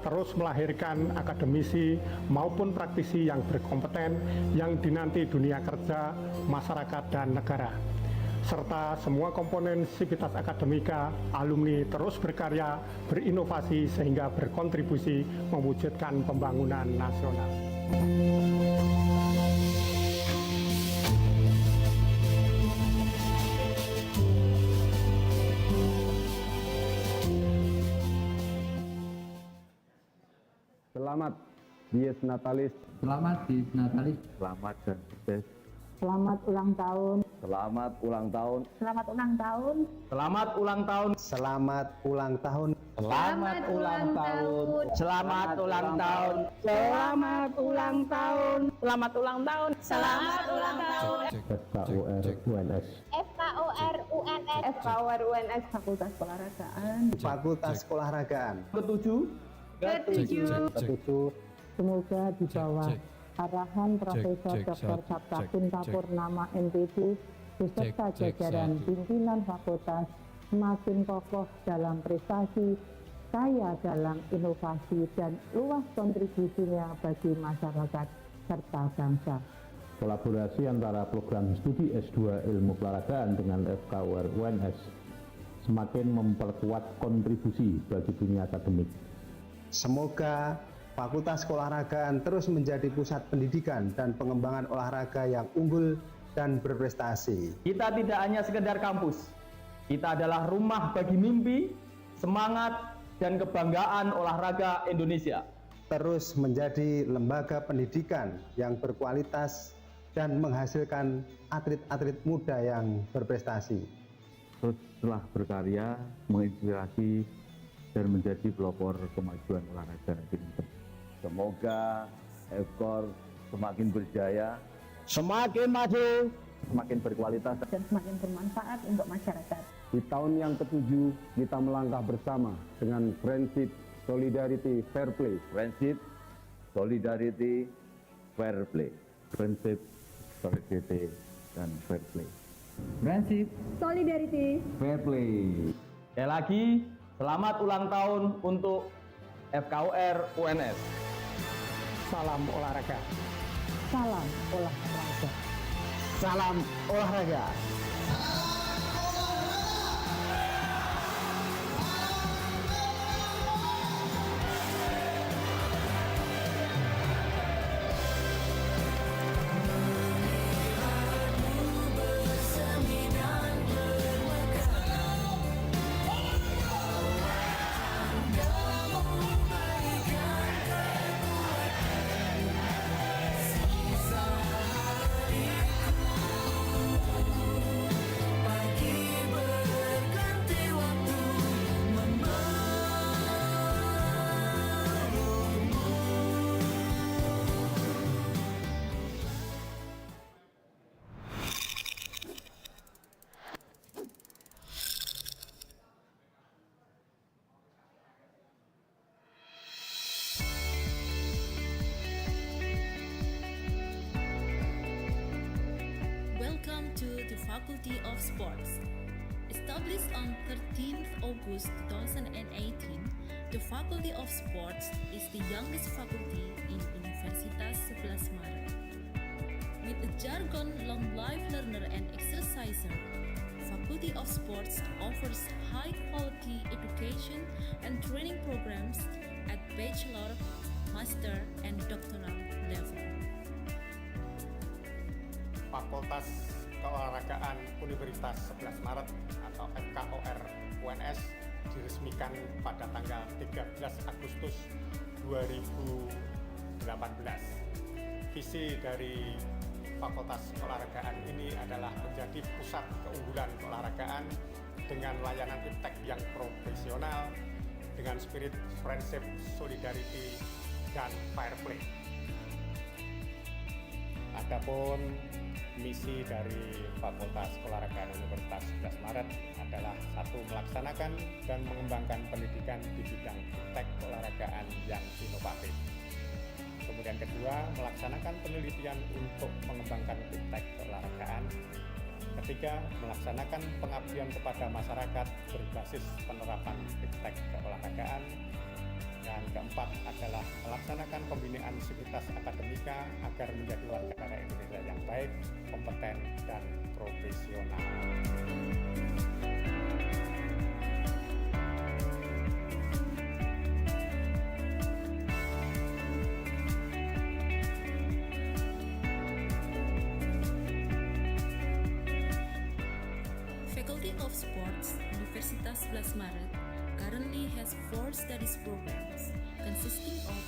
terus melahirkan akademisi maupun praktisi yang berkompeten yang dinanti dunia kerja, masyarakat, dan negara. Serta semua komponen sivitas akademika, alumni terus berkarya, berinovasi sehingga berkontribusi mewujudkan pembangunan nasional. Selamat Dies Natalis. Selamat Dies Natalis. Selamat dan sukses. Selamat ulang tahun. Selamat ulang tahun. Selamat ulang tahun. Selamat ulang tahun. Selamat ulang tahun. Selamat ulang tahun. Selamat ulang tahun. Selamat ulang tahun. Selamat ulang tahun. Selamat ulang tahun. FKOR UNS. FKOR UNS. FKOR UNS Fakultas Keolahragaan. Fakultas Keolahragaan. Ketujuh. Semoga di bawah arahan Profesor Dr. SAPTA Purnama MPD beserta jajaran pimpinan fakultas semakin kokoh dalam prestasi, kaya dalam inovasi, dan luas kontribusinya bagi masyarakat serta bangsa. Kolaborasi antara program studi S2 Ilmu Keolahragaan dengan FKOR UNS semakin memperkuat kontribusi bagi dunia akademik. Semoga Fakultas Keolahragaan terus menjadi pusat pendidikan dan pengembangan olahraga yang unggul dan berprestasi. Kita tidak hanya sekedar kampus, kita adalah rumah bagi mimpi, semangat, dan kebanggaan olahraga Indonesia. Terus menjadi lembaga pendidikan yang berkualitas dan menghasilkan atlet-atlet muda yang berprestasi. Terus telah berkarya, menginspirasi, dan menjadi pelopor kemajuan olahraga Indonesia. Semoga FKOR semakin berjaya, semakin maju, semakin berkualitas, Dan semakin bermanfaat untuk masyarakat. Di tahun yang ke-7 kita melangkah bersama dengan prinsip solidarity fair play. Prinsip solidarity fair play. Prinsip solidarity dan fair play. Prinsip Solidarity. Fair play. Sekali lagi, selamat ulang tahun untuk FKOR UNS. Salam olahraga. Salam olahraga. Salam olahraga. Welcome to the Faculty of Sports. Established on 13th August 2018, the Faculty of Sports is the youngest faculty in Universitas 11 Maret. With the jargon long life learner and exerciser, Faculty of Sports offers high quality education and training programs at bachelor, master, and doctoral level. Fakultas Keolahragaan Universitas 11 Maret atau FKOR UNS diresmikan pada tanggal 13 Agustus 2018. Visi dari Fakultas Keolahragaan ini adalah menjadi pusat keunggulan keolahragaan dengan layanan iptek yang profesional, dengan spirit friendship, solidarity, dan fair play. Adapun misi dari Fakultas Keolahragaan Universitas 11 Maret adalah satu, melaksanakan dan mengembangkan pendidikan di bidang iptek keolahragaan yang inovatif. Kemudian kedua, melaksanakan penelitian untuk mengembangkan iptek keolahragaan. Ketiga, melaksanakan pengabdian kepada masyarakat berbasis penerapan iptek keolahragaan. Dan keempat adalah melaksanakan pembinaan sivitas akademika agar menjadi warga negara Indonesia yang baik, kompeten, dan profesional. Faculty of Sports, Universitas 11 Maret, currently has 4 studies programs consisting of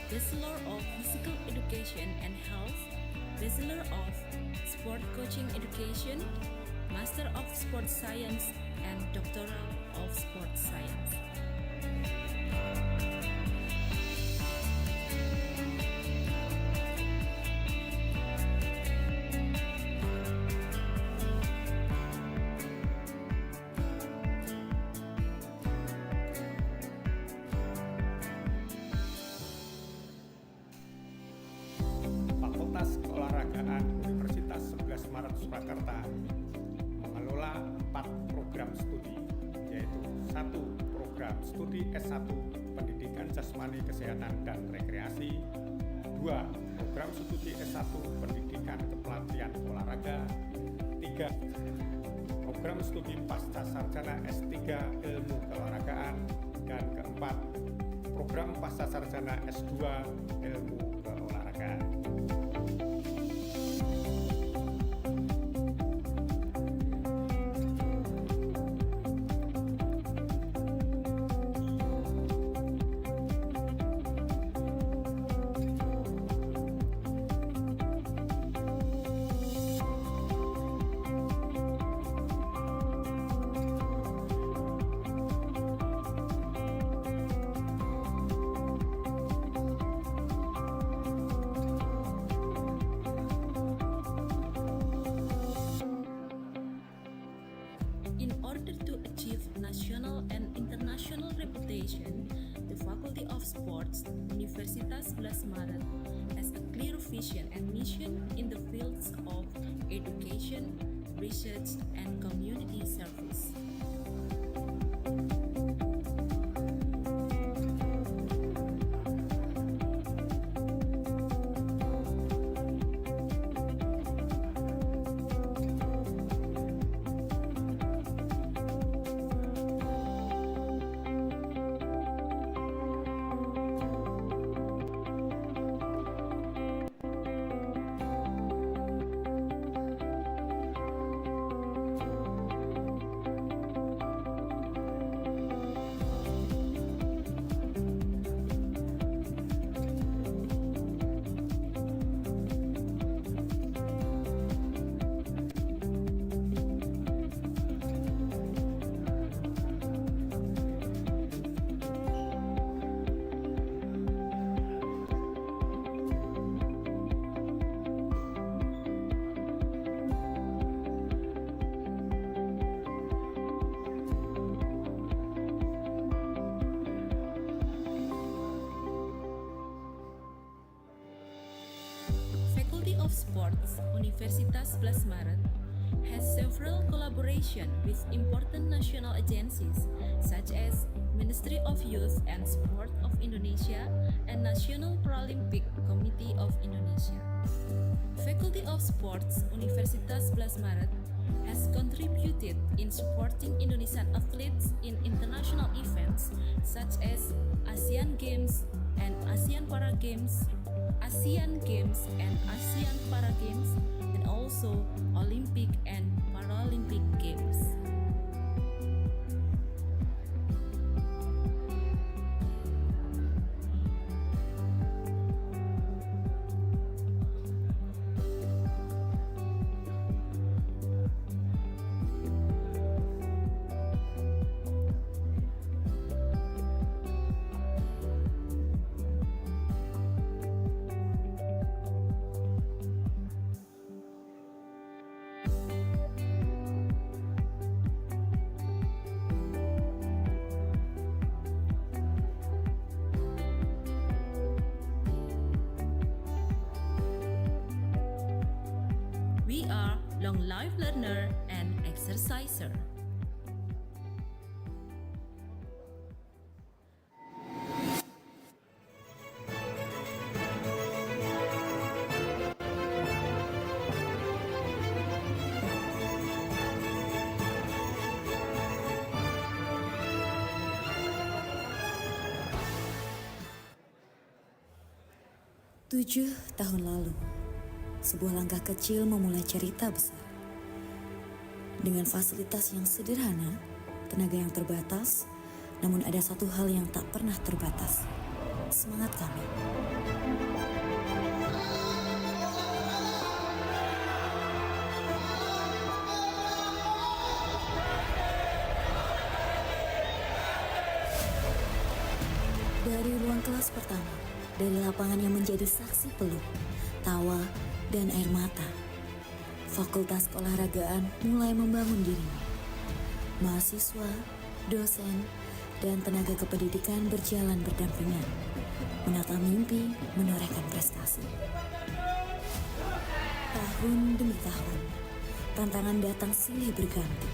Bachelor of Physical Education and Health, Bachelor of Sport Coaching Education, Master of Sports Science, and Doctoral of Sports Science. Fakultas Keolahragaan Universitas 11 Maret Surakarta mengelola 4 program studi, yaitu 1. Program studi S1 Pendidikan Jasmani Kesehatan dan Rekreasi, 2. Program studi S1 Pendidikan Kepelatihan Olahraga, 3. Program studi Pasca Sarjana S3 Ilmu Keolahragaan, dan keempat, program Pasca Sarjana S2 Ilmu Keolahragaan. In order to achieve national and international reputation, the Faculty of Sports, Universitas 11 Maret, has a clear vision and mission in the fields of education, research, and community service. Faculty of Sports, Universitas 11 Maret, has several collaboration with important national agencies such as Ministry of Youth and Sport of Indonesia and National Paralympic Committee of Indonesia. Faculty of Sports, Universitas 11 Maret, has contributed in supporting Indonesian athletes in international events such as Asian Games and ASEAN Para Games, ASEAN Games and ASEAN Para Games, and also Olympic and Paralympic Games. We are long life learner and exerciser. 7 tahun lalu, sebuah langkah kecil memulai cerita besar. Dengan fasilitas yang sederhana, tenaga yang terbatas, namun ada satu hal yang tak pernah terbatas, semangat kami. Dari ruang kelas pertama, dari lapangan yang menjadi saksi peluh, tawa, dan air mata, Fakultas Keolahragaan mulai membangun dirinya. Mahasiswa, dosen, dan tenaga kependidikan berjalan berdampingan, menata mimpi, menorehkan prestasi. Tahun demi tahun, tantangan datang silih berganti.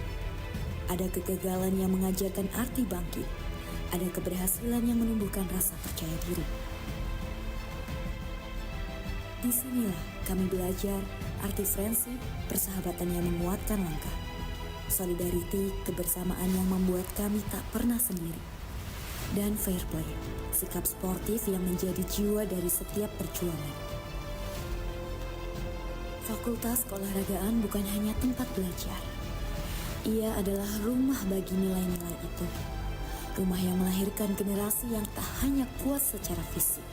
Ada kegagalan yang mengajarkan arti bangkit, ada keberhasilan yang menumbuhkan rasa percaya diri. Disinilah kami belajar arti friendship, persahabatan yang menguatkan langkah. Solidarity, kebersamaan yang membuat kami tak pernah sendiri. Dan fair play, sikap sportif yang menjadi jiwa dari setiap perjuangan. Fakultas Keolahragaan bukan hanya tempat belajar. Ia adalah rumah bagi nilai-nilai itu. Rumah yang melahirkan generasi yang tak hanya kuat secara fisik,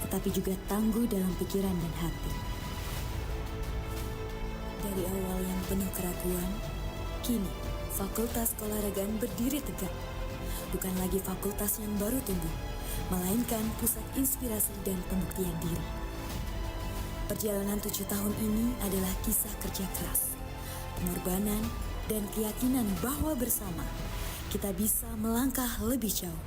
tetapi juga tangguh dalam pikiran dan hati. Dari awal yang penuh keraguan, kini Fakultas Keolahragaan berdiri tegak. Bukan lagi fakultas yang baru tumbuh, melainkan pusat inspirasi dan pembuktian diri. Perjalanan 7 tahun ini adalah kisah kerja keras, pengorbanan, dan keyakinan bahwa bersama kita bisa melangkah lebih jauh.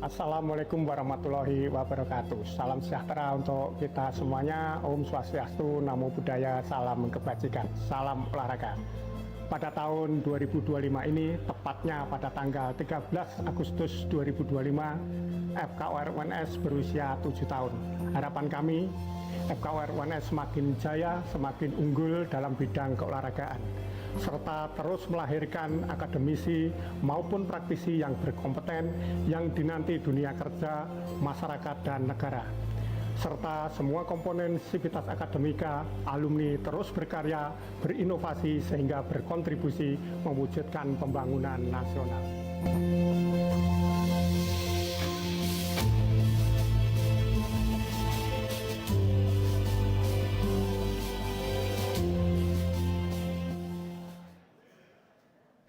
Assalamualaikum warahmatullahi wabarakatuh. Salam sejahtera untuk kita semuanya. Om Swastiastu, Namo Buddhaya, salam kebajikan, salam olahraga. Pada tahun 2025 ini, tepatnya pada tanggal 13 Agustus 2025, FKOR UNS berusia 7 tahun. Harapan kami, FKOR UNS semakin jaya, semakin unggul dalam bidang keolahragaan, serta terus melahirkan akademisi maupun praktisi yang berkompeten yang dinanti dunia kerja, masyarakat, dan negara. Serta semua komponen sivitas akademika, alumni terus berkarya, berinovasi sehingga berkontribusi mewujudkan pembangunan nasional.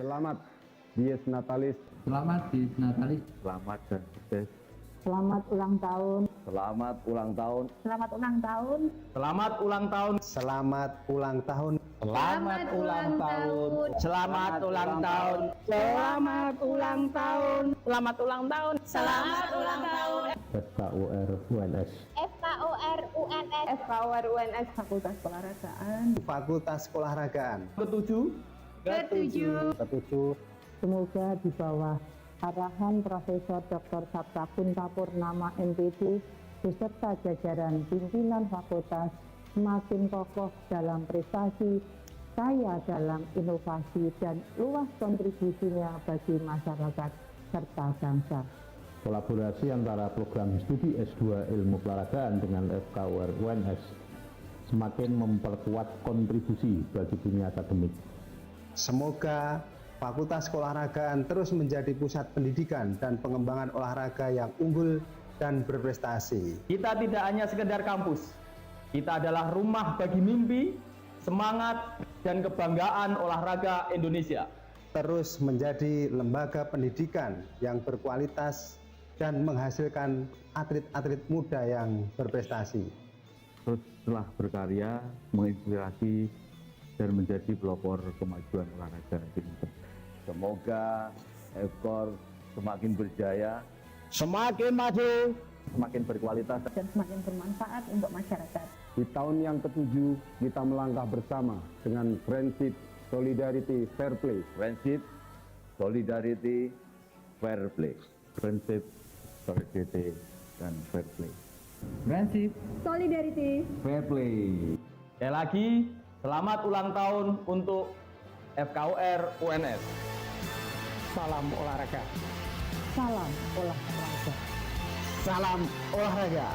Selamat Dies Natalis. Selamat Dies Natalis. Selamat dan sukses. Selamat ulang tahun. Selamat ulang tahun. Selamat ulang tahun. Selamat ulang tahun. Selamat ulang tahun. Selamat ulang tahun. Selamat ulang tahun. Selamat ulang tahun. Selamat ulang tahun. Selamat ulang tahun. FKOR UNS. FKOR UNS. FKOR UNS. Fakultas Keolahragaan. Fakultas Keolahragaan. Ketujuh. Semoga di bawah arahan Profesor Dr. SAPTA Purnama MPD beserta jajaran pimpinan fakultas semakin kokoh dalam prestasi, kaya dalam inovasi, dan luas kontribusinya bagi masyarakat serta bangsa. Kolaborasi antara program studi S2 Ilmu Keolahragaan dengan FKOR UNS semakin memperkuat kontribusi bagi dunia akademik. Semoga Fakultas Keolahragaan terus menjadi pusat pendidikan dan pengembangan olahraga yang unggul dan berprestasi. Kita tidak hanya sekedar kampus, kita adalah rumah bagi mimpi, semangat, dan kebanggaan olahraga Indonesia. Terus menjadi lembaga pendidikan yang berkualitas dan menghasilkan atlet-atlet muda yang berprestasi. Terus telah berkarya, menginspirasi, dan menjadi pelopor kemajuan olahraga Indonesia. Semoga FKOR semakin berjaya, Semakin maju, semakin berkualitas. Dan semakin bermanfaat untuk masyarakat. Di tahun yang ke-7, kita melangkah bersama dengan prinsip solidarity, fair play. Prinsip solidarity, fair play. Prinsip solidarity dan fair play. Prinsip Solidarity. Fair play. sekali lagi, selamat ulang tahun untuk FKOR UNS. Salam olahraga. Salam olahraga. Salam olahraga.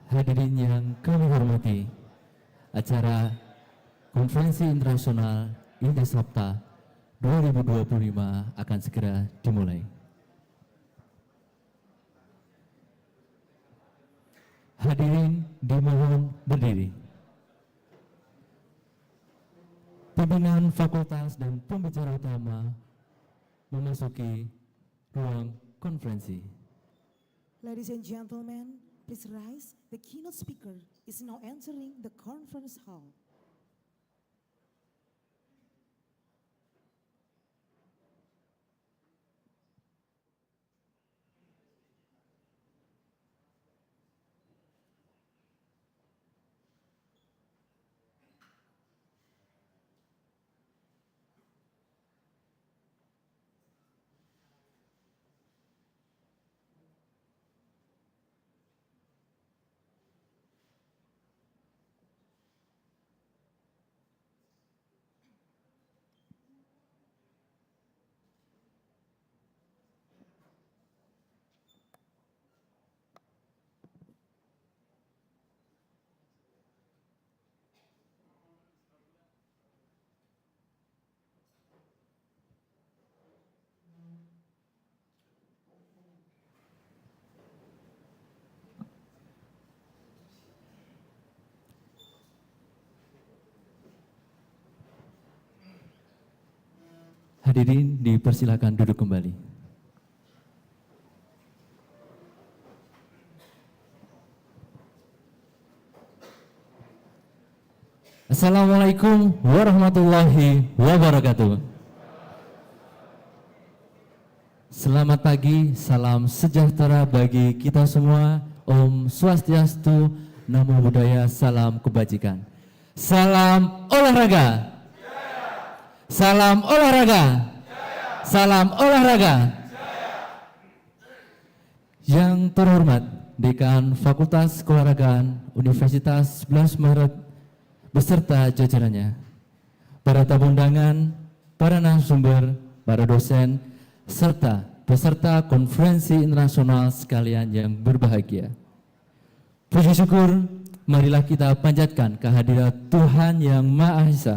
Hadirin yang kami hormati, acara Konferensi Internasional Inti SAPTA 2025 akan segera dimulai. Hadirin dimohon berdiri. Pimpinan fakultas dan pembicara utama memasuki ruang konferensi. Ladies and gentlemen, please rise. The keynote speaker is now entering the conference hall. Hadirin dipersilakan duduk kembali. Assalamualaikum warahmatullahi wabarakatuh. Selamat pagi, salam sejahtera bagi kita semua. Om Swastiastu, Namo Buddhaya, salam kebajikan. Salam olahraga. Salam olahraga. Salam olahraga. Yang terhormat Dekan Fakultas Keolahragaan Universitas 11 Maret beserta jajarannya, para tamu undangan, para narasumber, para dosen, serta peserta konferensi internasional sekalian yang berbahagia. Puji syukur, marilah kita panjatkan kehadirat Tuhan Yang Maha Esa,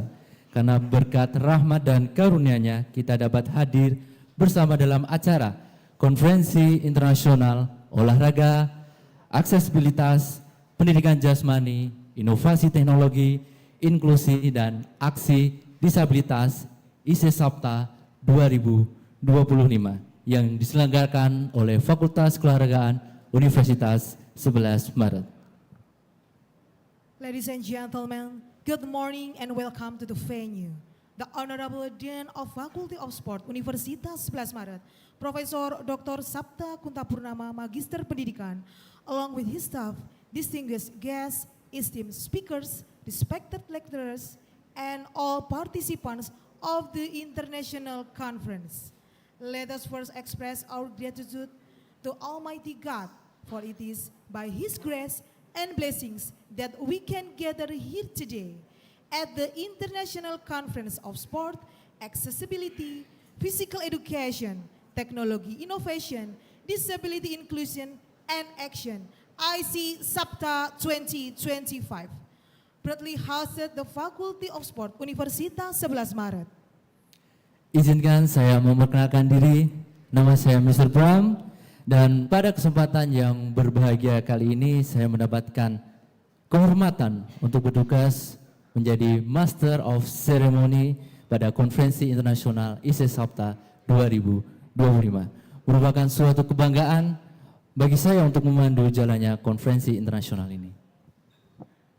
karena berkat rahmat dan karunia-Nya kita dapat hadir bersama dalam acara Konferensi Internasional Olahraga, Aksesibilitas, Pendidikan Jasmani, Inovasi Teknologi, Inklusi dan Aksi Disabilitas SAPTA 2025 yang diselenggarakan oleh Fakultas Keolahragaan Universitas 11 Maret. Ladies and gentlemen, good morning and welcome to the venue. The Honorable Dean of Faculty of Sport Universitas 11 Maret, Profesor Dr. SAPTA Kuntapurnama, Magister Pendidikan, along with his staff, distinguished guests, esteemed speakers, respected lecturers, and all participants of the international conference. Let us first express our gratitude to Almighty God, for it is by His grace and blessings that we can gather here today at the International Conference of Sport, Accessibility, Physical Education, Technology Innovation, Disability Inclusion, and Action, IC SAPTA 2025. Proudly hosted the Faculty of Sport Universitas 11 Maret. Izinkan saya memperkenalkan diri, nama saya Mr. Bram. Dan pada kesempatan yang berbahagia kali ini saya mendapatkan kehormatan untuk bertugas menjadi Master of Ceremony pada Konferensi Internasional SAPTA 2025. Merupakan suatu kebanggaan bagi saya untuk memandu jalannya konferensi internasional ini.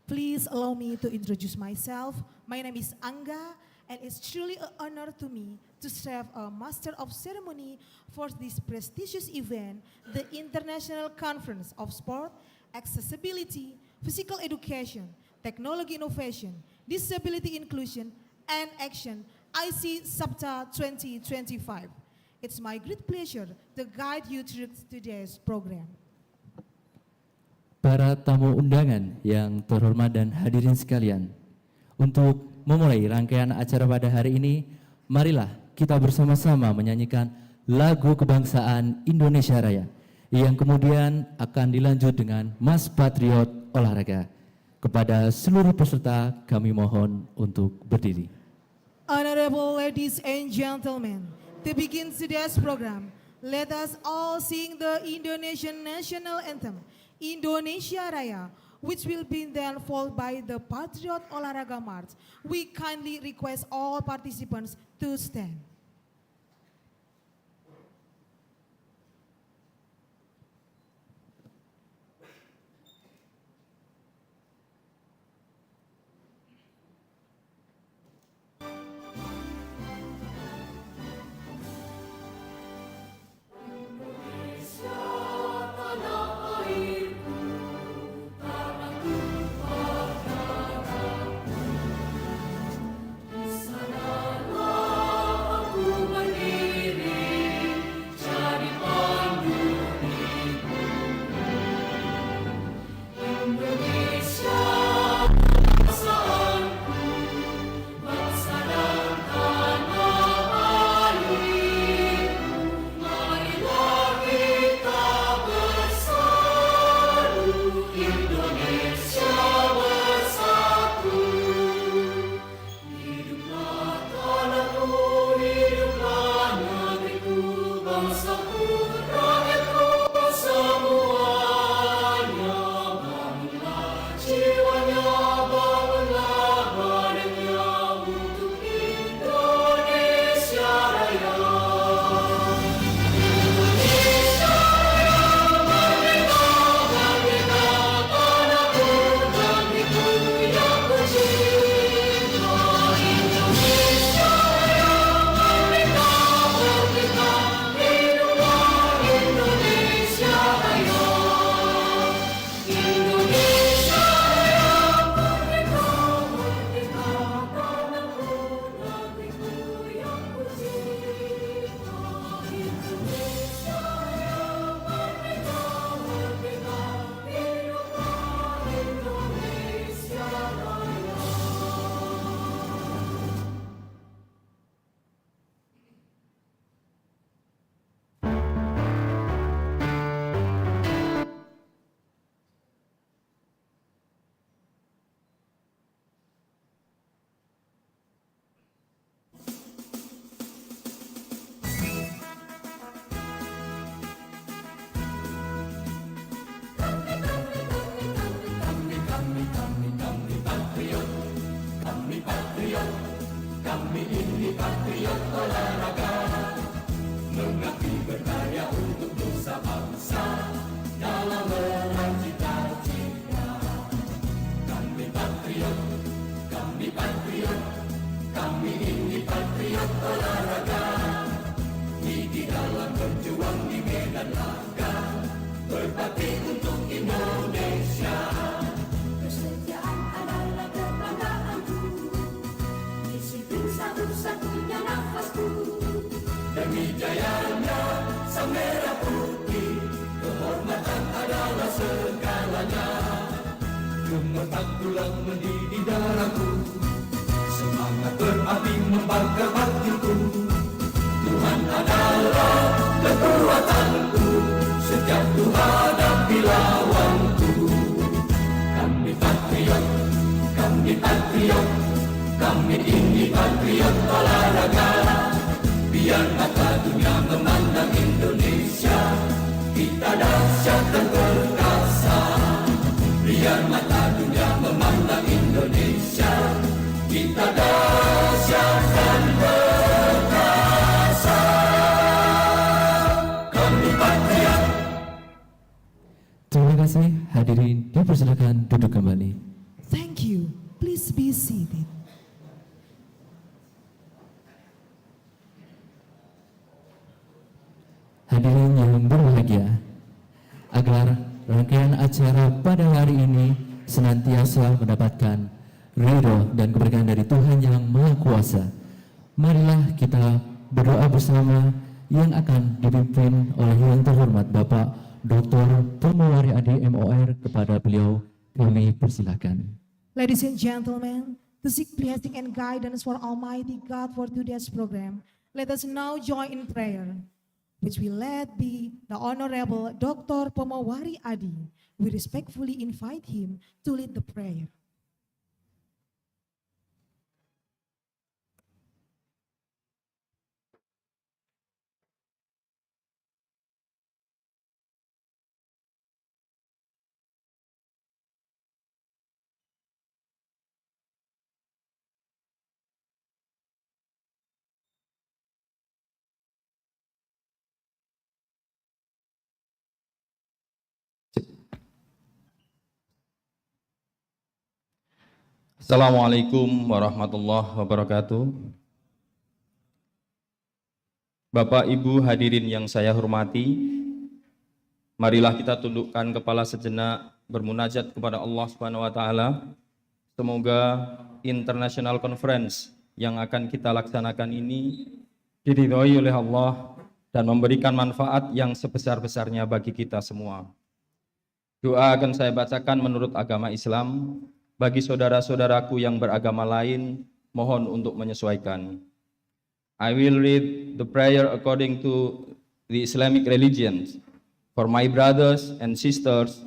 Please allow me to introduce myself. My name is Angga, and it's truly an honor to me to serve a Master of Ceremony for this prestigious event, the International Conference of Sport, Accessibility, Physical Education, Technology Innovation, Disability Inclusion, and Action, IC SAPTA 2025. It's my great pleasure to guide you through today's program. Para tamu undangan yang terhormat dan hadirin sekalian, untuk memulai rangkaian acara pada hari ini, marilah kita bersama-sama menyanyikan lagu kebangsaan Indonesia Raya yang kemudian akan dilanjut dengan Mas Patriot Olahraga. Kepada seluruh peserta kami mohon untuk berdiri. Honorable ladies and gentlemen, to begin today's program, let us all sing the Indonesian national anthem, Indonesia Raya, which will be then followed by the Patriot Olahraga March. We kindly request all participants to stand. Aku patriot, kami ini patriot olahraga, mengabdi berkarya untuk nusa bangsa dalam meraih cita-cita. Kami patriot, kami ini patriot olahraga, di dalam berjuang di medan laga, berbakti untuk Indonesia. Kesetiaan adalah kebanggaanku, disiplin satu-satunya nafasku. Demi jayanya sang merah putih, kehormatan adalah segalanya. Gemetar tulang mendidih darahku, semangat berapi membakar batinku. Tuhan adalah kekuatanku, sejatuh hadapi lawanku. Kami patriot, kami ini patriot olahraga. Biar mata dunia memandang Indonesia, kita dahsyat dan perkasa. Biar mata dunia memandang Indonesia, kita dahsyat dan perkasa. Kami patriot. Terima kasih, hadirin dipersilakan duduk kembali. Thank you. Please be seated. Hadirin yang berbahagia, agar rangkaian acara pada hari ini senantiasa mendapatkan ridho dan keberkahan dari Tuhan yang Maha Kuasa, marilah kita berdoa bersama yang akan dipimpin oleh yang terhormat Bapak Dr. Pemawari Adi MOR. Kepada beliau kami persilakan. Ladies and gentlemen, to seek blessing and guidance for Almighty God for today's program, let us now join in prayer, which will led be the Honorable Dr. Pemawari Adi. We respectfully invite him to lead the prayer. Assalamualaikum warahmatullahi wabarakatuh. Bapak Ibu hadirin yang saya hormati, marilah kita tundukkan kepala sejenak bermunajat kepada Allah Subhanahu wa taala. Semoga International Conference yang akan kita laksanakan ini diridhoi oleh Allah dan memberikan manfaat yang sebesar-besarnya bagi kita semua. Doa akan saya bacakan menurut agama Islam. Bagi saudara-saudaraku yang beragama lain, mohon untuk menyesuaikan. I will read the prayer according to the Islamic religions. For my brothers and sisters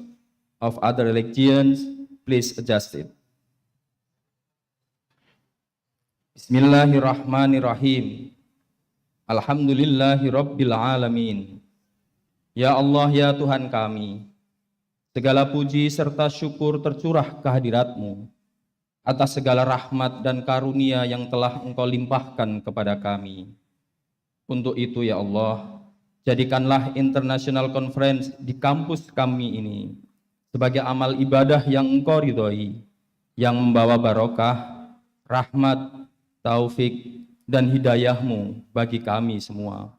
of other religions, please adjust it. Bismillahirrahmanirrahim. Alhamdulillahi Rabbil Alamin. Ya Allah, ya Tuhan kami, segala puji serta syukur tercurah kehadirat-Mu atas segala rahmat dan karunia yang telah Engkau limpahkan kepada kami. Untuk itu ya Allah, jadikanlah International Conference di kampus kami ini sebagai amal ibadah yang Engkau ridhoi, yang membawa barokah, rahmat, taufik, dan hidayah-Mu bagi kami semua.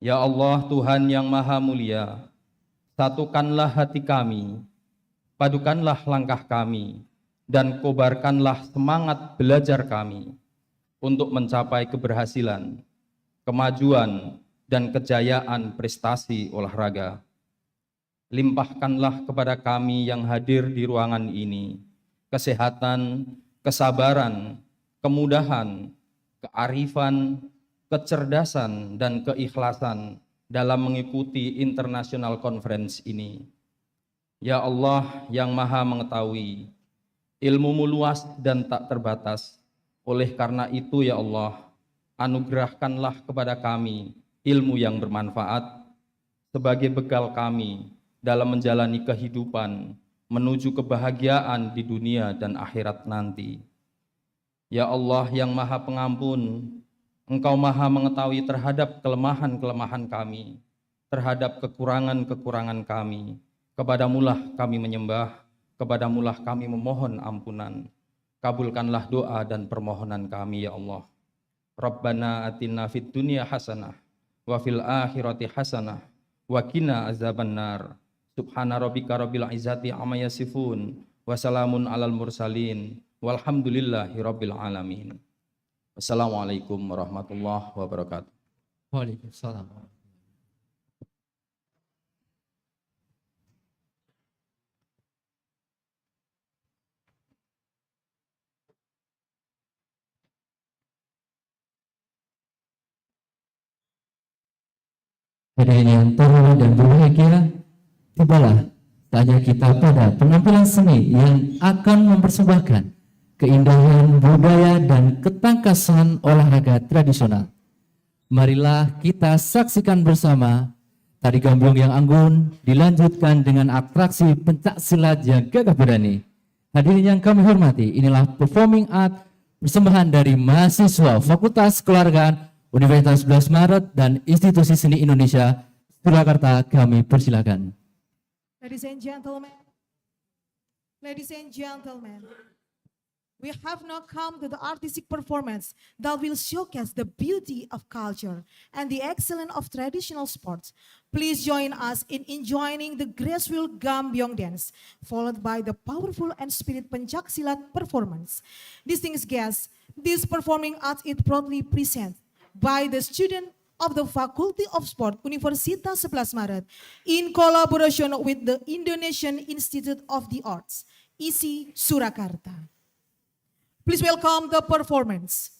Ya Allah, Tuhan yang Maha Mulia, satukanlah hati kami, padukanlah langkah kami, dan kobarkanlah semangat belajar kami untuk mencapai keberhasilan, kemajuan, dan kejayaan prestasi olahraga. Limpahkanlah kepada kami yang hadir di ruangan ini kesehatan, kesabaran, kemudahan, kearifan, kecerdasan, dan keikhlasan dalam mengikuti International Conference ini. Ya Allah yang Maha Mengetahui, ilmu-Mu luas dan tak terbatas. Oleh karena itu ya Allah, anugerahkanlah kepada kami ilmu yang bermanfaat sebagai bekal kami dalam menjalani kehidupan menuju kebahagiaan di dunia dan akhirat nanti. Ya Allah yang Maha Pengampun, Engkau Maha mengetahui terhadap kelemahan-kelemahan kami, terhadap kekurangan-kekurangan kami. Kepadamulah kami menyembah, kepadamulah kami memohon ampunan. Kabulkanlah doa dan permohonan kami ya Allah. Rabbana atina fid dunya hasanah wa fil akhirati hasanah wa qina azabannar. Subhana rabbika rabbil izzati amma yasifun wa salamun alal mursalin walhamdulillahi rabbil alamin. Wassalamualaikum warahmatullahi wabarakatuh. Waalaikumsalam. Hadirin yang terhormat dan berbahagia, tibalah saatnya kita pada penampilan seni yang akan mempersembahkan keindahan budaya dan ketangkasan olahraga tradisional. Marilah kita saksikan bersama tari gamblong yang anggun dilanjutkan dengan atraksi pencak silat yang gagah berani. Hadirin yang kami hormati, inilah performing art persembahan dari mahasiswa Fakultas Keolahragaan Universitas 11 Maret dan Institusi Seni Indonesia Surakarta. Kami persilakan. Ladies and gentlemen, we have now come to the artistic performance that will showcase the beauty of culture and the excellence of traditional sports. Please join us in enjoying the graceful gambyong dance, followed by the powerful and spirit pencak silat performance. Distinguished guests, this performing arts is proudly presented by the student of the Faculty of Sport Universitas 11 Maret in collaboration with the Indonesian Institute of the Arts, ISI Surakarta. Please welcome the performance.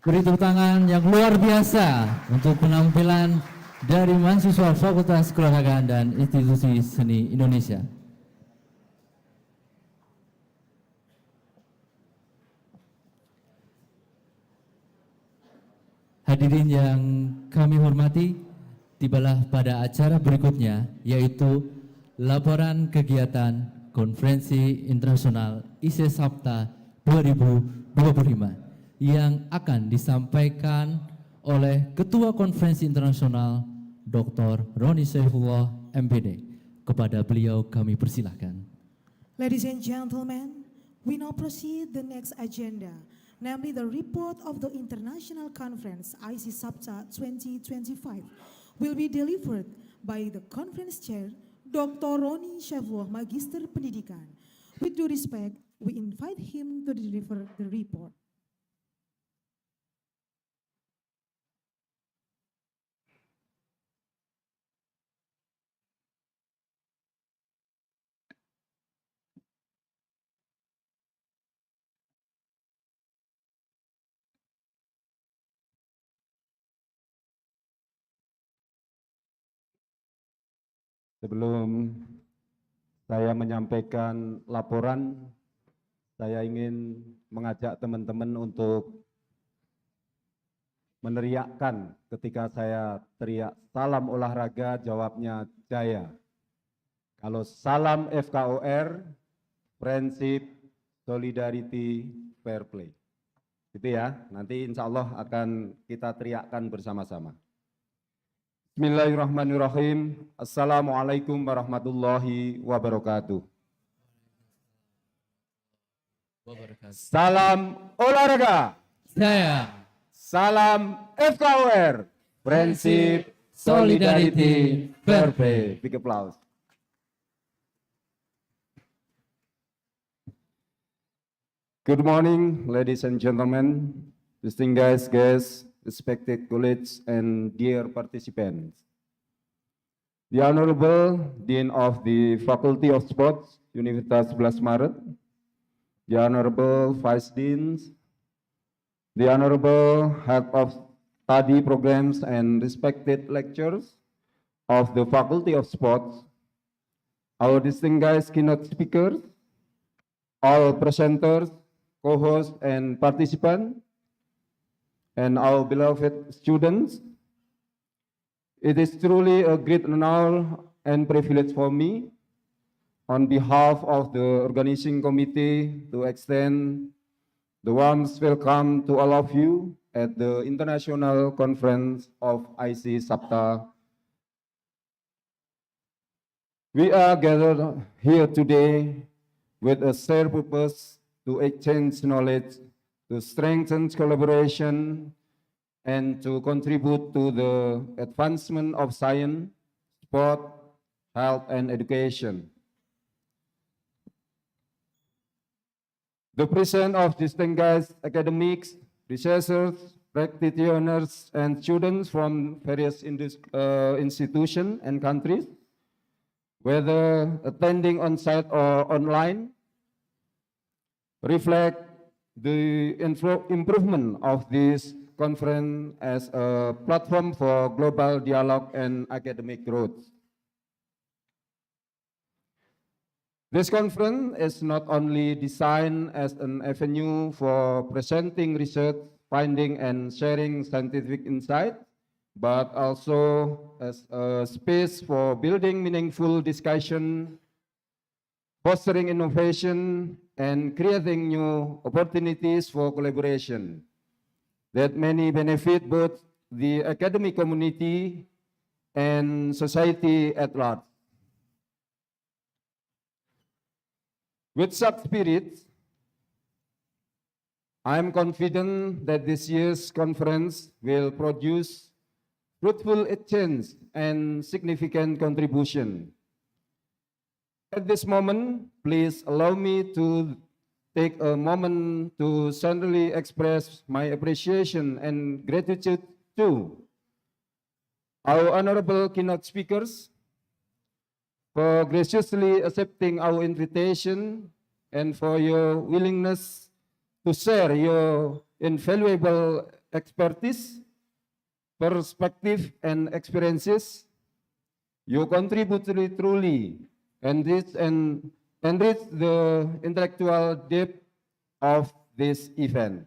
Beri tepuk tangan yang luar biasa untuk penampilan dari mahasiswa Fakultas Keolahragaan dan Institusi Seni Indonesia. Hadirin yang kami hormati, tibalah pada acara berikutnya, yaitu laporan kegiatan Konferensi Internasional SAPTA 2025 yang akan disampaikan oleh Ketua Konferensi Internasional Dr. Roni Saifullah MPD. Kepada beliau kami persilahkan. Ladies and gentlemen, we now proceed the next agenda, namely the report of the International Conference SAPTA 2025 will be delivered by the conference chair, Dr. Roni Saifullah, Magister Pendidikan. With due respect, we invite him to deliver the report. Sebelum saya menyampaikan laporan, saya ingin mengajak teman-teman untuk meneriakkan ketika saya teriak salam olahraga, jawabnya jaya. Kalau salam FKOR, Friendship, Solidarity, Fair Play. Gitu ya, nanti insya Allah akan kita teriakkan bersama-sama. Bismillahirrahmanirrahim. Assalamualaikum warahmatullahi wabarakatuh. Salam olahraga. Saya. Salam FKOR. Friendship, Solidarity, Fair Play. Big applause. Good morning, ladies and gentlemen, distinguished guests, respected colleagues, and dear participants. The Honorable Dean of the Faculty of Sports, Universitas 11 Maret, the Honorable Vice Deans, the Honorable Head of Study Programs and respected lecturers of the Faculty of Sports, our distinguished keynote speakers, all presenters, co-hosts, and participants, and our beloved students, it is truly a great honor and privilege for me, on behalf of the organizing committee, to extend the warmest welcome to all of you at the International Conference of SAPTA. We are gathered here today with a shared purpose to exchange knowledge, to strengthen collaboration, and to contribute to the advancement of science, sport, health, and education. The presence of distinguished academics, researchers, practitioners, and students from various institutions and countries, whether attending on-site or online, reflect the improvement of this conference as a platform for global dialogue and academic growth. This conference is not only designed as an avenue for presenting research, finding, and sharing scientific insight, but also as a space for building meaningful discussion, fostering innovation, and creating new opportunities for collaboration that many benefit both the academic community and society at large. With such spirit, I am confident that this year's conference will produce fruitful exchange and significant contribution. At this moment, please allow me to take a moment to sincerely express my appreciation and gratitude to our honorable keynote speakers for graciously accepting our invitation and for your willingness to share your invaluable expertise, perspective, and experiences. You contribute truly enrich the intellectual depth of this event.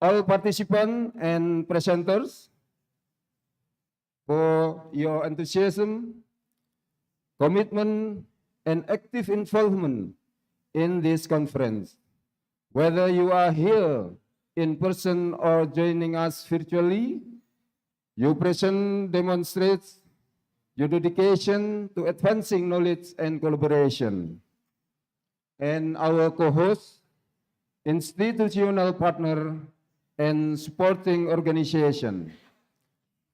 All participants and presenters, for your enthusiasm, commitment, and active involvement in this conference. Whether you are here in person or joining us virtually, your presence demonstrates your dedication to advancing knowledge and collaboration. And our co-host, institutional partner, and supporting organization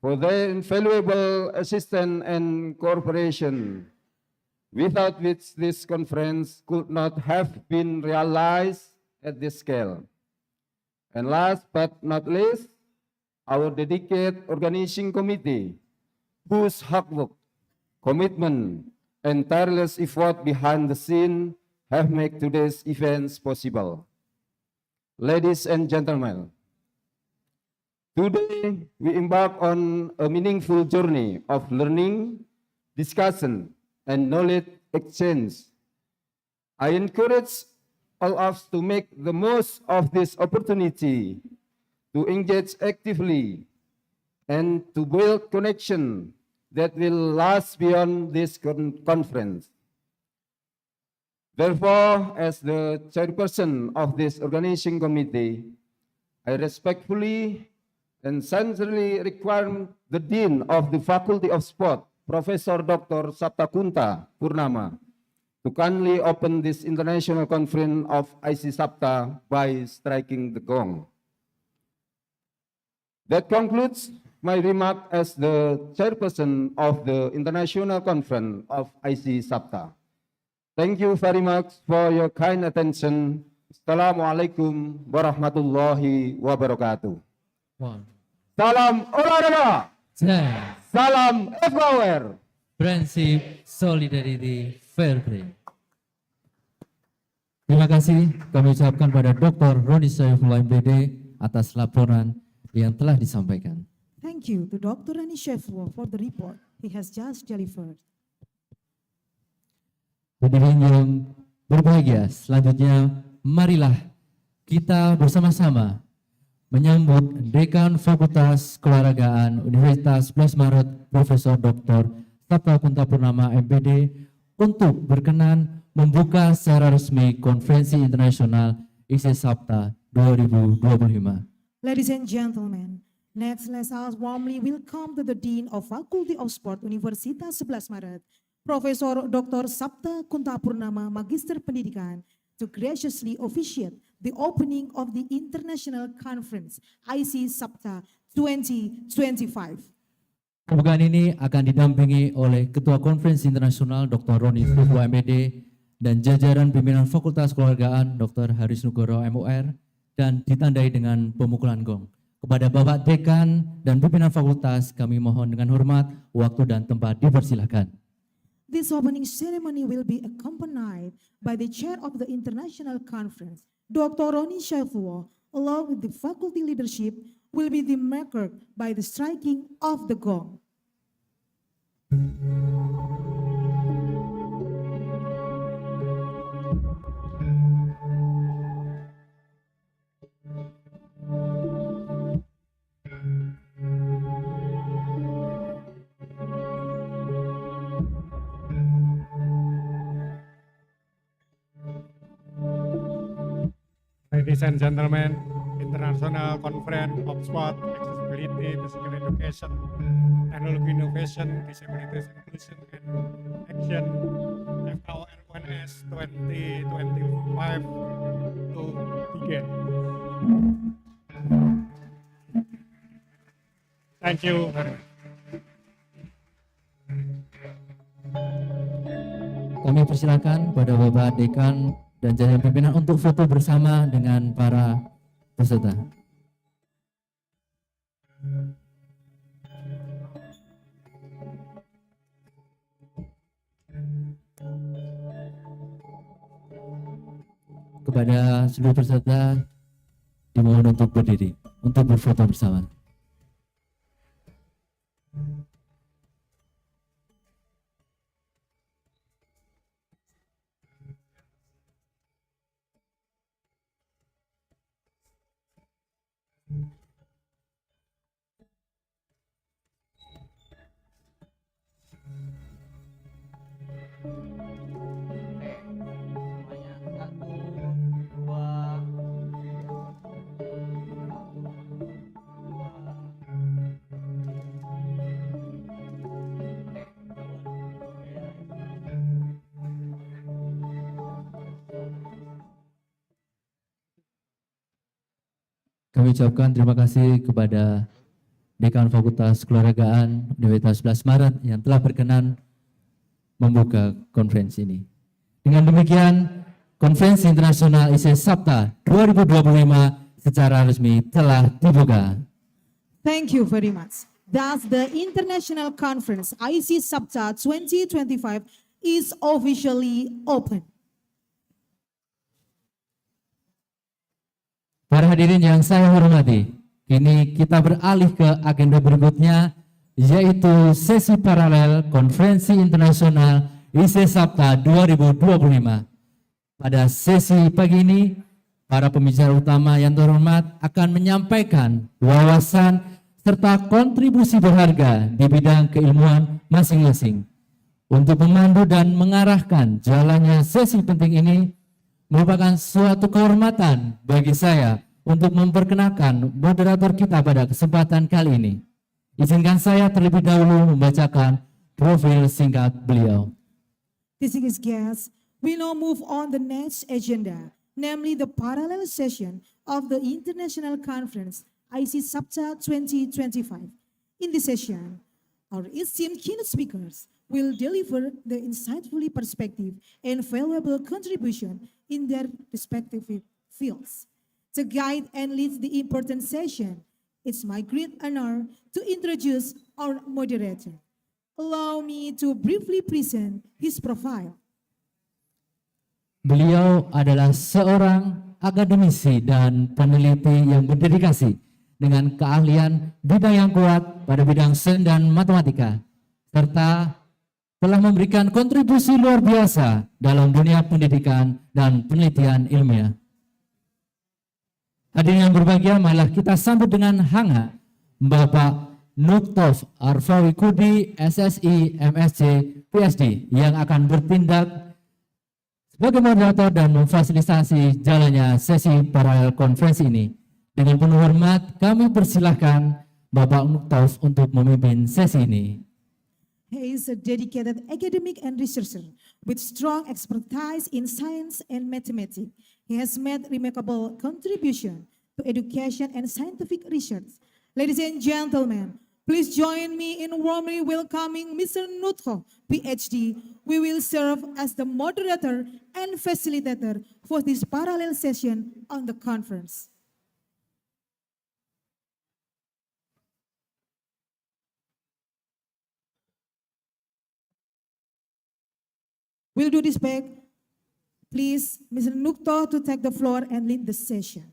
for their invaluable assistance and cooperation, without which this conference could not have been realized at this scale. And last but not least, our dedicated organizing committee, whose hard work, commitment, and tireless effort behind the scene have made today's events possible. Ladies and gentlemen, today we embark on a meaningful journey of learning, discussion, and knowledge exchange. I encourage all of us to make the most of this opportunity to engage actively and to build connection that will last beyond this conference. Therefore, as the chairperson of this organizing committee, I respectfully and sincerely require the Dean of the Faculty of Sport, Professor Dr. SAPTA Kunta Purnama, to kindly open this international conference of IC SAPTA by striking the gong. That concludes my remark as the chairperson of the International Conference of IC SAPTA. Thank you very much for your kind attention. Assalamualaikum warahmatullahi wabarakatuh. Wow. Salam olahraga. Salam FKOR. Friendship, Solidarity, Fair Play. Terima kasih kami ucapkan pada Dr. Roni Saifullah MPD atas laporan yang telah disampaikan. Thank you to Dr. Rani Shefwa for the report he has just delivered. Hadirin yang berbahagia, selanjutnya marilah kita bersama-sama menyambut Dekan Fakultas Keolahragaan Universitas 11 Maret Profesor Dr. SAPTA Kunta Purnama MPD untuk berkenan membuka secara resmi Konferensi Internasional IC SAPTA 2025. Ladies and gentlemen, next let us warmly welcome to the Dean of Faculty of Sport Universitas 11 Maret, Profesor Dr. SAPTA Kunta Purnama Magister Pendidikan, to graciously officiate the opening of the International Conference IC SAPTA 2025. Pembukaan ini akan didampingi oleh Ketua Konferensi Internasional Dr. Roni Saifullah MPD dan jajaran pimpinan Fakultas Keolahragaan Dr. Haris Nugoro MOR dan ditandai dengan pemukulan gong. Kepada Bapak Dekan dan pimpinan fakultas kami mohon dengan hormat waktu dan tempat dipersilakan. This opening ceremony will be accompanied by the chair of the International Conference, Dr. Roni Saifullah, along with the faculty leadership, will be the marker by the striking of the gong. Ladies and gentlemen, International Conference of Sport, Accessibility, Physical Education, Technology Innovation, Disabilities Inclusion and Action, FKOR UNS 2025 to begin. Thank you. Kami persilakan pada Bapak Dekan dan jajaran pimpinan untuk foto bersama dengan para peserta. Kepada seluruh peserta dimohon untuk berdiri. untuk berfoto bersama. Kami ucapkan terima kasih kepada Dekan Fakultas Keolahragaan Universitas 11 Maret yang telah berkenan membuka konferensi ini. Dengan demikian, Konferensi Internasional IC SAPTA 2025 secara resmi telah dibuka. Thank you very much. Thus, the International Conference IC SAPTA 2025 is officially open. Para hadirin yang saya hormati, kini kita beralih ke agenda berikutnya, yaitu sesi paralel Konferensi Internasional IC SAPTA 2025. Pada sesi pagi ini, para pembicara utama yang terhormat akan menyampaikan wawasan serta kontribusi berharga di bidang keilmuan masing-masing. Untuk memandu dan mengarahkan jalannya sesi penting ini, merupakan suatu kehormatan bagi saya untuk memperkenalkan moderator kita pada kesempatan kali ini. Izinkan saya terlebih dahulu membacakan profil singkat beliau. Distinguished guests, we now move on the next agenda, namely the parallel session of the International Conference IC SAPTA 2025. In this session, our esteemed keynote speakers will deliver the insightful perspective and valuable contribution in their respective fields. To guide and lead the important session, it's my great honor to introduce our moderator. Allow me to briefly present his profile. Beliau adalah seorang akademisi dan peneliti yang berdedikasi dengan keahlian bidang yang kuat pada bidang sains dan matematika, serta telah memberikan kontribusi luar biasa dalam dunia pendidikan dan penelitian ilmiah. Hadirin yang berbahagia, marilah kita sambut dengan hangat Bapak Nuktov Arfawi Kudi, SSI, MSc, PhD, yang akan bertindak sebagai moderator dan memfasilitasi jalannya sesi paralel konferensi ini. Dengan penuh hormat, kami persilahkan Bapak Nuktov untuk memimpin sesi ini. He is a dedicated academic and researcher with strong expertise in science and mathematics. He has made remarkable contribution to education and scientific research. Ladies and gentlemen, please join me in warmly welcoming Mr. Nutho, PhD. We will serve as the moderator and facilitator for this parallel session on the conference. We'll do this back. Please, Mr. Nukto to take the floor and lead the session.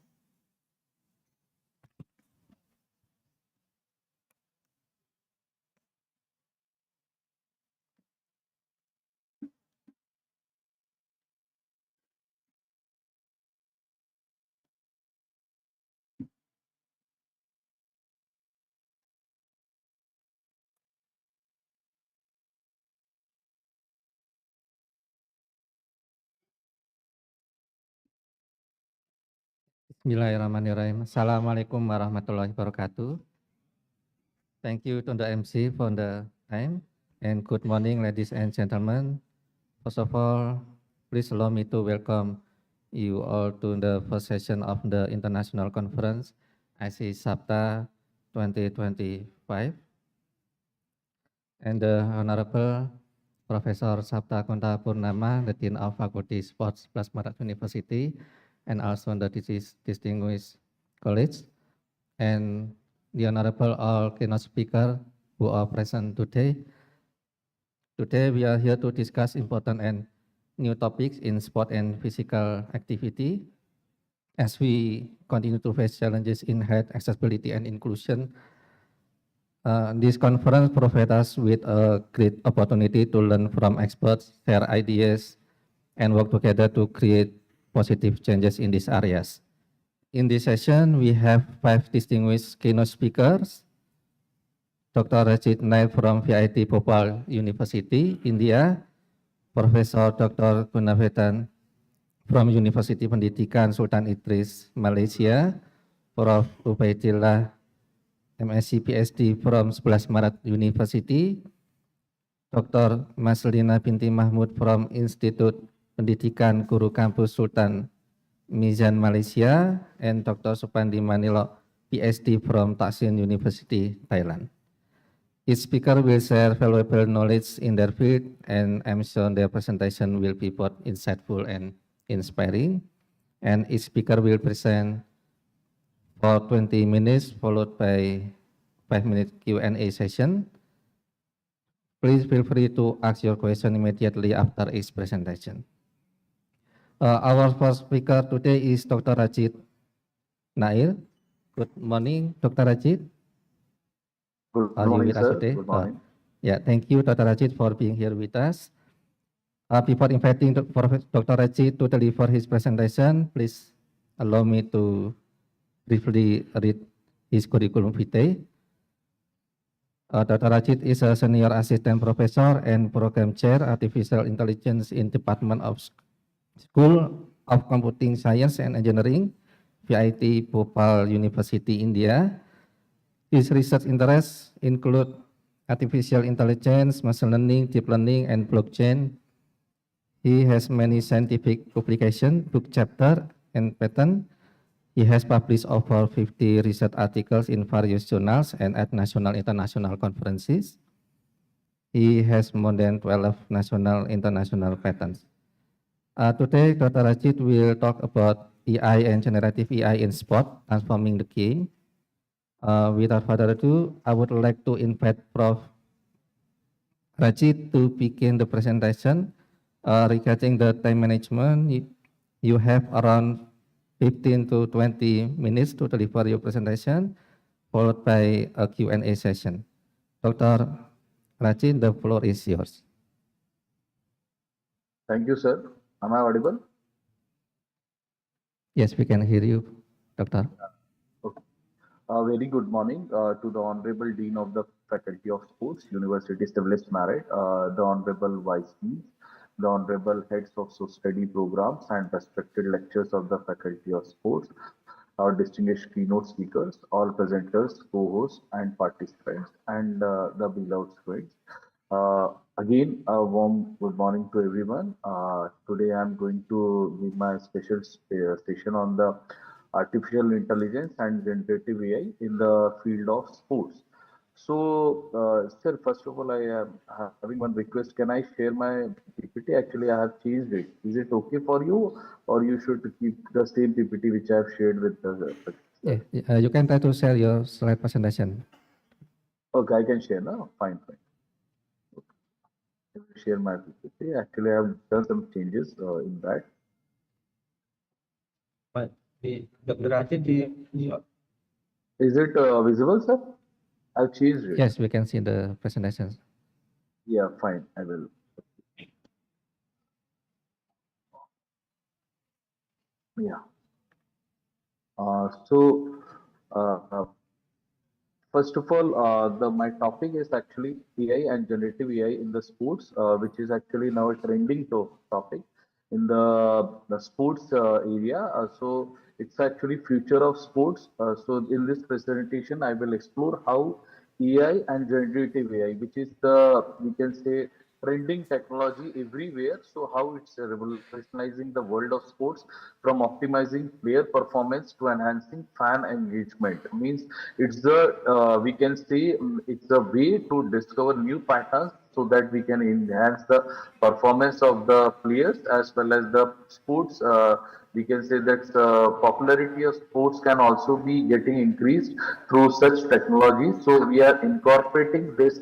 Bismillahirrahmanirrahim. Assalamualaikum warahmatullahi wabarakatuh. Thank you to the MC for the time, and good morning ladies and gentlemen. First of all, please allow me to welcome you all to the first session of the International Conference IC SAPTA 2025. And the Honorable Professor SAPTA Kunta Purnama, the Dean of Faculty Sports 11 Maret University, and also the distinguished colleagues, and the honorable all keynote speakers who are present today. Today we are here to discuss important and new topics in sport and physical activity. as we continue to face challenges in health accessibility and inclusion. This conference provides us with a great opportunity to learn from experts, share ideas, and work together to create positive changes in these areas. In this session, we have 5 distinguished keynote speakers. Dr. Rachid Nair from VIT Bhopal University, India, Professor Dr. Gunavetan from University Pendidikan Sultan Idris, Malaysia, Prof. Ubaidillah MSc PhD from 11 Maret University, Dr. Maslina binti Mahmud from Institut Pendidikan Guru Kampus Sultan Mizan, Malaysia, and Dr. Supandi Manilo, PhD from Taksin University, Thailand. Each speaker will share valuable knowledge in their field, and I'm sure their presentation will be both insightful and inspiring. And each speaker will present for 20 minutes, followed by 5-minute Q&A session. Please feel free to ask your question immediately after each presentation. Our first speaker today is Dr. Rachid Nair. Good morning, Dr. Rachid. Good Are you morning, with us sir. today? Good morning. Yeah, thank you, Dr. Rachid, for being here with us. Before inviting Dr. Rachid to deliver his presentation, please allow me to briefly read his curriculum vitae. Dr. Rachid is a senior assistant professor and program chair artificial intelligence in Department of School of Computing Science and Engineering, VIT Bhopal University, India. His research interests include artificial intelligence, machine learning, deep learning, and blockchain. He has many scientific publications, book chapter, and patent. He has published over 50 research articles in various journals and at national and international conferences. He has more than 12 national and international patents. Today, Dr. Rachid will talk about AI and generative AI in sport, transforming the game. Without further ado, I would like to invite Prof. Rachid to begin the presentation. Regarding the time management, you have around 15 to 20 minutes to deliver your presentation, followed by a Q&A session. Dr. Rachid, the floor is yours. Thank you, sir. Am I audible? Yes, we can hear you, Doctor. Okay. Very good morning to the Honorable Dean of the Faculty of Sports, University Stabilis Merit, the Honorable Vice Deans, the Honorable Heads of Study Programs and respected lecturers of the Faculty of Sports, our distinguished keynote speakers, all presenters, co-hosts, and participants, and the beloved students. Again, a warm good morning to everyone. Today I'm going to give my special session on the artificial intelligence and generative AI in the field of sports. So, sir, first of all, I am having one request. Can I share my PPT? Actually, I have changed it. Is it okay for you, or you should keep the same PPT which I have shared with the? Yeah, you can try to share your slide presentation. Okay, I can share now. Fine, fine. Okay. I will share my PPT. Actually, I have done some changes in that. But Dr. Rachid, is it visible, sir? I've changed it. Yes, we can see the presentation. Yeah, fine. I will. Yeah. First of all, my topic is actually AI and generative AI in the sports, which is actually now a trending topic in the sports area. So it's actually future of sports. So in this presentation, I will explore how AI and generative AI, which is we can say, trending technology everywhere. So how it's revolutionizing the world of sports, from optimizing player performance to enhancing fan engagement. Means it's we can say it's a way to discover new patterns so that we can enhance the performance of the players as well as the sports. We can say that popularity of sports can also be getting increased through such technology. So we are incorporating this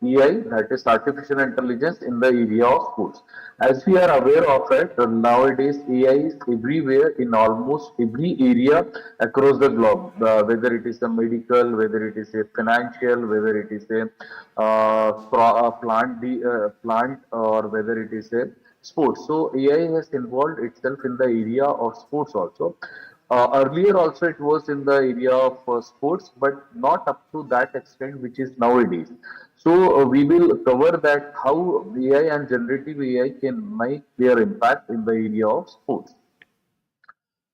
AI, that is artificial intelligence in the area of sports. As we are aware of it, nowadays AI is everywhere in almost every area across the globe, whether it is a medical, whether it is a financial, whether it is a plant, or whether it is a sports. So AI has involved itself in the area of sports also. Earlier also it was in the area of sports, but not up to that extent which is nowadays. So we will cover that how AI and generative AI can make their impact in the area of sports.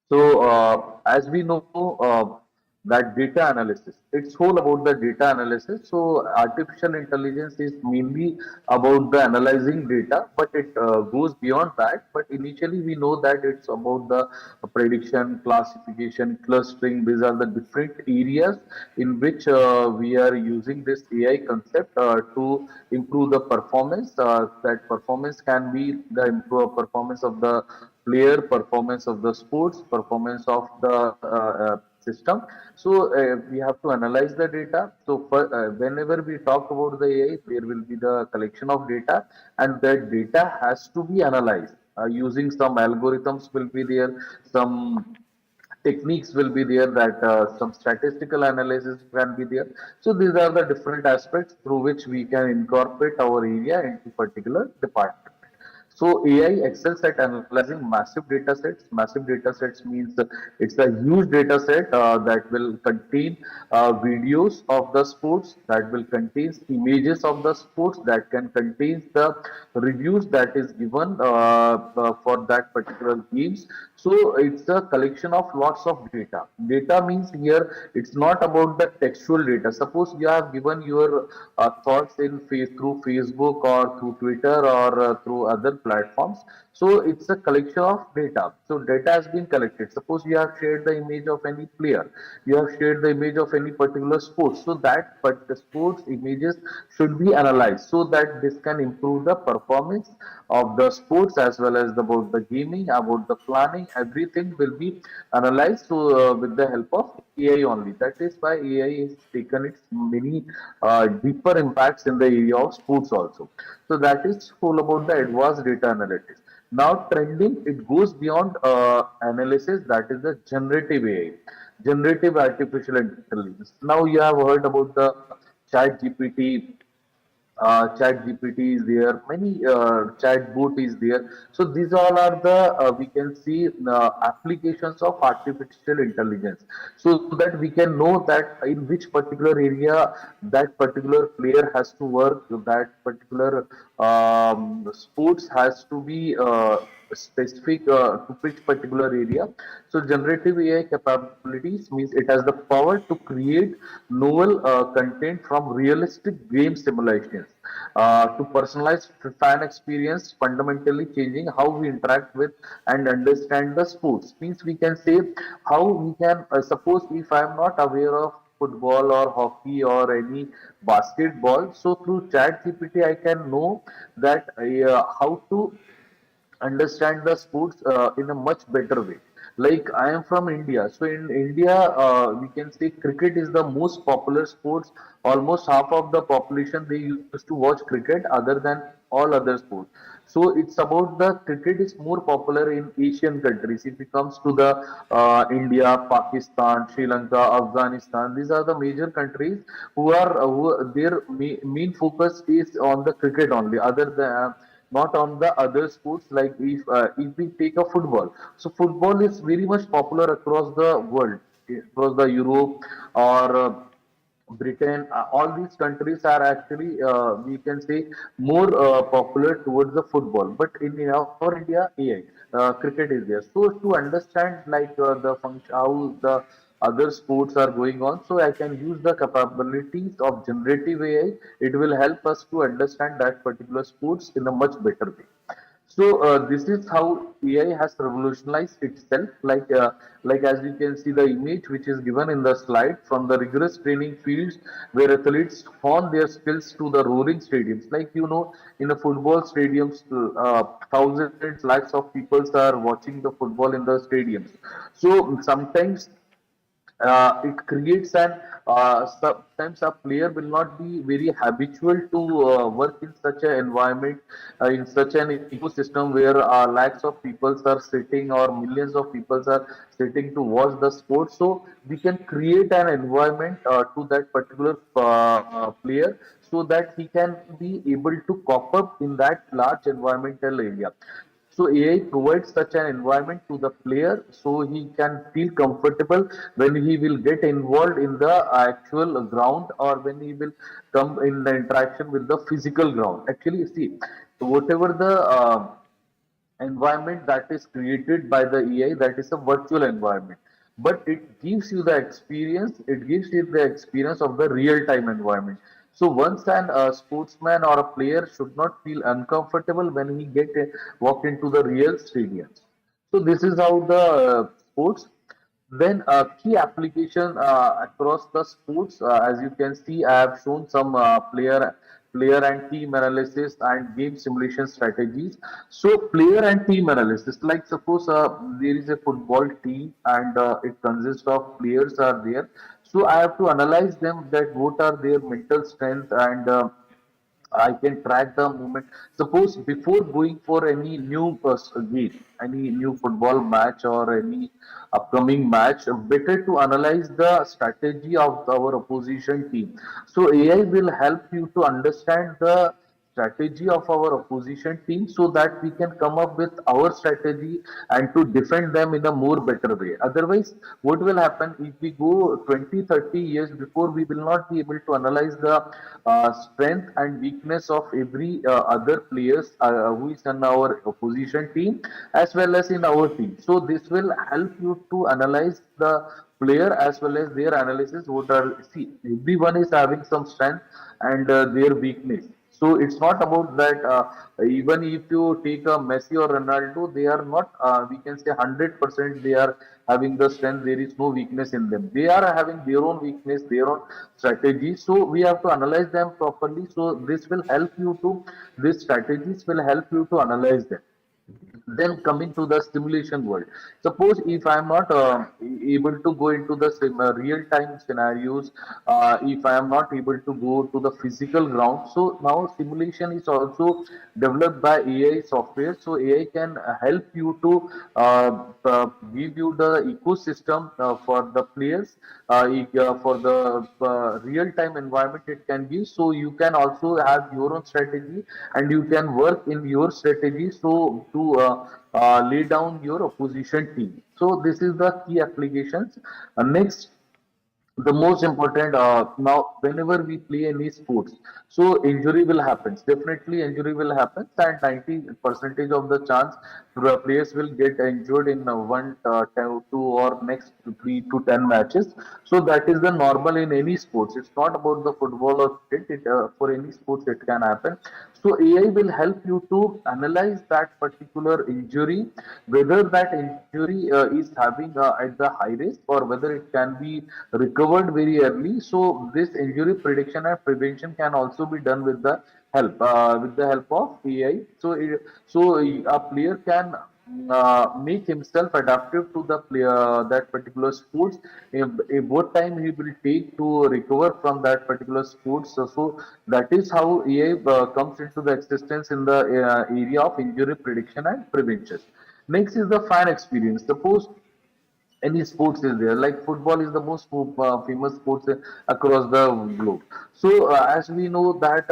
So, as we know, that data analysis, it's all about the data analysis. So, artificial intelligence is mainly about the analyzing data, but it goes beyond that. But initially, we know that it's about the prediction, classification, clustering. These are the different areas in which we are using this AI concept to improve the performance. That performance can be the improve performance of the player, performance of the sports, performance of the system. So we have to analyze the data. So whenever we talk about the AI, there will be the collection of data, and that data has to be analyzed. Using some algorithms will be there, some techniques will be there, that some statistical analysis can be there. So these are the different aspects through which we can incorporate our area into particular department. So AI excels at analyzing massive data sets. Massive data sets means it's a huge data set that will contain videos of the sports, that will contain images of the sports, that can contain the reviews that is given for that particular games. So it's a collection of lots of data. Data means here it's not about the textual data. Suppose you have given your thoughts through Facebook or through Twitter or through other platforms. So it's a collection of data. So data has been collected. Suppose you have shared the image of any player, you have shared the image of any particular sport. So that but the sports images should be analyzed so that this can improve the performance of the sports, as well as about the gaming, about the planning. Everything will be analyzed. So with the help of AI only. That is why AI has taken its many deeper impacts in the area of sports also. So that is all about the advanced data analytics. Now trending, it goes beyond analysis, that is the generative AI, generative artificial intelligence. Now you have heard about the chat GPT, chat GPT is there, many chat bot is there. So these all are the we can see applications of artificial intelligence, so that we can know that in which particular area that particular player has to work, that particular sports has to be specific to which particular area. So generative AI capabilities means it has the power to create novel content from realistic game simulations to personalize fan experience, fundamentally changing how we interact with and understand the sports. Means we can say how we can suppose if I am not aware of football or hockey or any basketball, so through chat GPT I can know that how to understand the sports in a much better way. Like I am from India, so in India we can say cricket is the most popular sports. Almost half of the population they used to watch cricket other than all other sports. So it's about the cricket is more popular in Asian countries. If it comes to the India, Pakistan, Sri Lanka, Afghanistan, these are the major countries who their main focus is on the cricket only, other than not on the other sports. Like if we take a football, so football is very much popular across the world, across the Europe or Britain. All these countries are actually we can say more popular towards the football. But in our India, AI, cricket is there. So to understand like the function, how the other sports are going on, so I can use the capabilities of generative AI. It will help us to understand that particular sports in a much better way. So this is how AI has revolutionized itself. Like as you can see the image which is given in the slide, from the rigorous training fields where athletes hone their skills to the roaring stadiums. Like you know, in a football stadiums, thousands, lakhs of people are watching the football in the stadiums. So sometimes it creates an sometimes a player will not be very habitual to work in such an environment, in such an ecosystem where lakhs of people are sitting or millions of people are sitting to watch the sport. So we can create an environment to that particular player, so that he can be able to cope up in that large environmental area. So AI provides such an environment to the player, so he can feel comfortable when he will get involved in the actual ground, or when he will come in the interaction with the physical ground. Actually, see, whatever the environment that is created by the AI, that is a virtual environment, but it gives you the experience. It gives you the experience of the real time environment. So once an sportsman or a player should not feel uncomfortable when he walk into the real stadiums. So this is how the sports. Then key application across the sports, as you can see, I have shown some player and team analysis and game simulation strategies. So player and team analysis, like suppose there is a football team and it consists of players are there. So I have to analyze them, that what are their mental strength, and I can track the movement. Suppose before going for any new game, any new football match or any upcoming match, better to analyze the strategy of our opposition team. So AI will help you to understand the strategy of our opposition team, so that we can come up with our strategy and to defend them in a more better way. Otherwise, what will happen if we go 20, 30 years before, we will not be able to analyze the strength and weakness of every other players who is in our opposition team as well as in our team. So this will help you to analyze the player as well as their analysis. What are, see, everyone is having some strength and their weakness. So it's not about that. Even if you take a Messi or Ronaldo, they are not. We can say 100% they are having the strength. There is no weakness in them. They are having their own weakness, their own strategy. So we have to analyze them properly. So this will help you to. These strategies will help you to analyze them. Then coming to the simulation world, suppose if I am not able to go into the real time scenarios, if I am not able to go to the physical ground, so now simulation is also developed by AI software. So AI can help you to give you the ecosystem for the players, for the real time environment it can give. So you can also have your own strategy and you can work in your strategy, so to lay down your opposition team. So this is the key applications. Next, the most important, now whenever we play any sports, so injury will happen, definitely injury will happen, and 90 percentage of the chance the players will get injured in one, two, or next 3 to 10 matches. So that is the normal in any sports. It's not about the football or cricket. For any sports it can happen. So AI will help you to analyze that particular injury, whether that injury is having at the high risk, or whether it can be recovered very early. So this injury prediction and prevention can also be done with the help of AI. So a player can make himself adaptive to the player, that particular sports, if what time he will take to recover from that particular sports. So that is how AI comes into the existence in the area of injury prediction and prevention. Next is the fan experience. Suppose any sports is there, like football is the most famous sports across the globe. So as we know that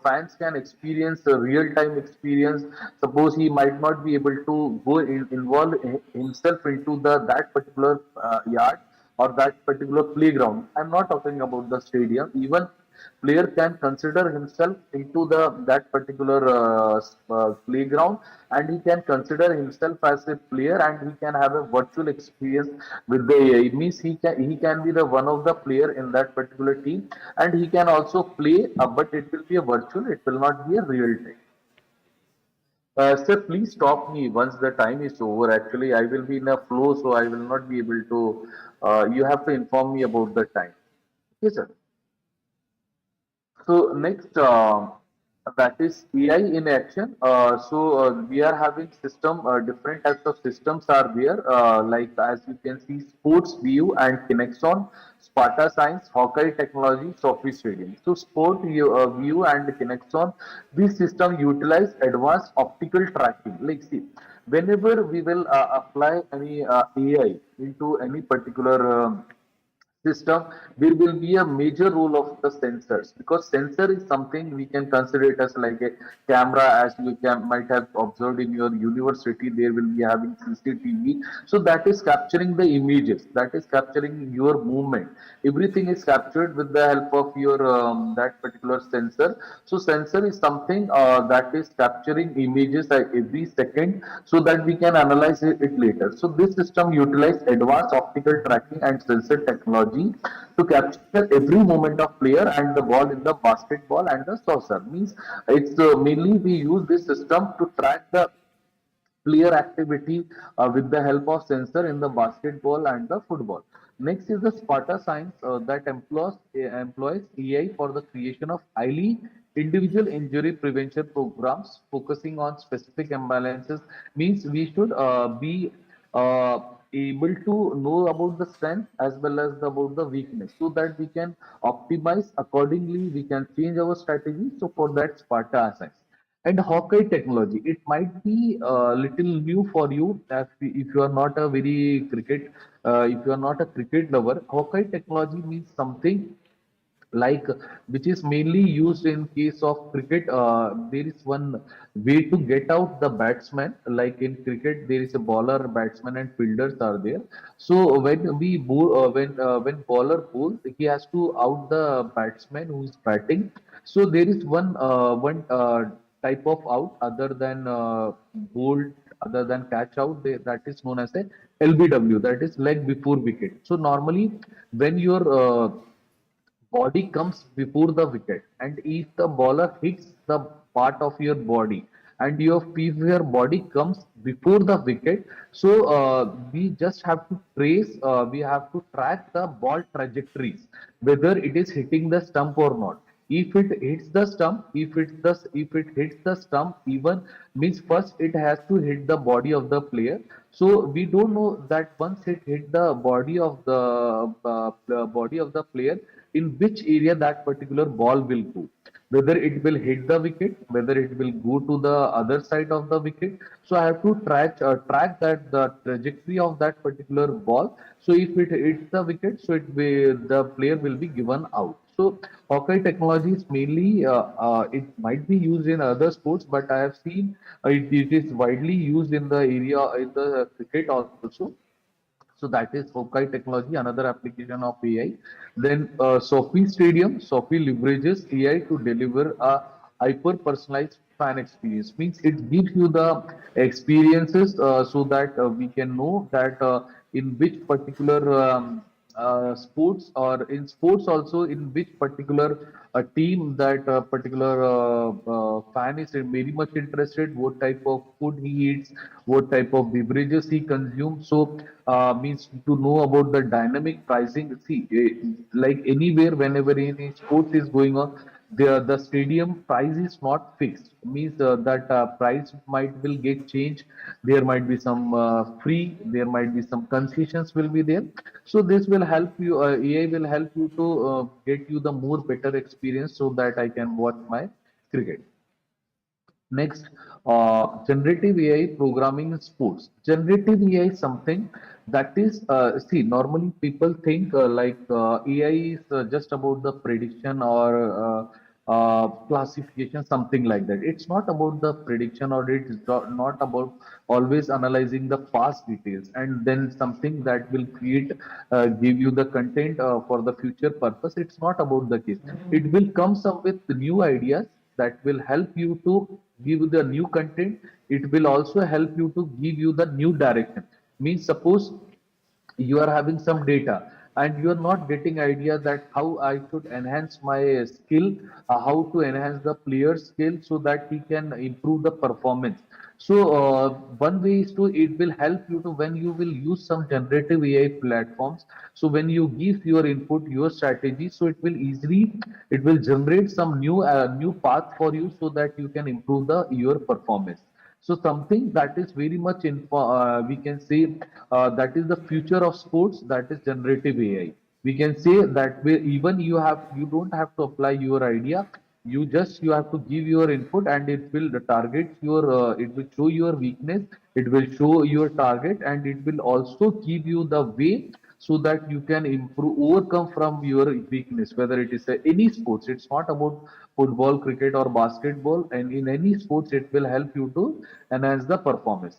fans can experience a real time experience. Suppose he might not be able to involve himself into the that particular yard or that particular playground. I'm not talking about the stadium. Even player can consider himself into the that particular playground, and he can consider himself as a player, and he can have a virtual experience with the AI. It means he can be the one of the player in that particular team, and he can also play, but it will be a virtual. It will not be a real time. Sir, please stop me once the time is over. Actually, I will be in a flow, so I will not be able to. You have to inform me about the time. Yes, sir. So next, that is AI in action. We are having system, different types of systems are there. Like as you can see, Sports View and Kinexon, Sparta Science, Hawkeye Technology, Sophie Stadium. So View and Kinexon, this system utilize advanced optical tracking. Like see, whenever we will apply any AI into any particular system, there will be a major role of the sensors, because sensor is something we can consider it as like a camera. As you might have observed in your university, there will be having CCTV, so that is capturing the images, that is capturing your movement. Everything is captured with the help of your that particular sensor. So sensor is something that is capturing images at every second, so that we can analyze it later. So this system utilizes advanced optical tracking and sensor technology to capture every movement of player and the ball in the basketball and the saucer. Means it's mainly we use this system to track the player activity with the help of sensor in the basketball and the football. Next is the Sparta Science that employs AI for the creation of highly individual injury prevention programs focusing on specific imbalances. Means we should be uh, able to know about the strength as well as about the weakness, so that we can optimize accordingly, we can change our strategy. So for that, Sparta Science. And Hawkeye technology, it might be a little new for you if you are not a very cricket, if you are not a cricket lover. Hawkeye technology means something like which is mainly used in case of cricket. There is one way to get out the batsman. Like in cricket, there is a bowler, batsman, and fielders are there. So when we bowl, when bowler bowls, he has to out the batsman who is batting. So there is one type of out other than bowled, other than catch out. That is known as a LBW. That is leg before wicket. So normally, when you're body comes before the wicket, and if the bowler hits the part of your body, and if your body comes before the wicket, so we just have to we have to track the ball trajectories, whether it is hitting the stump or not. If it hits the stump, if it hits the stump even, means first it has to hit the body of the player. So we don't know that once it hit the body of the player, in which area that particular ball will go, whether it will hit the wicket, whether it will go to the other side of the wicket. So I have to track that the trajectory of that particular ball. So if it hits the wicket, so the player will be given out. So Hawkeye technology is mainly it might be used in other sports, but I have seen it is widely used in the area in the cricket also. So that is Hawkeye technology, another application of AI. Then Sophie Stadium, Sophie leverages AI to deliver a hyper-personalized fan experience. Means it gives you the experiences so that we can know that in which particular sports, or in sports also, in which particular team that particular fan is very much interested, what type of food he eats, what type of beverages he consumes. So means to know about the dynamic pricing. See, like anywhere, whenever any sports is going on, the stadium price is not fixed. Means that price might will get changed. There might be some free, there might be some concessions will be there. So this will help you. AI will help you to get you the more better experience, so that I can watch my cricket. Next, generative AI programming in sports. Generative AI is something that is, see, normally people think AI is just about the prediction or classification, something like that. It's not about the prediction, or it is not about always analyzing the past details and then something that will give you the content for the future purpose. It's not about the case. It will come up with new ideas that will help you to give you the new content. It will also help you to give you the new direction. Means suppose you are having some data, and you are not getting idea that how I should enhance my skill, how to enhance the player's skill so that he can improve the performance. So one way is to, it will help you to, when you will use some generative AI platforms. So when you give your input, your strategy, so it will easily, it will generate some new path for you so that you can improve the your performance. So something that is very much in, we can say that is the future of sports. That is generative AI. We can say that even you don't have to apply your idea. You have to give your input, and it will target your. It will show your weakness. It will show your target, and it will also give you the way so that you can improve, overcome from your weakness. Whether it is any sports, it's not about football, cricket, or basketball, and in any sports, it will help you to enhance the performance.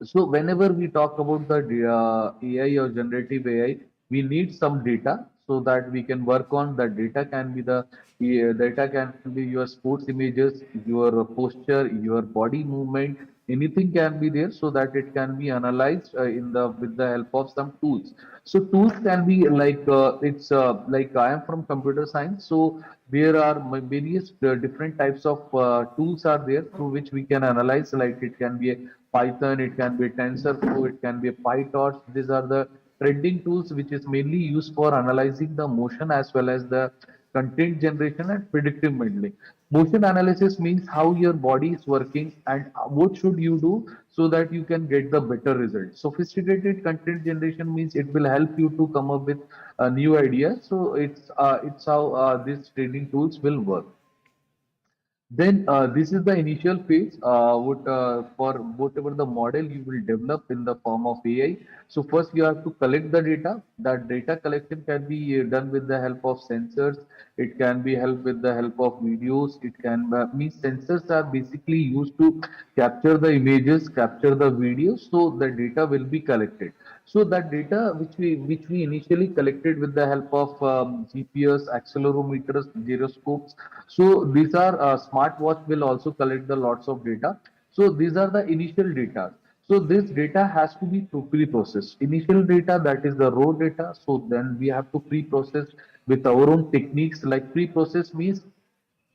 So whenever we talk about the AI or generative AI, we need some data so that we can work on. That data can be data can be your sports images, your posture, your body movement. Anything can be there so that it can be analyzed in the with the help of some tools. So tools can be like it's like I am from computer science, so there are various different types of tools are there through which we can analyze. Like it can be a Python, it can be a TensorFlow, it can be a PyTorch. These are the trending tools which is mainly used for analyzing the motion as well as the content generation and predictive modeling. Motion analysis means how your body is working and what should you do so that you can get the better result. Sophisticated content generation means it will help you to come up with a new idea. So it's how these training tools will work. Then this is the initial phase for whatever the model you will develop in the form of AI. So first you have to collect the data. That data collection can be done with the help of sensors. It can be helped with the help of videos. It can mean sensors are basically used to capture the images, capture the videos. So the data will be collected. So that data which we initially collected with the help of GPS, accelerometers, gyroscopes. So these are smartwatch will also collect the lots of data. So these are the initial data. So this data has to be pre-processed. Initial data, that is the raw data. So then we have to pre-process with our own techniques. Like pre-process means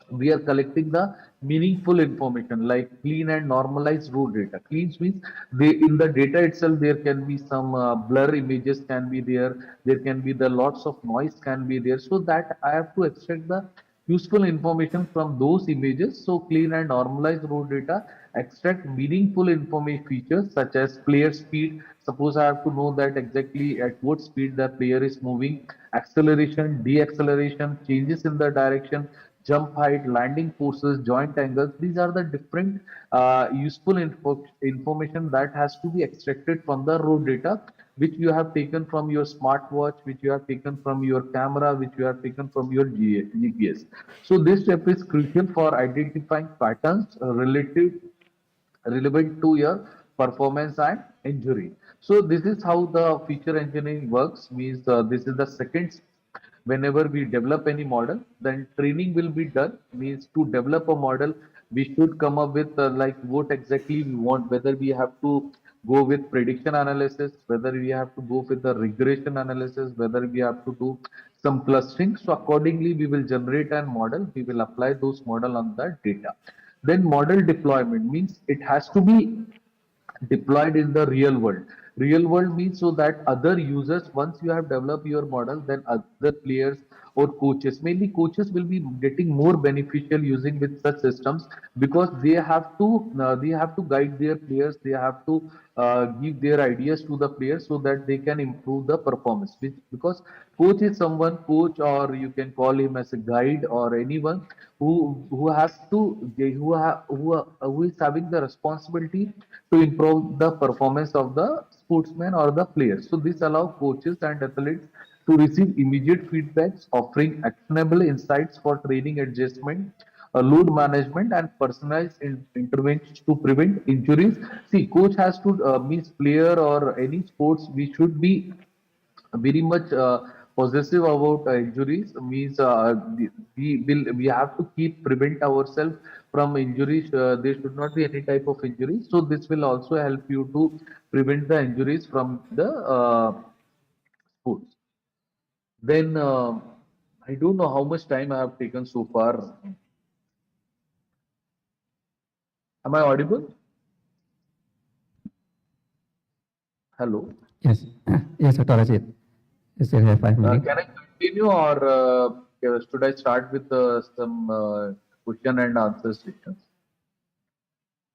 we are collecting the meaningful information like clean and normalized raw data. Clean means in the data itself there can be some blur images can be there can be the lots of noise can be there, so that I have to extract the useful information from those images. So clean and normalized raw data extract meaningful information features such as player speed. Suppose I have to know that exactly at what speed the player is moving, acceleration, deceleration, changes in the direction, jump height, landing forces, joint angles. These are the different useful information that has to be extracted from the raw data, which you have taken from your smartwatch, which you have taken from your camera, which you have taken from your GPS. So this step is crucial for identifying patterns relevant to your performance and injury. So this is how the feature engineering works. Means this is the second. Whenever we develop any model, then training will be done. Means to develop a model, we should come up with like what exactly we want. Whether we have to go with prediction analysis, whether we have to go with the regression analysis, whether we have to do some clustering. So accordingly, we will generate a model. We will apply those model on that data. Then model deployment means it has to be deployed in the real world. Real world means so that other users, once you have developed your model, then other players or coaches, mainly coaches, will be getting more beneficial using with such systems, because they have to guide their players, they have to give their ideas to the players so that they can improve the performance. Because coach is someone, coach, or you can call him as a guide or anyone who has to who is having the responsibility to improve the performance of the sportsman or the players. So this allows coaches and athletes to receive immediate feedbacks, offering actionable insights for training adjustment, load management, and personalized interventions to prevent injuries. See, coach has to means player or any sports, we should be very much possessive about injuries. Means we have to keep prevent ourselves from injuries. There should not be any type of injuries. So this will also help you to prevent the injuries from the sports. Then I don't know how much time I have taken so far. Am I audible? Hello. Yes, yes, Dr. Rashid. You still have 5 minutes. Can I continue, or should I start with some question and answer sessions?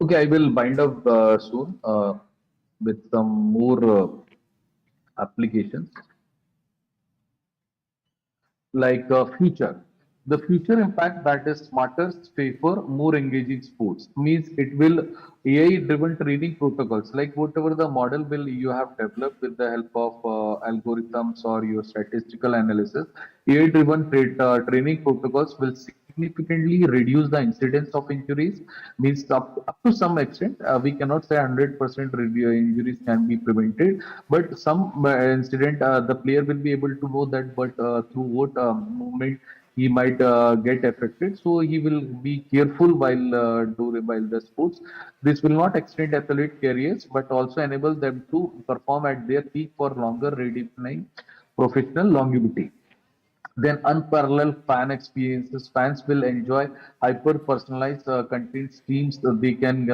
Okay, I will bind up soon with some more applications. Like future. The future impact, that is smarter, safer, more engaging sports, means it will AI driven training protocols, like whatever the model will you have developed with the help of algorithms or your statistical analysis. AI driven training protocols will significantly reduce the incidence of injuries, means up to some extent. We cannot say 100% injuries can be prevented, but some incident the player will be able to know that, but through what movement he might get affected, so he will be careful while while the sports. This will not extend athlete careers, but also enable them to perform at their peak for longer, redefining professional longevity. Then unparalleled fan experiences. Fans will enjoy hyper personalized content streams. They can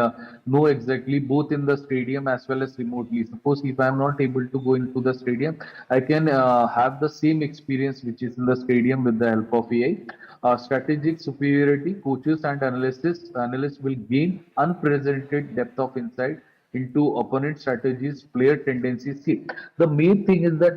know exactly both in the stadium as well as remotely. Suppose if I am not able to go into the stadium, I can have the same experience which is in the stadium with the help of AI. Strategic superiority. Coaches and analysts will gain unprecedented depth of insight into opponent strategies, player tendencies. See, the main thing is the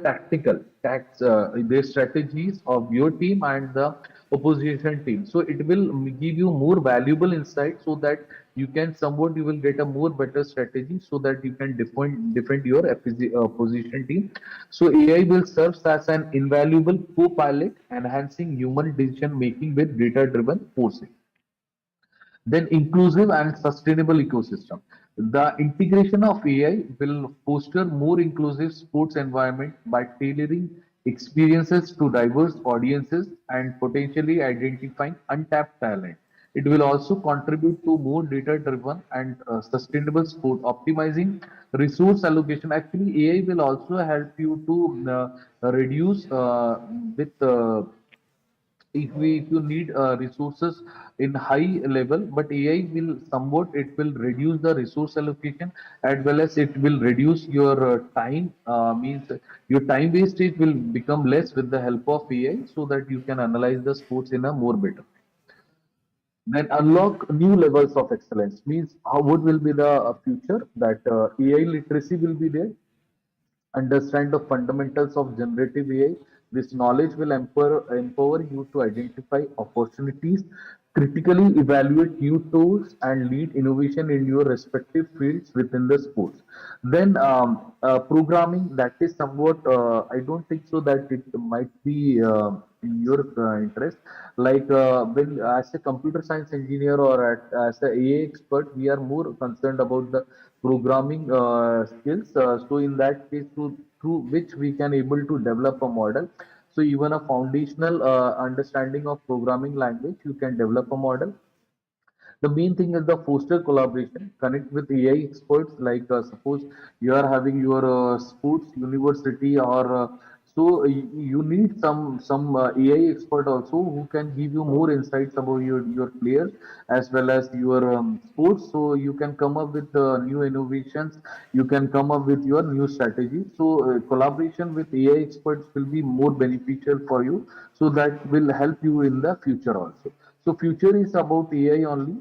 the strategies of your team and the opposition team. So it will give you more valuable insight, so that you can somewhat you will get a more better strategy, so that you can defend your opposition team. So AI will serve as an invaluable co-pilot, enhancing human decision making with data driven foresight. Then inclusive and sustainable ecosystem. The integration of AI will foster more inclusive sports environment by tailoring experiences to diverse audiences and potentially identifying untapped talent. It will also contribute to more data-driven and sustainable sport, optimizing resource allocation. Actually, AI will also help you to reduce with if you need resources in high level, but AI will somewhat it will reduce the resource allocation, as well as it will reduce your time, means your time wastage will become less with the help of AI, so that you can analyze the sports in a more better. Then unlock new levels of excellence, means how what will be the future, that AI literacy will be there. Understand the fundamentals of generative AI. This knowledge will empower you to identify opportunities, critically evaluate new tools, and lead innovation in your respective fields within the sports. Then programming, that is somewhat, I don't think so that it might be in your interest. Like when as a computer science engineer or as a AI expert, we are more concerned about the programming skills. So in that case, through which we can able to develop a model. So even a foundational understanding of programming language, you can develop a model. The main thing is the foster collaboration, connect with AI experts. Like suppose you are having your sports university, or you need some AI expert also, who can give you more insights about your players as well as your sports. So you can come up with new innovations, you can come up with your new strategies. So collaboration with AI experts will be more beneficial for you, so that will help you in the future also. So future is about AI only.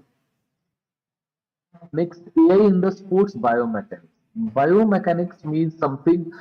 Next, AI in the sports biomechanics. Biomechanics means something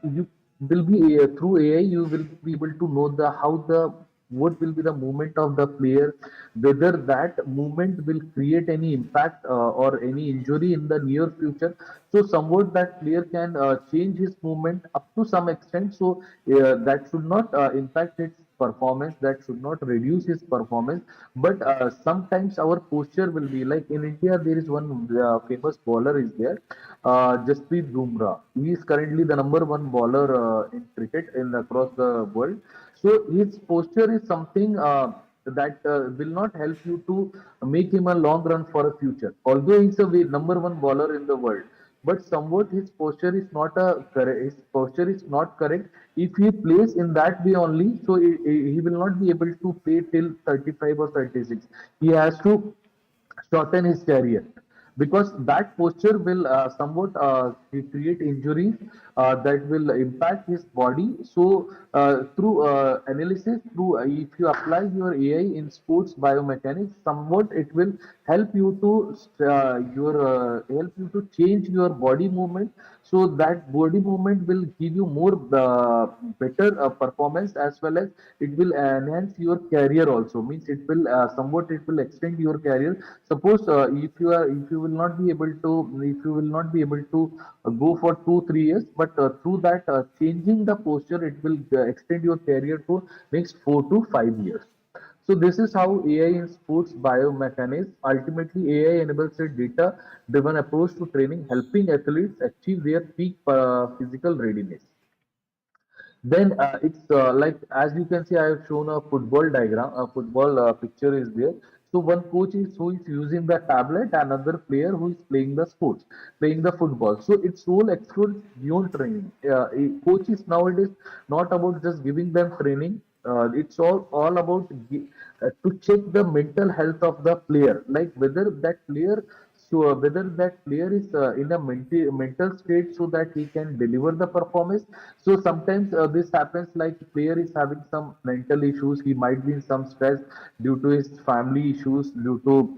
you will be through AI. You will be able to know the how the what will be the movement of the player, whether that movement will create any impact or any injury in the near future. So somewhat that player can change his movement up to some extent. So that should not impact its performance, that should not reduce his performance. But sometimes our posture will be like, in India there is one famous bowler is there, Jasprit Bumrah. He is currently the number one bowler in cricket in across the world. So his posture is something that will not help you to make him a long run for a future, although he's a number one bowler in the world. but somewhat his posture is not his posture is not correct. If he plays in that way only, so he will not be able to play till 35 or 36. He has to shorten his career, because that posture will somewhat create injuries that will impact his body. So through analysis, through if you apply your AI in sports biomechanics, somewhat it will help you to help you to change your body movement, so that body movement will give you more better performance, as well as it will enhance your career also. Means it will somewhat it will extend your career. Suppose if you will not be able to, if you will not be able to go for 2 3 years, but through that changing the posture, it will extend your career to next 4 to 5 years. So this is how AI in sports biomechanics. Ultimately, AI enables a data-driven approach to training, helping athletes achieve their peak physical readiness. Then it's like, as you can see, I have shown a football diagram. A football picture is there. So one coach is who is using the tablet, another player who is playing the sports, playing the football. So its role extends beyond training. A coach is nowadays not about just giving them training. It's all about to check the mental health of the player, like whether that player, so whether that player is in a mental state, so that he can deliver the performance. So sometimes this happens, like player is having some mental issues. He might be in some stress due to his family issues, due to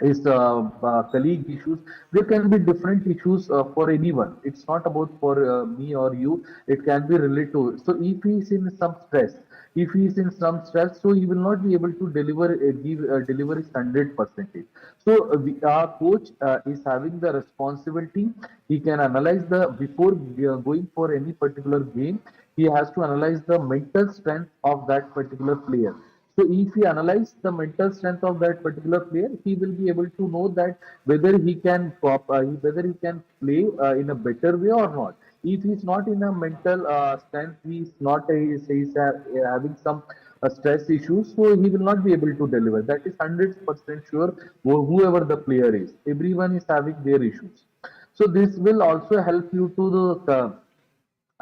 his colleague issues. There can be different issues for anyone. It's not about for me or you. It can be related to. So if he is in some stress, if he is in some stress, so he will not be able to deliver his 100%. So our coach is having the responsibility. He can analyze the, before going for any particular game, he has to analyze the mental strength of that particular player. So if he analyzes the mental strength of that particular player, he will be able to know that whether he can whether he can play in a better way or not. If he is not in a mental strength, he is not having some stress issues, so he will not be able to deliver. That is 100% sure. Whoever the player is, everyone is having their issues. So this will also help you to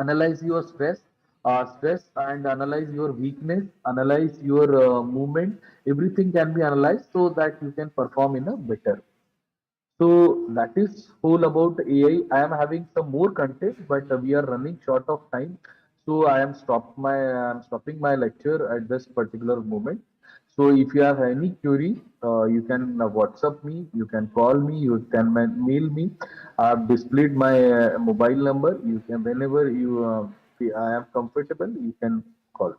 analyze your stress and analyze your weakness, analyze your movement. Everything can be analyzed so that you can perform in a better. So that is whole about AI. I am having some more content, but we are running short of time. So I am stopping my lecture at this particular moment. So if you have any query, you can WhatsApp me, you can call me, you can mail me. I have displayed my mobile number. You can, whenever you I am comfortable, you can call.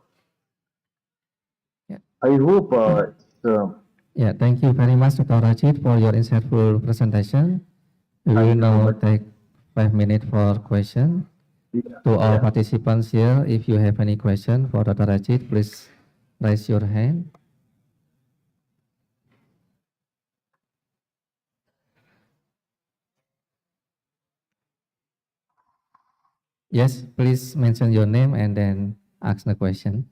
Yeah. I hope it's. Yeah, thank you very much, Dr. Rajit, for your insightful presentation. We will now take 5 minutes for question. To all participants here, if you have any question for Dr. Rajit, please raise your hand. Yes, please mention your name and then ask the question.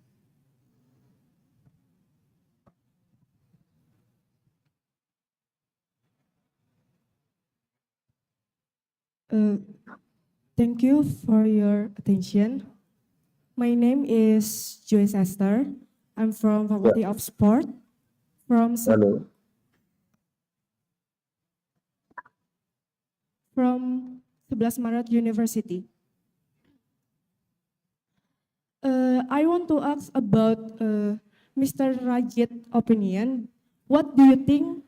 Thank you for your attention. My name is Joyce Esther. I'm from Faculty of Sport. Hello. From 11 Maret University. I want to ask about Mr. Rajit's opinion. What do you think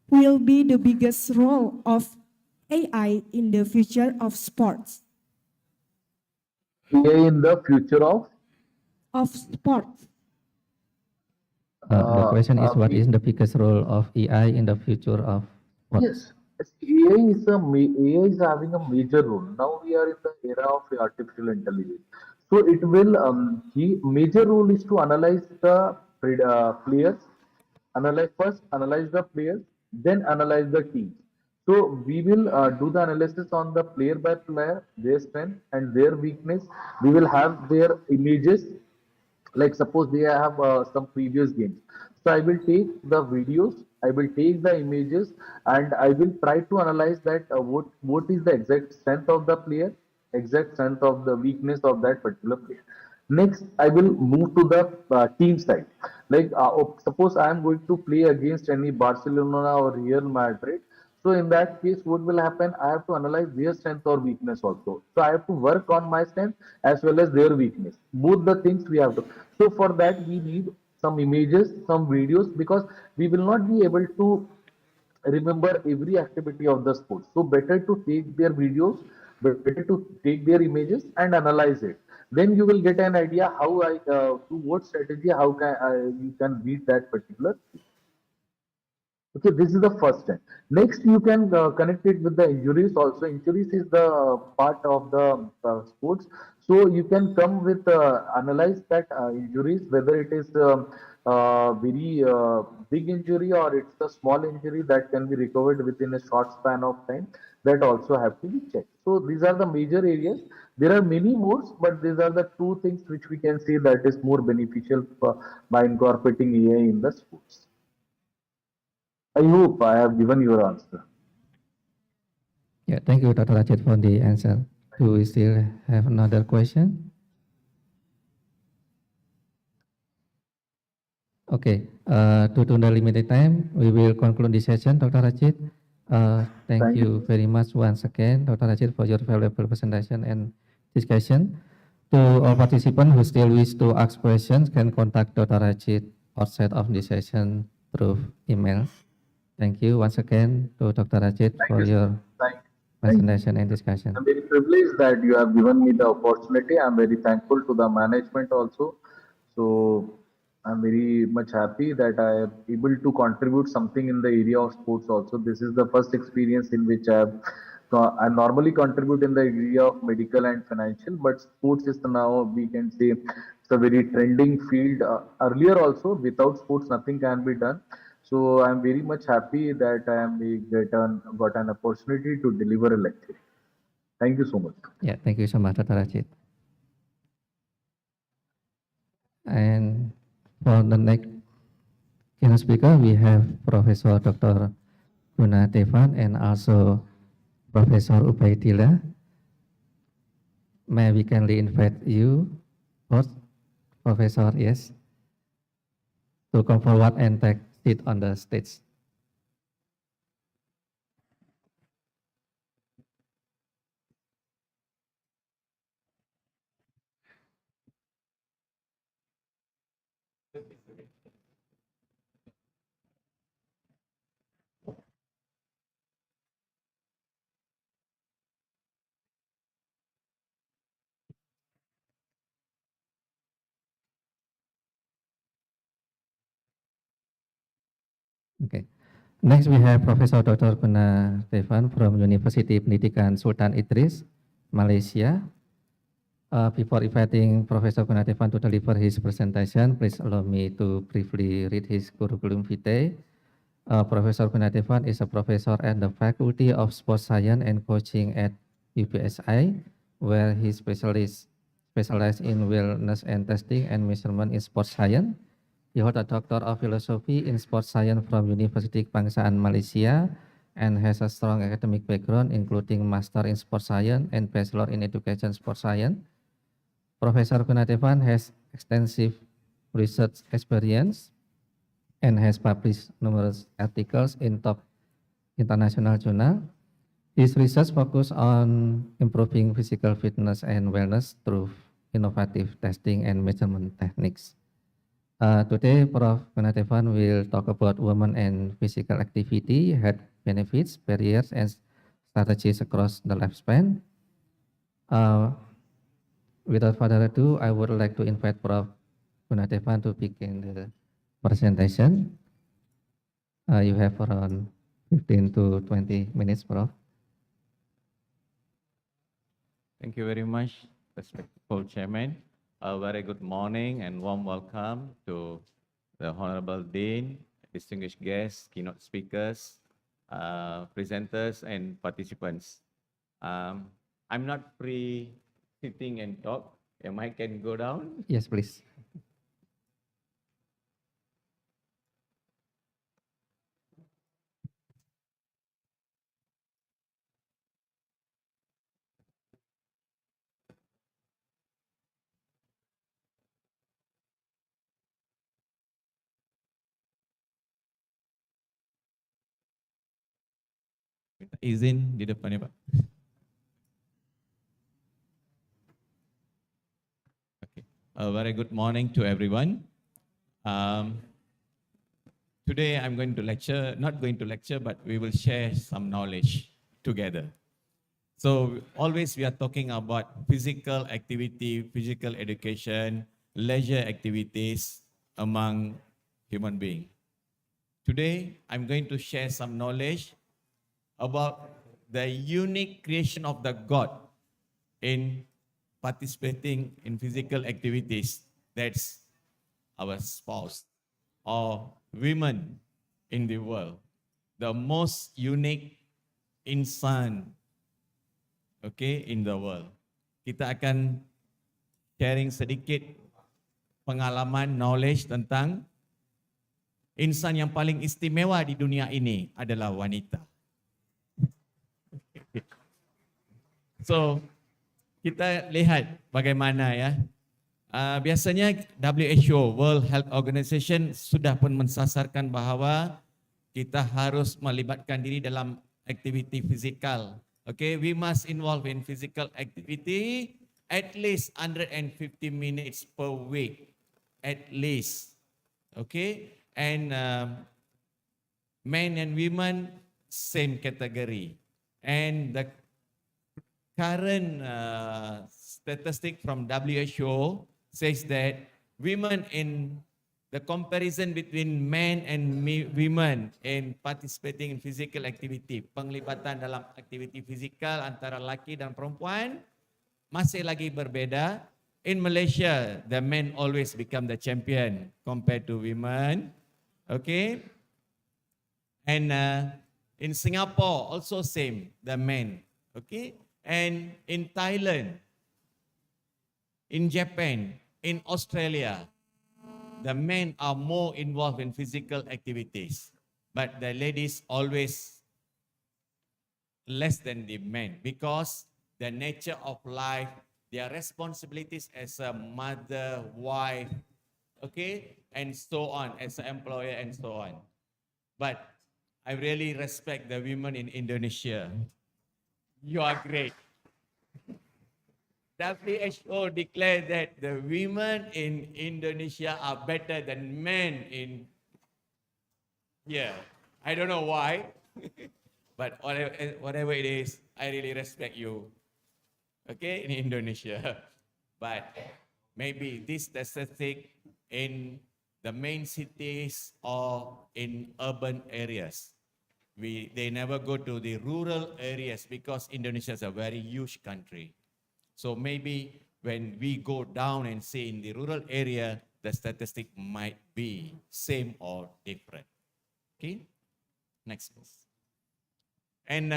will be the biggest role of AI in the future of sports? AI in the future of sports. The question is, what is the biggest role of AI in the future of sports? Yes, AI is having a major role. Now we are in the era of artificial intelligence. So it will the major role is to analyze the players, analyze the players, then analyze the team. So we will do the analysis on the player by player, their strength and their weakness. We will have their images, like suppose they have some previous games. So I will take the videos I will take the images and I will try to analyze that what is the exact strength of the player, exact strength of the weakness of that particular player. Next, I will move to the team side. Like suppose I am going to play against any Barcelona or Real Madrid. So in that case, what will happen? I have to analyze their strength or weakness also. So I have to work on my strength as well as their weakness. Both the things we have to. So for that, we need some images, some videos, because we will not be able to remember every activity of the sport. So better to take their videos, better to take their images and analyze it. Then you will get an idea how to what strategy, how can you can beat that particular. Okay, this is the first step. Next, you can connect it with the injuries also. Injuries is the part of the sports. So you can come with analyze that injuries, whether it is very big injury or it's a small injury that can be recovered within a short span of time. That also have to be checked. So these are the major areas. There are many more, but these are the two things which we can say that is more beneficial by incorporating AI in the sports. I hope I have given your answer. Yeah, thank you, Dr. Rajit, for the answer. Do we still have another question? Okay, due to the limited time, we will conclude this session, Dr. Rajit. Thank you very much once again, Dr. Rajit, for your valuable presentation and discussion. To all participants who still wish to ask questions, can contact Dr. Rajit outside of this session through email. Thank you once again to Dr. Rajit for your presentation and discussion. I'm very privileged that you have given me the opportunity. I'm very thankful to the management also. So I'm very much happy that I am able to contribute something in the area of sports also. This is the first experience in which I normally contribute in the area of medical and financial, but sports is now, we can say, it's a very trending field. Earlier also, without sports, nothing can be done. So I'm very much happy that I am got an opportunity to deliver a lecture. Thank you so much. Yeah, thank you so much, Dr. Rajit. And for the next keynote speaker, we have Professor Dr. Guna Devan and also Professor Ubaidillah. May we kindly invite you, both Professor, yes, to come forward and take seat on the stage. Okay. Next, we have Professor Dr. Guna Devan from University Pendidikan Sultan Idris, Malaysia. Before inviting Professor Guna Devan to deliver his presentation, please allow me to briefly read his curriculum vitae. Professor Guna Devan is a professor at the Faculty of Sports Science and Coaching at UPSI, where he specialized in wellness and testing and measurement in sports science. He holds a Doctor of Philosophy in Sports Science from University Kebangsaan Malaysia and has a strong academic background, including Master in Sports Science and Bachelor in Education Sports Science. Professor Guna Devan has extensive research experience and has published numerous articles in top international journals. His research focuses on improving physical fitness and wellness through innovative testing and measurement techniques. Today, Prof. Guna Devan will talk about women and physical activity, health benefits, barriers, and strategies across the lifespan. Without further ado, I would like to invite Prof. Guna Devan to begin the presentation. You have around 15 to 20 minutes, Prof. Thank you very much, respectful Chairman. A very good morning and warm welcome to the Honorable Dean, distinguished guests, keynote speakers, presenters, and participants. I'm not free sitting and talk. Am I can go down? Yes, please. Minta izin di depan ya Pak. Okay. A very good morning to everyone. Today I'm going to lecture, not going to lecture, but we will share some knowledge together. So always we are talking about physical activity, physical education, leisure activities among human beings. Today I'm going to share some knowledge about the unique creation of the God in participating in physical activities. That's our spouse or women in the world. The most unique insan, okay, in the world. Kita akan sharing sedikit pengalaman, knowledge tentang insan yang paling istimewa di dunia ini adalah wanita. So, kita lihat bagaimana ya. Biasanya WHO, World Health Organization, sudah pun mensasarkan bahawa kita harus melibatkan diri dalam aktiviti fizikal. Okay, we must involve in physical activity at least 150 minutes per week, at least. Okay, and men and women same category. And the current statistic from WHO says that women in the comparison between men and women in participating in physical activity, penglibatan dalam aktiviti fizikal antara laki dan perempuan masih lagi berbeza. In Malaysia, the men always become the champion compared to women. Okay, and in Singapore also same, the men. Okay, and in Thailand, in Japan, in Australia, the men are more involved in physical activities, but the ladies always less than the men because the nature of life, their responsibilities as a mother, wife, okay, and so on, as an employer and so on. But I really respect the women in Indonesia. You are great. WHO declared that the women in Indonesia are better than men in here. I don't know why, but whatever it is, I really respect you. Okay, in Indonesia. But maybe this statistic in the main cities or in urban areas. They never go to the rural areas because Indonesia is a very huge country. So maybe when we go down and see in the rural area, the statistic might be same or different. Okay, next please. And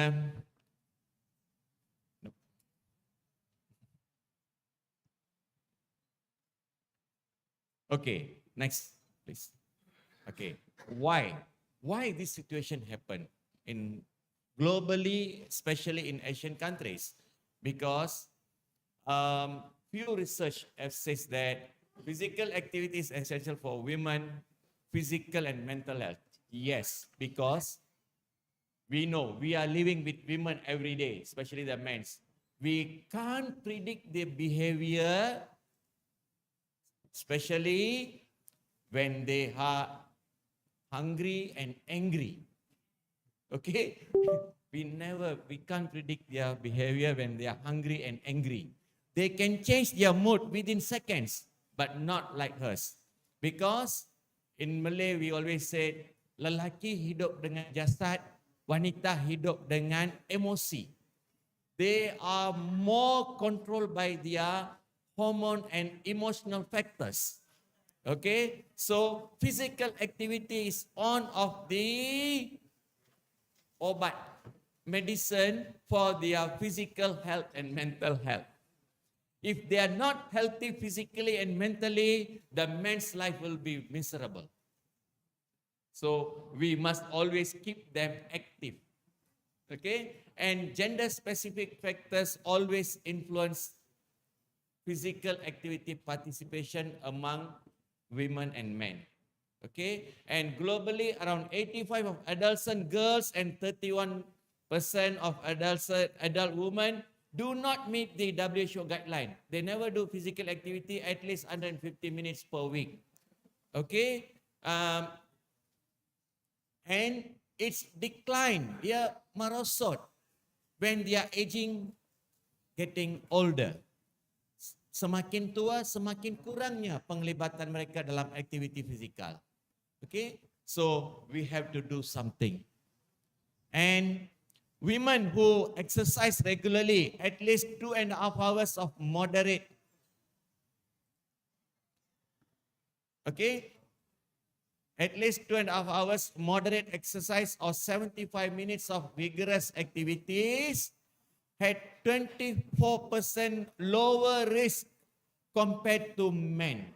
okay, next please. Okay, why this situation happened in globally, especially in Asian countries? Because few research have says that physical activity is essential for women, physical and mental health. Yes, because we know we are living with women every day, especially the men. We can't predict their behavior, especially when they are hungry and angry. Okay? We can't predict their behavior when they are hungry and angry. They can change their mood within seconds, but not like us. Because in Malay we always say, lelaki hidup dengan jasad, wanita hidup dengan emosi. They are more controlled by their hormone and emotional factors. Okay, so physical activity is one of the obat, medicine for their physical health and mental health. If they are not healthy physically and mentally, the man's life will be miserable. So we must always keep them active. Okay? And gender-specific factors always influence physical activity participation among women and men. Okay? And globally, around 85% of adolescent girls and 31% of adult women do not meet the WHO guideline. They never do physical activity at least 150 minutes per week. Okay, and it's decline, dia merosot when they are aging, getting older. Semakin tua, semakin kurangnya penglibatan mereka dalam aktiviti fizikal. Okay, so we have to do something. And women who exercise regularly, at least 2.5 hours of moderate, okay, at least 2.5 hours moderate exercise or 75 minutes of vigorous activities had 24% lower risk compared to men.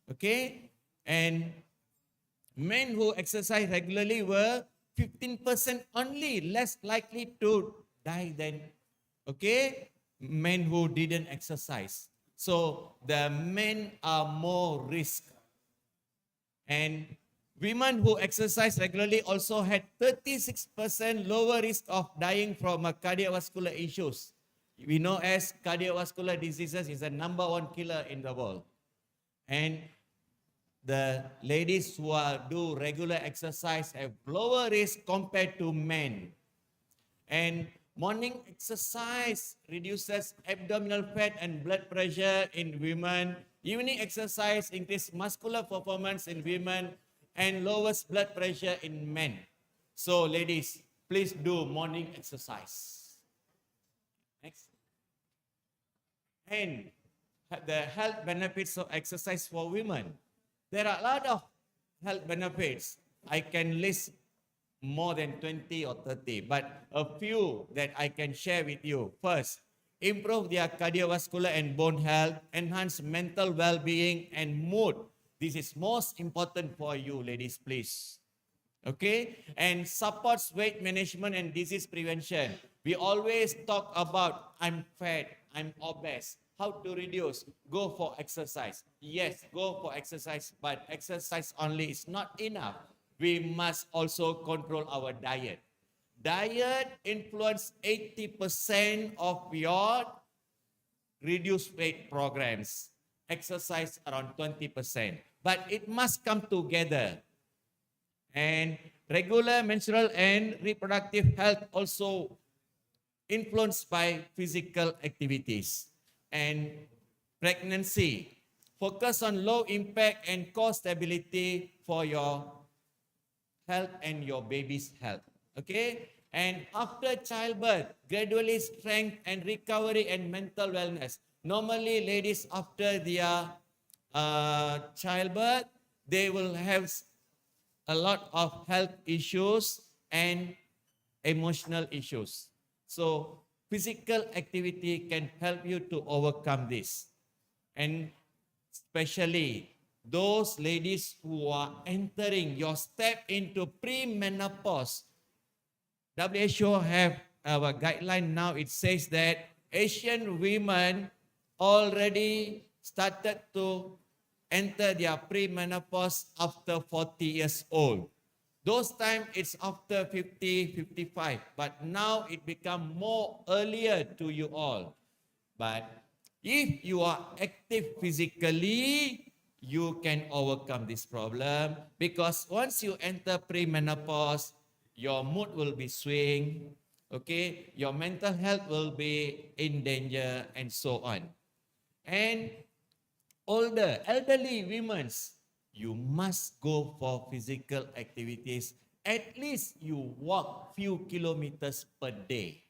Okay, and men who exercise regularly were 15% only less likely to die than, okay, men who didn't exercise. So the men are more risk. And women who exercise regularly also had 36% lower risk of dying from cardiovascular issues. We know as cardiovascular diseases is the #1 killer in the world. And the ladies who do regular exercise have lower risk compared to men. And morning exercise reduces abdominal fat and blood pressure in women. Evening exercise increases muscular performance in women and lowers blood pressure in men. So ladies, please do morning exercise. Next. And the health benefits of exercise for women. There are a lot of health benefits. I can list more than 20 or 30, but a few that I can share with you. First, improve their cardiovascular and bone health, enhance mental well-being and mood. This is most important for you, ladies, please. Okay, and supports weight management and disease prevention. We always talk about I'm fat, I'm obese. How to reduce? Go for exercise. Yes, go for exercise, but exercise only is not enough. We must also control our diet. Diet influence 80% of your reduced weight programs. Exercise around 20%. But it must come together. And regular menstrual and reproductive health also influenced by physical activities. And pregnancy, focus on low impact and core stability for your health and your baby's health. Okay, and after childbirth, gradually strength and recovery and mental wellness. Normally, ladies after their childbirth, they will have a lot of health issues and emotional issues. So physical activity can help you to overcome this. And especially those ladies who are entering your step into premenopause. WHO have our guideline now. It says that Asian women already started to enter their premenopause after 40 years old. Those time it's after 50, 55, but now it become more earlier to you all. But if you are active physically, you can overcome this problem, because once you enter premenopause, your mood will be swing, okay? Your mental health will be in danger and so on. And older, elderly women, you must go for physical activities. At least you walk few kilometers per day.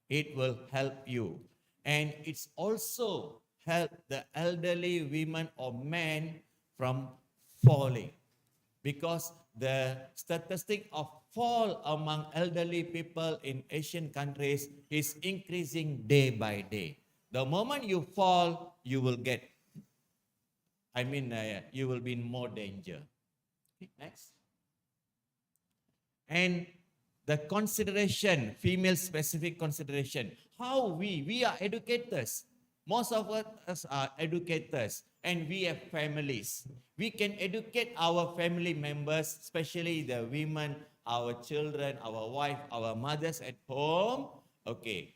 It will help you. And it's also help the elderly women or men from falling. Because the statistic of fall among elderly people in Asian countries is increasing day by day. The moment you fall, you will get, you will be in more danger. Okay, next. And the consideration, female specific consideration, how we are educators. Most of us are educators and we have families. We can educate our family members, especially the women our children, our wife, our mothers at home. Okay,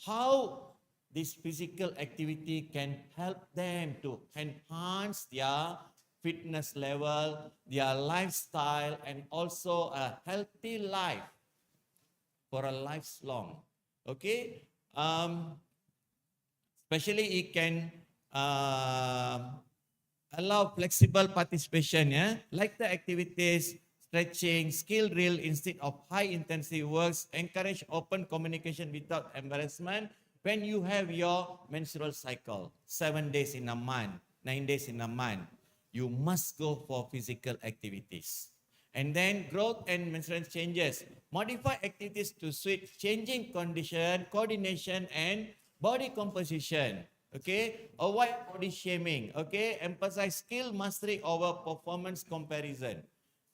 how this physical activity can help them to enhance their fitness level, their lifestyle, and also a healthy life for a lifelong. Okay, especially it can allow flexible participation, like the activities, stretching, skill drill instead of high intensity works, encourage open communication without embarrassment. When you have your menstrual cycle, 7 days in a month, 9 days in a month, you must go for physical activities. And then growth and menstruation changes. Modify activities to suit changing condition, coordination, and body composition. Okay, avoid body shaming. Okay, emphasize skill mastery over performance comparison.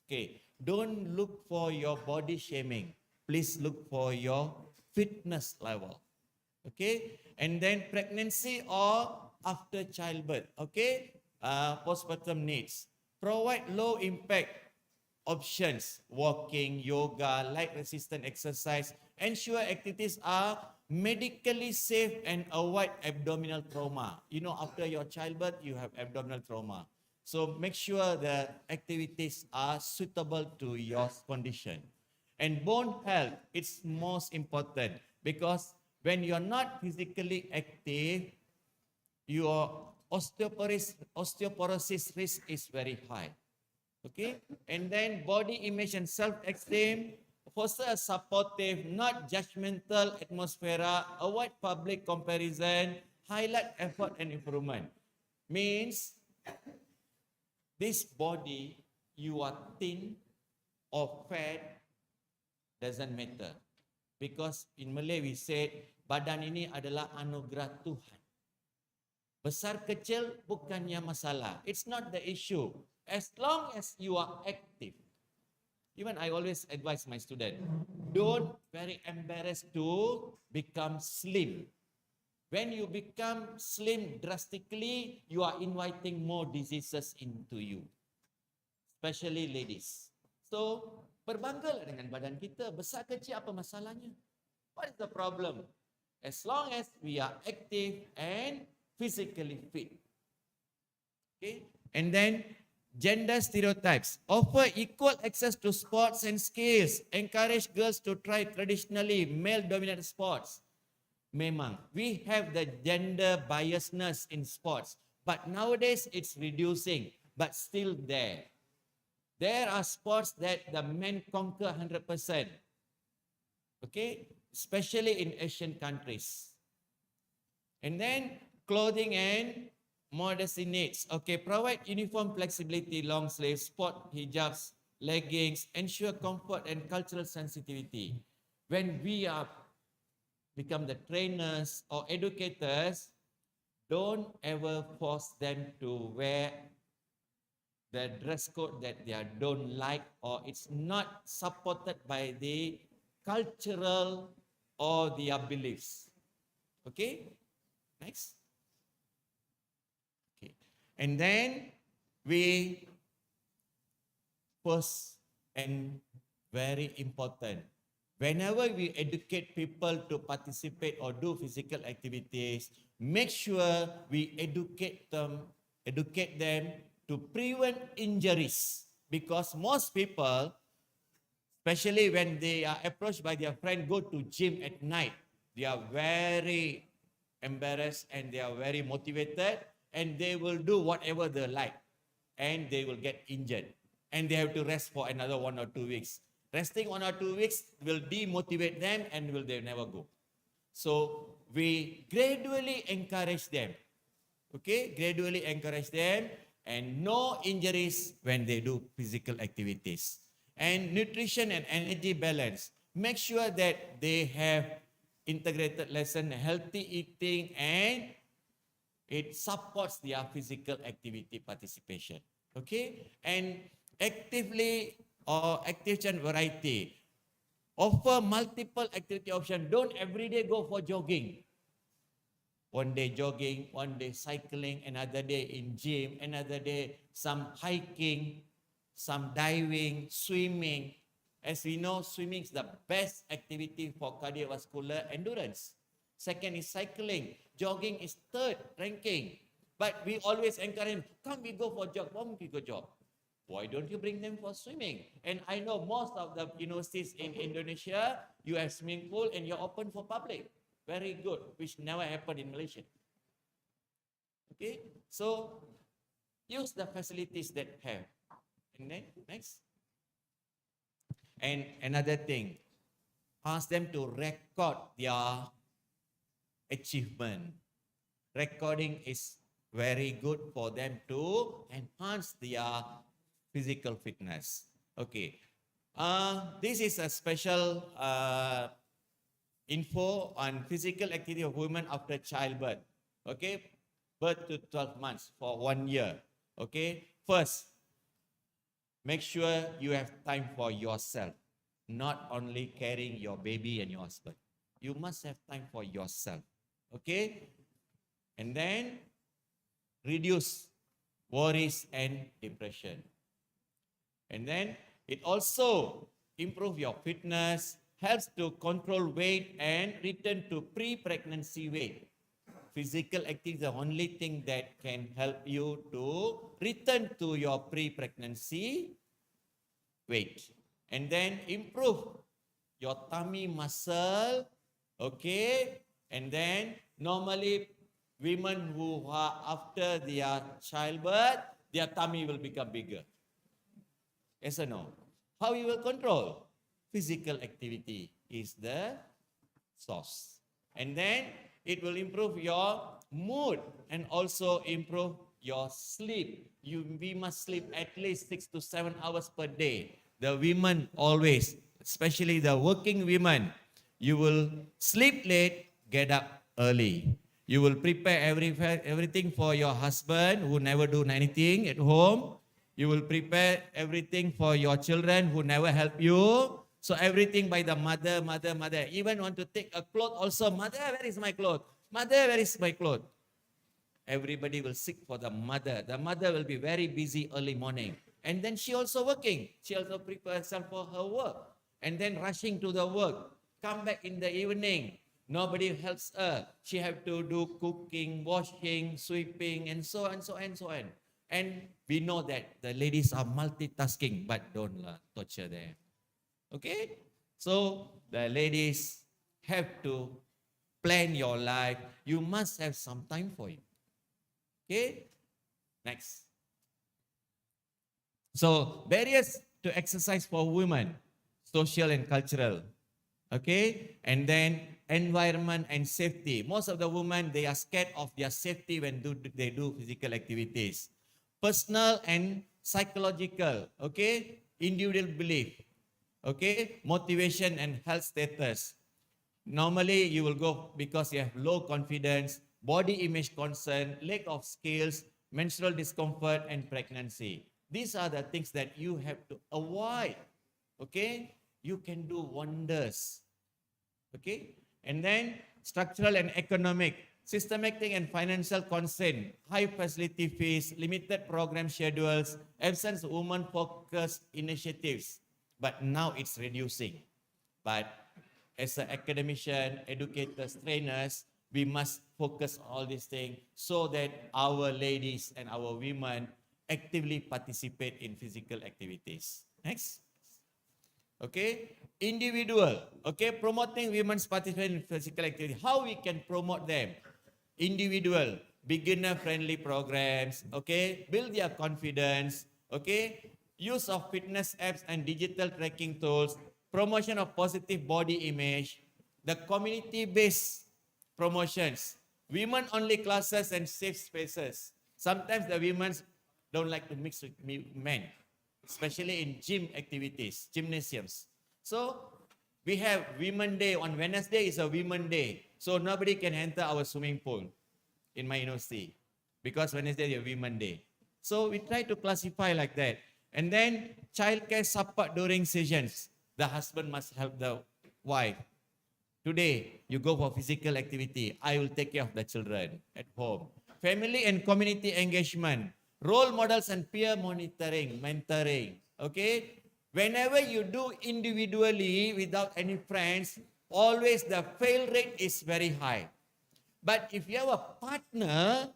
Okay, don't look for your body shaming. Please look for your fitness level. Okay, and then pregnancy or after childbirth. Okay, postpartum needs. Provide low impact options, walking, yoga, light resistant exercise. Ensure activities are medically safe and avoid abdominal trauma. You know, after your childbirth, you have abdominal trauma. So make sure the activities are suitable to your condition. And bone health, it's most important because when you're not physically active, your osteoporosis risk is very high. Okay, and then body image and self-esteem, foster a supportive, not judgmental atmosphere, avoid public comparison, highlight effort and improvement. Means this body, you are thin or fat, doesn't matter. Because in Malay we said, badan ini adalah anugerah Tuhan. Besar kecil bukannya masalah. It's not the issue. As long as you are active. Even I always advise my student, don't very embarrassed to become slim. When you become slim drastically, you are inviting more diseases into you. Especially ladies. So, berbanggalah dengan badan kita. Besar kecil apa masalahnya? What is the problem? As long as we are active and physically fit. Okay? And then gender stereotypes. Offer equal access to sports and skills. Encourage girls to try traditionally male-dominated sports. Memang, we have the gender biasness in sports. But nowadays, it's reducing. But still there. There are sports that the men conquer 100%. Okay? Especially in Asian countries. And then, clothing and modesty needs. Okay, provide uniform flexibility, long sleeves, sport hijabs, leggings, ensure comfort and cultural sensitivity. When we are become the trainers or educators, don't ever force them to wear the dress code that they don't like or it's not supported by the cultural or their beliefs. Okay, next. And then we first and very important, whenever we educate people to participate or do physical activities, make sure we educate them to prevent injuries. Because most people, especially when they are approached by their friend, go to gym at night, they are very embarrassed and they are very motivated. And they will do whatever they like. And they will get injured. And they have to rest for another 1 or 2 weeks. Resting 1 or 2 weeks will demotivate them and they never go. So we gradually encourage them. Okay, gradually encourage them and no injuries when they do physical activities. And nutrition and energy balance. Make sure that they have integrated lesson, healthy eating, and it supports their physical activity participation. Okay? And actively or activity variety. Offer multiple activity options. Don't every day go for jogging. One day jogging, one day cycling, another day in gym, another day some hiking, some diving, swimming. As we know, swimming is the best activity for cardiovascular endurance. Second is cycling. Jogging is third ranking. But we always encourage, come we go for jog, come we go jog. Why don't you bring them for swimming? And I know most of the universities in Indonesia, you have swimming pool and you're open for public. Very good, which never happened in Malaysia. Okay, so use the facilities that have. And then next. And another thing, ask them to record their achievement. Recording is very good for them to enhance their physical fitness. Okay. This is a special info on physical activity of women after childbirth. Okay. Birth to 12 months for 1 year. Okay. First, make sure you have time for yourself, not only carrying your baby and your husband. You must have time for yourself. Okay? And then reduce worries and depression. And then it also improves your fitness, helps to control weight and return to pre-pregnancy weight. Physical activity is the only thing that can help you to return to your pre-pregnancy weight. And then improve your tummy muscle, okay? And then normally women who are after their childbirth, their tummy will become bigger. Yes or no? How you will control? Physical activity is the source. And then it will improve your mood and also improve your sleep. We must sleep at least 6 to 7 hours per day. The women always, especially the working women, you will sleep late, get up early. You will prepare everything for your husband who never do anything at home. You will prepare everything for your children who never help you. So everything by the mother. Even want to take a cloth also, mother, where is my cloth? Mother, where is my cloth? Everybody will seek for the mother. The mother will be very busy early morning. And then she also working. She also prepare herself for her work. And then rushing to the work. Come back in the evening. Nobody helps her. She have to do cooking, washing, sweeping, and so on, so on, so on. And we know that the ladies are multitasking, but don't torture them. Okay? So the ladies have to plan your life. You must have some time for it. Okay? Next. So barriers to exercise for women, social and cultural. Okay? And then environment and safety. Most of the women, they are scared of their safety when they do physical activities. Personal and psychological. Okay? Individual belief. Okay? Motivation and health status. Normally, you will go because you have low confidence, body image concern, lack of skills, menstrual discomfort, and pregnancy. These are the things that you have to avoid. Okay? You can do wonders. Okay? And then structural and economic, systematic and financial concern, high facility fees, limited program schedules, absence of women-focused initiatives. But now it's reducing. But as an academician, educators, trainers, we must focus on all these things so that our ladies and our women actively participate in physical activities. Next. Okay. Individual. Okay. Promoting women's participation in physical activity. How we can promote them? Individual. Beginner-friendly programs. Okay. Build their confidence. Okay. Use of fitness apps and digital tracking tools. Promotion of positive body image. The community-based promotions. Women-only classes and safe spaces. Sometimes the women don't like to mix with men, especially in gym activities, gymnasiums. So we have Women Day. On Wednesday is a Women Day. So nobody can enter our swimming pool in my university because Wednesday is a Women Day. So we try to classify like that. And then childcare support during sessions. The husband must help the wife. Today, you go for physical activity. I will take care of the children at home. Family and community engagement. Role models and peer monitoring, mentoring. Okay? Whenever you do individually without any friends, always the fail rate is very high. But if you have a partner,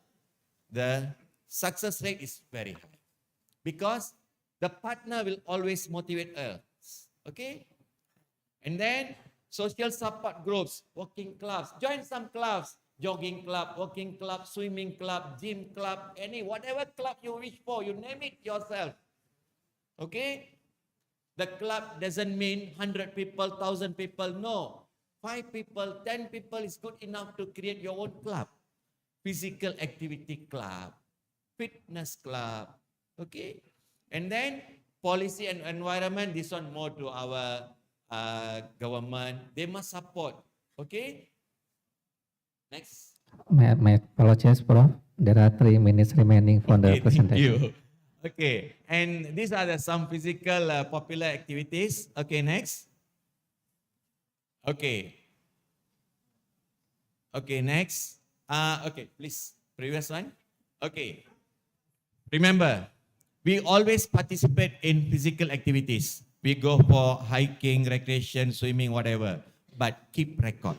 the success rate is very high. Because the partner will always motivate us. Okay? And then social support groups, walking clubs. Join some clubs. Jogging club, walking club, swimming club, gym club, any whatever club you wish for, you name it yourself. Okay? The club doesn't mean 100 people, 1,000 people. No. 5 people, 10 people is good enough to create your own club. Physical activity club, fitness club. Okay? And then policy and environment, this one more to our government. They must support. Okay? Next. May I apologize, Prof. There are 3 minutes remaining for the Thank presentation. you. Okay, and these are some physical popular activities. Okay, next. Okay. Okay, next. Okay, please, previous one. Okay. Remember, we always participate in physical activities. We go for hiking, recreation, swimming, whatever. But keep record.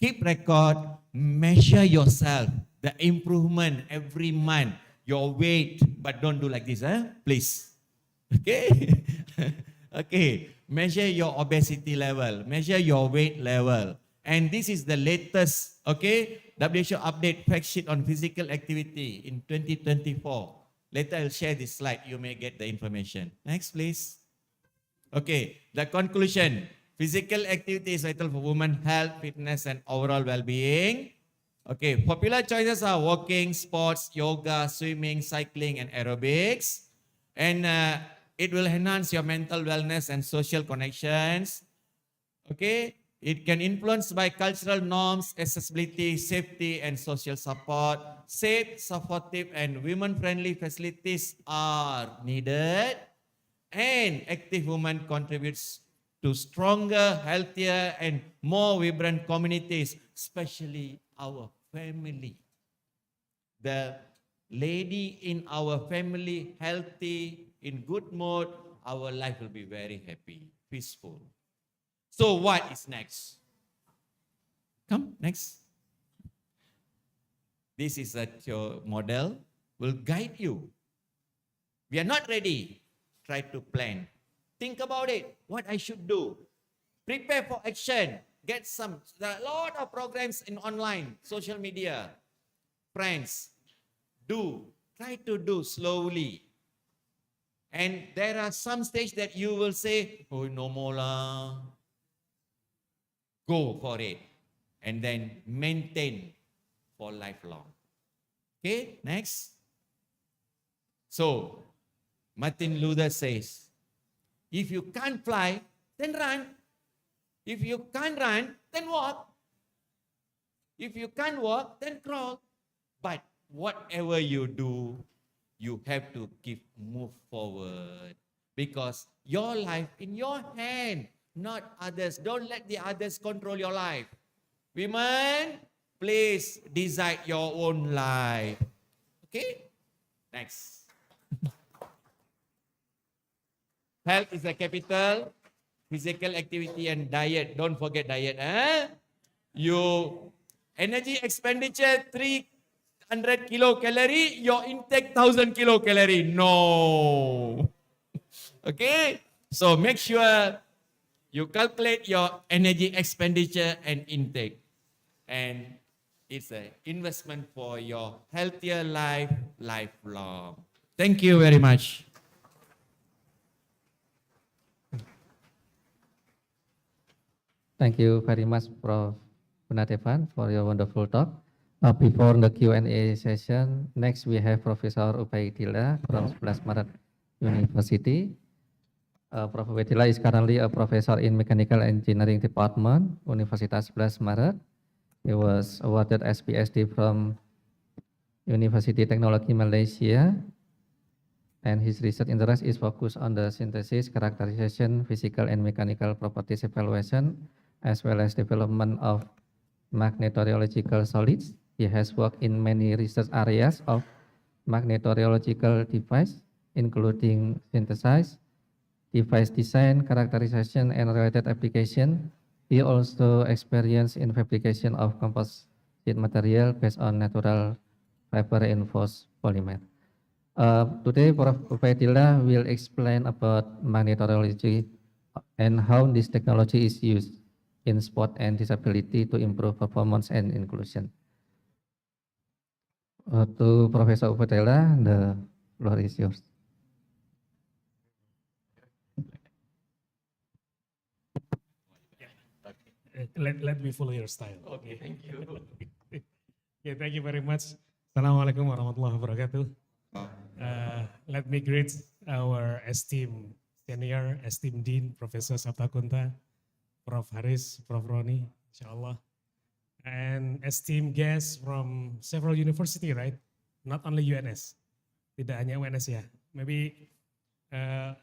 Keep record, measure yourself, the improvement every month, your weight, but don't do like this, please. Okay? Okay, measure your obesity level, measure your weight level. And this is the latest, okay, WHO update fact sheet on physical activity in 2024. Later I'll share this slide, you may get the information. Next, please. Okay, the conclusion. Physical activity is vital for women's health, fitness, and overall well-being. Okay, popular choices are walking, sports, yoga, swimming, cycling, and aerobics. And it will enhance your mental wellness and social connections. Okay, it can influence by cultural norms, accessibility, safety, and social support. Safe, supportive, and women-friendly facilities are needed. And active women contributes to stronger, healthier, and more vibrant communities, especially our family. The lady in our family healthy, in good mood, our life will be very happy, peaceful. So what is next? Come, next. This is your model, will guide you. We are not ready. Try to plan. Think about it, what I should do. Prepare for action. Get there are a lot of programs in online, social media. Friends, try to do slowly. And there are some stage that you will say, oh, no more lah. Go for it. And then maintain for lifelong. Okay, next. So, Martin Luther says, if you can't fly, then run. If you can't run, then walk. If you can't walk, then crawl. But whatever you do, you have to move forward. Because your life in your hand, not others. Don't let the others control your life. Women, please decide your own life. Okay? Next. Health is the capital, physical activity and diet. Don't forget diet. Your energy expenditure 300 kilocalorie, your intake 1000 kilocalorie. No. Okay? So make sure you calculate your energy expenditure and intake. And it's an investment for your healthier life, lifelong. Thank you very much. Thank you very much, Prof. Gunadevan, for your wonderful talk. Before the Q&A session, next we have Professor Ubaidillah from 11 Maret University. Prof. Ubaidillah is currently a professor in Mechanical Engineering Department, Universitas 11 Maret. He was awarded as PhD from University Technology Malaysia, and his research interest is focused on the synthesis, characterization, physical and mechanical properties evaluation, as well as development of magnetorheological solids. He has worked in many research areas of magnetorheological devices, including synthesis, device design, characterization, and related application. He also experienced in fabrication of composite material based on natural fiber reinforced polymer. Today, Prof. Ubaidillah will explain about magnetorology and how this technology is used in sport and disability to improve performance and inclusion. To Professor Ubaidillah, the floor is yours. Let me follow your style. Okay, thank you. Okay, thank you very much. Assalamualaikum warahmatullahi wabarakatuh. Let me greet our esteemed senior, esteemed Dean, Professor SAPTA Kunta, Prof. Haris, Prof. Roni, inshallah. And esteemed guests from several university, right? Not only UNS, tidak hanya UNS ya. Maybe some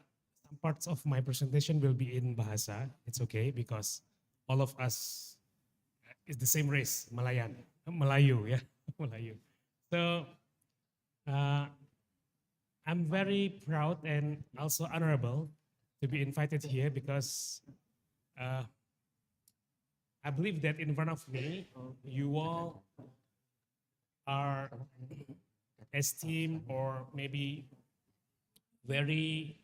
parts of my presentation will be in bahasa. It's okay because all of us is the same race, Melayu, ya, Melayu. So I'm very proud and also honorable to be invited here because I believe that in front of me, you all are esteemed or maybe very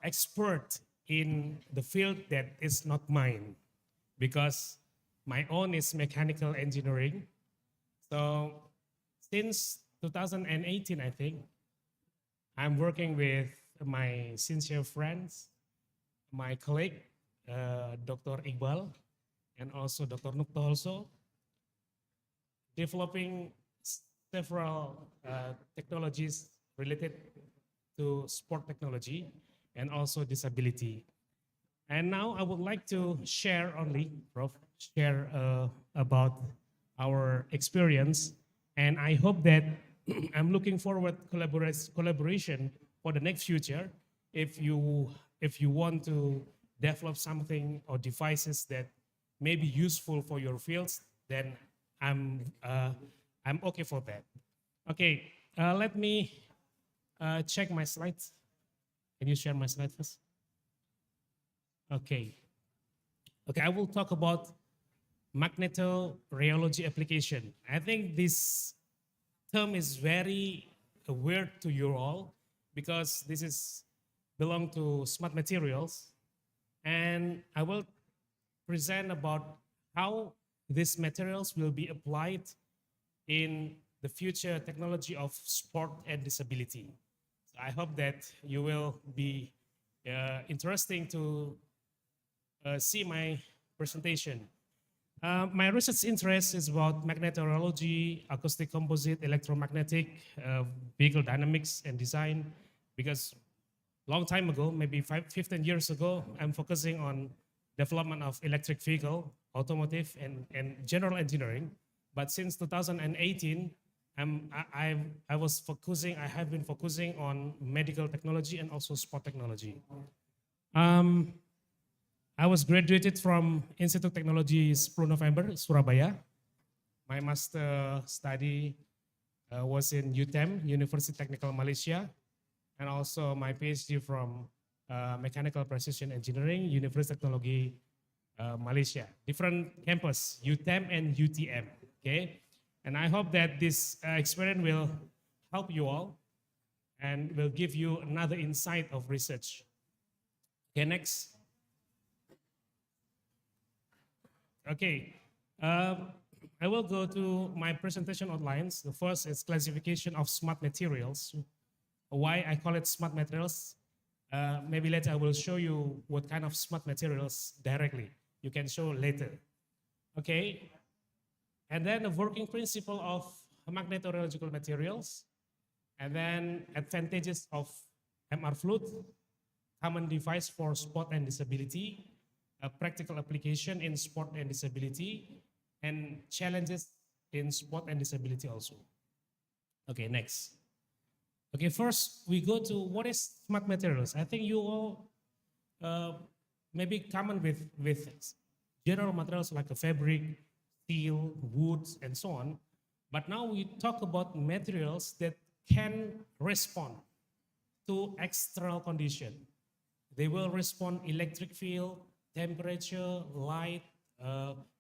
expert in the field that is not mine, because my own is mechanical engineering. So since 2018, I think, I'm working with my sincere friends, my colleague, Dr. Iqbal, and also Dr. Nukta also, developing several technologies related to sport technology and also disability. And now I would like to share only, Prof, share about our experience. And I hope that I'm looking forward collaboration for the next future. If you want to develop something or devices that may be useful for your fields, then I'm okay for that. Okay, let me check my slides. Can you share my slide first? Okay. Okay, I will talk about magnetorheology application. I think this term is very weird to you all because this is belong to smart materials, and I will present about how these materials will be applied in the future technology of sport and disability. So I hope that you will be interesting to see my presentation. My research interest is about magnetorheology, acoustic composite, electromagnetic, vehicle dynamics and design, because long time ago, maybe 15 years ago, I'm focusing on development of electric vehicle, automotive, and general engineering. But since 2018, I have been focusing on medical technology and also sport technology. I was graduated from Institute Technology 10 November, Surabaya. My master study was in UTM, University Technical Malaysia, and also my PhD from Mechanical Precision Engineering, University Technology Malaysia. Different campus, UTM and UTM, okay? And I hope that this experience will help you all and will give you another insight of research. Okay, next. Okay, I will go to my presentation outlines. The first is classification of smart materials. Why I call it smart materials? Maybe later I will show you what kind of smart materials directly. You can show later. Okay, and then the working principle of magnetorheological materials, and then advantages of MR fluid, common device for sport and disability, a practical application in sport and disability, and challenges in sport and disability also. Okay, next. Okay, first we go to what is smart materials. I think you all maybe common with general materials like a fabric, steel, woods, and so on. But now we talk about materials that can respond to external condition. They will respond electric field, temperature, light,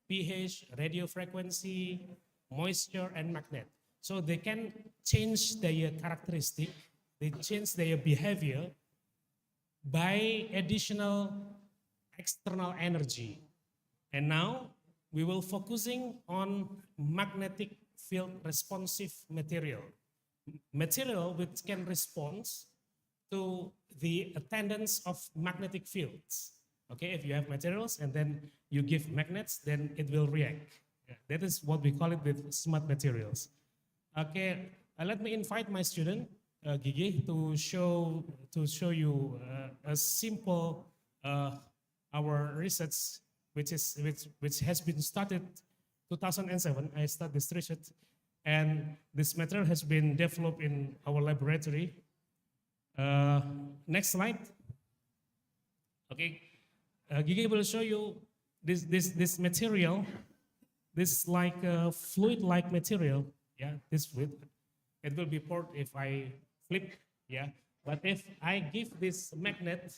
pH, radio frequency, moisture, and magnet. So they can change their characteristic, they change their behavior by additional external energy. And now we will focusing on magnetic field responsive material. Material which can respond to the attendance of magnetic fields. Okay, if you have materials and then you give magnets, then it will react. Yeah, that is what we call it with smart materials. Okay, let me invite my student Gigi to show you a simple our research which has been started 2007. I started this research, and this material has been developed in our laboratory. Next slide. Okay, Gigi will show you this material. This like a fluid-like material. Yeah, this fluid. It will be poured if I flip. Yeah, but if I give this magnet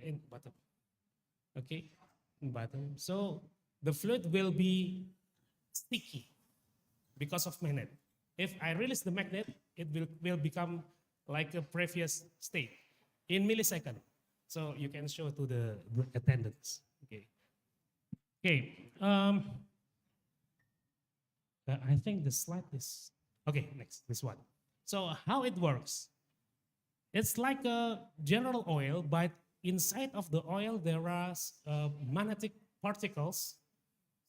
in bottom. Okay, in bottom. So the fluid will be sticky because of magnet. If I release the magnet, it will become like a previous state in millisecond. So you can show to the attendants. Okay. Okay. I think the slide is okay. Next, this one. So how it works? It's like a general oil, but inside of the oil there are magnetic particles.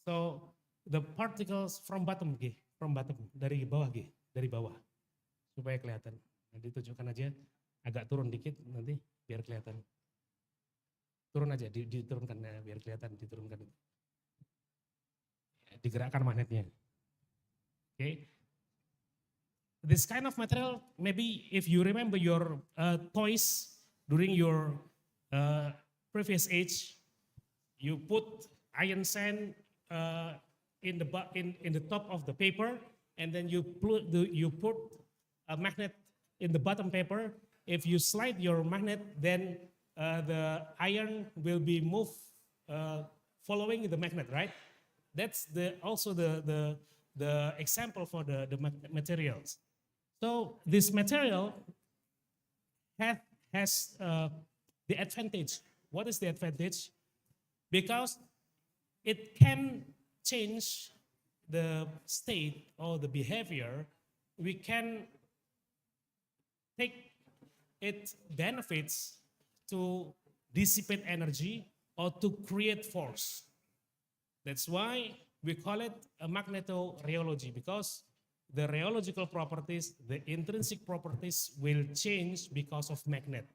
So the particles from bottom, dari bawah, dari bawah, supaya kelihatan. Nanti tunjukkan aja, agak turun dikit nanti biar kelihatan. Turun aja, diturunkan biar kelihatan, diturunkan. Digerakkan magnetnya. Okay. This kind of material, maybe if you remember your toys during your previous age, you put iron sand in the top of the paper, and then you put a magnet in the bottom paper. If you slide your magnet, then the iron will be moved following the magnet, right? That's also the example for the materials. So this material has the advantage. What is the advantage? Because it can change the state or the behavior. We can take its benefits to dissipate energy or to create force. That's why we call it a magnetorheology, because the rheological properties, the intrinsic properties will change because of magnet.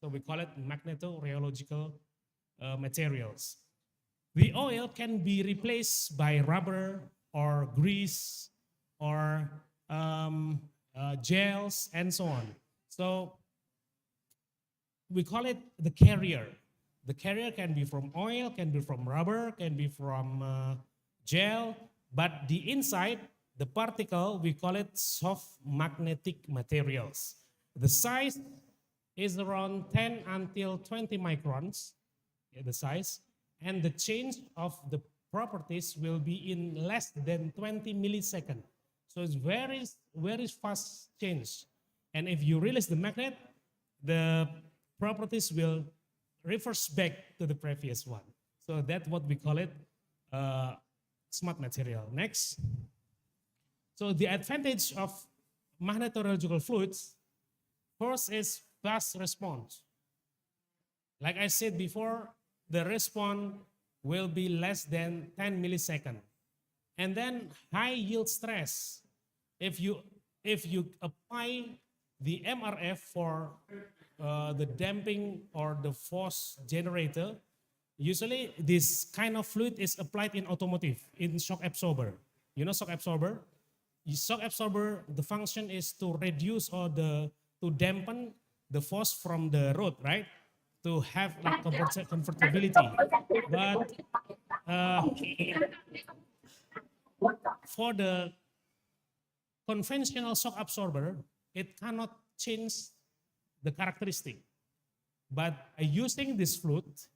So we call it magnetorheological materials. The oil can be replaced by rubber or grease or gels and so on. So we call it the carrier. The carrier can be from oil, can be from rubber, can be from gel, but the inside, the particle, we call it soft magnetic materials. The size is around 10 until 20 microns, the size, and the change of the properties will be in less than 20 milliseconds. So it's very, very fast change. And if you release the magnet, the properties will reverse back to the previous one. So that's what we call it smart material. Next. So the advantage of magnetorheological fluids, first is fast response. Like I said before, the response will be less than 10 milliseconds. And then high yield stress. If you apply the MRF for the damping or the force generator, usually this kind of fluid is applied in automotive, in shock absorber. You know shock absorber? Shock absorber, the function is to reduce or to dampen the force from the road, right? To have like comfortability. But for the conventional shock absorber, it cannot change the characteristic. But using this flute,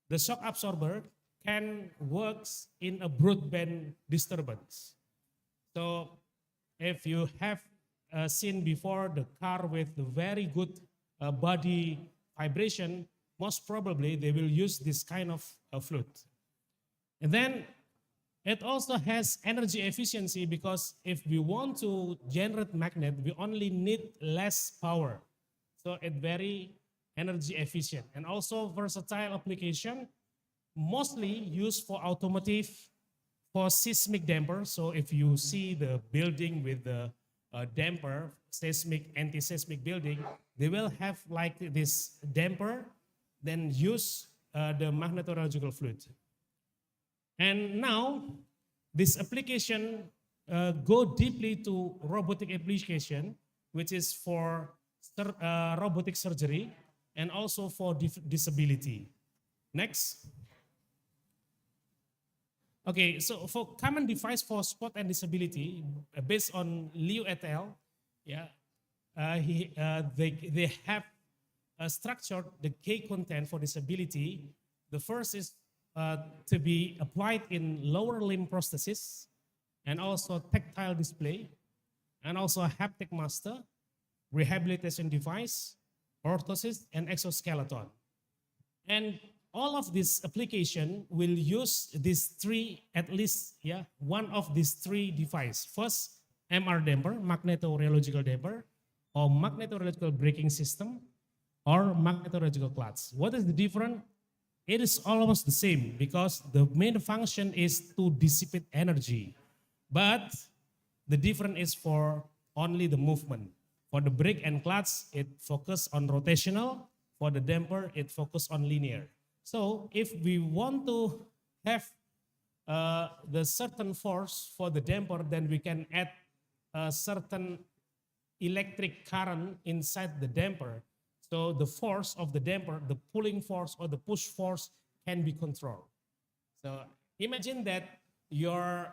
the shock absorber can work in a broadband disturbance. So if you have seen before the car with the very good body vibration, most probably they will use this kind of flute. And then it also has energy efficiency, because if we want to generate magnet, we only need less power. So it's very energy efficient, and also versatile application, mostly used for automotive, for seismic damper. So if you see the building with the damper, seismic, anti-seismic building, they will have like this damper, then use the magnetorheological fluid. And now this application go deeply to robotic application, which is for robotic surgery and also for disability. Next. Okay, so for common device for sport and disability, based on Liu et al., yeah, they have structured the K content for disability. The first is to be applied in lower limb prosthesis, and also tactile display, and also a haptic master, rehabilitation device, orthosis, and exoskeleton. And all of this application will use these three, at least, yeah, one of these three devices. First, MR damper, magnetorheological damper, or magnetorheological braking system, or magnetorheological clutch. What is the difference? It is almost the same, because the main function is to dissipate energy. But the difference is for only the movement. For the brake and clutch, it focuses on rotational. For the damper, it focuses on linear. So if we want to have the certain force for the damper, then we can add a certain electric current inside the damper. So the force of the damper, the pulling force or the push force, can be controlled. So imagine that your,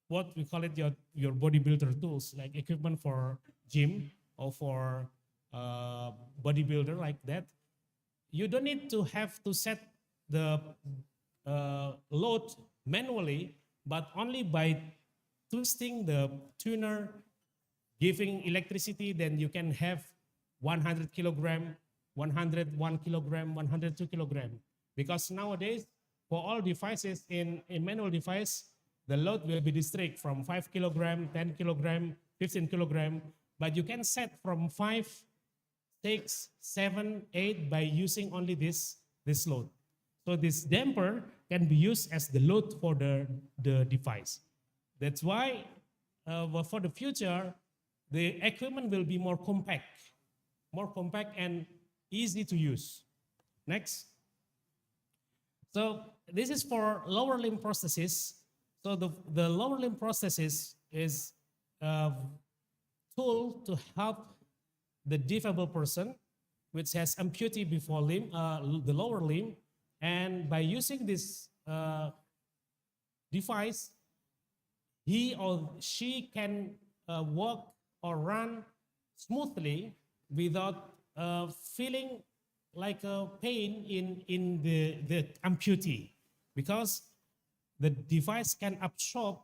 what we call it, your bodybuilder tools, like equipment for gym or for bodybuilder like that. You don't need to have to set the load manually, but only by twisting the tuner, giving electricity, then you can have 100 kilogram, 101 kilogram, 102 kilogram. Because nowadays, for all devices in a manual device, the load will be district from 5 kilogram, 10 kilogram, 15 kilogram, but you can set from 5, 6, 7, 8 by using only this load. So this damper can be used as the load for the device. That's why for the future, the equipment will be more compact and easy to use. Next. So this is for lower limb prosthesis. So the lower limb prosthesis is a tool to help the disabled person, which has amputee before limb, the lower limb, and by using this device, he or she can walk or run smoothly without feeling like a pain in the amputee, because the device can absorb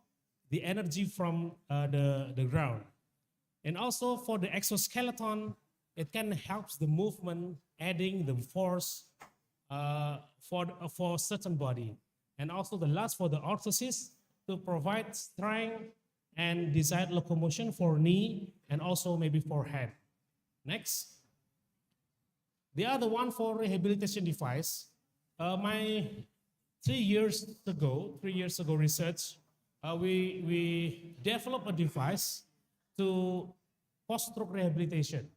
the energy from the ground. And also for the exoskeleton, it can help the movement, adding the force for certain body. And also the last for the orthosis, to provide strength and desired locomotion for knee and also maybe for head. Next. The other one for rehabilitation device, my 3 years ago research, we developed a device to post-stroke rehabilitation.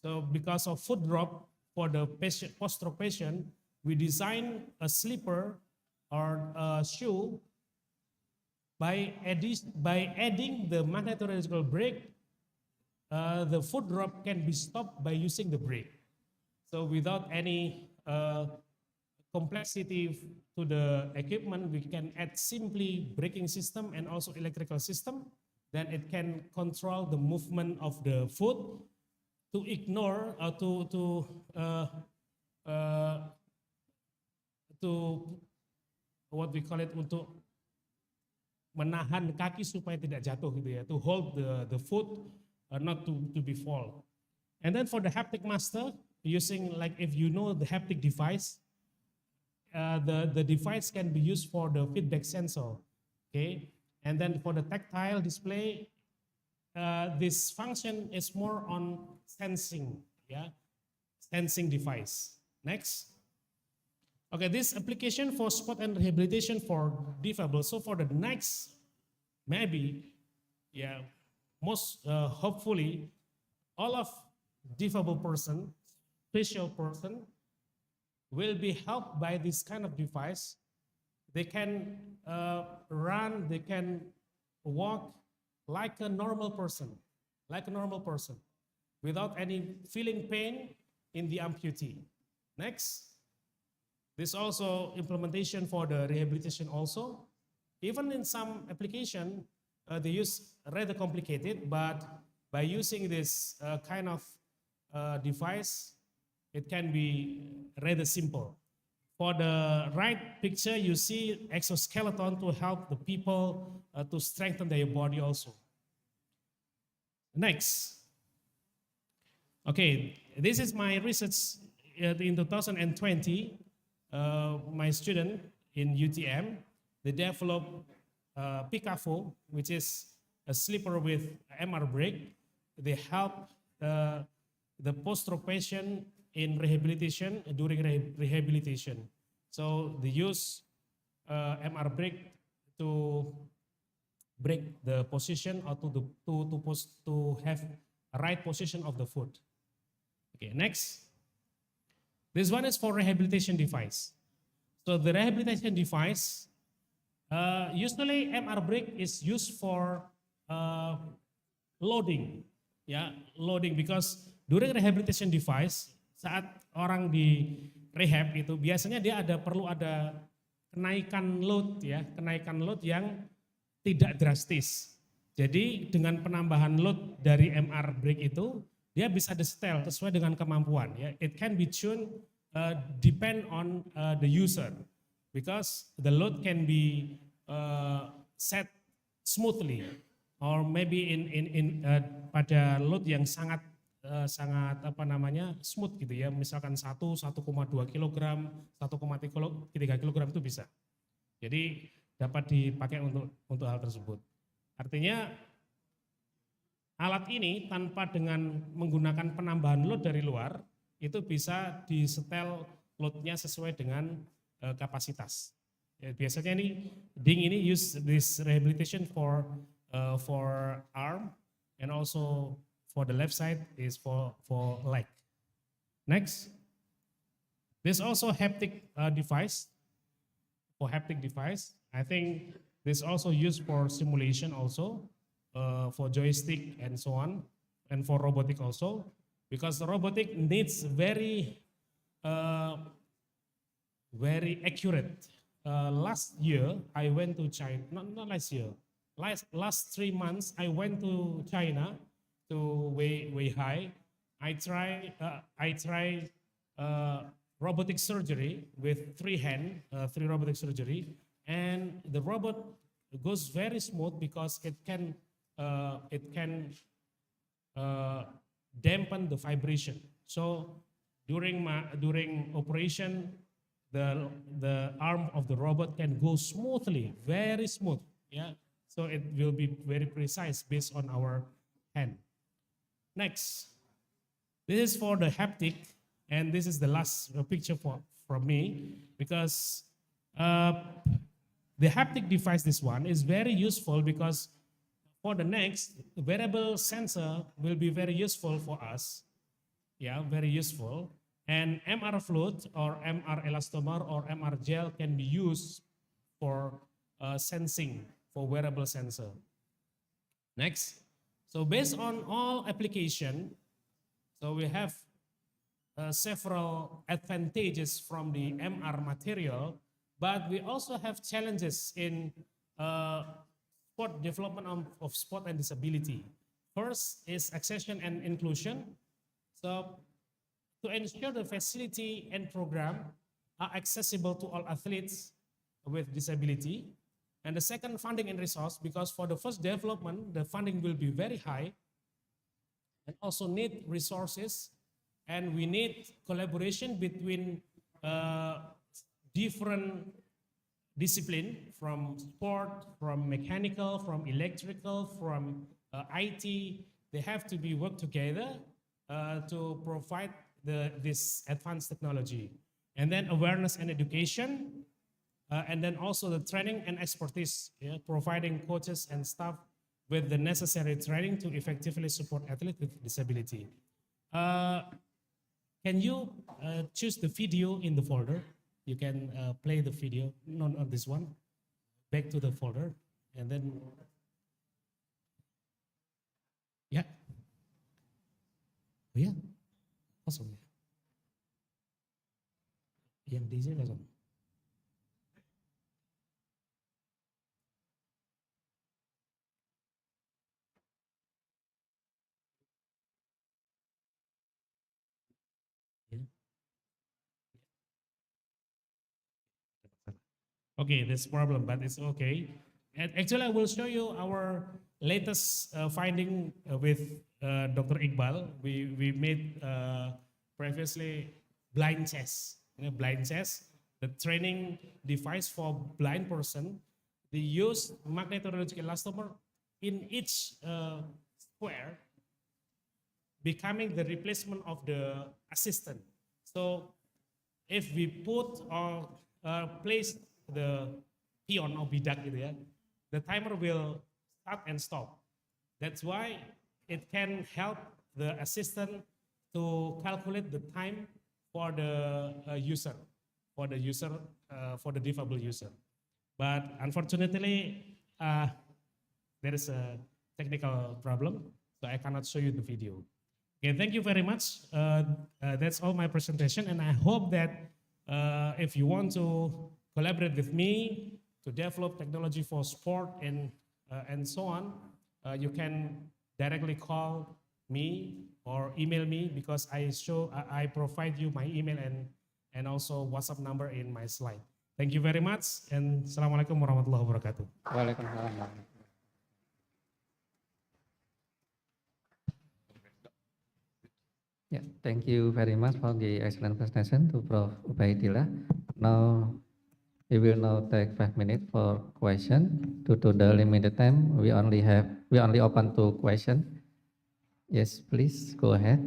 So because of foot drop for the patient, post-stroke patient, we designed a slipper or a shoe by adding the magnetorheological brake. The foot drop can be stopped by using the brake. So without any complexity to the equipment, we can add simply braking system and also electrical system. Then it can control the movement of the foot to ignore or to what we call it, untuk menahan kaki supaya tidak jatuh gitu ya, to hold the foot not to be fall. And then for the haptic master, using, like, if you know the haptic device, the device can be used for the feedback sensor, okay? And then for the tactile display, this function is more on sensing, yeah, sensing device. Next. Okay, this application for sport and rehabilitation for disabled. So for the next, maybe, yeah, most hopefully, all of disabled person, special person, will be helped by this kind of device. They can run, they can walk like a normal person, without any feeling pain in the amputee. Next. This also implementation for the rehabilitation also. Even in some application, they use rather complicated, but by using this kind of device, it can be rather simple. For the right picture, you see exoskeleton to help the people to strengthen their body also. Next. Okay, this is my research in 2020. My student in UTM, they developed Picasso, which is a slipper with MR brake. They help the post-stroke patient in rehabilitation, during rehabilitation. So they use MR brake to break the position or to have a right position of the foot. Okay, next. This one is for rehabilitation device. So the rehabilitation device, usually MR brake is used for loading, ya, loading, because during rehabilitation device, saat orang di rehab itu biasanya dia perlu ada kenaikan load, ya, kenaikan load yang tidak drastis. Jadi dengan penambahan load dari MR brake itu, dia bisa disetel sesuai dengan kemampuan. Ya. It can be tuned depend on the user, because the load can be set smoothly, or maybe in pada load yang sangat smooth gitu ya. Misalkan 1,2 kg, 1,3 kg itu bisa. Jadi dapat dipakai untuk hal tersebut. Artinya alat ini tanpa dengan menggunakan penambahan load dari luar, itu bisa disetel loadnya sesuai dengan kapasitas. Ya, biasanya DING ini use this rehabilitation for arm, and also for the left side is for leg. Next. This also haptic device. For haptic device, I think this also used for simulation also. For joystick and so on, and for robotic also, because the robotic needs very accurate. Last year I went to China, not last year, last 3 months I went to China to Weihai. I try robotic surgery with 3 robotic surgery, and the robot goes very smooth because it can dampen the vibration. So during operation, the arm of the robot can go smoothly, very smooth. Yeah, so it will be very precise based on our hand. Next, this is for the haptic, and this is the last picture from me, because the haptic device, this one is very useful, because for the next, wearable sensor will be very useful for us. Yeah, very useful. And MR fluid or MR elastomer or MR gel can be used for sensing, for wearable sensor. Next. So based on all application, so we have several advantages from the MR material, but we also have challenges in sport development of sport and disability. First is accession and inclusion. So to ensure the facility and program are accessible to all athletes with disability. And the second, funding and resource, because for the first development, the funding will be very high and also need resources, and we need collaboration between different discipline, from sport, from mechanical, from electrical, from IT. They have to be work together to provide this advanced technology. And then awareness and education, and then also the training and expertise, providing coaches and staff with the necessary training to effectively support athletes with disability. Can you choose the video in the folder? You can play the video, not on this one, back to the folder, and then, yeah. Oh, yeah, awesome. Yang DJ kosong. Okay, that's problem, but it's okay. And actually, I will show you our latest finding with Dr. Iqbal. We made previously blind chess. Blind chess, the training device for blind person. They use magnetological elastomer in each square, becoming the replacement of the assistant. So if we put or place the pion or bidak gitu ya, the timer will start and stop. That's why it can help the assistant to calculate the time for the user, for the disabled user. But unfortunately, there is a technical problem, so I cannot show you the video. Okay, thank you very much. That's all my presentation, and I hope that if you want to collaborate with me to develop technology for sport and so on, you can directly call me or email me, because I provide you my email and also WhatsApp number in my slide. Thank you very much, and Assalamualaikum warahmatullahi wabarakatuh. Waalaikumsalam. Yeah, thank you very much for the excellent presentation to Prof. Ubaidillah. Now, we will now take 5 minutes for question. Due to the limited time, we only open to question. Yes, please go ahead.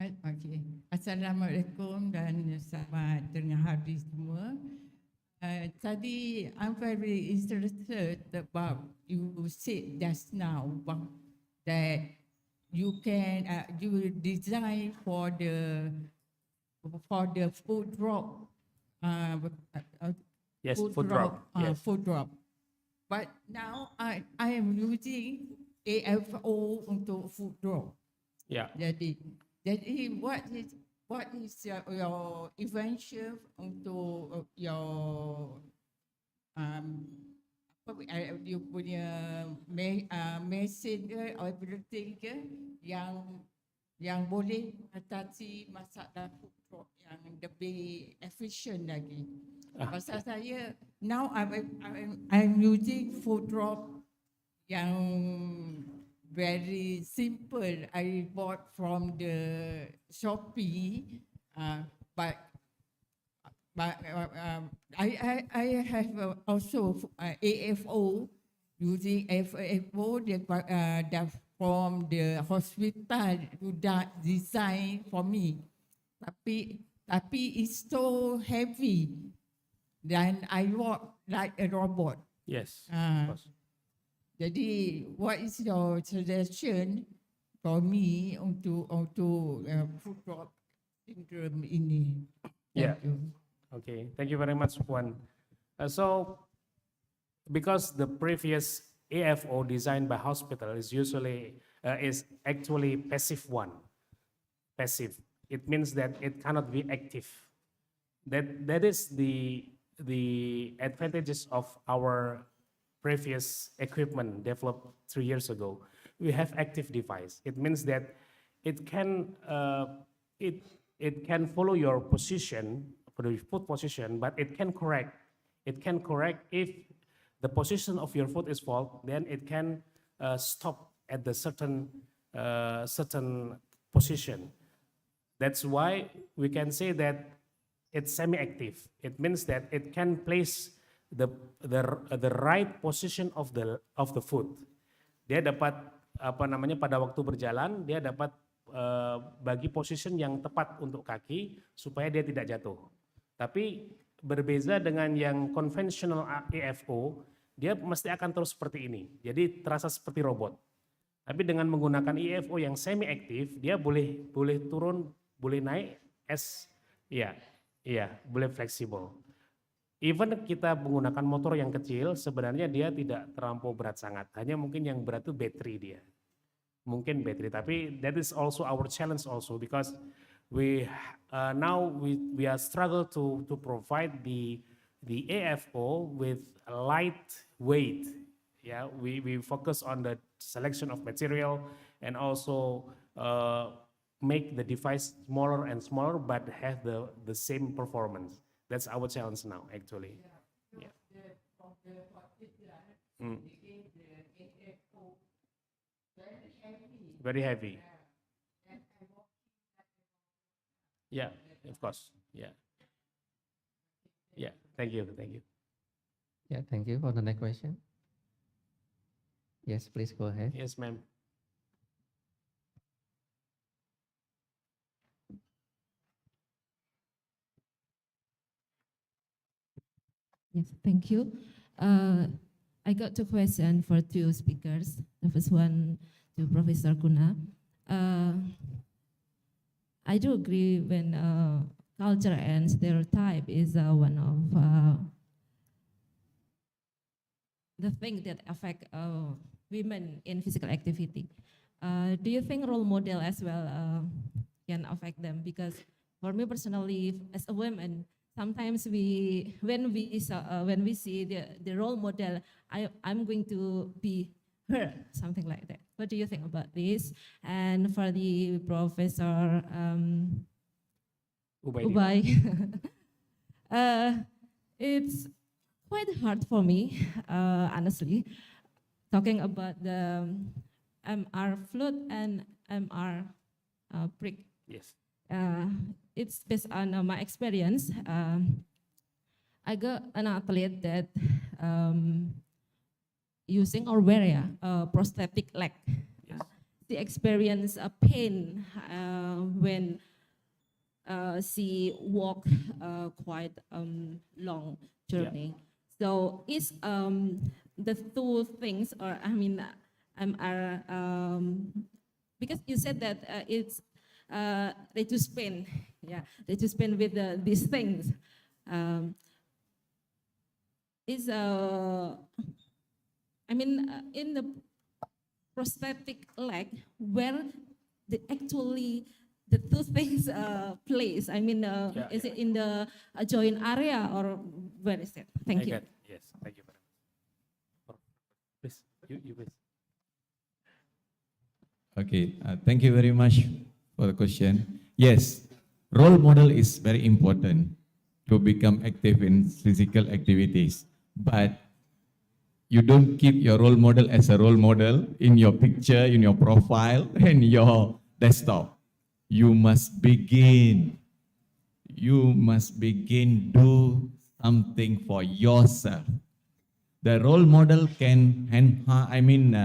Okay. Assalamualaikum dan selamat tengah hari semua. Tadi I'm very interested about you said just now that you can you design for the food drop. Yes, food drop. Yes. Food drop. But now I am using AFO untuk food drop. Yeah. Jadi what is your invention untuk your you punya mesin ke or everything ke yang boleh atasi masalah food drop yang lebih efficient lagi. Pasal saya now I'm using food drop yang very simple. I bought from the Shopee, but I have also AFO, using AFO that from the hospital to design for me. Tapi it's so heavy, then I walk like a robot. Yes. Of course. Jadi, what is your suggestion kami untuk football syndrome ini. Yeah. Thank you. Okay. Thank you very much, Puan. So, because the previous AFO designed by hospital is actually passive one. Passive. It means that it cannot be active. That is the advantages of our previous equipment developed 3 years ago. We have active device. It means that it can follow your position, the foot position, but it can correct. It can correct if the position of your foot is fault, then it can stop at the certain position. That's why we can say that it's semi-active. It means that it can place the right position of the foot. Dia dapat pada waktu berjalan dia dapat bagi position yang tepat untuk kaki supaya dia tidak jatuh. Tapi berbeda dengan yang konvensional AFO, dia mesti akan terus seperti ini. Jadi terasa seperti robot. Tapi dengan menggunakan EFO yang semi-aktif, dia boleh turun, boleh naik, boleh fleksibel. Even kita menggunakan motor yang kecil, sebenarnya dia tidak terlampau berat sangat. Hanya mungkin yang berat itu battery dia. Mungkin battery, tapi that is also our challenge also because we are struggle to provide the AFO with light weight. Yeah, we focus on the selection of material and also make the device smaller and smaller, but have the same performance. That's our challenge now, actually. Yeah. Very heavy. Yeah, of course. Yeah. Yeah. Thank you. Yeah, thank you for the next question. Yes, please go ahead. Yes, ma'am. Yes, thank you. I got 2 questions for 2 speakers. The first one to Professor Kuna. I do agree when culture and stereotype is one of the thing that affect women in physical activity. Do you think role model as well can affect them? Because for me personally, as a woman, sometimes when we see the role model, I'm going to be her, something like that. What do you think about this? And for the Professor Ubay, it's quite hard for me, honestly, talking about the MR flute and MR prick. Yes. It's based on my experience. I got an athlete that using or wearing a prosthetic leg. Yes. She experienced a pain when she walked quite long journey. Yeah. So it's the 2 things, or I mean, because you said that it's reduce pain, reduce pain with these things. In the prosthetic leg, where actually the 2 things place? Is it in the joint area or where is it? Thank you. Yes, thank you very much. Please, you please. Okay, thank you very much for the question. Yes, role model is very important to become active in physical activities, but you don't keep your role model as a role model in your picture, in your profile, and your desktop. You must begin do something for yourself. The role model can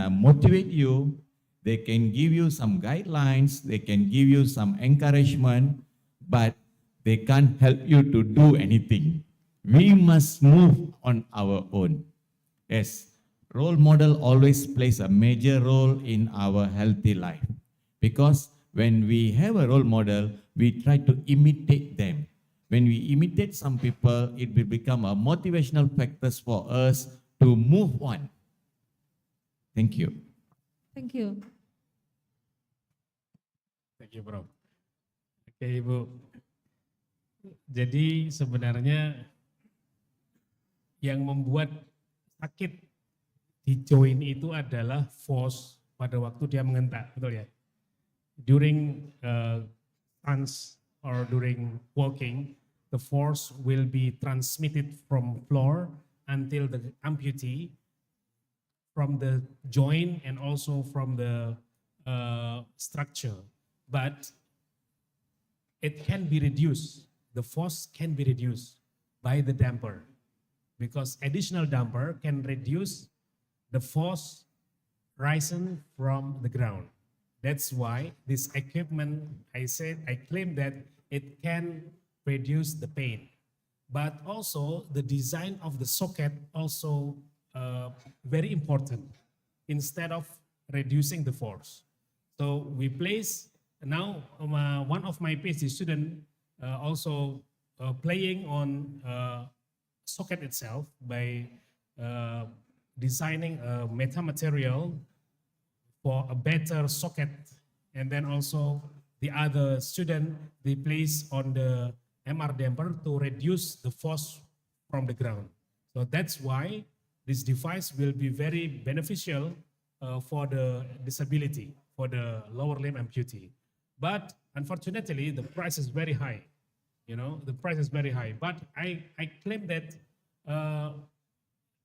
motivate you. They can give you some guidelines, they can give you some encouragement, but they can't help you to do anything. We must move on our own. Yes, role model always plays a major role in our healthy life. Because when we have a role model, we try to imitate them. When we imitate some people, it will become a motivational factors for us to move on. Thank you. Thank you. Thank you, Bro. Oke, Ibu. Jadi sebenarnya yang membuat sakit di joint itu adalah force pada waktu dia mengentak, betul ya? During stance or during walking, the force will be transmitted from floor until the amputee, from the joint and also from the structure. But it can be reduced. The force can be reduced by the damper, because additional damper can reduce the force rising from the ground. That's why this equipment, I claim that it can reduce the pain. But also the design of the socket also very important instead of reducing the force. So we place, now one of my PhD student also playing on socket itself by designing a metamaterial for a better socket, and then also the other student, they place on the MR damper to reduce the force from the ground. So that's why this device will be very beneficial for the disability, for the lower limb amputee. But unfortunately, the price is very high. You know, the price is very high. But I claim that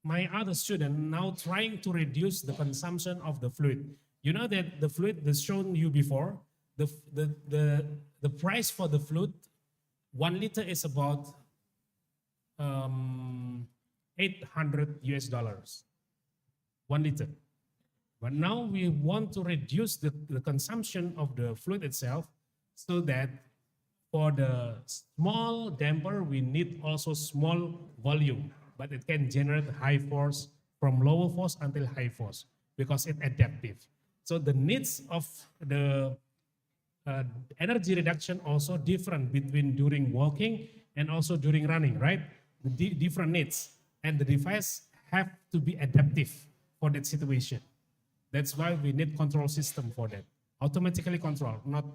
my other student now trying to reduce the consumption of the fluid. You know that the fluid that's shown you before, the price for the fluid, 1 liter is about $800 US, 1 liter. But now we want to reduce the consumption of the fluid itself, so that for the small damper, we need also small volume, but it can generate high force from lower force until high force because it's adaptive. So the needs of the energy reduction also different between during walking and also during running, right? The different needs, and the device have to be adaptive for that situation. That's why we need control system for that. Automatically control, not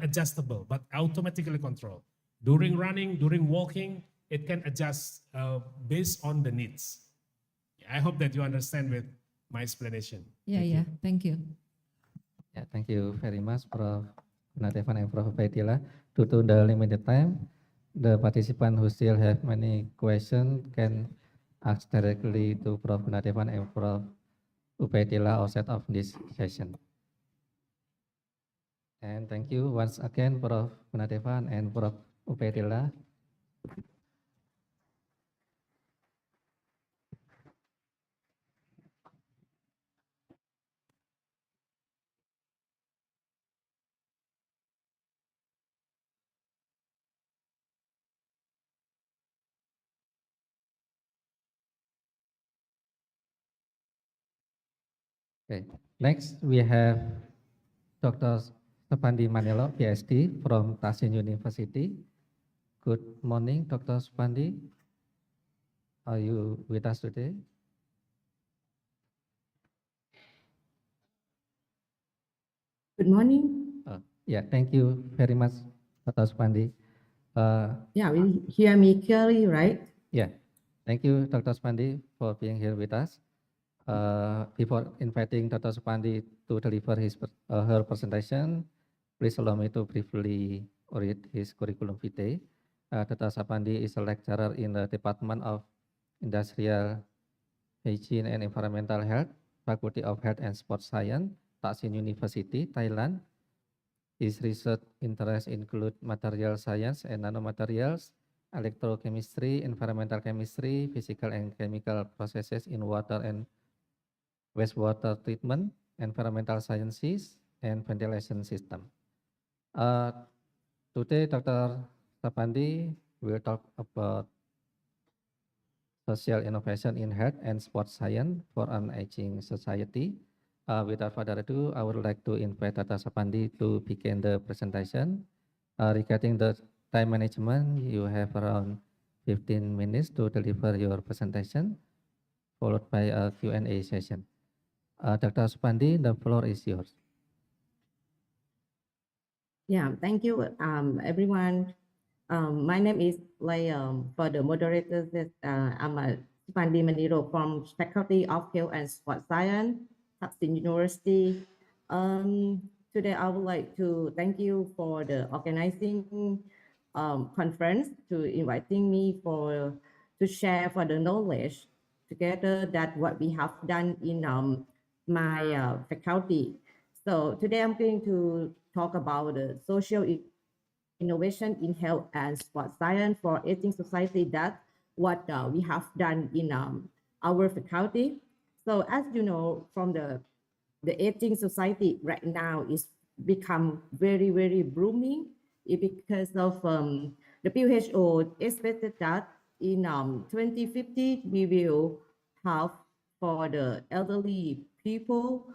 adjustable, but automatically control. During running, during walking, it can adjust based on the needs. I hope that you understand with my explanation. Yeah, thank you. Yeah, thank you very much, Prof. Gunadevan and Prof. Baitila. Due to the limited time, the participant who still have many questions can ask directly to Prof. Gunadevan and Prof. Ubaidillah outside of this session. And thank you once again, Prof. Gunadevan and Prof. Ubaidillah. Okay, next we have Dr. Supandi Manelo, PhD from Tasin University. Good morning, Dr. Supandi. Are you with us today? Good morning. Yeah, thank you very much, Dr. Supandi. Yeah, we hear me clearly, right? Yeah, thank you, Dr. Supandi, for being here with us. Before inviting Dr. Supandi to deliver her presentation, please allow me to briefly read his curriculum vitae. Dr. Supandi is a lecturer in the Department of Industrial Hygiene and Environmental Health, Faculty of Health and Sports Science, Taksin University, Thailand. His research interests include material science and nanomaterials, electrochemistry, environmental chemistry, physical and chemical processes in water and wastewater treatment, environmental sciences, and ventilation system. Today, Dr. Supandi will talk about social innovation in health and sports science for an aging society. Without further ado, I would like to invite Dr. Sapandi to begin the presentation. Regarding the time management, you have around 15 minutes to deliver your presentation, followed by a Q&A session. Dr. Sapandi, the floor is yours. Yeah, thank you, everyone. My name is for the moderators. I'm Supandi Maniro from Faculty of Health and Sport Science, Thaksin University. Today, I would like to thank you for the organizing conference to inviting me to share for the knowledge together that what we have done in my faculty. So today I'm going to talk about the social innovation in health and sports science for aging society. That what we have done in our faculty. So as you know, from the aging society right now is become very blooming because of the WHO expected that in 2050 we will have for the elderly people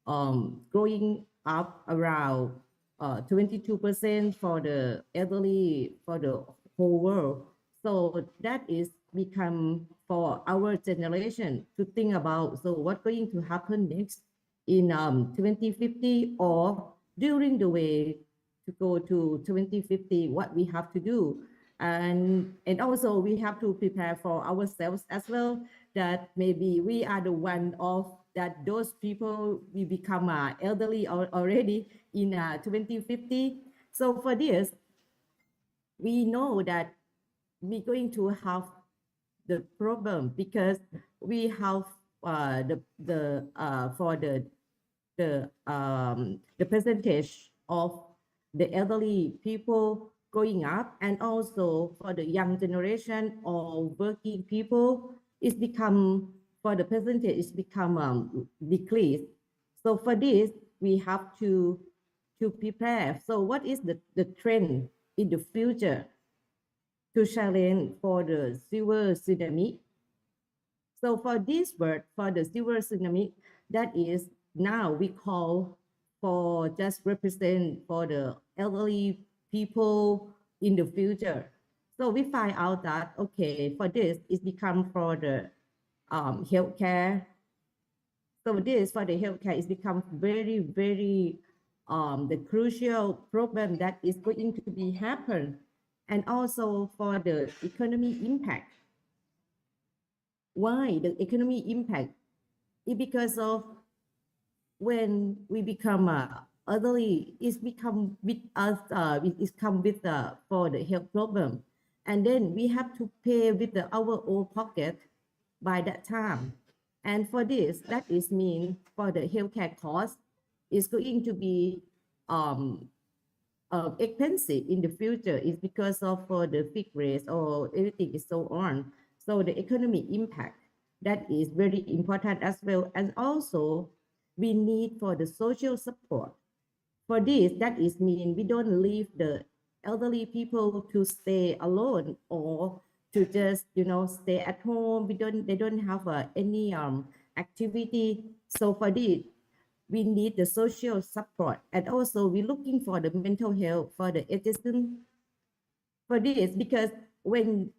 growing up around 22% for the elderly for the whole world. So that is become for our generation to think about. So what's going to happen next in 2050 or during the way to go to 2050? What we have to do, and also we have to prepare for ourselves as well. That maybe we are the one of that those people we become elderly already in 2050. So for this, we know that we're going to have the problem because we have for the percentage of the elderly people growing up, and also for the young generation or working people, it's become for the percentage it's become decreased. So for this, we have to prepare. So what is the trend in the future to challenge for the silver tsunami? So for this word, for the silver tsunami, that is now we call for just represent for the elderly people in the future. So we find out that, okay, for this, it's become for the healthcare. So this for the healthcare is become very the crucial problem that is going to be happen. And also for the economy impact. Why the economy impact? It's because of when we become elderly, it's become with us, it's come with for the health problem. And then we have to pay with our own pocket by that time. And for this, that is mean for the healthcare cost is going to be expensive in the future. Is because of for the fixed rates or everything is so on. So the economic impact, that is very important as well. And also we need for the social support. For this, that is mean we don't leave the elderly people to stay alone or to just stay at home. They don't have any activity. So for this, we need the social support, and also we're looking for the mental health for the citizen. For this, because when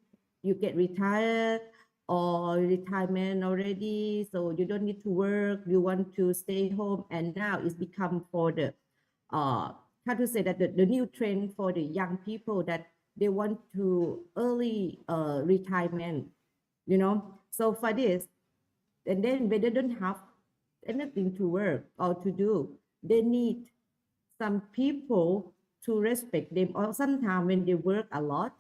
you get retired or retirement already, so you don't need to work, you want to stay home, and now it's become for the how to say that the new trend for the young people that they want to early retirement, So for this, and then when they don't have anything to work or to do, they need some people to respect them. Or sometimes when they work a lot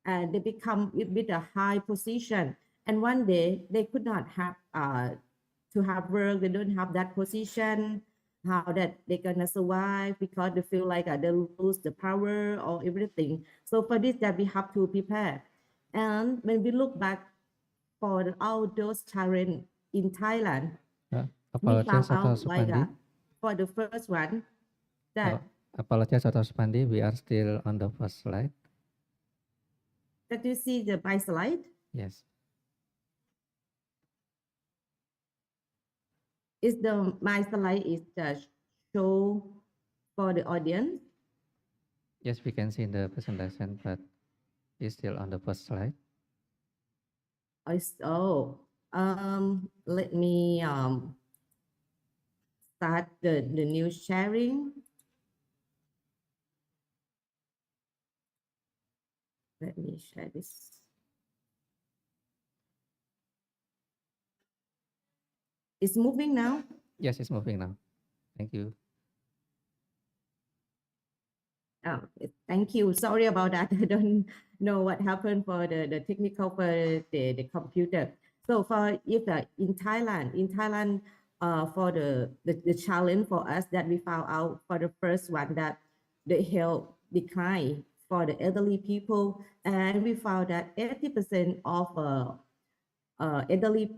and they become with a high position, and one day they could not have to have work, they don't have that position, how that they're gonna survive because they feel like they lose the power or everything. So for this, that we have to prepare. And when we look back for all those children in Thailand, we found out like for the first one that apologize, Dr. Supandi, we are still on the first slide. That you see the by slide? Yes. Is my slide is show for the audience? Yes, we can see in the presentation, but it's still on the first slide. Let me start the new sharing. Let me share this. It's moving now? Yes, it's moving now. Thank you. Oh, thank you. Sorry about that. I don't know what happened for the technical for the computer. So for if in Thailand, for the challenge for us that we found out for the first one that the health decline for the elderly people, and we found that 80% of elderly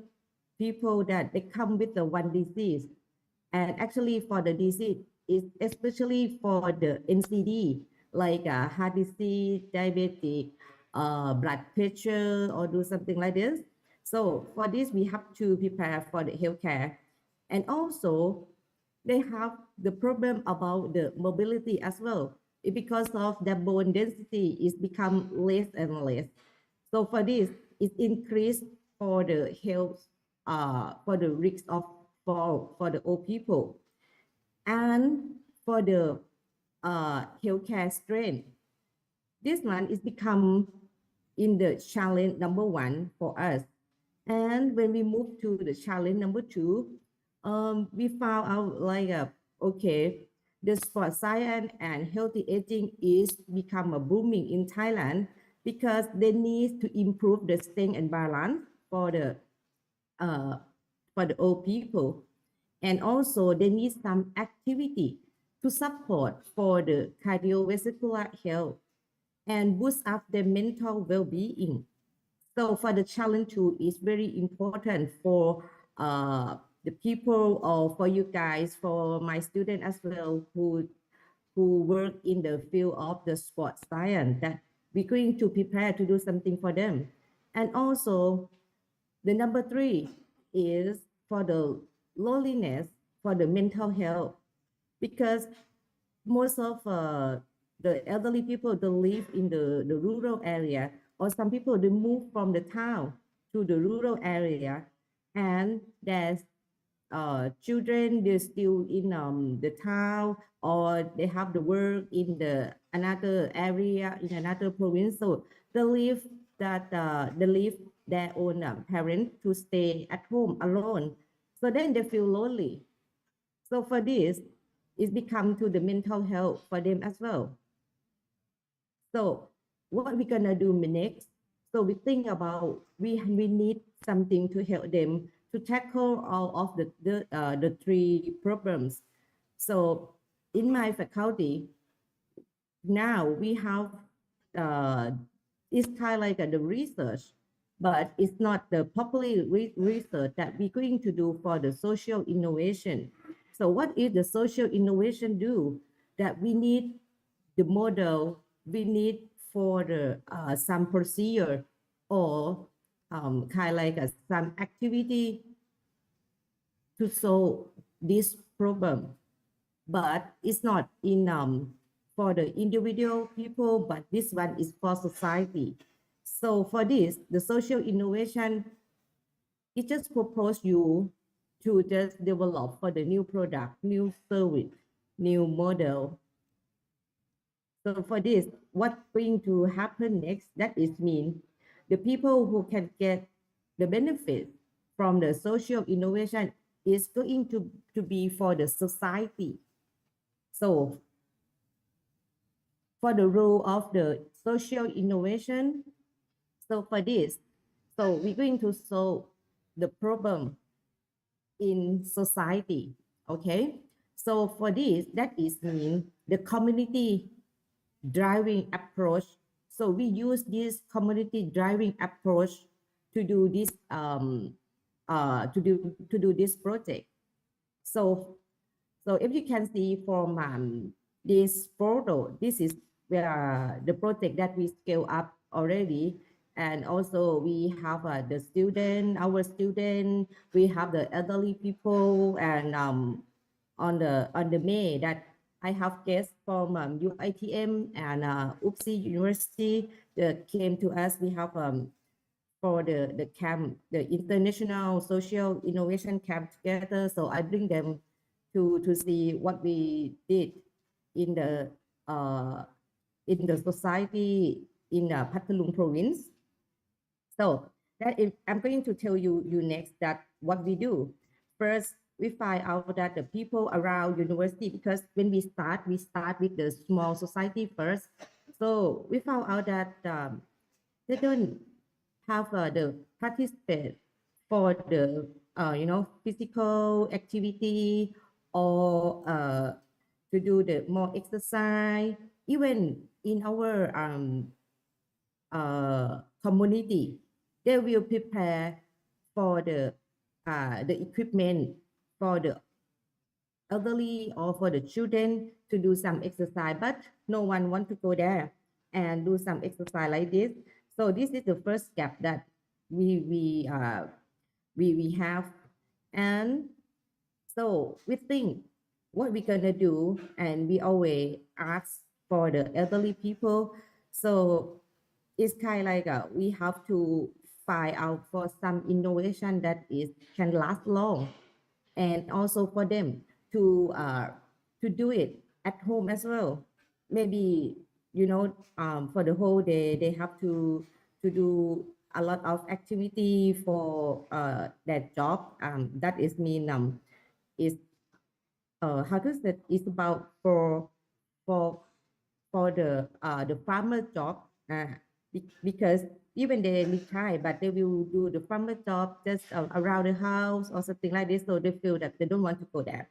people that they come with the one disease, and actually for the disease is especially for the NCD like heart disease, diabetic, blood pressure, or do something like this. So for this we have to prepare for the healthcare, and also they have the problem about the mobility as well. Because of the bone density is become less and less. So for this, it increased for the health, for the risk of fall for the old people, and for the healthcare strain. This one is become in the challenge number one for us. And when we move to the challenge number two, we found out like, okay, the sport science and healthy aging is become a booming in Thailand because they need to improve the strength and balance for the old people. And also they need some activity to support for the cardiovascular health and boost up their mental well-being. So for the challenge two is very important for the people or for you guys, for my student as well, who work in the field of the sports science, that we're going to prepare to do something for them. And also the number three is for the loneliness, for the mental health, because most of the elderly people, they live in the rural area, or some people they move from the town to the rural area, and there's children, they're still in the town, or they have the work in the another area in another province, so they leave that they leave their own parents to stay at home alone, so then they feel lonely. So for this, it become to the mental health for them as well. So what we're gonna do next? So we think about we need something to help them to tackle all of the three problems. So in my faculty, now we have it's kind of like the research, but it's not the popular research that we're going to do for the social innovation. So what is the social innovation do? That we need the model, we need for the some procedure, or kind of like some activity to solve this problem. But it's not in for the individual people, but this one is for society. So for this, the social innovation, it just propose you to just develop for the new product, new service, new model. So for this, what's going to happen next? That is mean the people who can get the benefit from the social innovation is going to be for the society. So for the role of the social innovation, so for this, so we're going to solve the problem in society, okay? So for this, that is mean the community driving approach. So we use this community driving approach to do this to do this project. So if you can see from this photo, this is where the project that we scale up already. And also we have the student, our student, we have the elderly people, and on the May that I have guests from UITM and UPSI University that came to us. We have for the camp, the International Social Innovation Camp together. So I bring them to see what we did in the society in Pathalung province. So that is, I'm going to tell you next that what we do. First, we find out that the people around university, because when we start with the small society first. So we found out that they don't have the participate for the physical activity or to do the more exercise. Even in our community, they will prepare for the equipment for the elderly or for the children to do some exercise, but no one want to go there and do some exercise like this. So this is the first gap that we have, and so we think what we're gonna do, and we always ask for the elderly people. So it's kind of like we have to find out for some innovation that is can last long, and also for them to do it at home as well. Maybe for the whole day they have to do a lot of activity for that job. That is mean is how to say, it's about for the farmer job, because even they retire, but they will do the farmer job just around the house or something like this, so they feel that they don't want to go there.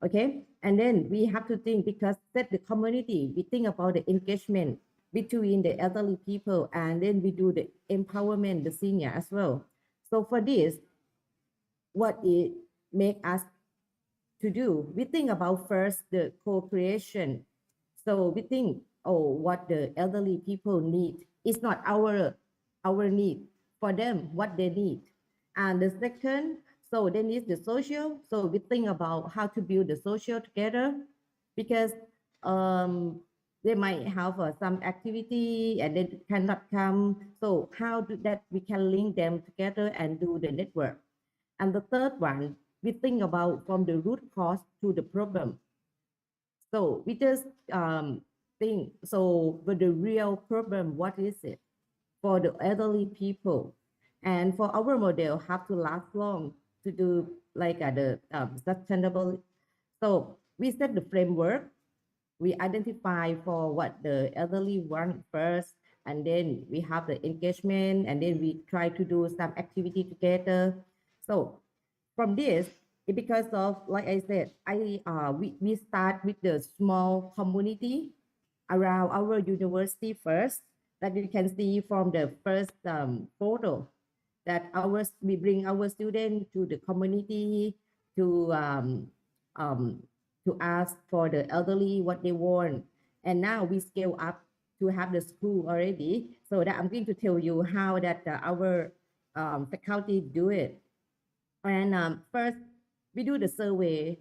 Okay, and then we have to think, because set the community, we think about the engagement between the elderly people, and then we do the empowerment, the senior as well. So for this, what it make us to do, we think about first the co-creation. So we think, oh, what the elderly people need is not our need, for them what they need. And the second, so they need the social. So we think about how to build the social together, because they might have some activity and they cannot come. So how do that we can link them together and do the network. And the third one, we think about from the root cause to the problem. So we just think, so but the real problem, what is it for the elderly people? And for our model have to last long to do like the sustainable. So we set the framework, we identify for what the elderly want first, and then we have the engagement, and then we try to do some activity together. So from this, because of, like I said, we start with the small community around our university first, that you can see from the first photo, that we bring our students to the community to ask for the elderly what they want. And now we scale up to have the school already. So that I'm going to tell you how that our faculty do it. And first, we do the survey.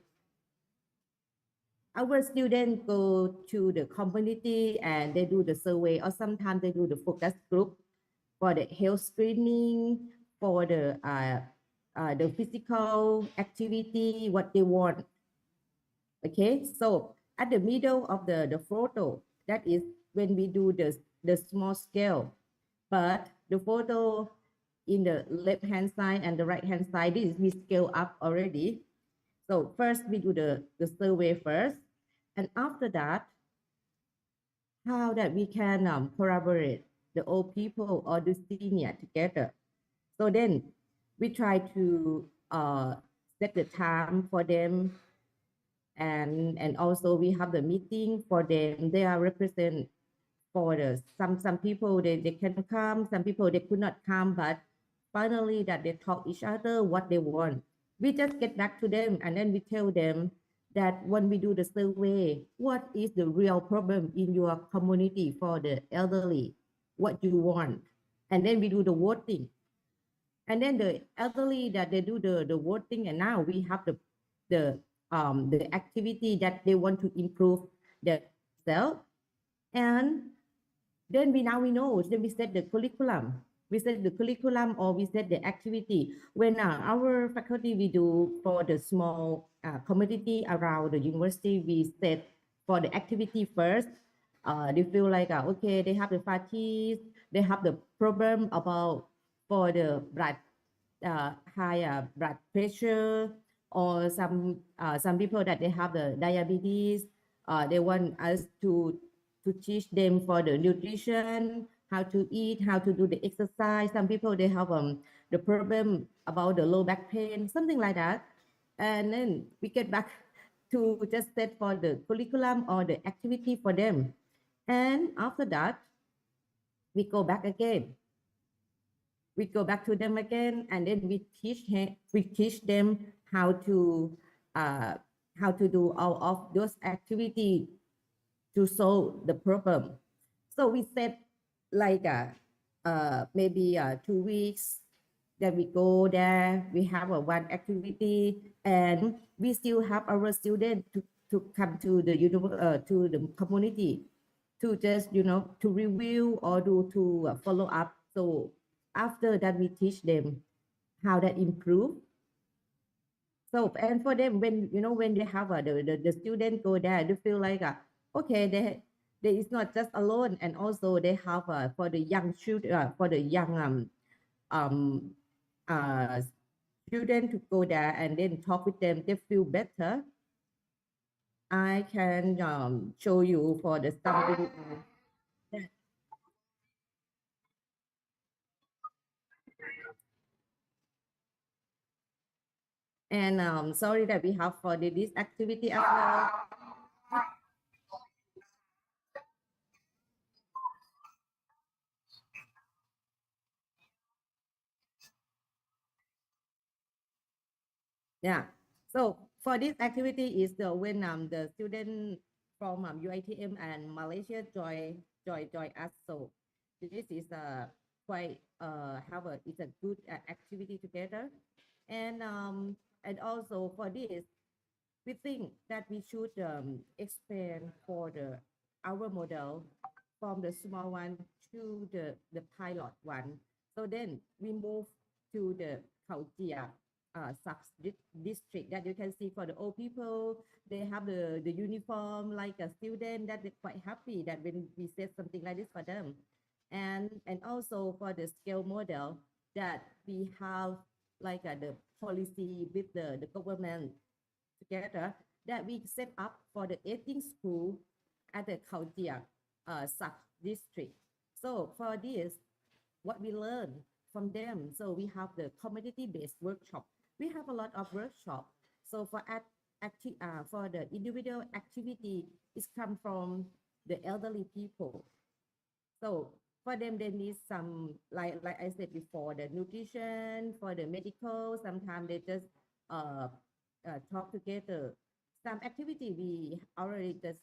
Our students go to the community and they do the survey, or sometimes they do the focus group for the health screening, for the physical activity, what they want. Okay, so at the middle of the photo, that is when we do the small scale, but the photo in the left hand side and the right hand side, this we scale up already. So first we do the survey first, and after that, how that we can collaborate the old people or the senior together. So then we try to set the time for them, and also we have the meeting for them. They are represent for the some people they can come, some people they could not come, but finally that they talk each other what they want. We just get back to them, and then we tell them that when we do the survey, what is the real problem in your community for the elderly, what you want. and then we do the voting. And then the elderly that they do the voting, and now we have the activity that they want to improve themselves. And then we know, then we set the curriculum. We set the curriculum or we set the activity. When our faculty, we do for the small community around the university, we set for the activity first. They feel like, okay, they have the fatigue, they have the problem about for the blood, high blood pressure, or some people that they have the diabetes. They want us to teach them for the nutrition, how to eat, how to do the exercise. Some people they have the problem about the low back pain, something like that. And then we get back to just set for the curriculum or the activity for them. And after that, we go back again. We go back to them again, and then we teach them how to do all of those activities to solve the problem. So we set like maybe 2 weeks that we go there, we have one activity, and we still have our students to come to the to the community to just to review or to follow up. So after that we teach them how that improve. So, and for them, when when they have the student go there, they feel like okay, they is not just alone, and also they have for the young children, for the young student to go there and then talk with them, they feel better. I can show you for the something. And sorry that we have for this activity as well. Yeah. So for this activity is the when the student from UITM and Malaysia join us. So this is quite it's a good activity together, and also for this we think that we should expand for the our model from the small one to the pilot one. So then we move to the Kautia sub district that you can see for the old people. They have the uniform like a student that they're quite happy that when we said something like this for them. And also for the scale model that we have like the policy with the government together that we set up for the 18 school at the Kautia sub district. So for this, what we learn from them, so we have the community-based workshop. We have a lot of workshop. So for for the individual activity, it's come from the elderly people. So for them, they need some, like I said before, the nutrition, for the medical, sometimes they just talk together. Some activity we already just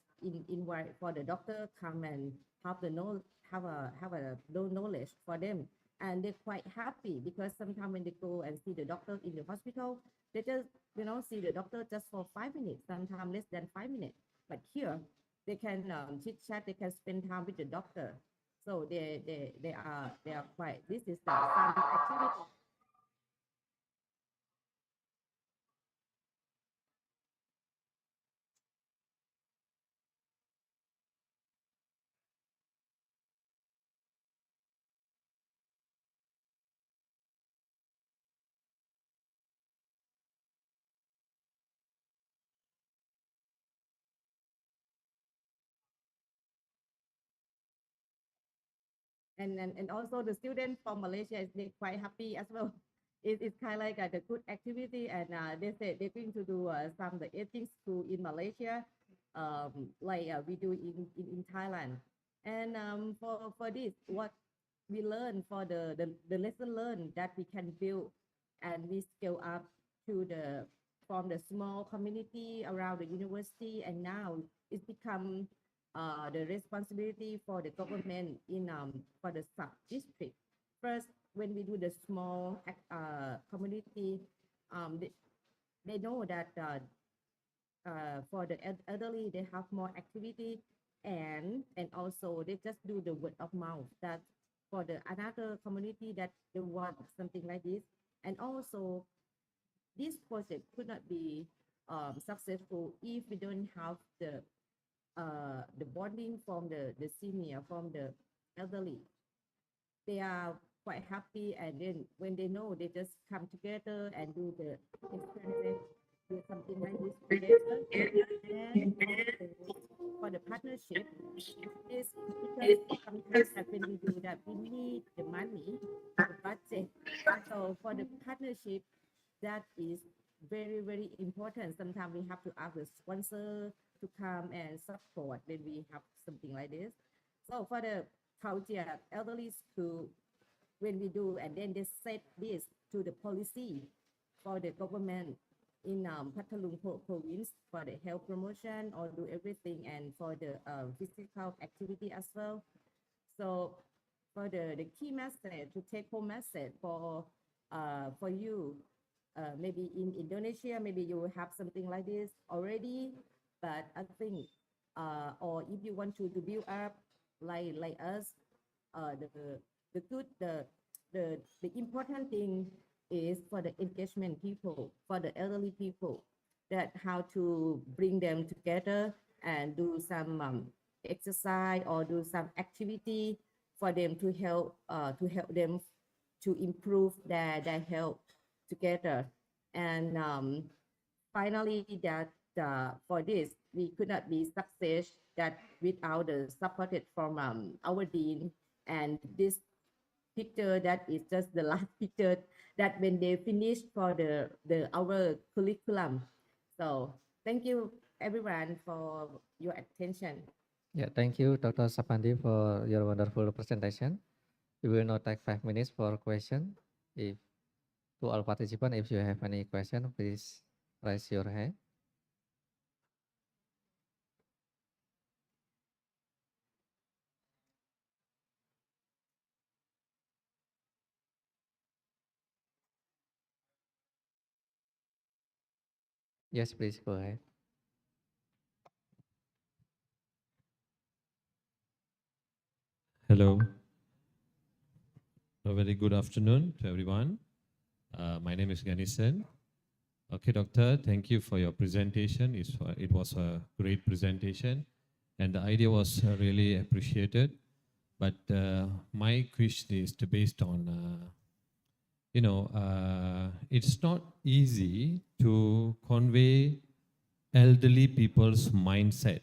invite for the doctor come and have the have a low knowledge for them, and they're quite happy because sometimes when they go and see the doctor in the hospital, they just see the doctor just for 5 minutes, sometimes less than 5 minutes. But here they can chit chat, they can spend time with the doctor. So they are quite. This is the some activity. And also the students from Malaysia is they quite happy as well. It's kind of like the good activity, and they said they're going to do some the eating school in Malaysia, like we do in Thailand. And for this, what we learn for the lesson learned that we can build, and we scale up to the from the small community around the university, and now it's become the responsibility for the government in for the sub district. first, when we do the small community, they know that for the elderly, they have more activity, and also they just do the word of mouth that for the another community that they want something like this, and also this project could not be successful if we don't have the bonding from the senior, from the elderly. They are quite happy, and then when they know, they just come together and do the expenses, do something like this together. And for the partnership, is because sometimes that when we do that, we need the money, the budget. So for the partnership, that is very, very important. Sometimes we have to ask the sponsor to come and support when we have something like this. So for the culture, elderly school, when we do, and then they set this to the policy for the government in Pathalung province for the health promotion or do everything, and for the physical activity as well. So for the key message, to take home message for you, maybe in Indonesia, maybe you will have something like this already, but I think, or if you want to build up like us, the good, the important thing is for the engagement people, for the elderly people, that how to bring them together and do some exercise or do some activity for them to help them to improve their health together. And finally, that for this, we could not be success that without the supported from our dean. And this picture, that is just the last picture that when they finish for our curriculum. So thank you everyone for your attention. Yeah, thank you, Dr. Sapandi, for your wonderful presentation. We will now take 5 minutes for question. If to all participants, if you have any question, please raise your hand. Yes, please go ahead. Hello. A very good afternoon to everyone. My name is Ganesan. Okay, doctor, thank you for your presentation. It was a great presentation, and the idea was really appreciated. But my question is based on, it's not easy to convey elderly people's mindset,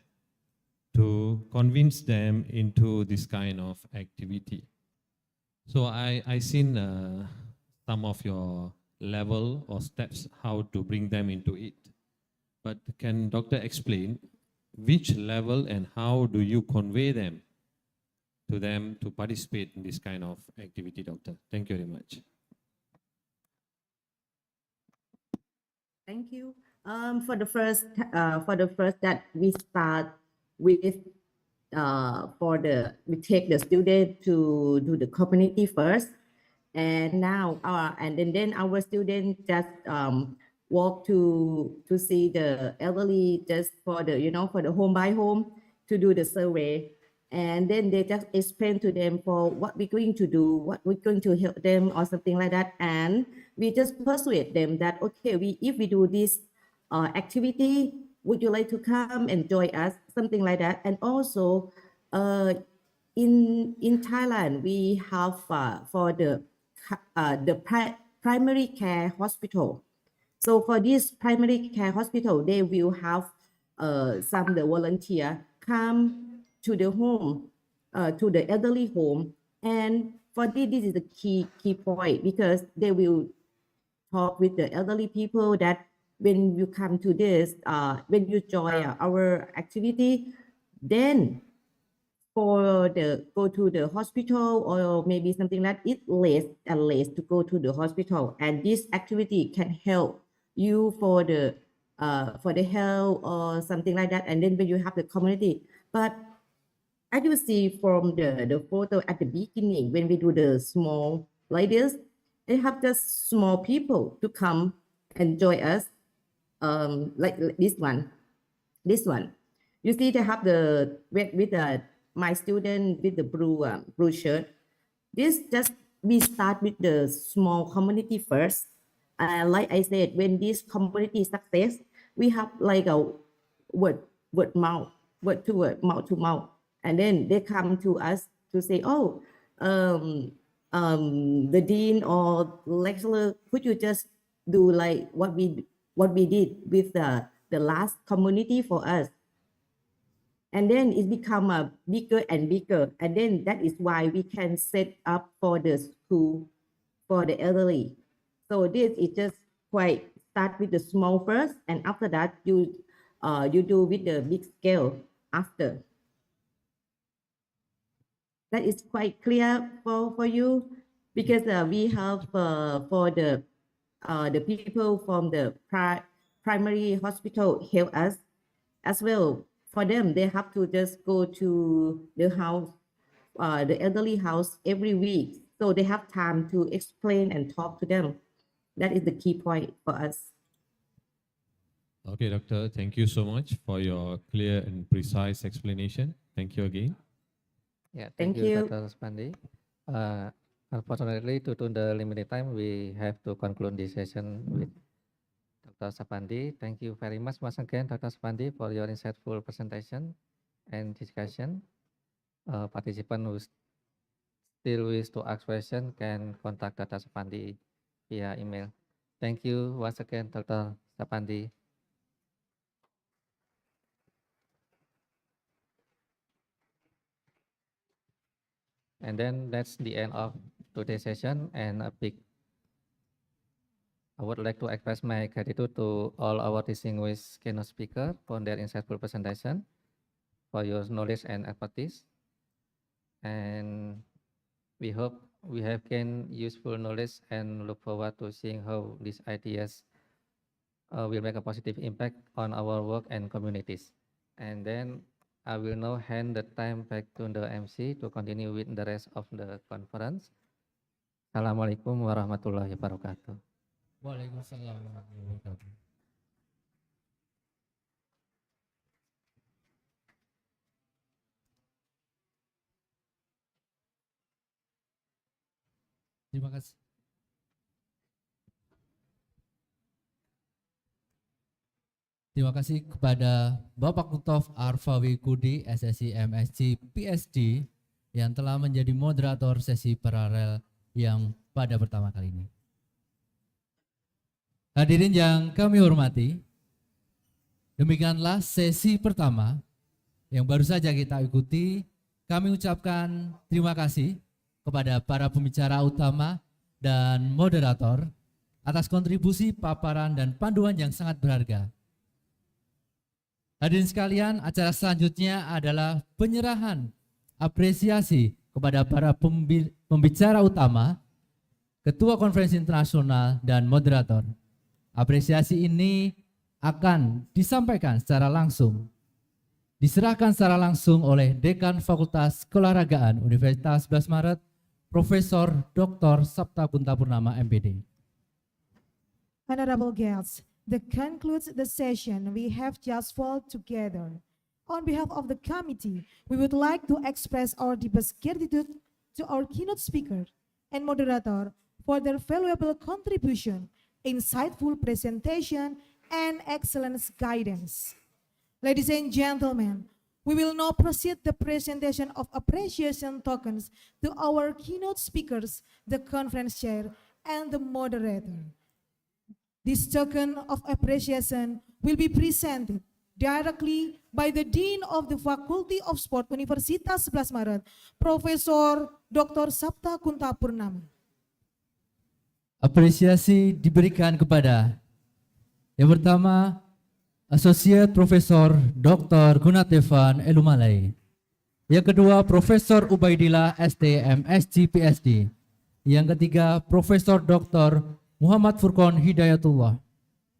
to convince them into this kind of activity. So I seen some of your level or steps how to bring them into it. But can doctor explain which level and how do you convey them to participate in this kind of activity, doctor? Thank you very much. Thank you. For the first that we start with we take the student to do the community first, and now and then our students just walk to see the elderly just for the home by home to do the survey, and then they just explain to them for what we're going to do, what we're going to help them or something like that, and we just persuade them that okay, if we do this activity, would you like to come and join us, something like that. And also in Thailand we have for the primary care hospital. So for this primary care hospital, they will have some the volunteer come to the home, to the elderly home, and for this is the key point, because they will talk with the elderly people that when you come to this, when you join our activity, then for go to the hospital or maybe something like it less and less to go to the hospital, and this activity can help you for the health or something like that. And then when you have the community, but as you see from the photo at the beginning, when we do the small like this, they have just small people to come and join us, like this one. This one, you see, they have the with the my student with the blue shirt. This just we start with the small community first. Like I said, when this community success, we have like a word mouth, word to mouth, and then they come to us to say, oh, the dean or lecturer, could you just do like what we did with the last community for us? And then it become a bigger and bigger, and then that is why we can set up for the school for the elderly. So this is just quite start with the small first, and after that you do with the big scale after. That is quite clear for you, because we have for the people from the primary hospital help us as well. For them, they have to just go to the house, the elderly house every week. So they have time to explain and talk to them. That is the key point for us. Okay, Doctor, thank you so much for your clear and precise explanation. Thank you again. Yeah, Thank you. Dr. Spandi. Unfortunately, due to the limited time, we have to conclude this session with Dr. Sapandi. Thank you very much once again, Dr. Sapandi, for your insightful presentation and discussion. Participants who still wish to ask questions can contact Dr. Sapandi via email. Thank you once again, Dr. Sapandi. And then that's the end of today's session, and I would like to express my gratitude to all our distinguished keynote speakers for their insightful presentation, for your knowledge and expertise. And we hope we have gained useful knowledge and look forward to seeing how these ideas will make a positive impact on our work and communities. And then I will now hand the time back to the MC to continue with the rest of the conference. Assalamualaikum warahmatullahi wabarakatuh. Waalaikumsalam warahmatullahi wabarakatuh. Terima kasih. Terima kasih kepada Bapak Kutof Arfawi Kudi, SSI MSc PhD, yang telah menjadi moderator sesi paralel yang pada pertama kali ini. Hadirin yang kami hormati, demikianlah sesi pertama yang baru saja kita ikuti. Kami ucapkan terima kasih kepada para pembicara utama dan moderator atas kontribusi, paparan, dan panduan yang sangat berharga. Hadirin sekalian, acara selanjutnya adalah penyerahan apresiasi kepada para pembicara utama, ketua konferensi internasional, dan moderator. Apresiasi ini akan disampaikan secara langsung, diserahkan secara langsung oleh Dekan Fakultas Keolahragaan Universitas 11 Maret, Profesor Dr. SAPTA Kuntapurnama, MPD. Honorable guests, that concludes the session we have just followed together. On behalf of the committee, we would like to express our deepest gratitude to our keynote speaker and moderator for their valuable contribution, insightful presentation, and excellent guidance. Ladies and gentlemen, we will now proceed the presentation of appreciation tokens to our keynote speakers, the conference chair, and the moderator. This token of appreciation will be presented directly by the Dean of the Faculty of Sport Universitas 11 Maret, Profesor Dr. SAPTA Kuntapurnama. Apresiasi diberikan kepada yang pertama, Associate Profesor Dr. Gunatevan Elumalai. Yang kedua, Profesor Ubaidillah ST MSc PhD. Yang ketiga, Profesor Dr. Muhammad Furqon Hidayatullah.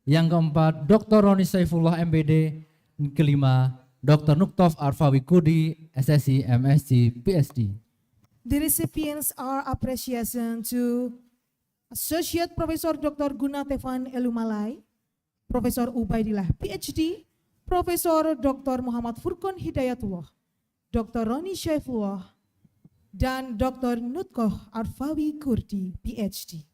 Yang keempat, Dr. Roni Saifullah MBD. Yang kelima, Dr. Nuktof Arfawi Kudi, SSI MSc PhD. The recipients are appreciation to Associate Professor Dr. Gunatevan Elumalai, Profesor Ubaidillah PhD, Profesor Dr. Muhammad Furqon Hidayatullah, Dr. Roni Syaifullah, dan Dr. Nutkoh Arfawi Kurdi PhD.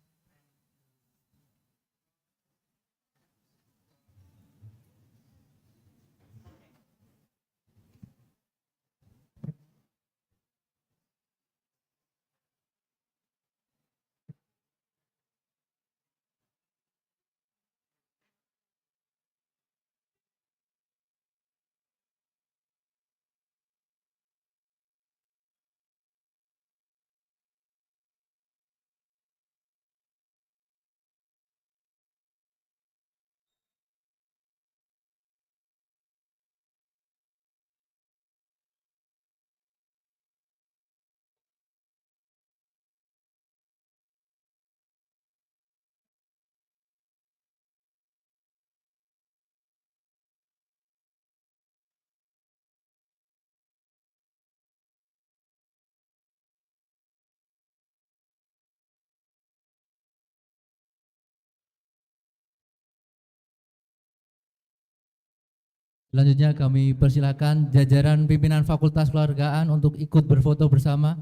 Selanjutnya kami persilakan jajaran pimpinan Fakultas Kewargaan untuk ikut berfoto bersama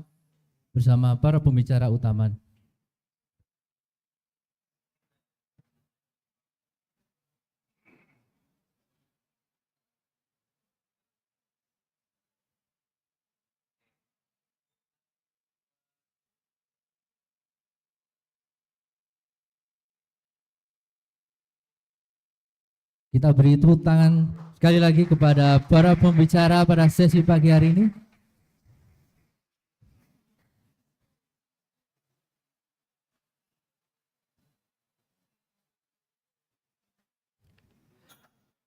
para pembicara utama. Kita beri tepuk tangan sekali lagi kepada para pembicara pada sesi pagi hari ini.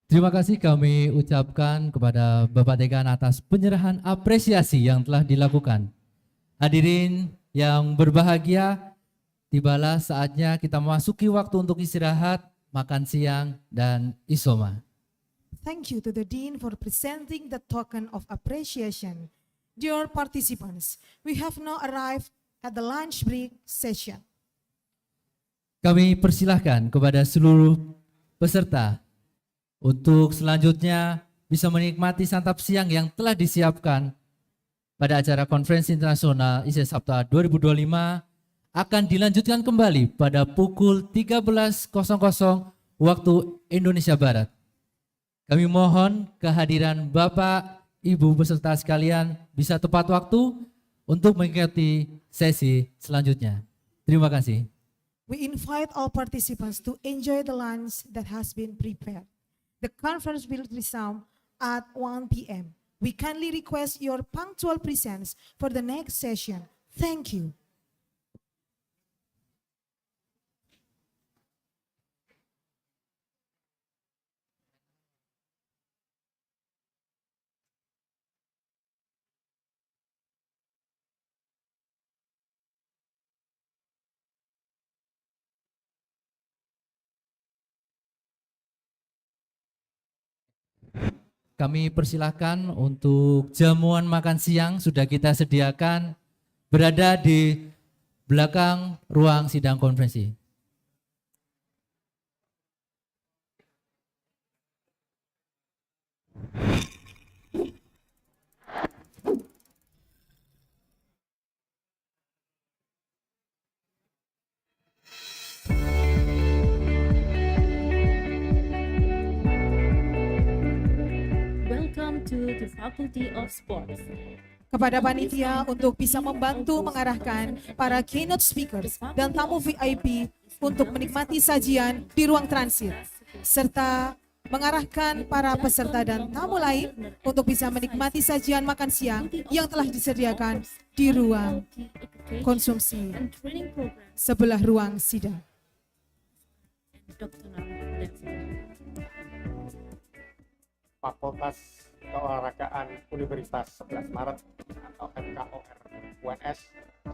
Terima kasih kami ucapkan kepada Bapak Dekan atas penyerahan apresiasi yang telah dilakukan. Hadirin yang berbahagia, tibalah saatnya kita memasuki waktu untuk istirahat, makan siang, dan isoma. Thank you to the Dean for presenting the token of appreciation. Dear participants, we have now arrived at the lunch break session. Kami persilahkan kepada seluruh peserta untuk selanjutnya bisa menikmati santap siang yang telah disiapkan pada acara Konferensi Internasional ISE SAPTA 2025 akan dilanjutkan kembali pada pukul 13.00 waktu Indonesia Barat. Kami mohon kehadiran Bapak, Ibu beserta sekalian bisa tepat waktu untuk mengikuti sesi selanjutnya. Terima kasih. We invite all participants to enjoy the lunch that has been prepared. The conference will resume at 1 p.m. We kindly request your punctual presence for the next session. Thank you. Kami persilahkan untuk jamuan makan siang sudah kita sediakan berada di belakang ruang sidang konferensi. Welcome to the Faculty of Sports. Kepada panitia untuk bisa membantu mengarahkan para keynote speakers dan tamu VIP untuk menikmati sajian di ruang transit, serta mengarahkan para peserta dan tamu lain untuk bisa menikmati sajian makan siang yang telah disediakan di ruang konsumsi sebelah ruang sidang. Fakultas Keolahragaan Universitas 11 Maret atau FKOR UNS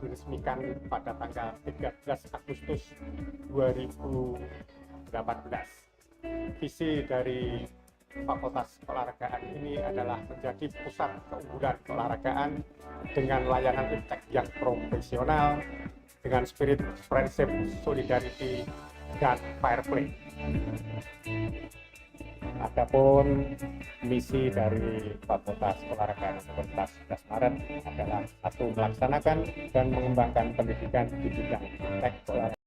diresmikan pada tanggal 13 Agustus 2018. Visi dari Fakultas Keolahragaan ini adalah menjadi pusat keunggulan keolahragaan dengan layanan iptek yang profesional, dengan spirit friendship, solidarity, dan fair play. Adapun misi dari Fakultas Keolahragaan Universitas 11 Maret adalah satu, melaksanakan dan mengembangkan pendidikan di bidang iptek keolahragaan.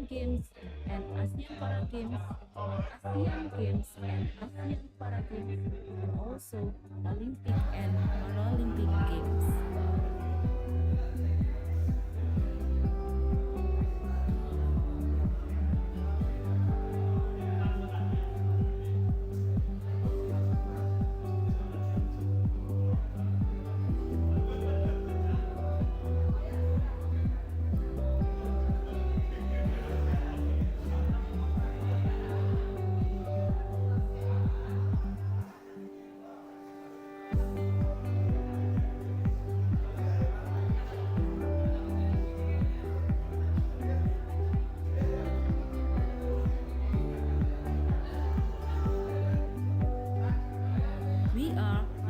Games and ASEAN Para Games, ASEAN Games and ASEAN Para Games, and also Olympic and Paralympic Games.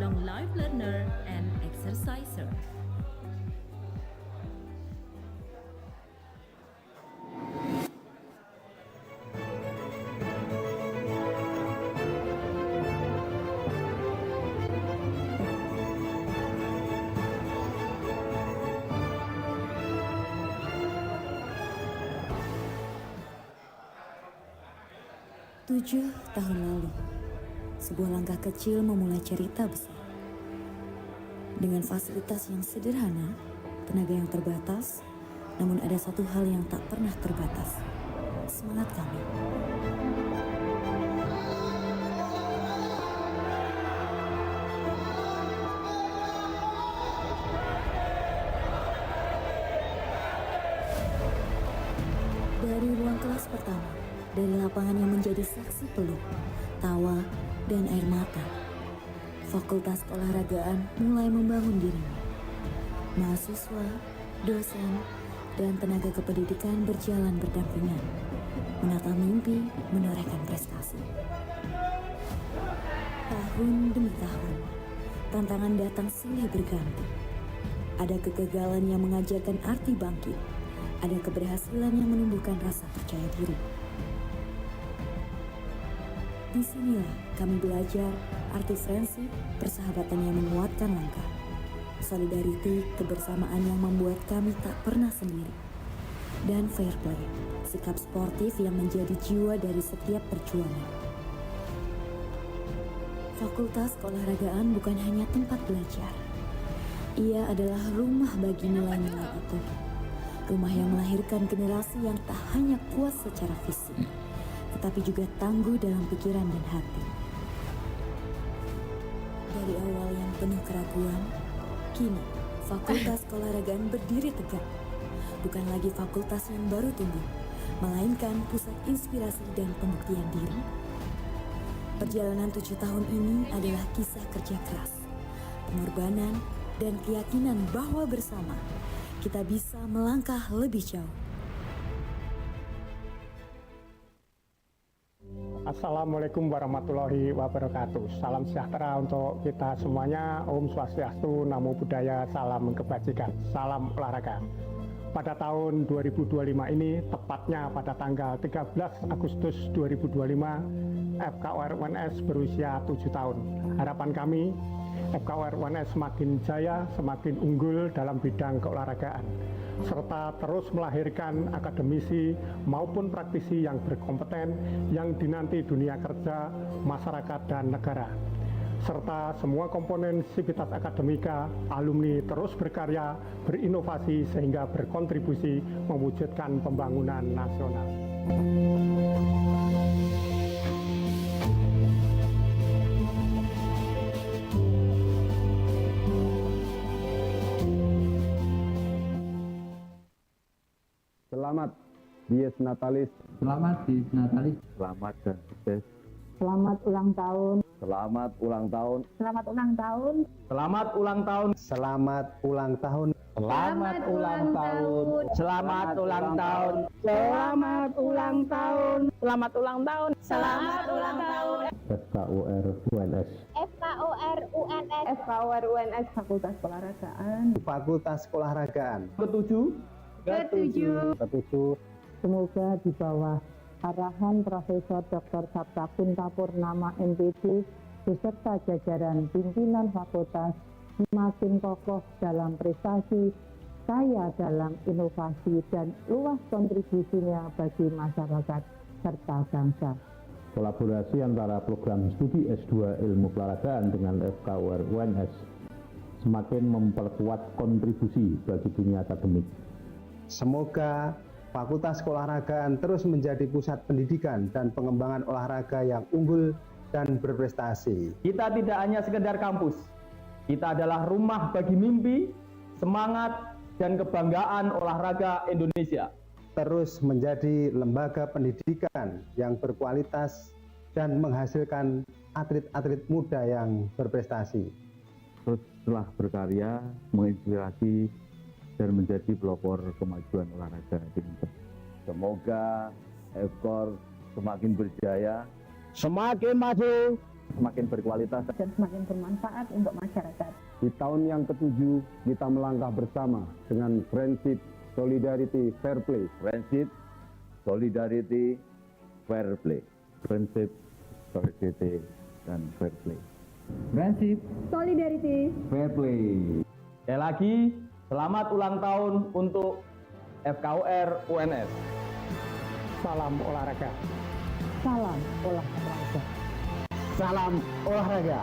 long life learner and exerciser. Tujuh tahun lalu, sebuah langkah kecil memulai cerita besar. Dengan fasilitas yang sederhana, tenaga yang terbatas, namun ada satu hal yang tak pernah terbatas, semangat kami. Dari ruang kelas pertama, dari lapangan yang menjadi saksi peluh, tawa, dan air mata, Fakultas Keolahragaan mulai membangun dirinya. Mahasiswa, dosen, dan tenaga kependidikan berjalan berdampingan, menata mimpi, menorehkan prestasi. Tahun demi tahun, tantangan datang silih berganti. Ada kegagalan yang mengajarkan arti bangkit, ada keberhasilan yang menumbuhkan rasa percaya diri. Disinilah kami belajar arti friendship, persahabatan yang menguatkan langkah, solidarity, kebersamaan yang membuat kami tak pernah sendiri, dan fair play, sikap sportif yang menjadi jiwa dari setiap perjuangan. Fakultas Keolahragaan bukan hanya tempat belajar, ia adalah rumah bagi nilai-nilai itu, rumah yang melahirkan generasi yang tak hanya kuat secara fisik, tetapi juga tangguh dalam pikiran dan hati. Dari awal yang penuh keraguan, kini Fakultas Keolahragaan berdiri tegak. Bukan lagi fakultas yang baru tumbuh, melainkan pusat inspirasi dan pembuktian diri. Perjalanan 7 tahun ini adalah kisah kerja keras, pengorbanan, dan keyakinan bahwa bersama kita bisa melangkah lebih jauh. Assalamualaikum warahmatullahi wabarakatuh. Salam sejahtera untuk kita semuanya. Om Swastiastu, Namo Buddhaya, salam kebajikan, salam olahraga. Pada tahun 2025 ini, tepatnya pada tanggal 13 Agustus 2025, FKOR UNS berusia 7 tahun. Harapan kami, FKOR UNS semakin jaya, semakin unggul dalam bidang keolahragaan, serta terus melahirkan akademisi maupun praktisi yang berkompeten yang dinanti dunia kerja, masyarakat, dan negara. Serta semua komponen sivitas akademika, alumni terus berkarya, berinovasi sehingga berkontribusi mewujudkan pembangunan nasional. Selamat Dies Natalis. Selamat Dies Natalis. Selamat dan sukses. Selamat ulang tahun. Selamat ulang tahun. Selamat ulang tahun. Selamat ulang tahun. Selamat ulang tahun. Selamat ulang tahun. Selamat ulang tahun. Selamat ulang tahun. Selamat ulang tahun. Selamat ulang tahun. FKOR UNS. FKOR UNS. FKOR UNS Fakultas Keolahragaan. Fakultas Keolahragaan. Ketujuh. Semoga di bawah arahan Profesor Dr. SAPTA Kuntapurnama MPD beserta jajaran pimpinan fakultas semakin kokoh dalam prestasi, kaya dalam inovasi, dan luas kontribusinya bagi masyarakat serta bangsa. Kolaborasi antara program studi S2 Ilmu Keolahragaan dengan FKOR UNS semakin memperkuat kontribusi bagi dunia akademik. Semoga Fakultas Keolahragaan terus menjadi pusat pendidikan dan pengembangan olahraga yang unggul dan berprestasi. Kita tidak hanya sekedar kampus, kita adalah rumah bagi mimpi, semangat, dan kebanggaan olahraga Indonesia. Terus menjadi lembaga pendidikan yang berkualitas dan menghasilkan atlet-atlet muda yang berprestasi. Terus telah berkarya, menginspirasi, dan menjadi pelopor kemajuan olahraga di Indonesia. Semoga FKOR semakin berjaya, semakin maju, semakin berkualitas dan semakin bermanfaat untuk masyarakat. Di tahun yang ke-7 kita melangkah bersama dengan prinsip solidarity fair play. Prinsip solidarity fair play. Prinsip solidarity dan fair play. Prinsip Solidarity fair play. Sekali lagi, selamat ulang tahun untuk FKOR UNS. Salam olahraga. Salam olahraga. Salam olahraga.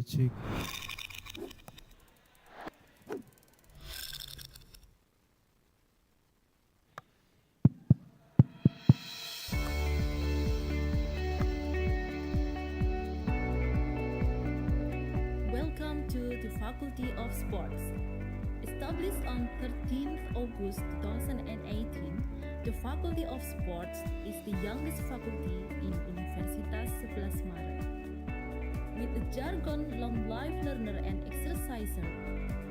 Cik. Welcome to the Faculty of Sports. Established on 13th August 2018, the Faculty of Sports is the youngest faculty in Universitas 11 Maret. With a jargon long life learner and exerciser,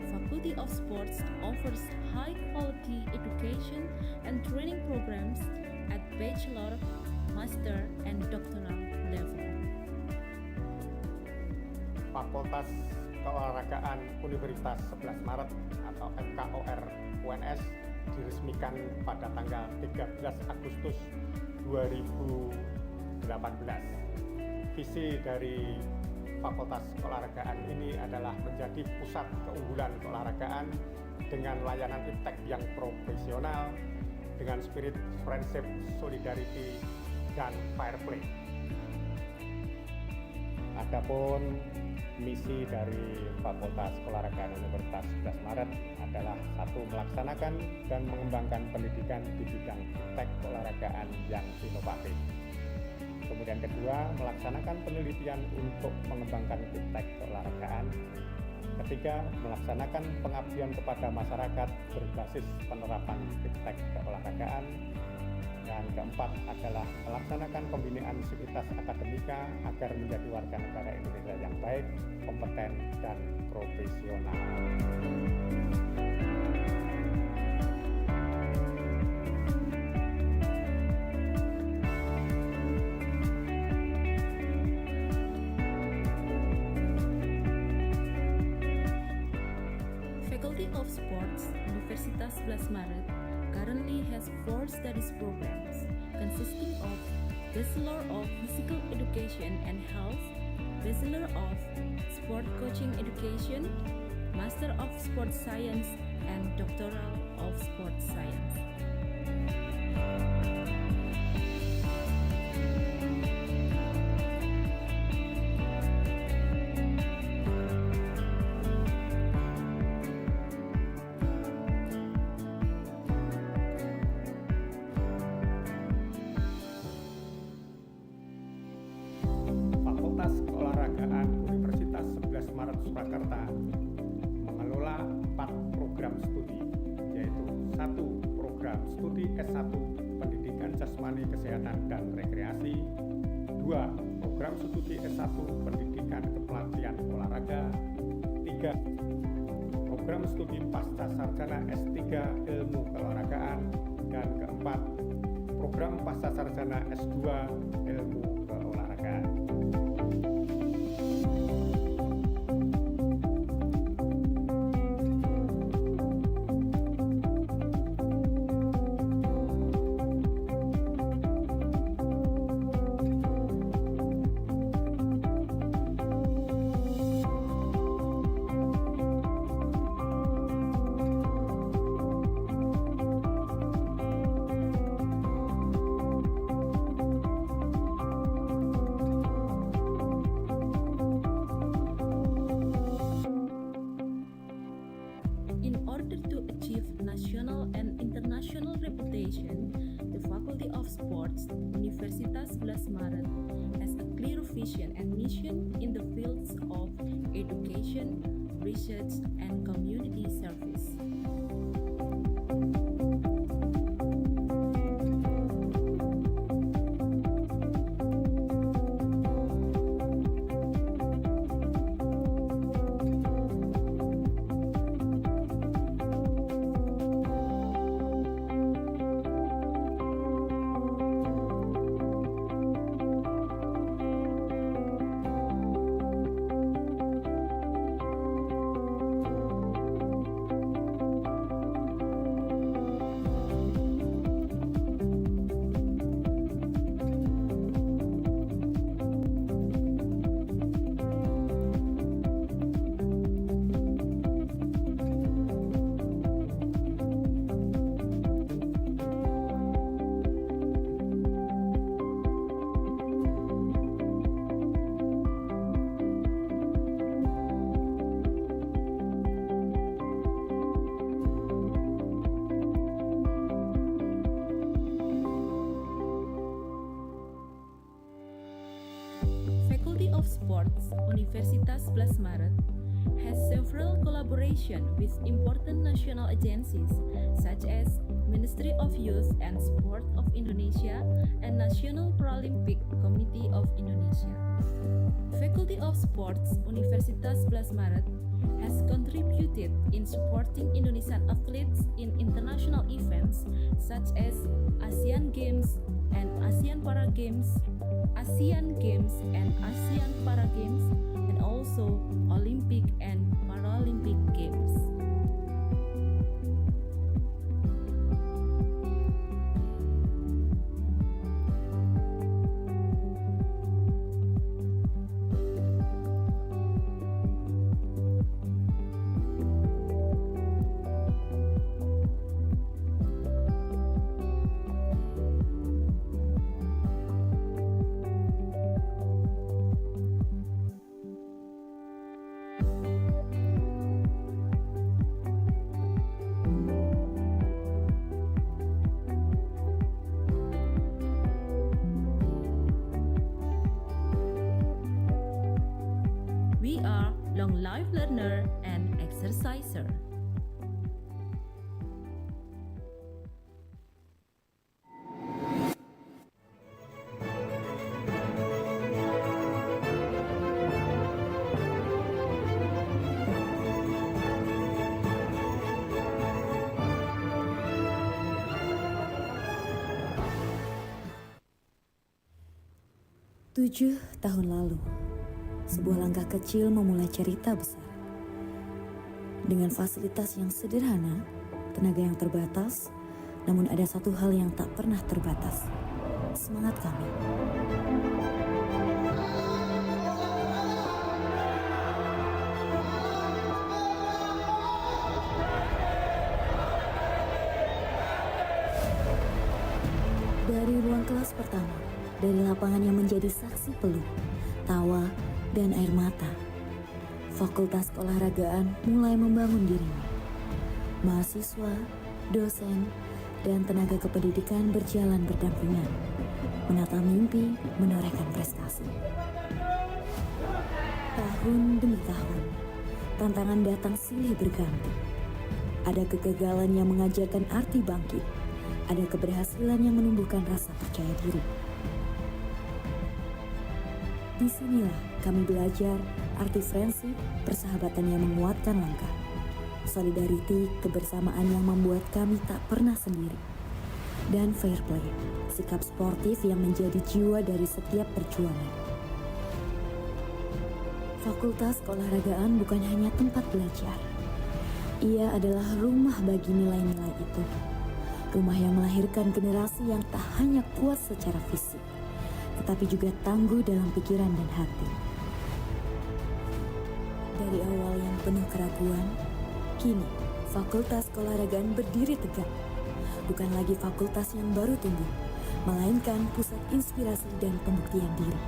Faculty of Sports offers high quality education and training programs at bachelor, master, and doctoral level. Fakultas Keolahragaan Universitas 11 Maret atau FKOR UNS diresmikan pada tanggal 13 Agustus 2018. Visi dari Fakultas Keolahragaan ini adalah menjadi pusat keunggulan keolahragaan dengan layanan iptek yang profesional, dengan spirit friendship, solidarity, dan fair play. Adapun misi dari Fakultas Keolahragaan Universitas 11 Maret adalah satu, melaksanakan dan mengembangkan pendidikan di bidang iptek keolahragaan yang inovatif. Kemudian kedua, melaksanakan penelitian untuk mengembangkan iptek keolahragaan. Ketiga, melaksanakan pengabdian kepada masyarakat berbasis penerapan iptek keolahragaan. Dan keempat adalah melaksanakan pembinaan sivitas akademika agar menjadi warga negara Indonesia yang baik, kompeten, dan profesional. Faculty of Sports, Universitas 11 Maret currently has 4 studies programs consisting of Bachelor of Physical Education and Health, Bachelor of Sport Coaching Education, Master of Sports Science, and Doctoral of Sports Science. Fakultas Keolahragaan Universitas 11 Maret Surakarta mengelola 4 program studi, yaitu 1. Program studi S1 Pendidikan Jasmani Kesehatan dan Rekreasi, 2. Program studi S1 Pendidikan Kepelatihan Olahraga, 3. Program studi Pasca Sarjana S3 Ilmu Keolahragaan, dan keempat, program Pasca Sarjana S2 Ilmu Keolahragaan. of Sports, Universitas 11 Maret, has a clear vision and mission in the fields of education, research, and community service. Faculty of Sports, Universitas 11 Maret, has several collaboration with important national agencies such as Ministry of Youth and Sport of Indonesia and National Paralympic Committee of Indonesia. Faculty of Sports, Universitas 11 Maret, has contributed in supporting Indonesian athletes in international events such as Asian Games and ASEAN Para Games, ASEAN Games and ASEAN Para Games, and also Olympic and Paralympic Games. We are long life learner and exerciser. Tujuh tahun lalu, sebuah langkah kecil memulai cerita besar. Dengan fasilitas yang sederhana, tenaga yang terbatas, namun ada satu hal yang tak pernah terbatas. Semangat kami. Dari ruang kelas pertama, dari lapangan yang menjadi saksi peluh, tawa, dan air mata, Fakultas Keolahragaan mulai membangun dirinya. Mahasiswa, dosen, dan tenaga kependidikan berjalan berdampingan, menata mimpi, menorehkan prestasi. Tahun demi tahun, tantangan datang silih berganti. Ada kegagalan yang mengajarkan arti bangkit, ada keberhasilan yang menumbuhkan rasa percaya diri. Disinilah kami belajar arti friendship, persahabatan yang menguatkan langkah, solidarity, kebersamaan yang membuat kami tak pernah sendiri, dan fair play, sikap sportif yang menjadi jiwa dari setiap perjuangan. Fakultas Keolahragaan bukan hanya tempat belajar, ia adalah rumah bagi nilai-nilai itu, rumah yang melahirkan generasi yang tak hanya kuat secara fisik, tetapi juga tangguh dalam pikiran dan hati. Dari awal yang penuh keraguan, kini Fakultas Keolahragaan berdiri tegak. Bukan lagi fakultas yang baru tumbuh, melainkan pusat inspirasi dan pembuktian diri.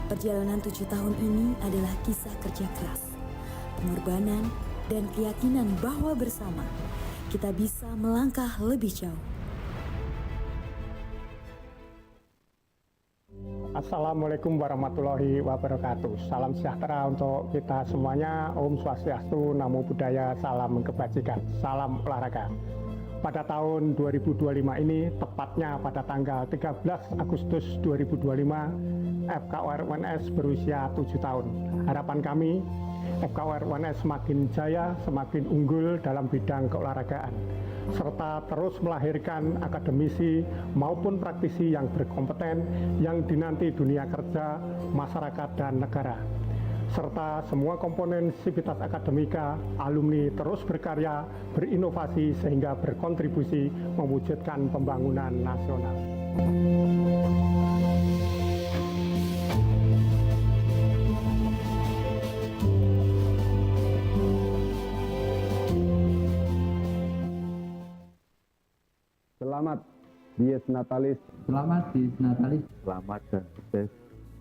Perjalanan 7 tahun ini adalah kisah kerja keras, pengorbanan, dan keyakinan bahwa bersama kita bisa melangkah lebih jauh. Assalamualaikum warahmatullahi wabarakatuh. Salam sejahtera untuk kita semuanya. Om Swastiastu, Namo Buddhaya, salam kebajikan, salam olahraga. Pada tahun 2025 ini, tepatnya pada tanggal 13 Agustus 2025, FKOR UNS berusia 7 tahun. Harapan kami, FKOR UNS semakin jaya, semakin unggul dalam bidang keolahragaan, serta terus melahirkan akademisi maupun praktisi yang berkompeten yang dinanti dunia kerja, masyarakat, dan negara. Serta semua komponen sivitas akademika, alumni terus berkarya, berinovasi sehingga berkontribusi mewujudkan pembangunan nasional. Selamat Dies Natalis. Selamat Dies Natalis. Selamat dan sukses.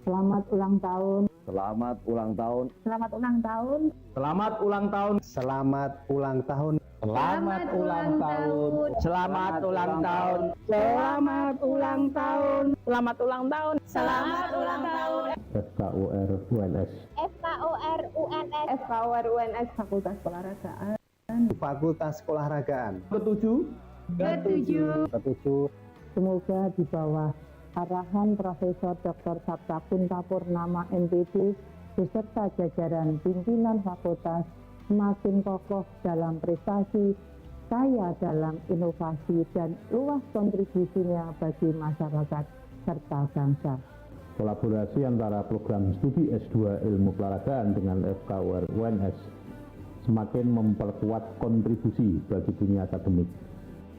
Selamat ulang tahun. Selamat ulang tahun. Selamat ulang tahun. Selamat ulang tahun. Selamat ulang tahun. Selamat ulang tahun. Selamat ulang tahun. Selamat ulang tahun. Selamat ulang tahun. Selamat ulang tahun. FKOR UNS. FKOR UNS. FKOR UNS Fakultas Keolahragaan. Fakultas Keolahragaan. Ketujuh. Semoga di bawah arahan Profesor Dr. SAPTA Kuntapurnama MPD beserta jajaran pimpinan fakultas semakin kokoh dalam prestasi, kaya dalam inovasi, dan luas kontribusinya bagi masyarakat serta bangsa. Kolaborasi antara program studi S2 Ilmu Keolahragaan dengan FKOR UNS semakin memperkuat kontribusi bagi dunia akademik.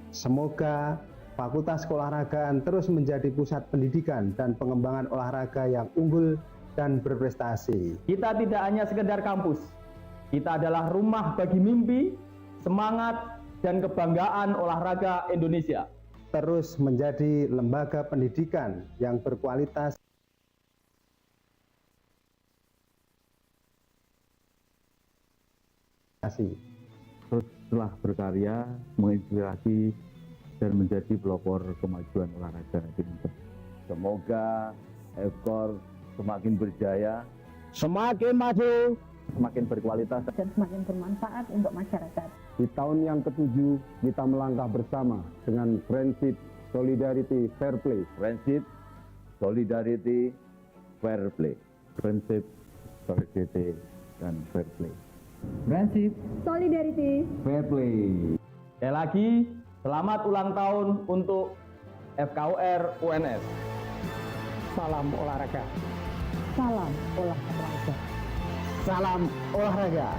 Semoga Fakultas Keolahragaan terus menjadi pusat pendidikan dan pengembangan olahraga yang unggul dan berprestasi. Kita tidak hanya sekedar kampus, kita adalah rumah bagi mimpi, semangat, dan kebanggaan olahraga Indonesia. Terus menjadi lembaga pendidikan yang berkualitas, terus telah berkarya, menginspirasi, dan menjadi pelopor kemajuan olahraga di Indonesia. Semoga FKOR semakin berjaya, semakin maju, semakin berkualitas, dan semakin bermanfaat untuk masyarakat. Di tahun yang ke-7, kita melangkah bersama dengan prinsip solidarity fair play. Prinsip solidarity fair play. Prinsip solidarity dan fair play. Prinsip Solidarity fair play. Sekali lagi, selamat ulang tahun untuk FKOR UNS. Salam olahraga. Salam olahraga. salam olahraga.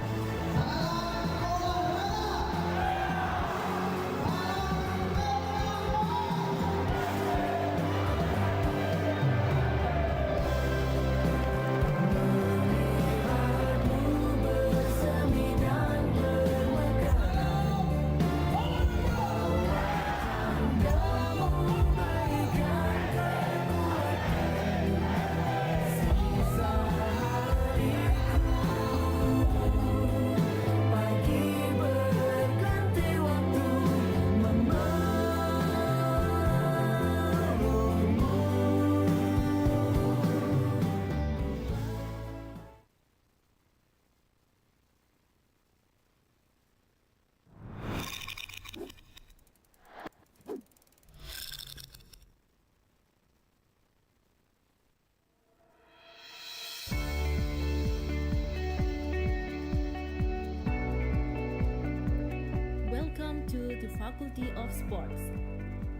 Welcome to the Faculty of Sports.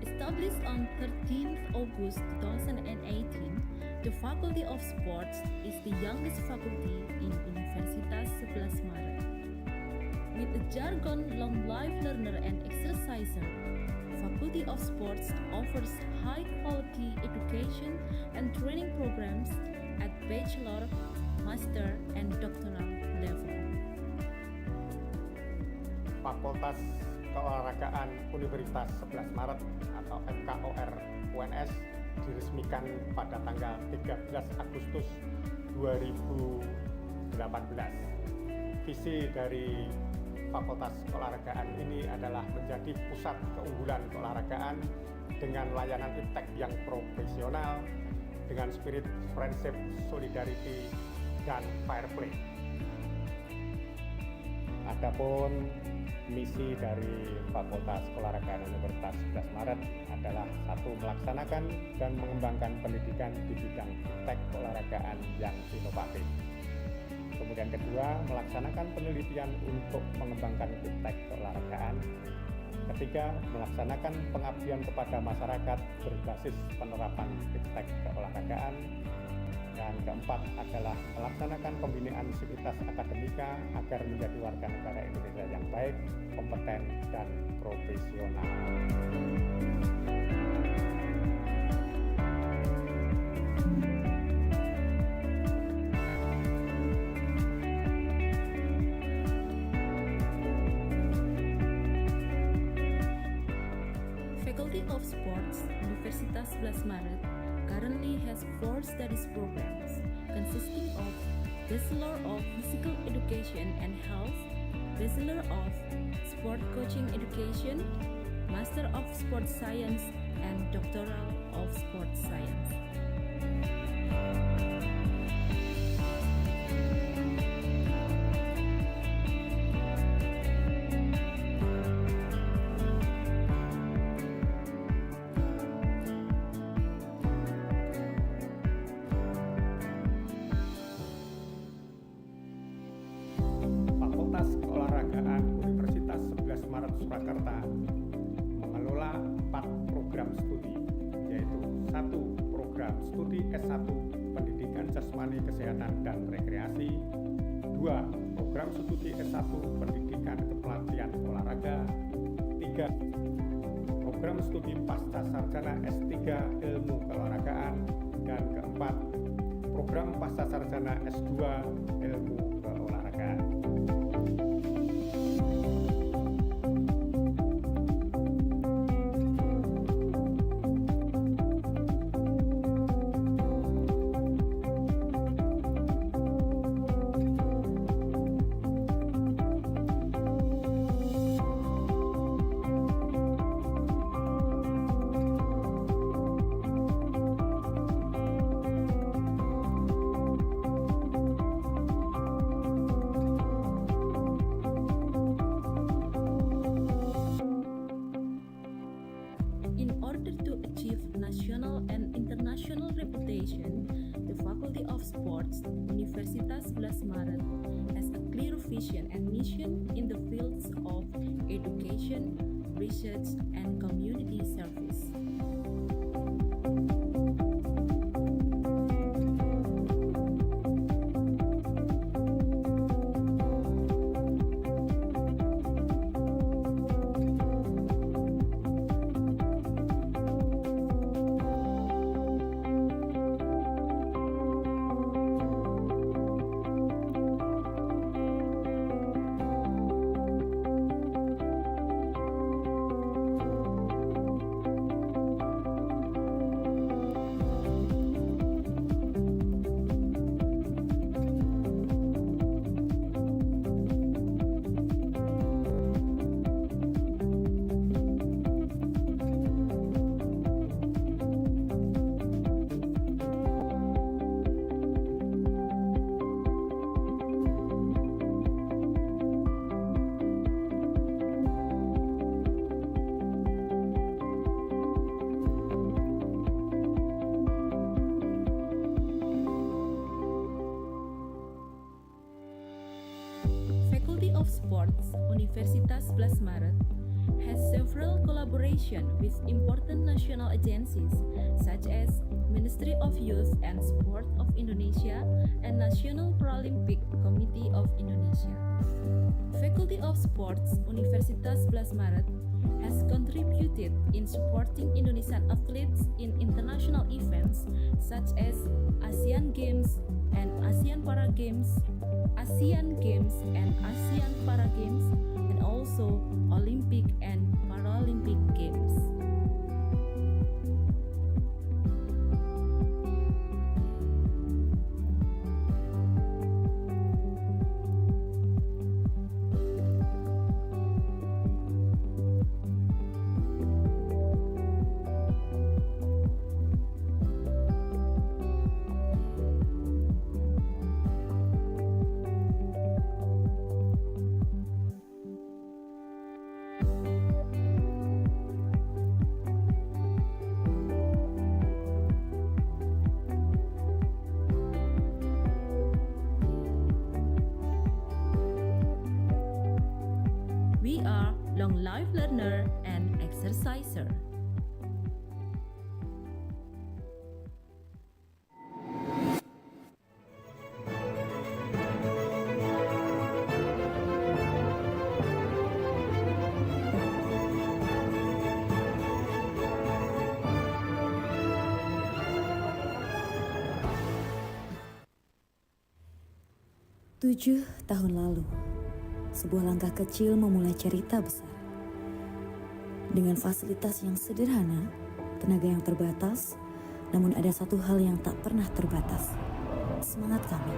Established on 13th August 2018, the Faculty of Sports is the youngest faculty in Universitas 11 Maret. With a jargon long life learner and exerciser, Faculty of Sports offers high quality education and training programs at bachelor, master, and doctoral level. Fakultas Keolahragaan Universitas 11 Maret atau FKOR UNS diresmikan pada tanggal 13 Agustus 2018. Visi dari Fakultas Keolahragaan ini adalah menjadi pusat keunggulan keolahragaan dengan layanan iptek yang profesional, dengan spirit friendship, solidarity, dan fair play. Adapun misi dari Fakultas Keolahragaan Universitas 11 Maret adalah satu, melaksanakan dan mengembangkan pendidikan di bidang iptek keolahragaan yang inovatif. Kemudian kedua, melaksanakan penelitian untuk mengembangkan iptek keolahragaan. Ketiga, melaksanakan pengabdian kepada masyarakat berbasis penerapan iptek keolahragaan. Dan keempat adalah melaksanakan pembinaan sivitas akademika agar menjadi warga negara Indonesia yang baik, kompeten, dan profesional. Faculty of Sports, Universitas 11 Maret, currently has 4 studies programs consisting of Bachelor of Physical Education and Health, Bachelor of Sport Coaching Education, Master of Sports Science, and Doctoral of Sports Science. Fakultas Keolahragaan Universitas 11 Maret Surakarta mengelola 4 program studi, yaitu 1. Program studi S1 Pendidikan Jasmani Kesehatan dan Rekreasi, 2. Program studi S1 Pendidikan Kepelatihan Olahraga, 3. Program studi Pasca Sarjana S3 Ilmu Keolahragaan, dan keempat, program Pasca Sarjana S2 Ilmu Keolahragaan. In order to achieve national and international reputation, the Faculty of Sports, Universitas 11 Maret, has a clear vision and mission in the fields of education, research, and community service. Faculty of Sports, Universitas 11 Maret, has several collaboration with important national agencies such as Ministry of Youth and Sport of Indonesia and National Paralympic Committee of Indonesia. Faculty of Sports, Universitas 11 Maret, has contributed in supporting Indonesian athletes in international events such as Asian Games and ASEAN Para Games, ASEAN Games and ASEAN Para Games, and also Olympic and Paralympic Games. we are long life learner and exerciser. Tujuh tahun lalu, sebuah langkah kecil memulai cerita besar. Dengan fasilitas yang sederhana, tenaga yang terbatas, namun ada satu hal yang tak pernah terbatas, semangat kami.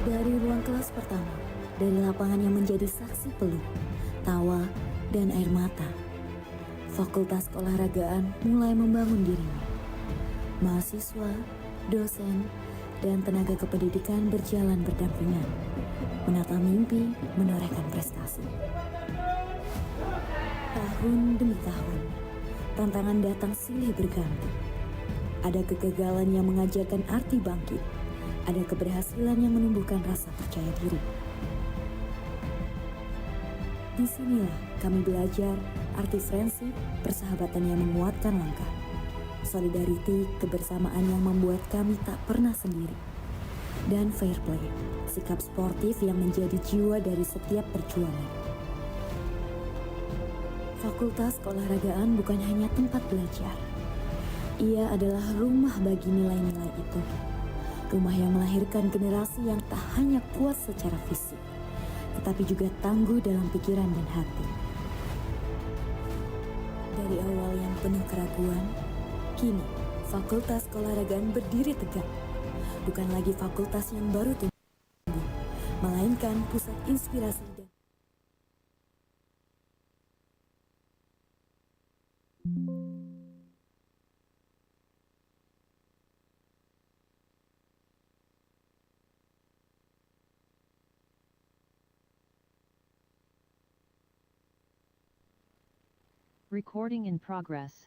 Dari ruang kelas pertama, dari lapangan yang menjadi saksi peluh, tawa, dan air mata, Fakultas Keolahragaan mulai membangun dirinya. Mahasiswa, dosen, dan tenaga kependidikan berjalan berdampingan, menata mimpi, menorehkan prestasi. Tahun demi tahun, tantangan datang silih berganti. Ada kegagalan yang mengajarkan arti bangkit, ada keberhasilan yang menumbuhkan rasa percaya diri. Disinilah kami belajar arti friendship, persahabatan yang menguatkan langkah, solidarity, kebersamaan yang membuat kami tak pernah sendiri, dan fair play, sikap sportif yang menjadi jiwa dari setiap perjuangan. Fakultas Keolahragaan bukan hanya tempat belajar, ia adalah rumah bagi nilai-nilai itu, rumah yang melahirkan generasi yang tak hanya kuat secara fisik, tetapi juga tangguh dalam pikiran dan hati. Dari awal yang penuh keraguan, kini Fakultas Keolahragaan berdiri tegak. Bukan lagi fakultas yang baru tumbuh, melainkan pusat inspirasi dan Recording in progress.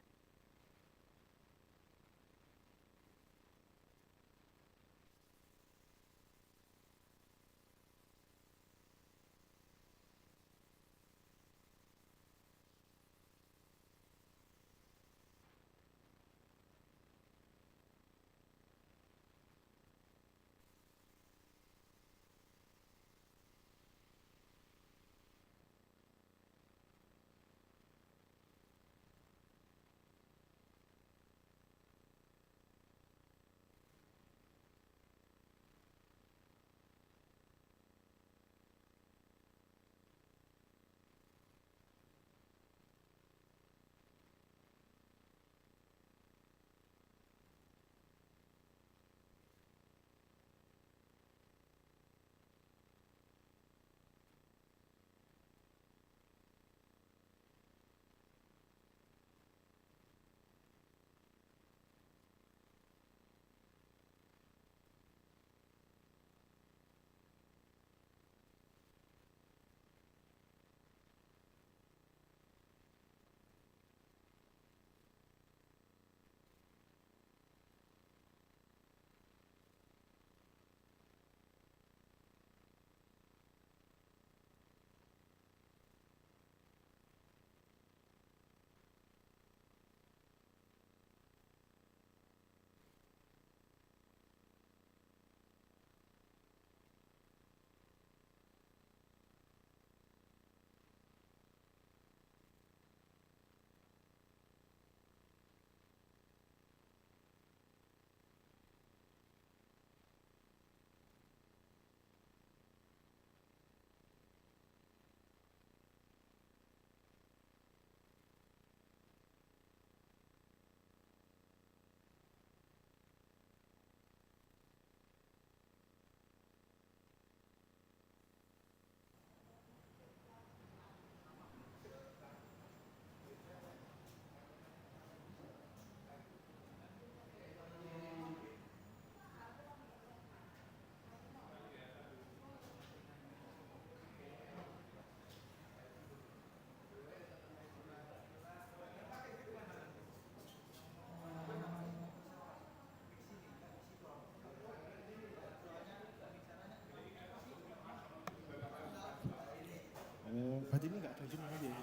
Berarti ini nggak ada zoom lagi ya?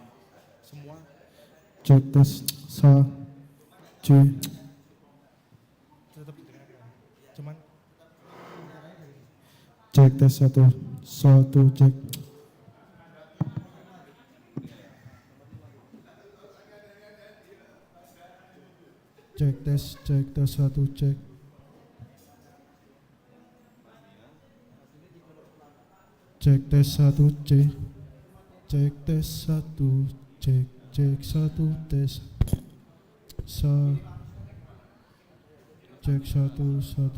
Semua. Cek tes sa c. Tetap didengarkan. Cuman Cek tes satu cek. Cek tes satu cek. Cek tes satu c. Cek tes satu cek satu tes sa. Cek satu cek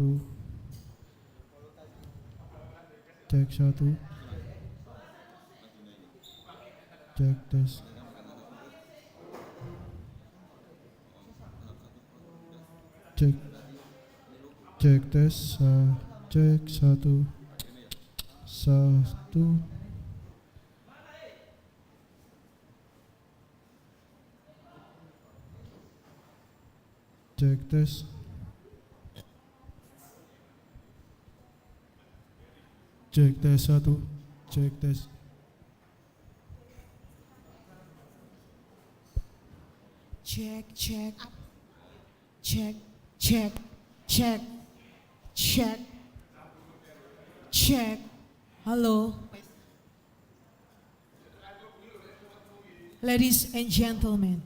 satu cek tes cek tes cek satu cek tes satu cek tes Check. Halo. Ladies and gentlemen.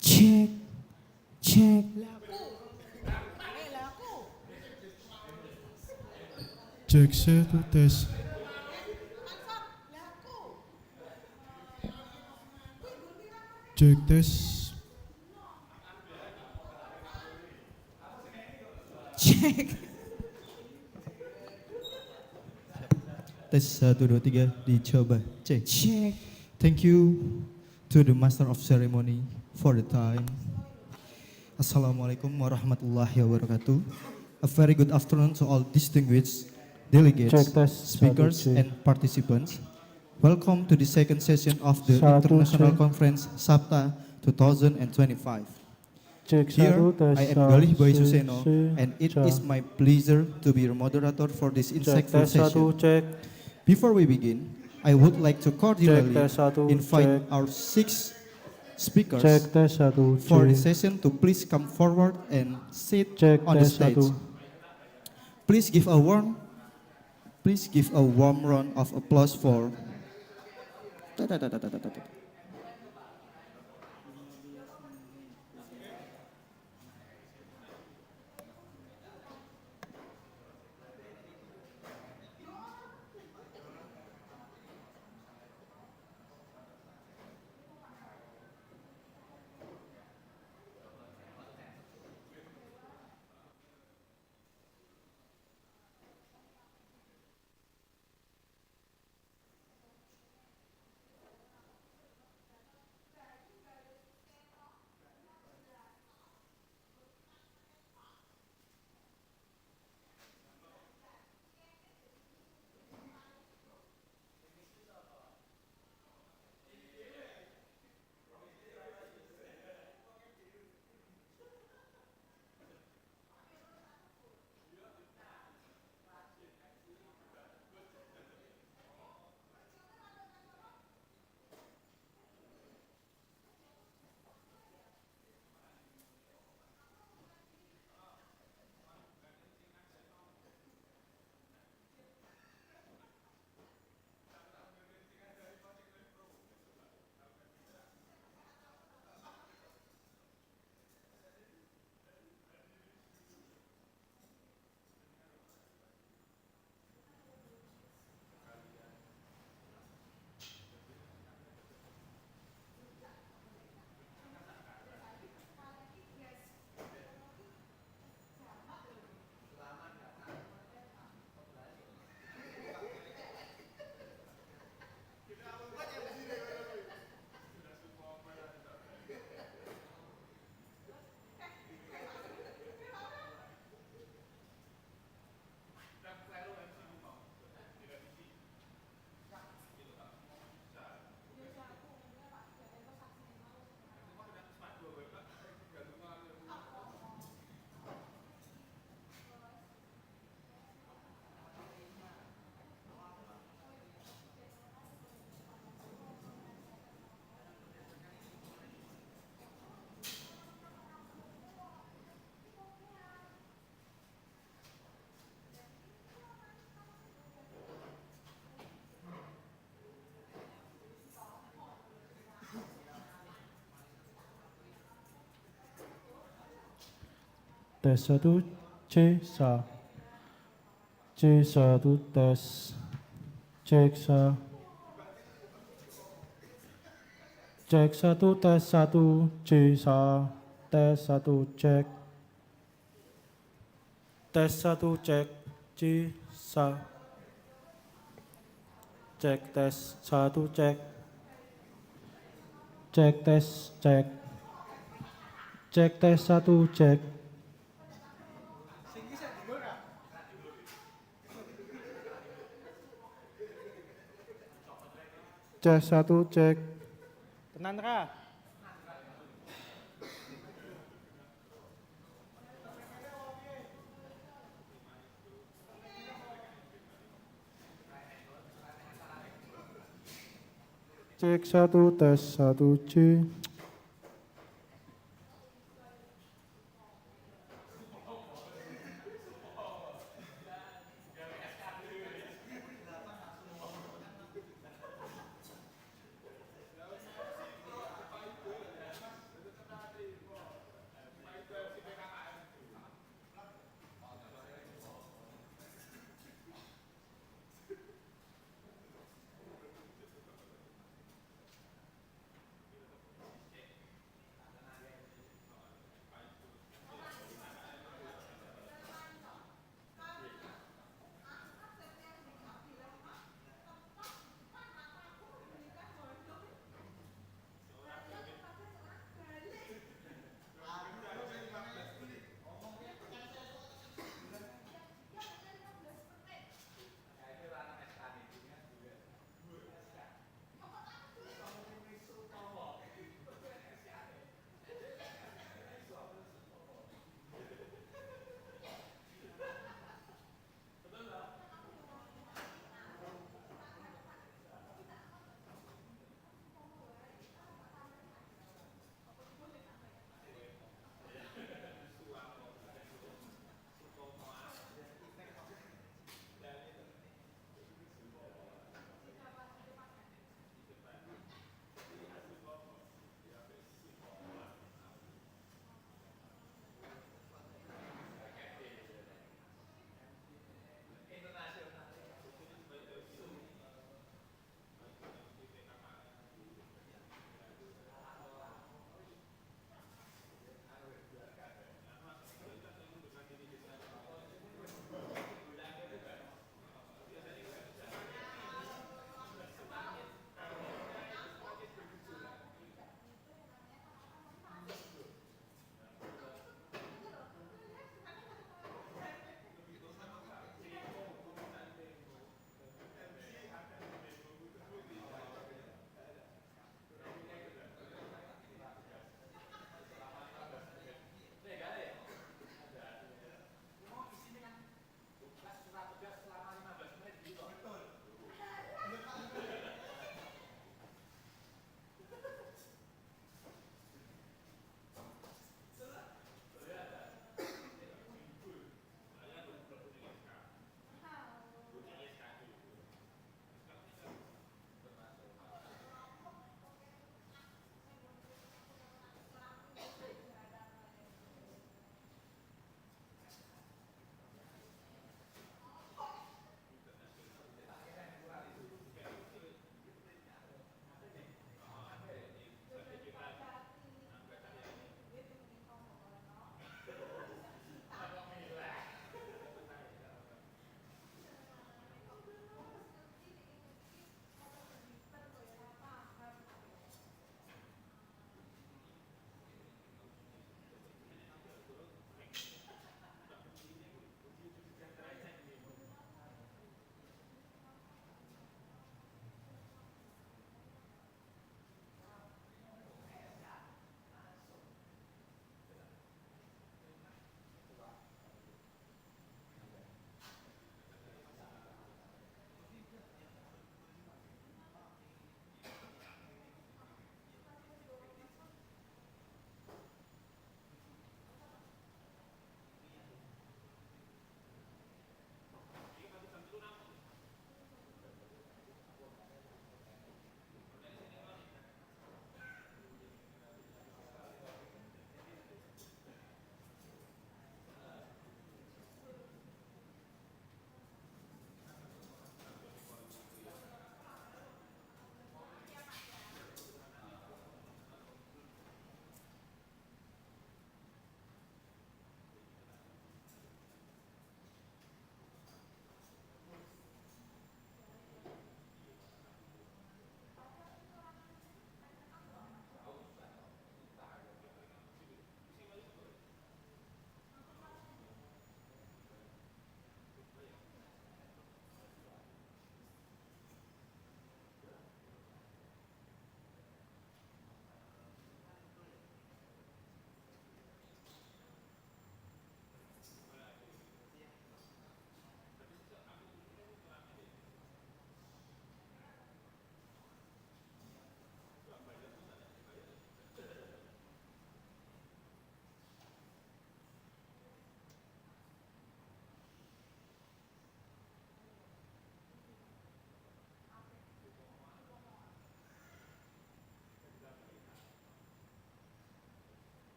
Check. cek satu tes cek tes Check. tes 1 2 3 dicoba cek. Check. Thank you to the master of ceremony for the time. Assalamualaikum warahmatullahi wabarakatuh. A very good afternoon to all distinguished delegates, Check tes, speakers, satu, cek. and participants. Welcome to the second session of the Satu, International International cek. Conference SAPTA 2025. Cek Here, satu, tes, I am Galih Bayu si, Suseno, and it ca. is my pleasure to be your moderator for this insightful tes, satu, session. cek. Before we begin, I would like to cordially tes, satu, invite cek. our 6 speakers Cek tes, satu, for the cek. session to please come forward and sit Cek on the tes, stage. satu. Please give a warm round of applause for tes 1 C sa. C1 tes. Cek sa. Cek 1 tes 1 C sa. Tes 1 cek. Tes 1 cek C sa. Cek tes 1 cek. Cek tes cek. Cek tes 1 cek. Cek 1 cek. Tenan ra? Cek 1 tes 1 C.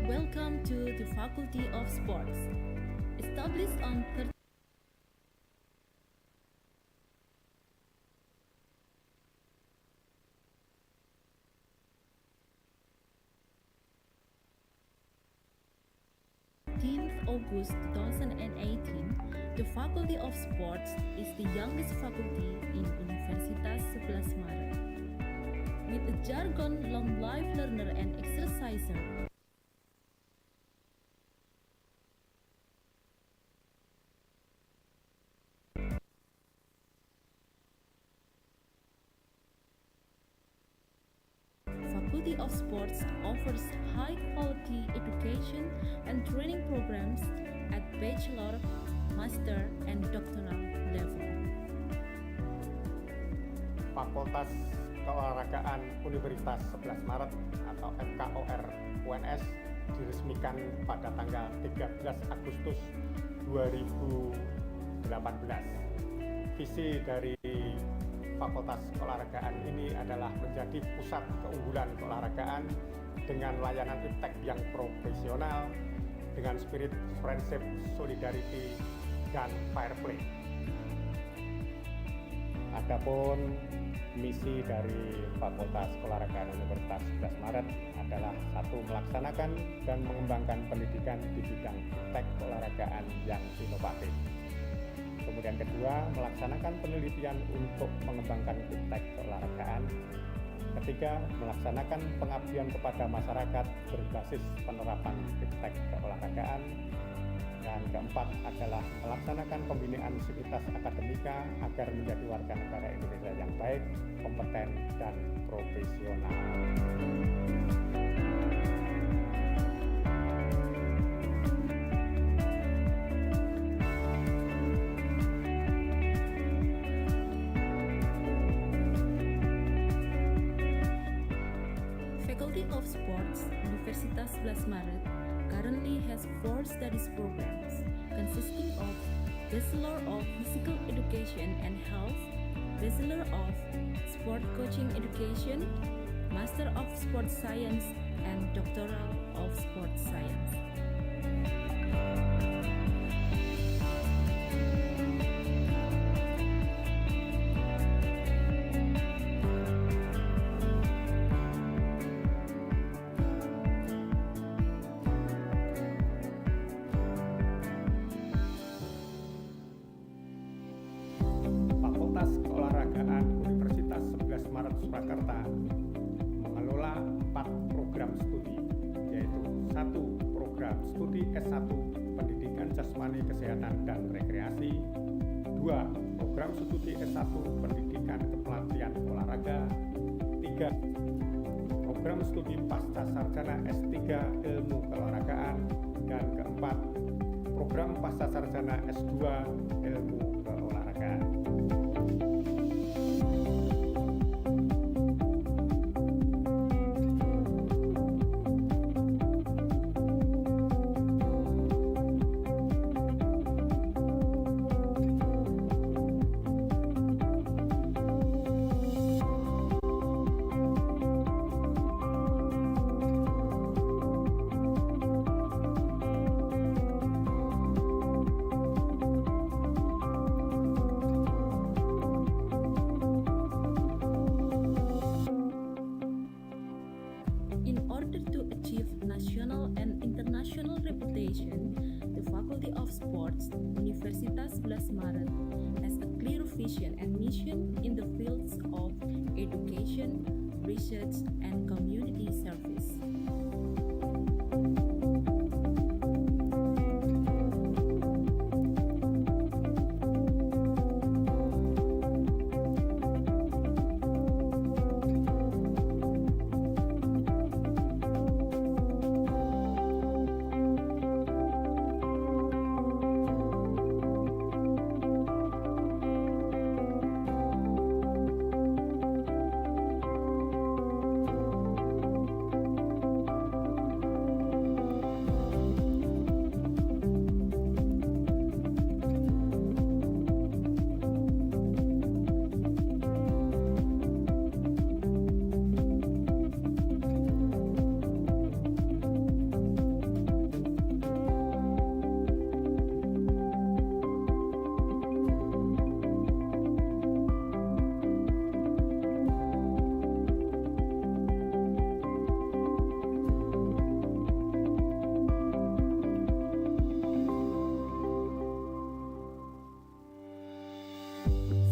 Welcome to the Faculty of Sports. Established on 13th August 2018, the Faculty of Sports is the youngest faculty in Universitas 11 Maret. With a jargon long life learner and Faculty of Sports offers high-quality education and training programs at bachelor, master, and doctoral level. Fakultas Keolahragaan Universitas 11 Maret atau FKOR UNS diresmikan pada tanggal 13 Agustus 2018. Visi dari Fakultas Keolahragaan ini adalah menjadi pusat keunggulan keolahragaan dengan layanan iptek yang profesional, dengan spirit friendship, solidarity, dan fair play. Adapun misi dari Fakultas Keolahragaan Universitas 11 Maret adalah satu, melaksanakan dan mengembangkan pendidikan di bidang iptek keolahragaan yang inovatif. Kemudian kedua, melaksanakan penelitian untuk mengembangkan iptek keolahragaan. Ketiga, melaksanakan pengabdian kepada masyarakat berbasis penerapan iptek keolahragaan. Dan keempat adalah melaksanakan pembinaan sivitas akademika agar menjadi warga negara Indonesia yang baik, kompeten, dan profesional. Faculty of Sports Universitas 11 Maret currently has 4 studies programs consisting of Bachelor of Physical Education and Health, Bachelor of Sport Coaching Education, Master of Sports Science, and Doctoral of Sports Science. Fakultas Keolahragaan Universitas 11 Maret Surakarta mengelola 4 program studi, yaitu 1. Program studi S1 Pendidikan Jasmani Kesehatan dan Rekreasi, 2. Program studi S1 Pendidikan Kepelatihan Olahraga, 3. Program studi Pasca Sarjana S3 Ilmu Keolahragaan, dan keempat, program Pasca Sarjana S2 Ilmu Keolahragaan. In order to achieve national and international reputation, the Faculty of Sports Universitas 11 Maret has a clear vision and mission in the fields of education, research, and community service.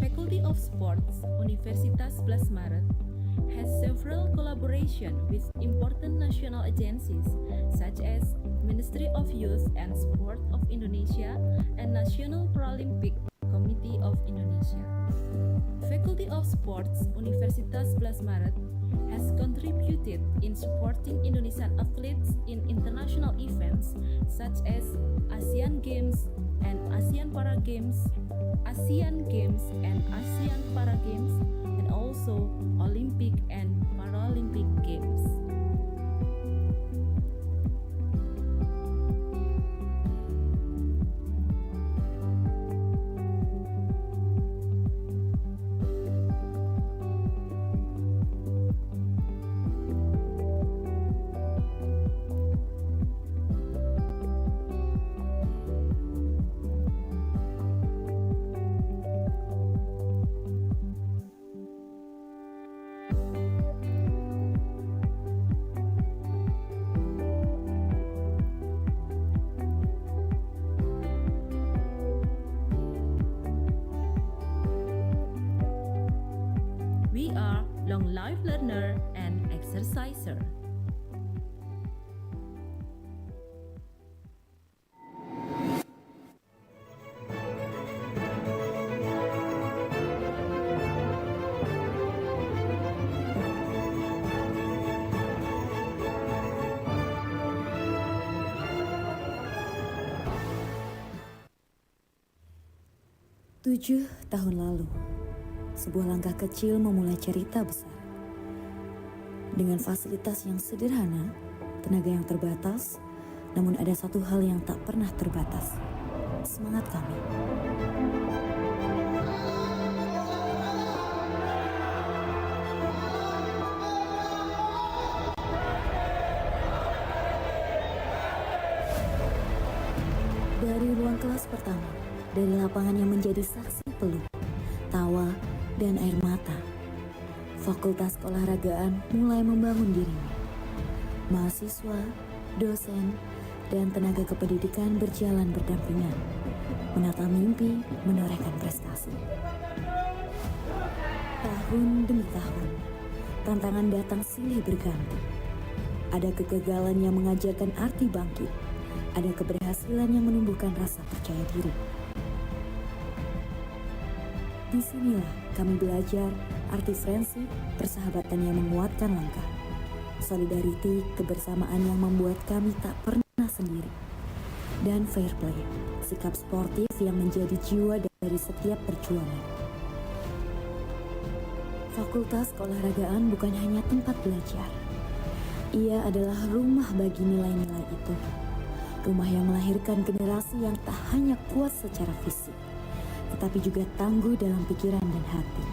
Faculty of Sports Universitas 11 Maret has several collaboration with important national agencies such as Ministry of Youth and Sport of Indonesia and National Paralympic Committee of Indonesia. Faculty of Sports Universitas 11 Maret has contributed in supporting Indonesian athletes in international events such as Asian Games and ASEAN Para Games, ASEAN Games and ASEAN Para Games, and also Olympic and Paralympic Games. We are long life learner and exerciser. Tujuh tahun lalu, sebuah langkah kecil memulai cerita besar. Dengan fasilitas yang sederhana, tenaga yang terbatas, namun ada satu hal yang tak pernah terbatas. Semangat kami. Dari ruang kelas pertama, dari lapangan yang menjadi saksi peluk, tawa, dan air mata, Fakultas Keolahragaan mulai membangun dirinya. Mahasiswa, dosen, dan tenaga kependidikan berjalan berdampingan, menata mimpi, menorehkan prestasi. Tahun demi tahun, tantangan datang silih berganti. Ada kegagalan yang mengajarkan arti bangkit, ada keberhasilan yang menumbuhkan rasa percaya diri. Disinilah kami belajar arti friendship, persahabatan yang menguatkan langkah, solidarity, kebersamaan yang membuat kami tak pernah sendiri, dan fair play, sikap sportif yang menjadi jiwa dari setiap perjuangan. Fakultas Keolahragaan bukan hanya tempat belajar, ia adalah rumah bagi nilai-nilai itu, rumah yang melahirkan generasi yang tak hanya kuat secara fisik, tetapi juga tangguh dalam pikiran dan hati.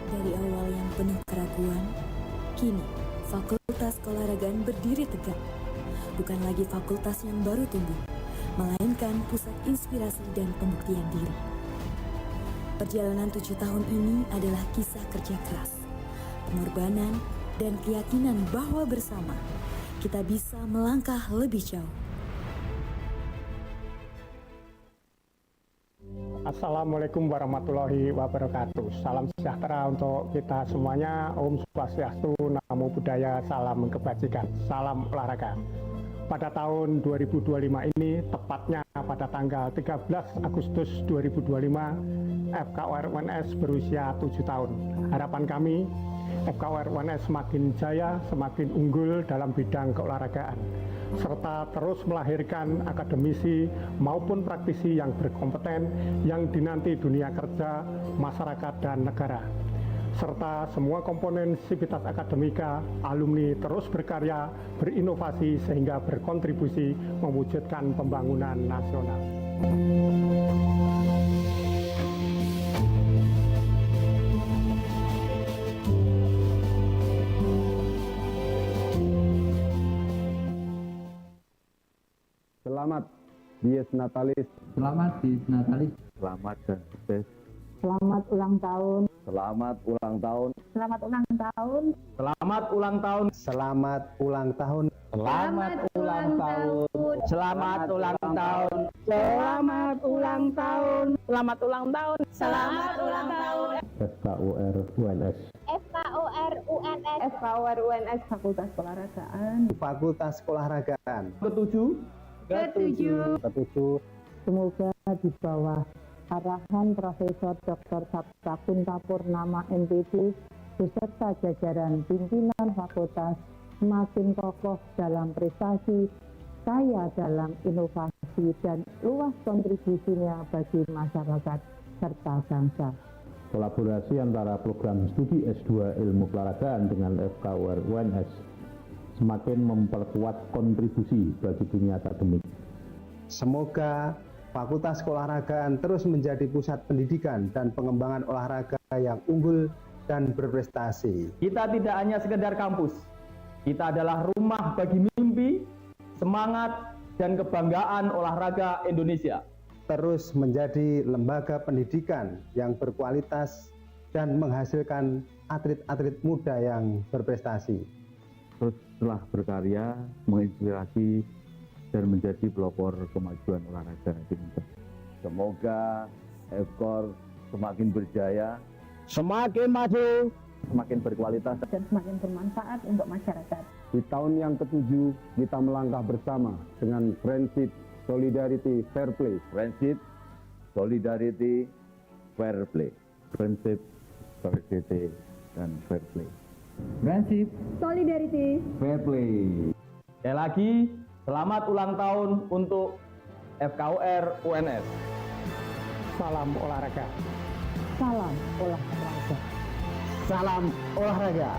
Dari awal yang penuh keraguan, kini Fakultas Keolahragaan berdiri tegak. Bukan lagi fakultas yang baru tumbuh, melainkan pusat inspirasi dan pembuktian diri. Perjalanan 7 tahun ini adalah kisah kerja keras, pengorbanan, dan keyakinan bahwa bersama kita bisa melangkah lebih jauh. Assalamualaikum warahmatullahi wabarakatuh. Salam sejahtera untuk kita semuanya. Om Swastiastu, Namo Buddhaya, salam kebajikan, salam olahraga. Pada tahun 2025 ini, tepatnya pada tanggal 13 Agustus 2025, FKOR UNS berusia 7 tahun. Harapan kami, FKOR UNS semakin jaya, semakin unggul dalam bidang keolahragaan, serta terus melahirkan akademisi maupun praktisi yang berkompeten yang dinanti dunia kerja, masyarakat, dan negara. Serta semua komponen sivitas akademika, alumni terus berkarya, berinovasi sehingga berkontribusi mewujudkan pembangunan nasional. Selamat Dies Natalis. Selamat Dies Natalis. Selamat dan sukses. Selamat ulang tahun. Selamat ulang tahun. Selamat ulang tahun. Selamat ulang tahun. Selamat ulang tahun. Selamat ulang tahun. Selamat ulang tahun. Selamat ulang tahun. Selamat ulang tahun. Selamat ulang tahun. FKOR UNS. FKOR UNS. FKOR UNS Fakultas Keolahragaan. Fakultas Keolahragaan. Ketujuh. Semoga di bawah arahan Profesor Dr. SAPTA Kuntapurnama MPD, beserta jajaran pimpinan fakultas semakin kokoh dalam prestasi, kaya dalam inovasi, dan luas kontribusinya bagi masyarakat serta bangsa. Kolaborasi antara program studi S2 Ilmu Keolahragaan dengan FKOR UNS semakin memperkuat kontribusi bagi dunia akademik. Semoga Fakultas Keolahragaan terus menjadi pusat pendidikan dan pengembangan olahraga yang unggul dan berprestasi. Kita tidak hanya sekedar kampus, kita adalah rumah bagi mimpi, semangat, dan kebanggaan olahraga Indonesia. Terus menjadi lembaga pendidikan yang berkualitas dan menghasilkan atlet-atlet muda yang berprestasi. Terus telah berkarya, menginspirasi, dan menjadi pelopor kemajuan olahraga Indonesia. Semoga FKOR semakin berjaya, semakin maju, semakin berkualitas, dan semakin bermanfaat untuk masyarakat. Di tahun yang ke-7, kita melangkah bersama dengan prinsip solidarity, fair play. Prinsip solidarity, fair play. Prinsip solidarity dan fair play. Prinsip solidarity, fair play. Sekali lagi, selamat ulang tahun untuk FKOR UNS. Salam olahraga. Salam olahraga. Salam olahraga.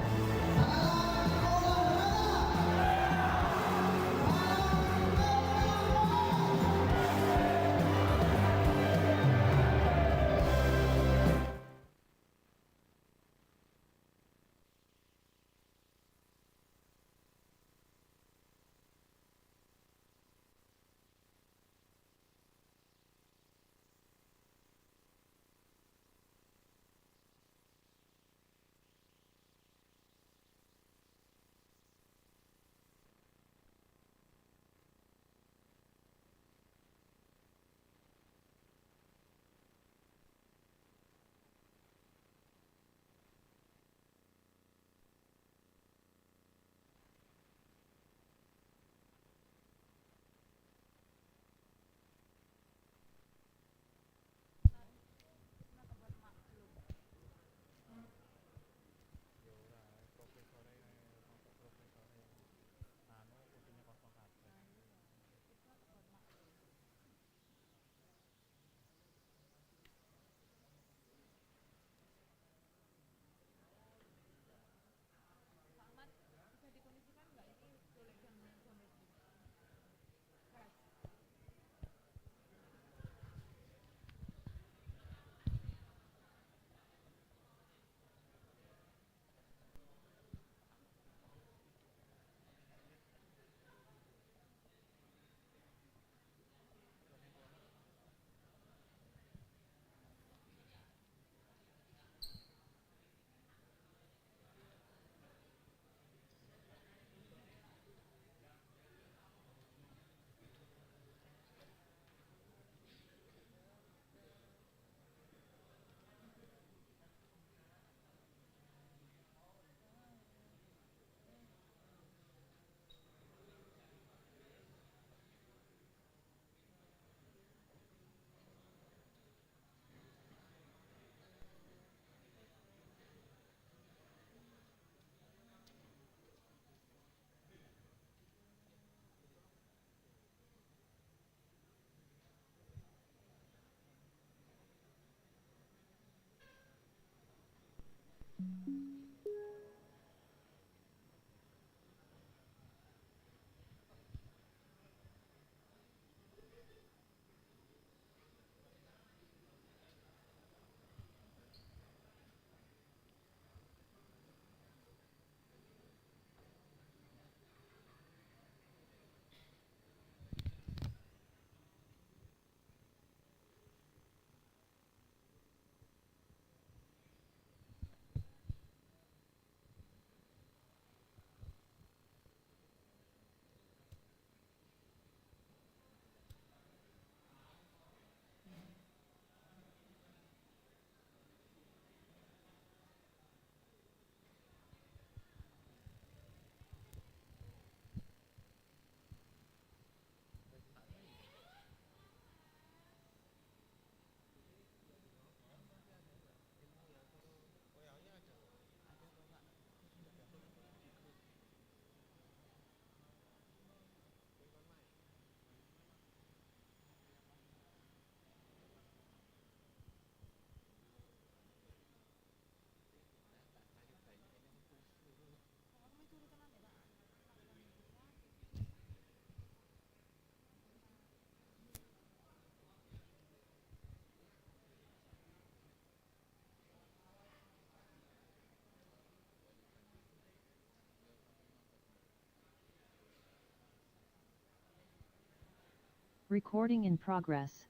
Recording in progress.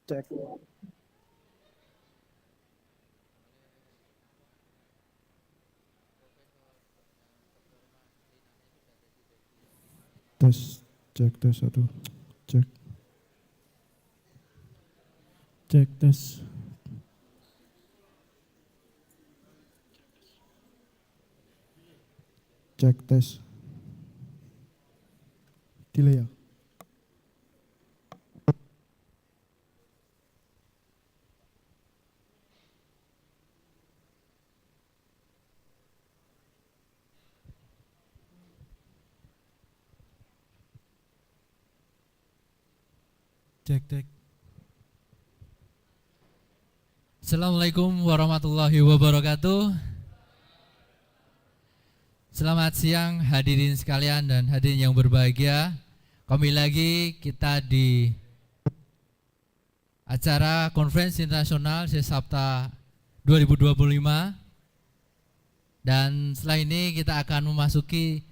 Cek. Tes, cek tes satu, cek. Cek tes. Cek tes. Delay ya. Cek, cek. Assalamualaikum warahmatullahi wabarakatuh. Selamat siang hadirin sekalian dan hadirin yang berbahagia. Kembali lagi kita di acara Konferensi Internasional SAPTA 2025. Dan setelah ini kita akan memasuki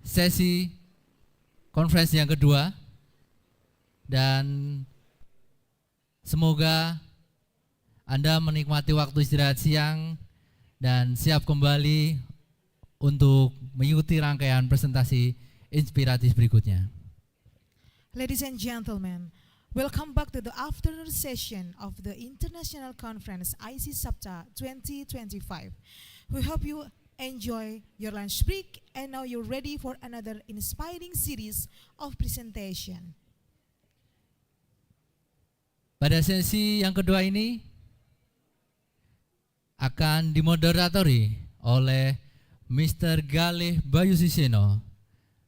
sesi konferensi yang kedua. Dan semoga Anda menikmati waktu istirahat siang dan siap kembali untuk mengikuti rangkaian presentasi inspiratif berikutnya. Ladies and gentlemen, welcome back to the afternoon session of the International Conference IC SAPTA 2025. We hope you enjoy your lunch break and now you're ready for another inspiring series of presentation. Pada sesi yang kedua ini akan dimoderatori oleh Mr. Galih Bayu Suseno.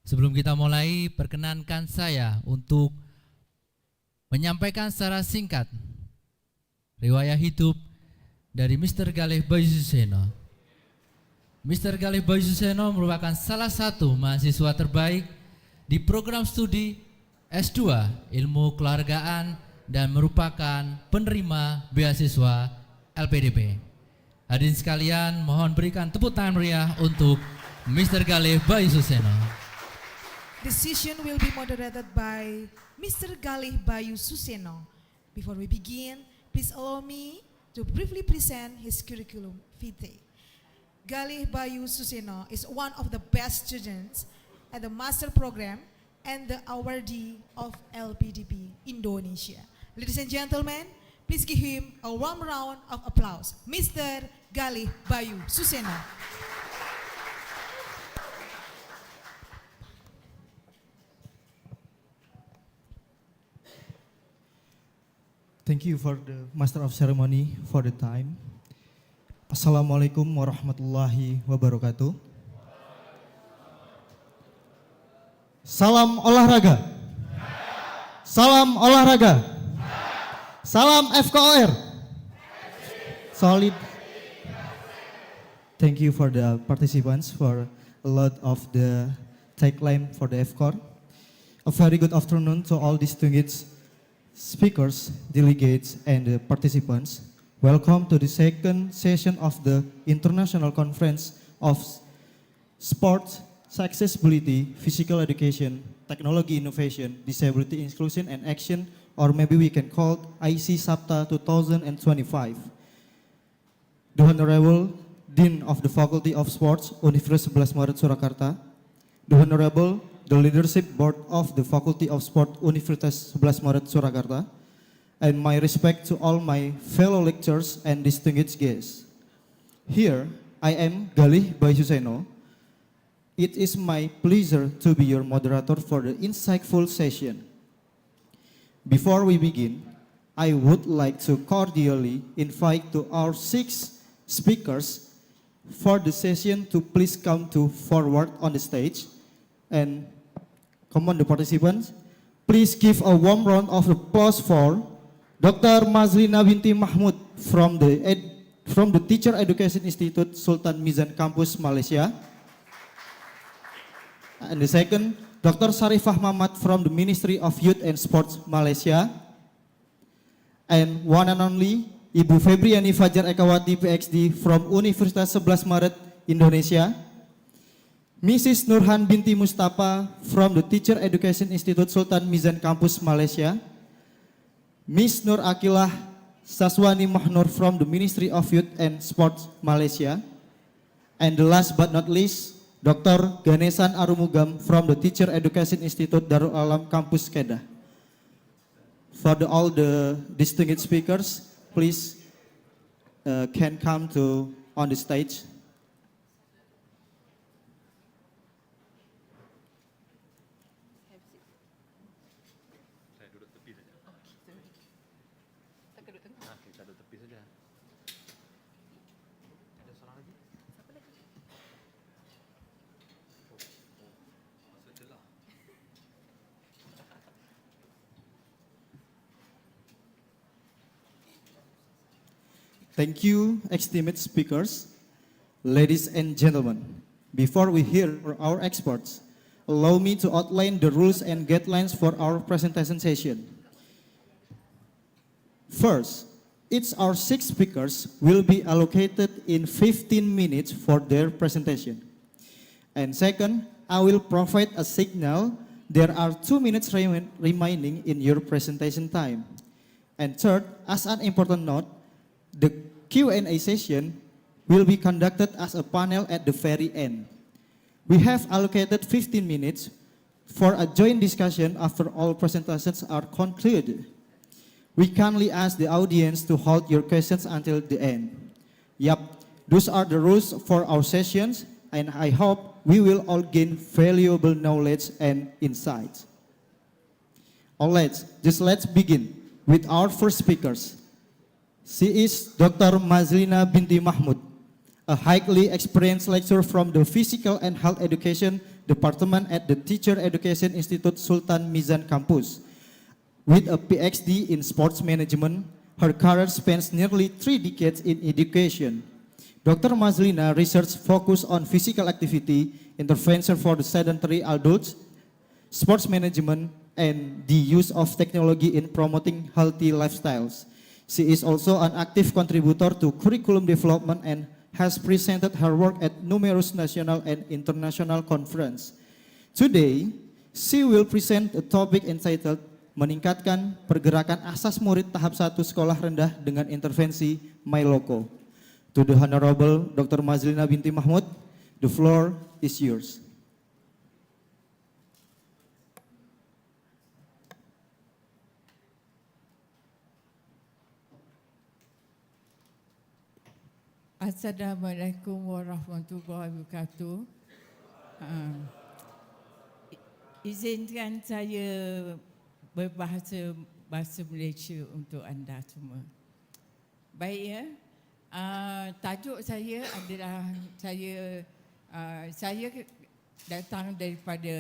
Sebelum kita mulai, perkenankan saya untuk menyampaikan secara singkat riwayat hidup dari Mr. Galih Bayu Suseno. Mr. Galih Bayu Suseno merupakan salah satu mahasiswa terbaik di program studi S2 Ilmu Keluargaan dan merupakan penerima beasiswa LPDP. Hadirin sekalian, mohon berikan tepuk tangan meriah untuk Mr. Galih Bayu Suseno. The session will be moderated by Mr. Galih Bayu Suseno. Before we begin, please allow me to briefly present his curriculum vitae. Galih Bayu Suseno is one of the best students at the master program and the awardee of LPDP Indonesia. Ladies and gentlemen, please give him a warm round of applause. Mr. Galih Bayu Suseno. Thank you for the Master of Ceremony for the time. Assalamualaikum warahmatullahi wabarakatuh. Salam olahraga. Salam olahraga. Salam FKOR. Solid. Thank you for the participants for a lot of the tagline for the FKOR. A very good afternoon to all distinguished speakers, delegates, and the participants. Welcome to the second session of the International Conference of Sports, Accessibility, Physical Education, Technology Innovation, Disability Inclusion and Action, or maybe we can call IC SAPTA 2025. The Honorable Dean of the Faculty of Sports, Universitas 11 Maret Surakarta. The Honorable, the Leadership Board of the Faculty of Sport, Universitas 11 Maret Surakarta. And my respect to all my fellow lecturers and distinguished guests. Here, I am Galih Bayu Suseno. It is my pleasure to be your moderator for the insightful session. Before we begin, I would like to cordially invite to our 6 speakers for the session to please come to forward on the stage. And come on the participants, please give a warm round of applause for Dr. Mazlina Binti Mahmud from the Teacher Education Institute, Sultan Mizan Campus, Malaysia. And the second, Dr. Sarifah Mamat from the Ministry of Youth and Sports, Malaysia. and one and only Ibu Febriani Fajar Ekawati PhD from Universitas 11 Maret, Indonesia. Mrs. Nurhan binti Mustafa from the Teacher Education Institute Sultan Mizan Campus, Malaysia. Miss Nur Akilah Saswani Mahnur from the Ministry of Youth and Sports, Malaysia. And the last but not least, Dr. Ganesan Arumugam from the Teacher Education Institute Darul Alam Campus, Kedah. For all the distinguished speakers, please can come on the stage. Thank you, esteemed speakers. Ladies and gentlemen, before we hear from our experts, allow me to outline the rules and guidelines for our presentation session. First, each our 6 speakers will be allocated in 15 minutes for their presentation. And second, I will provide a signal there are 2 minutes remaining in your presentation time. And third, as an important note, the Q&A session will be conducted as a panel at the very end. We have allocated 15 minutes for a joint discussion after all presentations are concluded. We kindly ask the audience to hold your questions until the end. Yep, those are the rules for our sessions, and I hope we will all gain valuable knowledge and insights. Alright, let's begin with our first speakers. She is Dr. Mazlina binti Mahmud, a highly experienced lecturer from the Physical and Health Education Department at the Teacher Education Institute Sultan Mizan Campus. With a PhD in sports management, her career spans nearly 3 decades in education. Dr. Mazlina research focused on physical activity, intervention for the sedentary adults, sports management, and the use of technology in promoting healthy lifestyles. She is also an active contributor to curriculum development and has presented her work at numerous national and international conferences. Today, she will present a topic entitled Meningkatkan Pergerakan Asas Murid Tahap 1 Sekolah Rendah dengan Intervensi MyLoco. To the Honorable Dr. Mazlina binti Mahmud, the floor is yours. Assalamualaikum warahmatullahi wabarakatuh. Izinkan saya berbahasa Malaysia untuk anda semua. Baik ya. Tajuk saya adalah saya datang daripada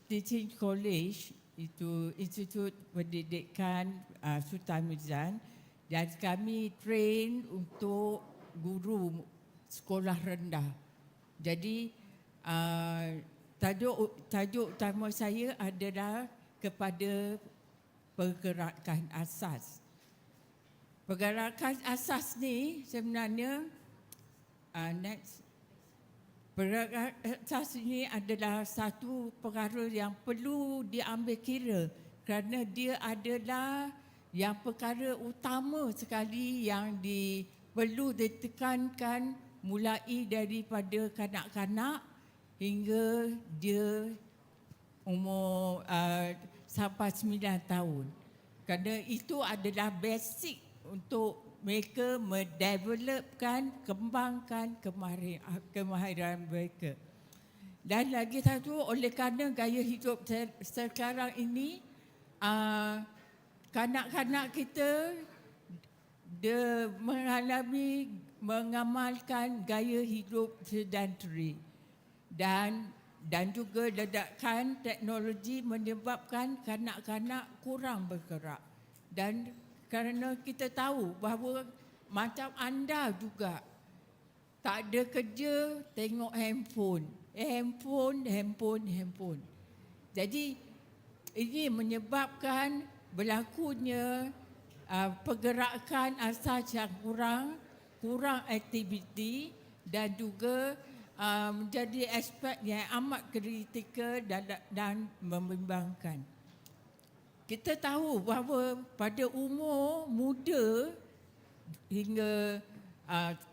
teaching college, itu Institut Pendidikan Sultan Mizan, dan kami train untuk guru sekolah rendah. Jadi tajuk utama saya adalah kepada pergerakan asas. Pergerakan asas ni sebenarnya pergerakan asas ini adalah satu perkara yang perlu diambil kira kerana dia adalah yang perkara utama sekali yang perlu ditekankan mulai daripada kanak-kanak hingga dia umur sampai 9 tahun. Kerana itu adalah basic untuk mereka mendevelopkan, kembangkan kemahiran mereka. Dan lagi satu, oleh kerana gaya hidup sekarang ini, kanak-kanak kita dia mengamalkan gaya hidup sedentary. Dan juga ledakan teknologi menyebabkan kanak-kanak kurang bergerak. Dan kerana kita tahu bahawa macam anda juga tak ada kerja, tengok handphone. Handphone. Jadi Ini menyebabkan berlakunya pergerakan asas yang kurang aktiviti dan juga menjadi aspek yang amat kritikal dan membimbangkan. Kita tahu bahawa pada umur muda hingga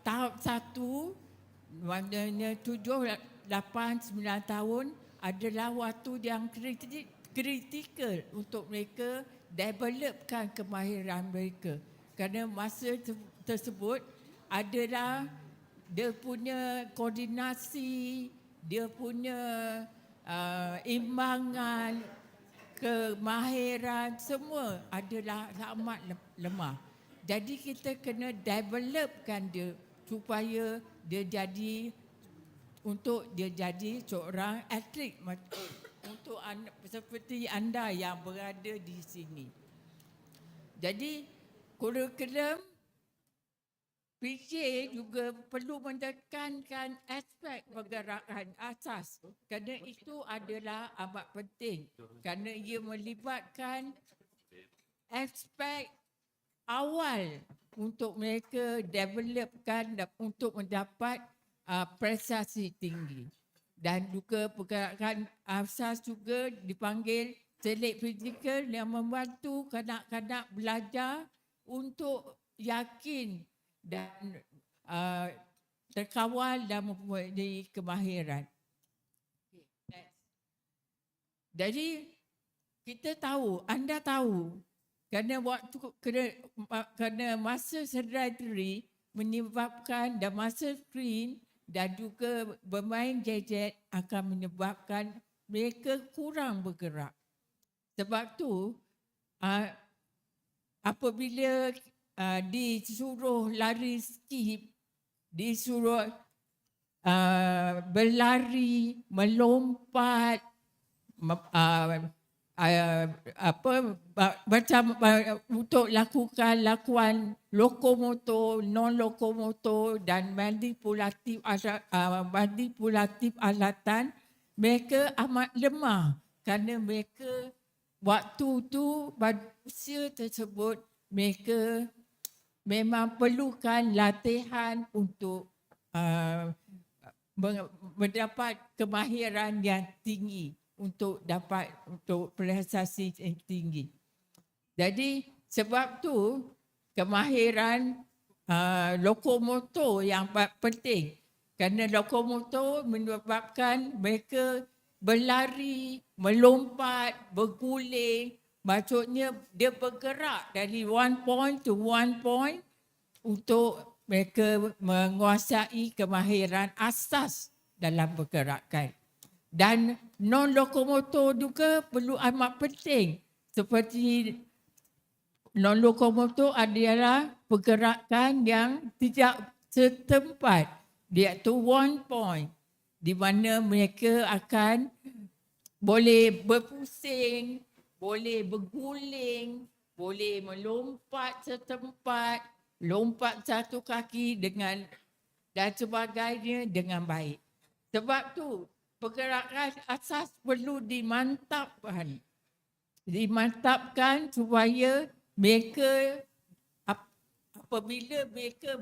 tahap 1, maknanya 7, 8, 9 tahun adalah waktu yang kritikal untuk mereka developkan kemahiran mereka. Kerana masa tersebut adalah dia punya koordinasi, dia punya imbangan, kemahiran semua adalah amat lemah. Jadi kita kena developkan dia supaya dia jadi seorang atlet untuk seperti anda yang berada di sini. Jadi kurikulum PJ juga perlu menekankan aspek pergerakan asas kerana itu adalah amat penting kerana ia melibatkan aspek awal untuk mereka developkan untuk mendapat prestasi tinggi. Dan juga pergerakan asas juga dipanggil selit fizikal yang membantu kanak-kanak belajar untuk yakin dan terkawal dan mempunyai kemahiran. Jadi kita tahu, anda tahu kerana masa sedentary menyebabkan dan masa screen dan juga bermain gadget akan menyebabkan mereka kurang bergerak. Sebab tu apabila disuruh lari skip, disuruh berlari, melompat, macam untuk lakukan lokomotor, non lokomotor dan manipulatif alatan, mereka amat lemah kerana mereka waktu tu pada usia tersebut mereka memang perlukan latihan untuk mendapat kemahiran yang tinggi untuk prestasi yang tinggi. Jadi sebab tu kemahiran lokomotor yang penting kerana lokomotor menyebabkan mereka berlari, melompat, berguling. Maksudnya dia bergerak dari one point to one point untuk mereka menguasai kemahiran asas dalam pergerakan. Dan non-lokomotor juga perlu amat penting. Seperti non-lokomotor adalah pergerakan yang tidak setempat. Dia tu one point di mana mereka akan boleh berpusing, boleh berguling, boleh melompat setempat, lompat satu kaki dan sebagainya dengan baik. Sebab tu pergerakan asas perlu dimantapkan supaya mereka apabila mereka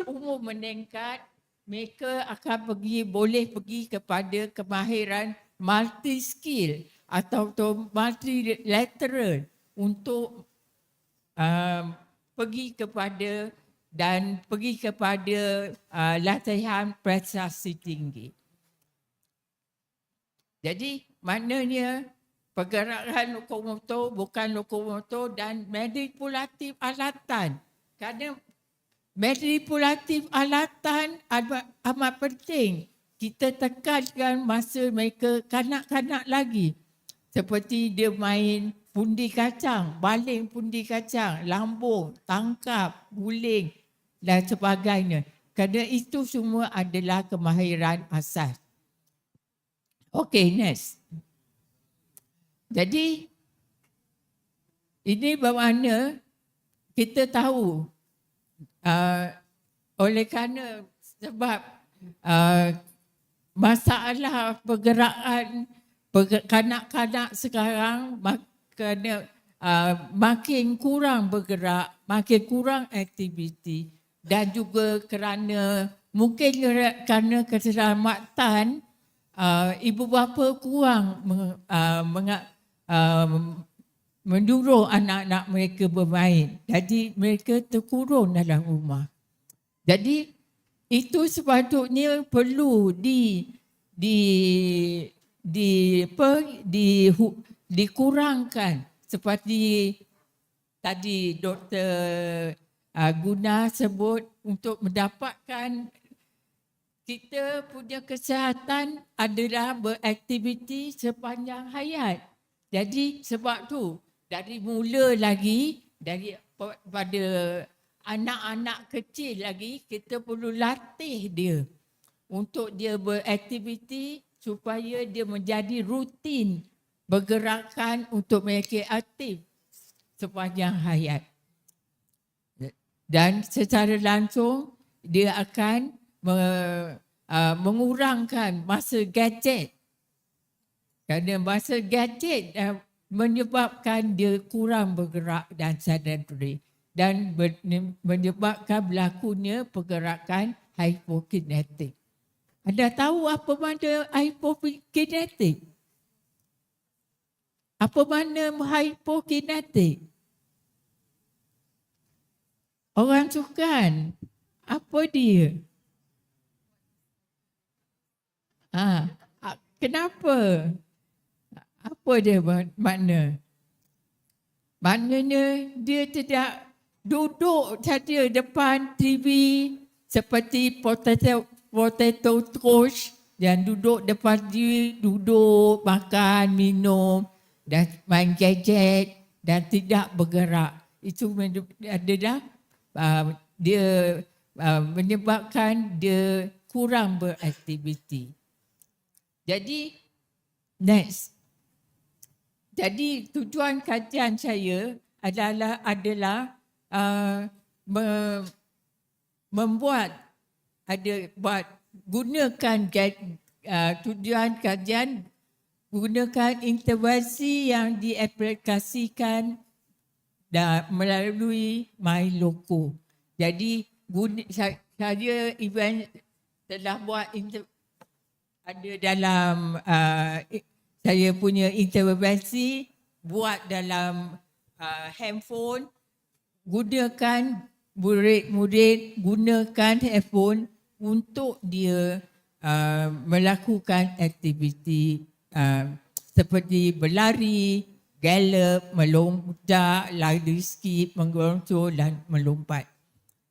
umur meningkat, mereka akan boleh pergi kepada kemahiran multi skill atau multilateral untuk pergi kepada latihan prestasi tinggi. Jadi maknanya pergerakan lokomotor bukan lokomotor dan manipulatif alatan. Kerana manipulatif alatan amat penting. Kita tekankan masa mereka kanak-kanak lagi. Seperti dia main pundi kacang, baling pundi kacang, lambung, tangkap, guling dan sebagainya. Kerana itu semua adalah kemahiran asas. Okey, next. Jadi ini bermakna kita tahu oleh kerana sebab masalah pergerakan kanak-kanak sekarang makin kurang bergerak, makin kurang aktiviti, dan juga mungkin kerana keselamatan ibu bapa kurang mendorong anak-anak mereka bermain. Jadi mereka terkurung dalam rumah. Jadi itu sepatutnya perlu dikurangkan, seperti tadi Dr. Guna sebut, untuk mendapatkan kita punya kesihatan adalah beraktiviti sepanjang hayat. Jadi sebab tu dari mula lagi, pada anak-anak kecil lagi, kita perlu latih dia untuk dia beraktiviti supaya dia menjadi rutin bergerakan untuk mereka aktif sepanjang hayat. Dan secara langsung dia akan mengurangkan masa gadget. Kerana masa gadget menyebabkan dia kurang bergerak dan sedentary, dan menyebabkan berlakunya pergerakan hypokinetik. Anda tahu apa makna hypokinetik? Apa makna hypokinetik? Orang sukan, apa dia? Kenapa? Apa dia makna? Maknanya dia tidak duduk saja depan TV seperti potato toast, dan duduk depan TV, duduk makan, minum dan main gadget dan tidak bergerak. Itu adalah dia menyebabkan dia kurang beraktiviti. Jadi next. Jadi tujuan kajian saya adalah gunakan tujuan kajian, gunakan intervensi yang diaplikasikan melalui My Loco. Jadi saya event telah buat ada dalam saya punya intervensi buat dalam handphone. Gunakan murid-murid gunakan handphone untuk dia melakukan aktiviti seperti berlari, gallop, melonjak, lari skip, menggeroncong dan melompat.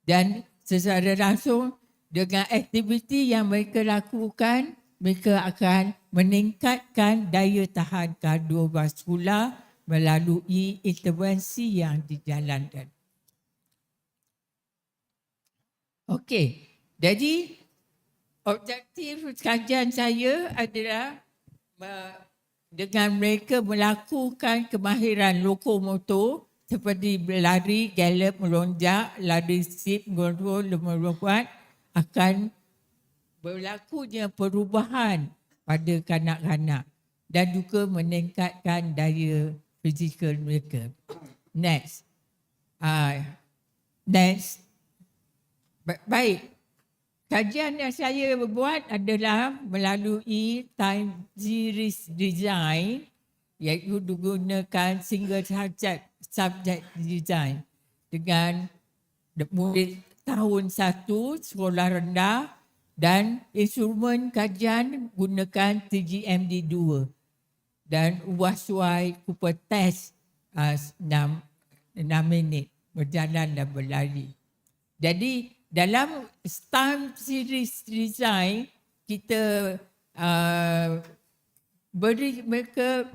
Dan secara langsung dengan aktiviti yang mereka lakukan, mereka akan meningkatkan daya tahan kardiovaskular melalui intervensi yang dijalankan. Okey, jadi objektif kajian saya adalah dengan mereka melakukan kemahiran lokomotor seperti berlari, gallop, melonjak, lari skip, menggeroncong, melompat, akan berlakunya perubahan pada kanak-kanak dan juga meningkatkan daya fizikal mereka. Next. Baik. Kajian yang saya buat adalah melalui time series design, iaitu digunakan single subject design dengan murid tahun 1 sekolah rendah, dan instrumen kajian gunakan TGMD2 dan UASY Cooper test 6 minit berjalan dan berlari. Jadi dalam time series design kita beri mereka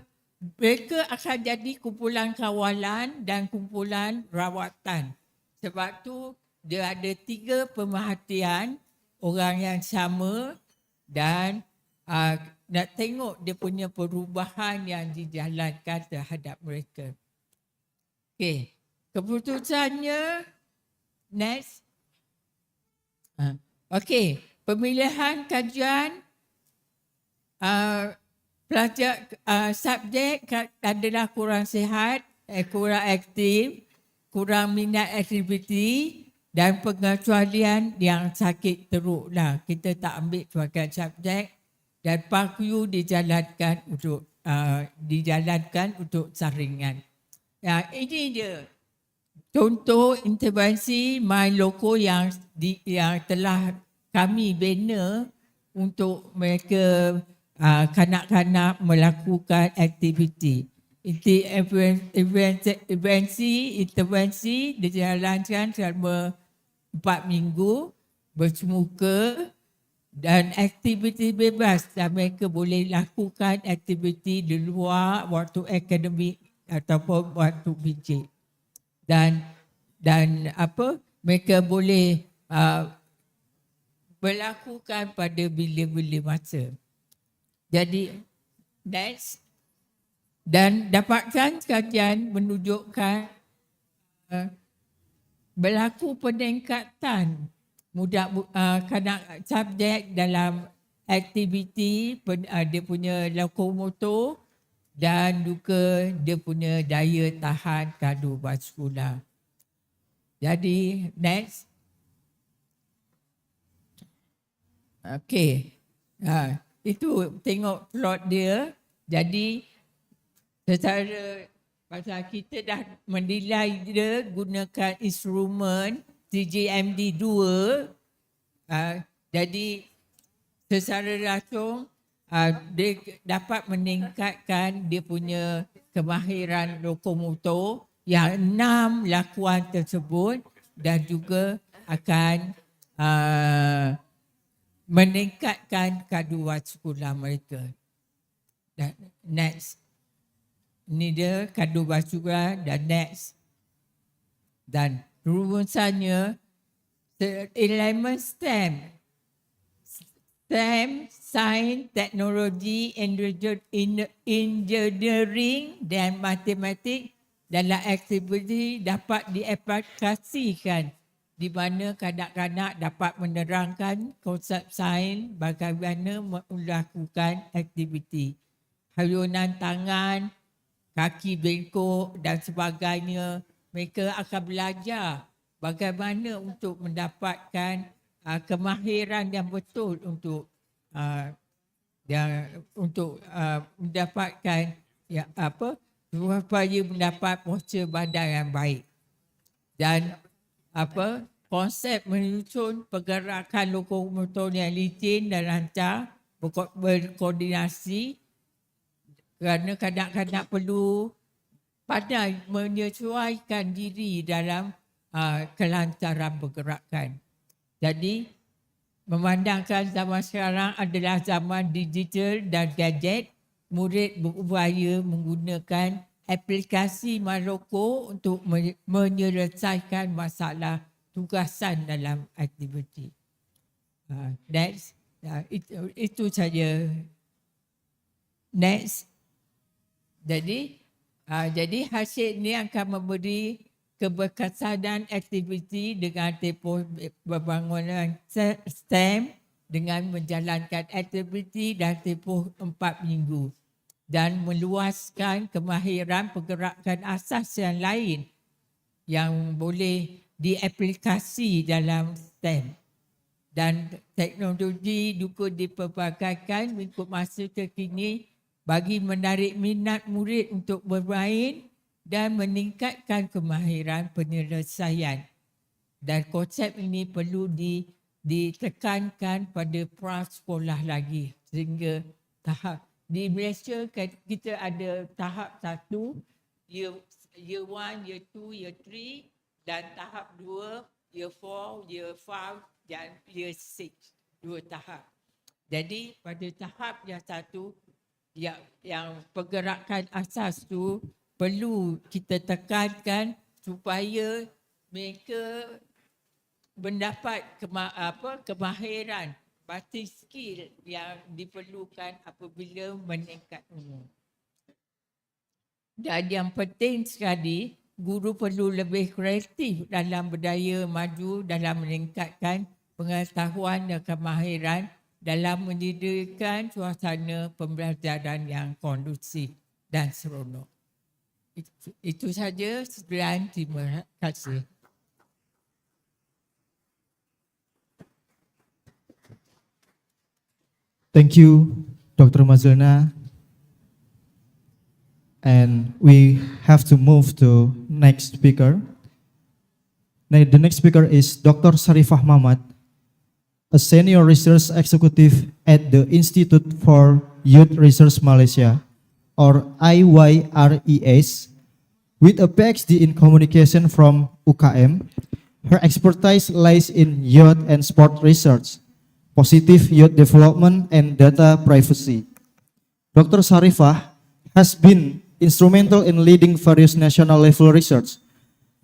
akan jadi kumpulan kawalan dan kumpulan rawatan. Sebab tu dia ada 3 pemerhatian orang yang sama dan nak tengok dia punya perubahan yang dijalankan terhadap mereka. Okey, keputusannya next. Okey, pemilihan kajian pelajar subjek adalah kurang sihat, kurang aktif, kurang minat aktiviti dan pengecualian yang sakit teruk lah. Kita tak ambil sebagai subjek dan PKOR dijalankan untuk saringan. Ya, ini dia contoh intervensi My Loco yang telah kami bina untuk mereka kanak-kanak melakukan aktiviti. Intervensi dijalankan selama 4 minggu bersemuka dan aktiviti bebas dan mereka boleh lakukan aktiviti di luar waktu akademik ataupun waktu PJ. Dan mereka boleh berlakukan pada bila-bila masa. Jadi next, dan dapatkan kajian menunjukkan berlaku peningkatan kanak subjek dalam aktiviti dia punya lokomotor dan juga dia punya daya tahan kardiovaskular. Jadi next. Okey. Itu tengok plot dia. Jadi secara pasal kita dah menilai dia gunakan instrumen TJMD 2. Jadi secara langsung dia dapat meningkatkan dia punya kemahiran lokomotor yang 6 lakuan tersebut dan juga akan meningkatkan kardiovaskular mereka. Dan next. Ini dia kardiovaskular dan next. Dan rumusannya elemen STEM. STEM, Science, Teknologi, Engineering dan Matematik dalam aktiviti dapat diaplikasikan di mana kanak-kanak dapat menerangkan konsep sains bagaimana melakukan aktiviti. Hayunan tangan, kaki bengkok dan sebagainya. Mereka akan belajar bagaimana untuk mendapatkan kemahiran yang betul untuk mendapatkan supaya mendapat postur badan yang baik. Dan konsep menyusun pergerakan lokomotor yang licin dan lancar berkoordinasi kerana kanak-kanak perlu pandai menyesuaikan diri dalam kelancaran pergerakan. Jadi memandangkan zaman sekarang adalah zaman digital dan gadget, murid berupaya menggunakan aplikasi Maroko untuk menyelesaikan masalah tugasan dalam aktiviti. Next, itu saja. Next. Jadi hasil ini akan memberi keberkesanan aktiviti dengan tempoh pembangunan STEM dengan menjalankan aktiviti dan tempoh 4 minggu dan meluaskan kemahiran pergerakan asas yang lain yang boleh diaplikasi dalam STEM. Dan teknologi juga dipelbagaikan mengikut masa terkini bagi menarik minat murid untuk bermain dan meningkatkan kemahiran penyelesaian. Dan konsep ini perlu ditekankan pada prasekolah lagi sehingga tahap di Malaysia kita ada tahap 1, year 1, year 2, year 3 dan tahap 2, year 4, year 5 dan year 6, 2 tahap. Jadi pada tahap yang 1 yang pergerakan asas tu perlu kita tekankan supaya mereka mendapat kemahiran batin skill yang diperlukan apabila meningkat umur. Dan yang penting sekali, guru perlu lebih kreatif dalam berdaya maju dalam meningkatkan pengetahuan dan kemahiran dalam menyediakan suasana pembelajaran yang kondusif dan seronok. Itu saja, sekian, terima kasih. Thank you, Dr. Mazulna. And we have to move to next speaker. The next speaker is Dr. Sarifah Mamat, a senior research executive at the Institute for Youth Research Malaysia, or IYRES, with a PhD in communication from UKM. Her expertise lies in youth and sport research, positive youth development, and data privacy. Dr. Sarifah has been instrumental in leading various national level research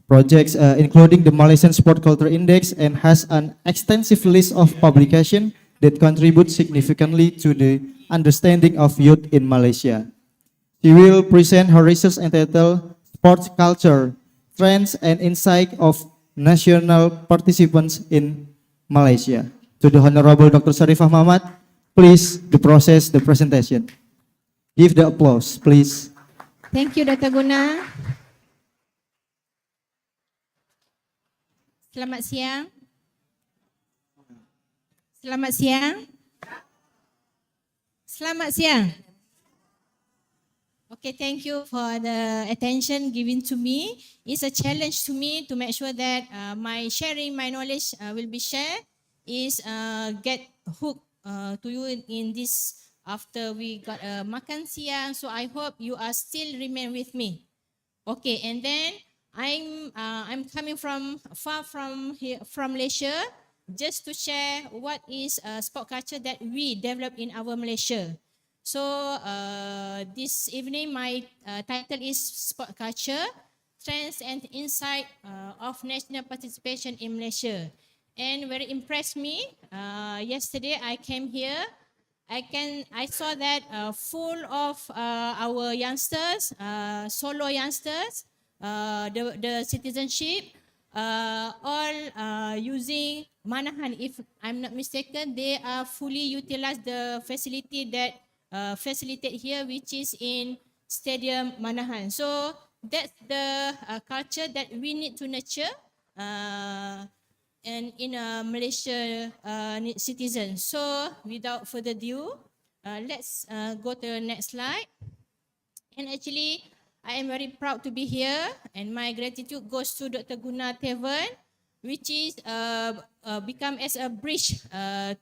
projects, including the Malaysian Sport Culture Index, and has an extensive list of publications that contribute significantly to the understanding of youth in Malaysia. She will present her research entitled Sports Culture, Trends and Insight of National Participants in Malaysia. To the Honorable Dr. Sarifah Mamat, please process the presentation. Give the applause, please. Thank you, Dr. Guna. Selamat siang. Selamat siang. Selamat siang. Okay, thank you for the attention given to me. It's a challenge to me to make sure that my sharing my knowledge will be shared, is get hooked to you in this after we got makan siang. So I hope you are still remain with me. Okay, and then I'm coming from far from here, from Malaysia, just to share what is sport culture that we develop in our Malaysia. So this evening my title is Sport Culture, Trends and Insight of National Participation in Malaysia. And very impressed me. Yesterday I came here. I saw that full of our youngsters, solo youngsters, the citizenship, all using Manahan. If I'm not mistaken, they are fully utilize the facility that facilitate here, which is in Stadium Manahan. So that's the culture that we need to nurture and in a Malaysia citizen. So without further ado, let's go to the next slide. And actually, I am very proud to be here, and my gratitude goes to Dr. Guna Tevan, which is become as a bridge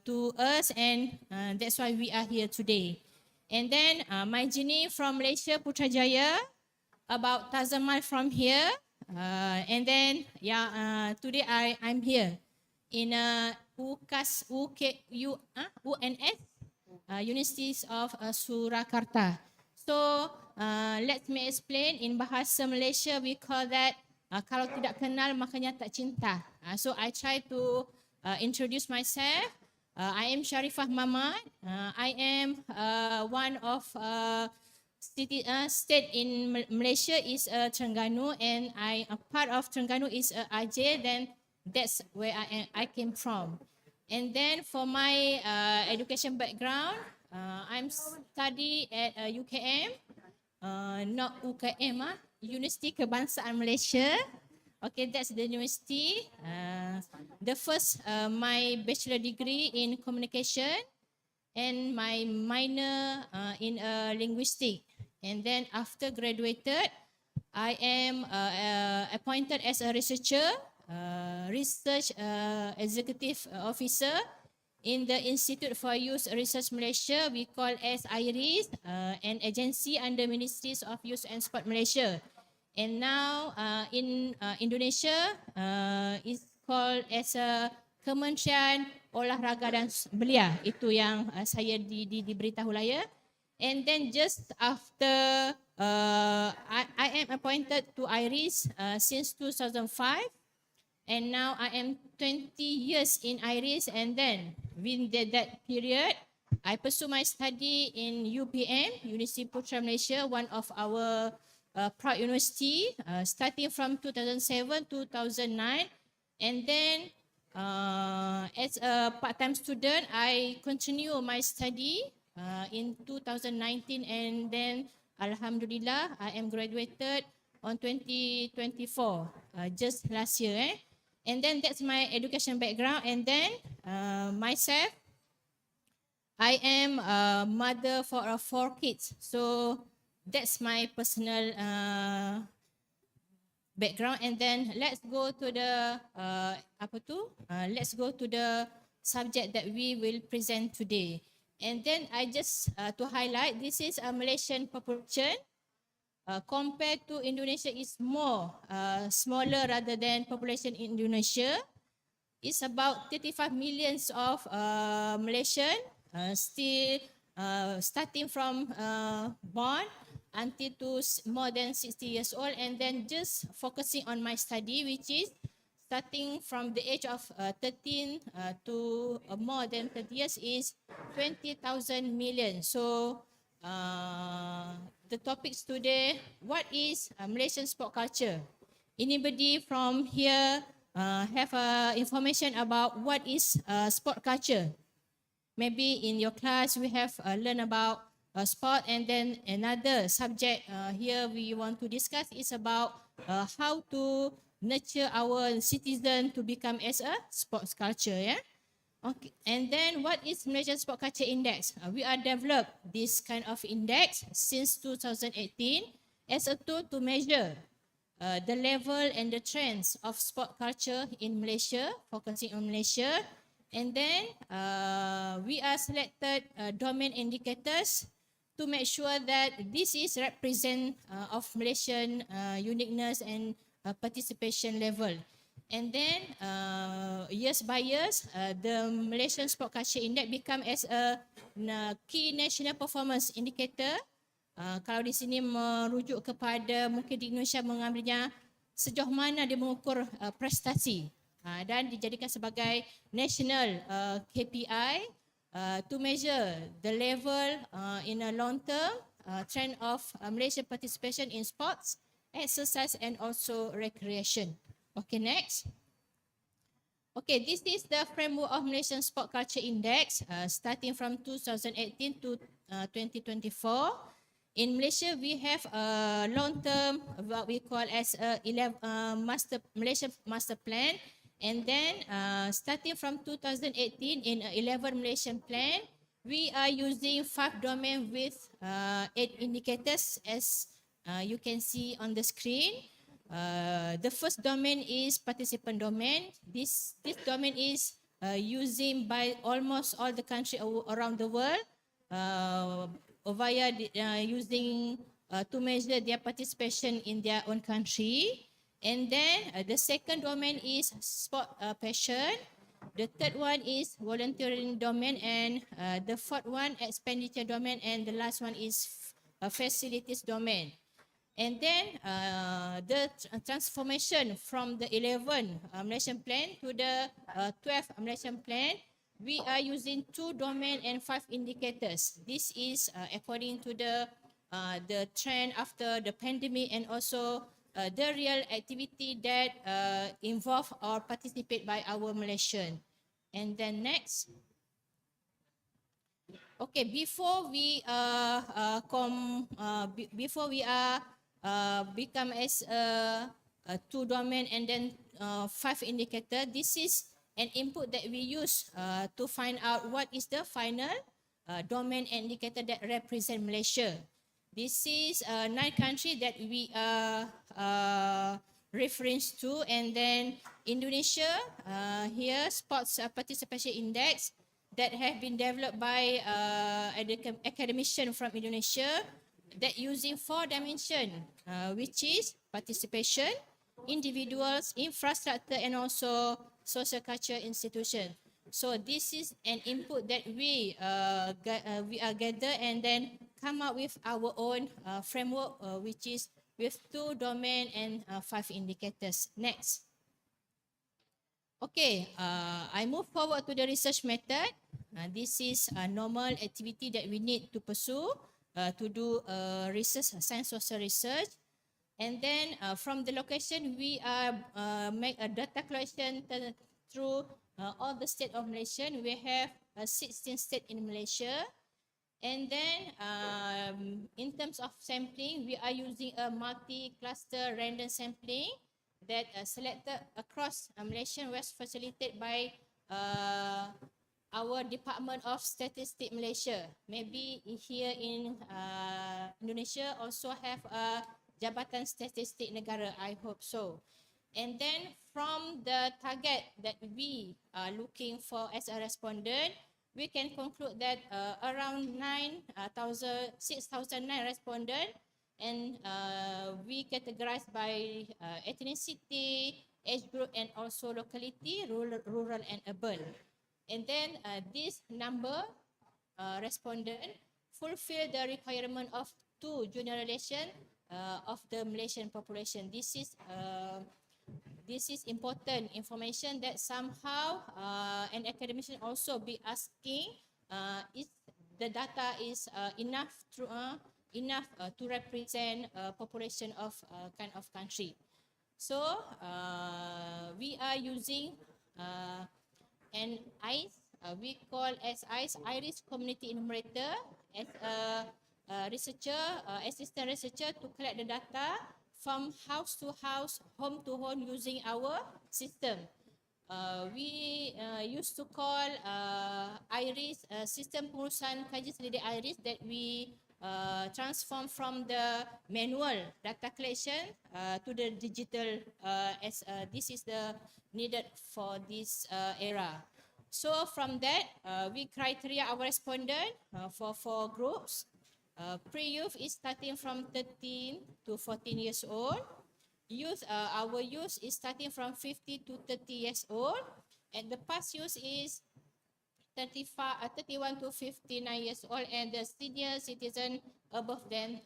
to us, and that's why we are here today. And then my journey from Malaysia, Putrajaya, about 1,000 miles from here. And then today I'm here in UNS, Universities of Surakarta. So let me explain. In bahasa Malaysia we call that kalau tidak kenal makanya tak cinta. So I try to introduce myself. I am Sarifah Mamat. I am one of state in Malaysia is Terengganu, and a part of Terengganu is Aceh. Then that's where I came from. And then for my education background, I'm study at UKM, not UKM, Universiti Kebangsaan Malaysia. Okay, that's the university. The first, my bachelor degree in communication, and my minor in linguistics. And then after graduated, I am appointed as a researcher, research executive officer in the Institute for Youth Research Malaysia. We call as IRIS, an agency under Ministries of Youth and Sport Malaysia. And now in Indonesia, it's called as a Kementerian Olahraga dan Belia. Itu yang saya diberitahu lah ya. And then just after I am appointed to IRIS since 2005, and now I am 20 years in IRIS. And then within that period, I pursue my study in UPM, University Putra Malaysia, one of our proud university, starting from 2007 2009. And then As a part-time student, I continue my study in 2019, and then Alhamdulillah, I am graduated on 2024, just last year. And then that's my education background. And then myself, I am a mother for 4 kids. So that's my personal background. And then let's go to the let's go to the subject that we will present today. And then I just to highlight, this is a Malaysian population. Compared to Indonesia, is more smaller rather than population in Indonesia. It's about 35 millions of Malaysian, still starting from born until to more than 60 years old, and then just focusing on my study, which is starting from the age of 13 to more than 30 years, is 20,000 million. So the topics today, what is Malaysian sport culture? Anybody from here have information about what is sport culture? Maybe in your class we have learned about sport, and then another subject here we want to discuss is about how to nurture our citizen to become as a sports culture. Yeah. Okay. And then what is Malaysian Sport Culture Index? We are developed this kind of index since 2018 as a tool to measure the level and the trends of sport culture in Malaysia, focusing on Malaysia. And then we are selected domain indicators to make sure that this is represent of Malaysian uniqueness and participation level. And then years by years, the Malaysian Sport Culture Index become as a key national performance indicator. Kalau di sini merujuk kepada, mungkin di Indonesia mengambilnya sejauh mana dia mengukur prestasi, dan dijadikan sebagai national KPI to measure the level in a long term trend of Malaysian participation in sports, exercise and also recreation. Okay, next. Okay, this is the framework of Malaysian Sport Culture Index starting from 2018 to 2024. In Malaysia, we have a long-term, what we call as a Malaysia Master Plan. And then starting from 2018, in 11 Malaysian Plan, we are using 5 domains with 8 indicators, as you can see on the screen. The first domain is participant domain. This domain is using by almost all the countries around the world via using to measure their participation in their own country. And then the second domain is sport passion. The third one is volunteering domain, and the fourth one expenditure domain, and the last one is facilities domain. And then the transformation from the 11 Malaysian Plan to the 12 Malaysian Plan, we are using 2 domain and 5 indicators. This is according to the trend after the pandemic, and also the real activity that involve or participate by our Malaysian. And then next. Okay, before we become as a 2 domain and then 5 indicator, this is an input that we use to find out what is the final domain indicator that represent Malaysia. This is 9 countries that we are reference to, and then Indonesia, here sports participation index that have been developed by academician from Indonesia, that using 4 dimensions, which is participation, individuals, infrastructure, and also social culture institution. So this is an input that we are gather and then come up with our own framework, which is with 2 domain and 5 indicators. Next. Okay, I move forward to the research method. This is a normal activity that we need to pursue to do research, science social research. And then from the location, we make a data collection through all the state of Malaysia. We have 16 states in Malaysia. And then in terms of sampling, we are using a multi-cluster random sampling that selected across Malaysia was facilitated by our Department of Statistics Malaysia. Maybe here in Indonesia also have a Jabatan Statistik Negara, I hope so. And then from the target that we are looking for as a respondent, we can conclude that around 6,009 respondents, and we categorize by ethnicity, age group, and also locality, rural and urban. And then this number respondent fulfill the requirement of 2 generation of the Malaysian population. This is important information that somehow an academician also be asking if the data is enough to represent population of kind of country. So we are using an ICE, we call as ICE, Iris Community Enumerator, as a researcher, assistant researcher to collect the data from house to house, home to home using our system. We used to call IRIS, Sistem Pengurusan Kaji Selidik IRIS, that we transform from the manual data collection to the digital, as this is the needed for this era. So from that, we criteria our respondent for 4 groups. Pre-youth is starting from 13 to 14 years old. Youth, our youth is starting from 50 to 30 years old. And the past youth is 31 to 59 years old. And the senior citizen above than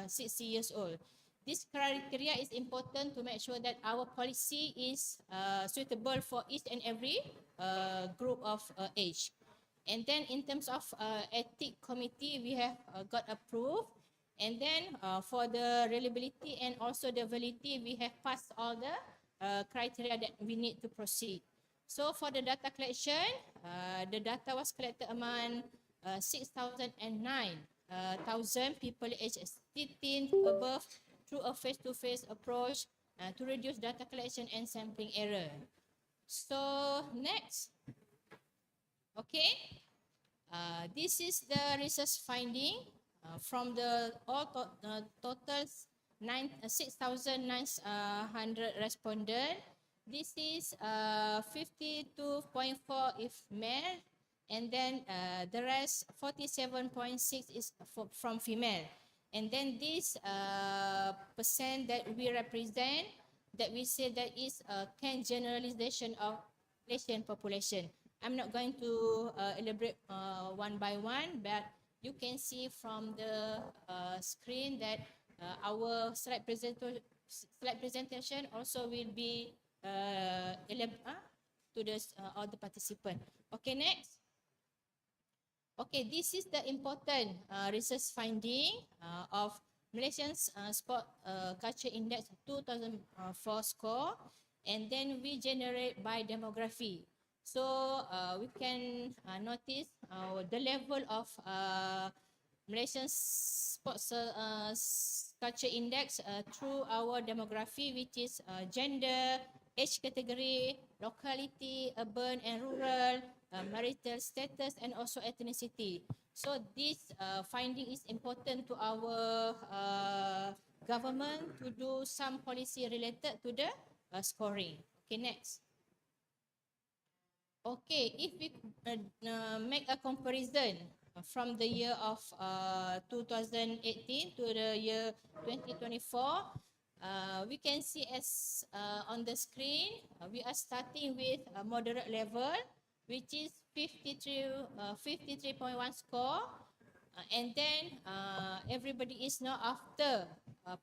60 years old. This criteria is important to make sure that our policy is suitable for each and every group of age. And then in terms of ethic committee, we have got approved. And then for the reliability and also the validity, we have passed all the criteria that we need to proceed. So for the data collection, the data was collected among 6,009,000 people aged 18 above through a face-to-face approach to reduce data collection and sampling error. So next. Okay, this is the research finding from the total 6,900 respondents. This is 52.4 if male, and then the rest 47.6 is from female. And then this percent that we represent, that we say that is a generalization of Malaysian population. I'm not going to elaborate one by one, but you can see from the screen that our slide presentation also will be to the all the participants. Okay, next. Okay, this is the important research finding of Malaysian Sport Culture Index 2004 score, and then we generate by demography. So we can notice the level of Malaysian Sports Culture Index through our demography, which is gender, age category, locality, urban and rural, marital status, and also ethnicity. So this finding is important to our government to do some policy related to the scoring. Okay, next. Okay, if we make a comparison from the year of 2018 to the year 2024, we can see as on the screen, we are starting with a moderate level, which is 53.1 score, and then everybody is now after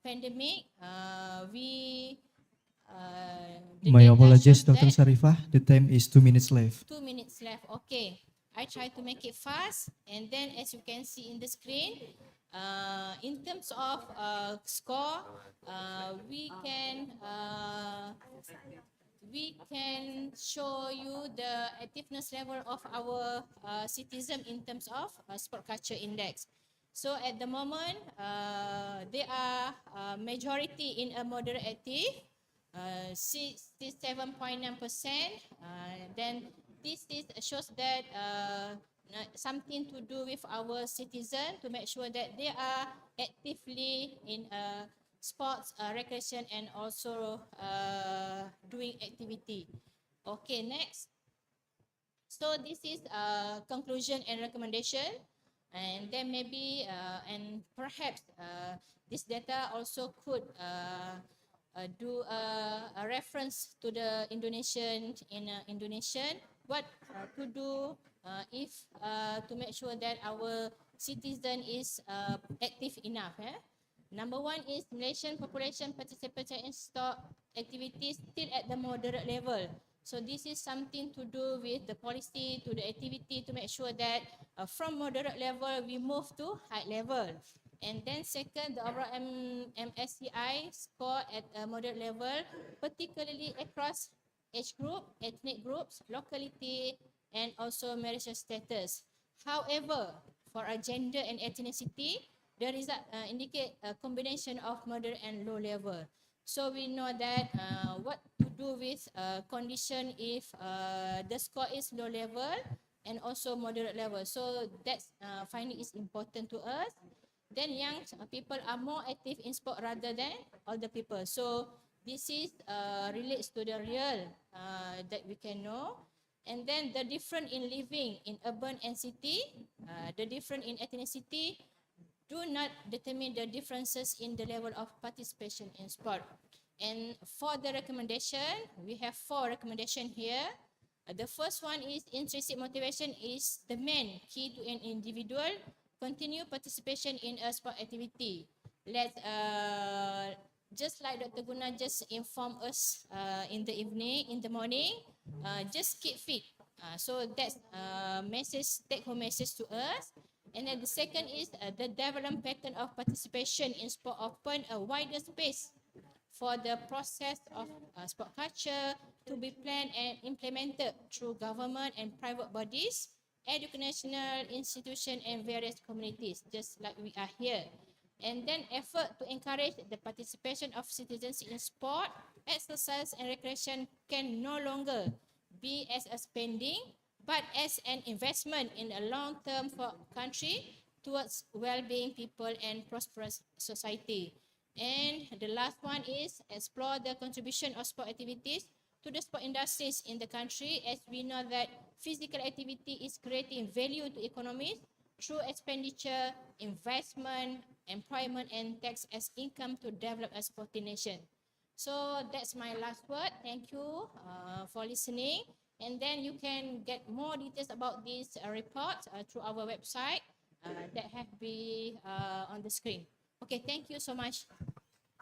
pandemic. My apologies, Dr. Sharifah. The time is 2 minutes left. 2 minutes left. Okay. I try to make it fast. And then as you can see in the screen, in terms of score, we can we can show you the activeness level of our citizen in terms of sport culture index. So at the moment, they are majority in a moderate active, 67.9%. Then this shows that something to do with our citizen to make sure that they are actively in sports, recreation, and also doing activity. Okay, next. So this is conclusion and recommendation, and then maybe and perhaps this data also could do a reference to the Indonesian what to do if to make sure that our citizen is active enough. Number one is Malaysian population participation in sport activities still at the moderate level. So this is something to do with the policy to the activity to make sure that from moderate level we move to high level. And then second, the overall MSCI score at a moderate level, particularly across age group, ethnic groups, locality, and also marital status. However, for a gender and ethnicity, the result indicate a combination of moderate and low level. So we know that what to do with condition if the score is low level and also moderate level. So that finding is important to us. Then young people are more active in sport rather than older people. So this is relates to the real that we can know. And then the difference in living in urban and city, the difference in ethnicity do not determine the differences in the level of participation in sport. And for the recommendation, we have 4 recommendations here. The first one is intrinsic motivation is the main key to an individual continue participation in a sport activity. Let's just like Dr. Guna just informed us in the morning, just keep fit. So that's message, take home message to us. And then the second is the development pattern of participation in sport open a wider space for the process of sport culture to be planned and implemented through government and private bodies, educational institutions, and various communities, just like we are here. And then effort to encourage the participation of citizens in sport, exercise, and recreation can no longer be as a spending, but as an investment in a long term for country towards well-being people and prosperous society. And the last one is explore the contribution of sport activities to the sport industries in the country, as we know that physical activity is creating value to economies through expenditure, investment, employment, and tax as income to develop a sporty nation. So that's my last word. Thank you for listening. And then you can get more details about this report through our website that have been on the screen. Okay, thank you so much.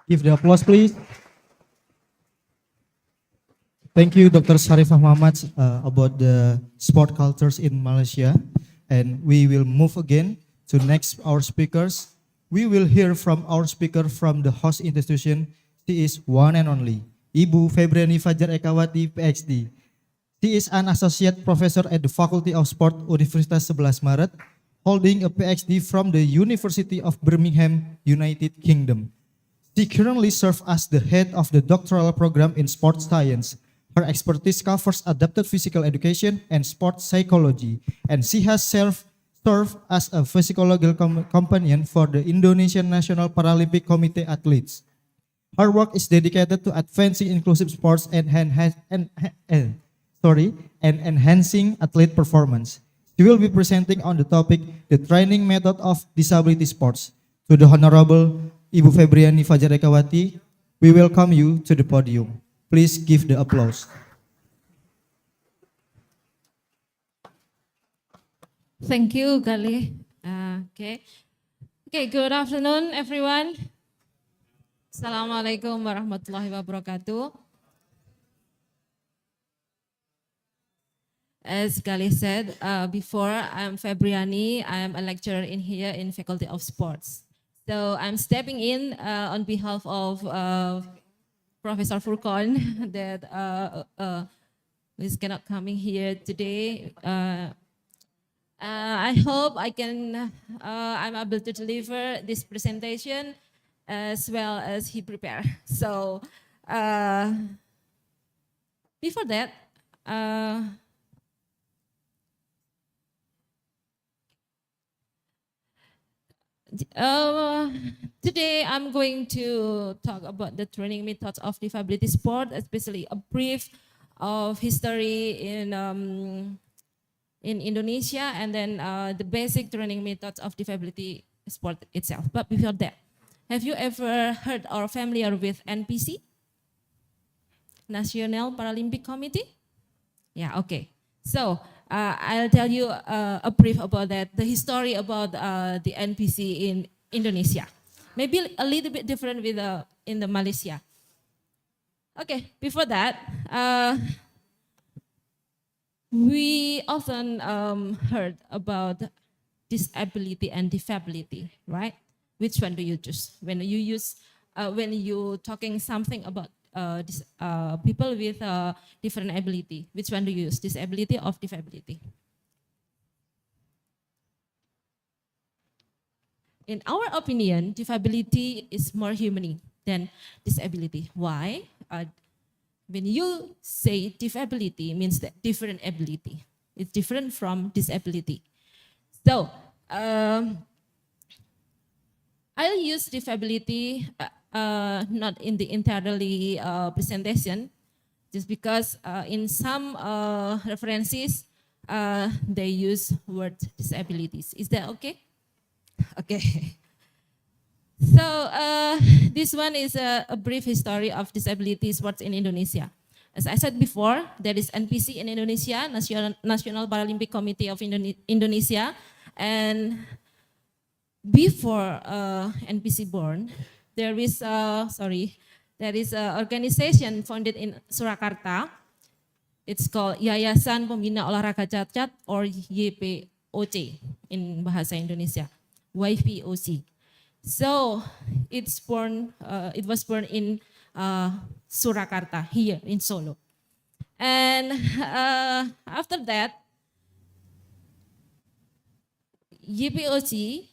Give the applause, please. Thank you, Dr. Sarifah Muhammad, about the sport cultures in Malaysia. And we will move again to next our speakers. We will hear from our speaker from the host institution. She is one and only Ibu Febriani Fajar Ekawati, PhD. She is an associate professor at the Faculty of Sport, Universitas 11 Maret, holding a PhD from the University of Birmingham, United Kingdom. She currently serves as the head of the doctoral program in sports science. Her expertise covers adapted physical education and sports psychology, and she has served as a physiological companion for the Indonesian National Paralympic Committee athletes. Her work is dedicated to advancing inclusive sports and enhancing athlete performance. She will be presenting on the topic, the training method of disability sports. To the Honorable Ibu Febriani Fajar Ekawati, we welcome you to the podium. Please give the applause. Thank you, Gali. Okay, good afternoon, everyone. Assalamualaikum warahmatullahi wabarakatuh. As Gali said before, I'm Febriani. I'm a lecturer here in Faculty of Sports. So I'm stepping in on behalf of Professor Furqan that is cannot coming here today. I hope I'm able to deliver this presentation as well as he prepared. So before that, today I'm going to talk about the training methods of disability sport, especially a brief of history in Indonesia, and then the basic training methods of disability sport itself. But before that, have you ever heard or familiar with NPC? National Paralympic Committee? Yeah, okay. So I'll tell you a brief about that, the history about the NPC in Indonesia. Maybe a little bit different with in the Malaysia. Okay, before that, we often heard about disability and disability, right? Which one do you choose when you talking something about people with different ability? Which one do you use, disability or disability? In our opinion, disability is more humane than disability. Why? When you say disability, means that different ability. It's different from disability. So I'll use disability not in the entirely presentation, just because in some references they use word disabilities. Is that okay? Okay. So this one is a brief history of disability sports in Indonesia. As I said before, there is NPC in Indonesia, National Paralympic Committee of Indonesia, and before NPC born, there is an organization founded in Surakarta. It's called Yayasan Pembina Olahraga Cacat, or YPOC in bahasa Indonesia, YPOC. So it was born in Surakarta, here in Solo. And after that, YPOC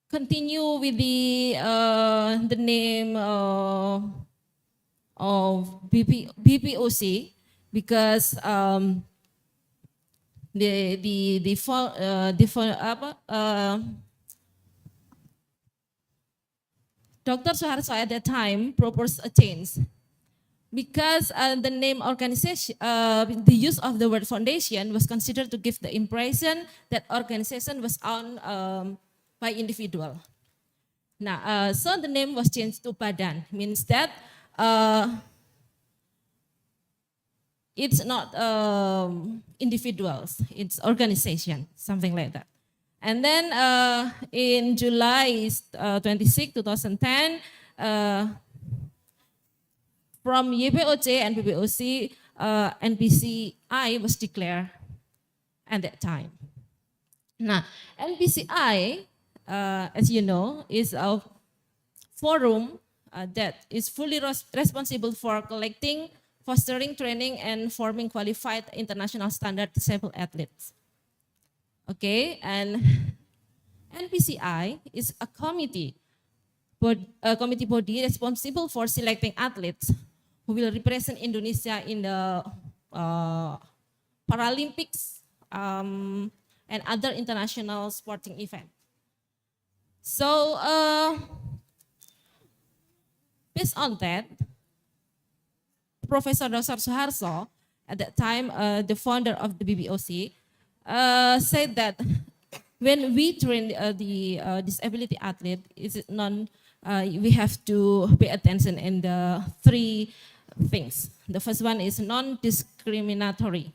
continue with the name of BPOC, because Dr. Soeharto at that time proposed a change, because the name organization, the use of the word foundation was considered to give the impression that organization was owned by individual. Now, so the name was changed to Badan, means that it's not individuals, it's organization, something like that. And then in July 26, 2010, from YPOC and BPOC, NPCI was declared at that time. Now, NPCI, as you know, is a forum that is fully responsible for collecting, fostering, training, and forming qualified international standard disabled athletes. Okay, and NPCI is a committee body responsible for selecting athletes who will represent Indonesia in the Paralympics and other international sporting events. So based on that, Professor Dr. Soeharto, at that time the founder of the BPOC, said that when we train the disability athlete, we have to pay attention in the three things. The first one is non-discriminatory.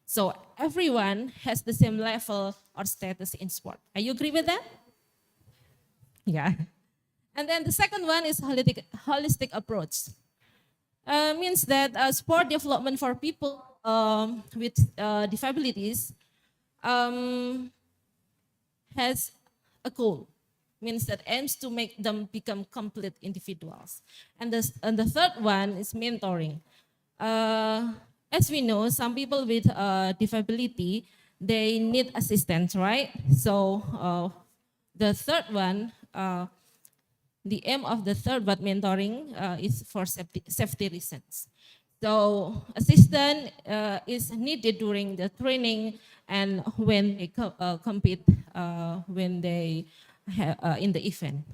So everyone has the same level or status in sport. Are you agree with that? Yeah. And then the second one is holistic approach. Means that sport development for people with disabilities has a goal. means that aims to make them become complete individuals. And the third one is mentoring. As we know, some people with disability, they need assistance, right? So the third one, the aim of the third one, mentoring, is for safety reasons. So assistance is needed during the training and when they compete, when they in the event.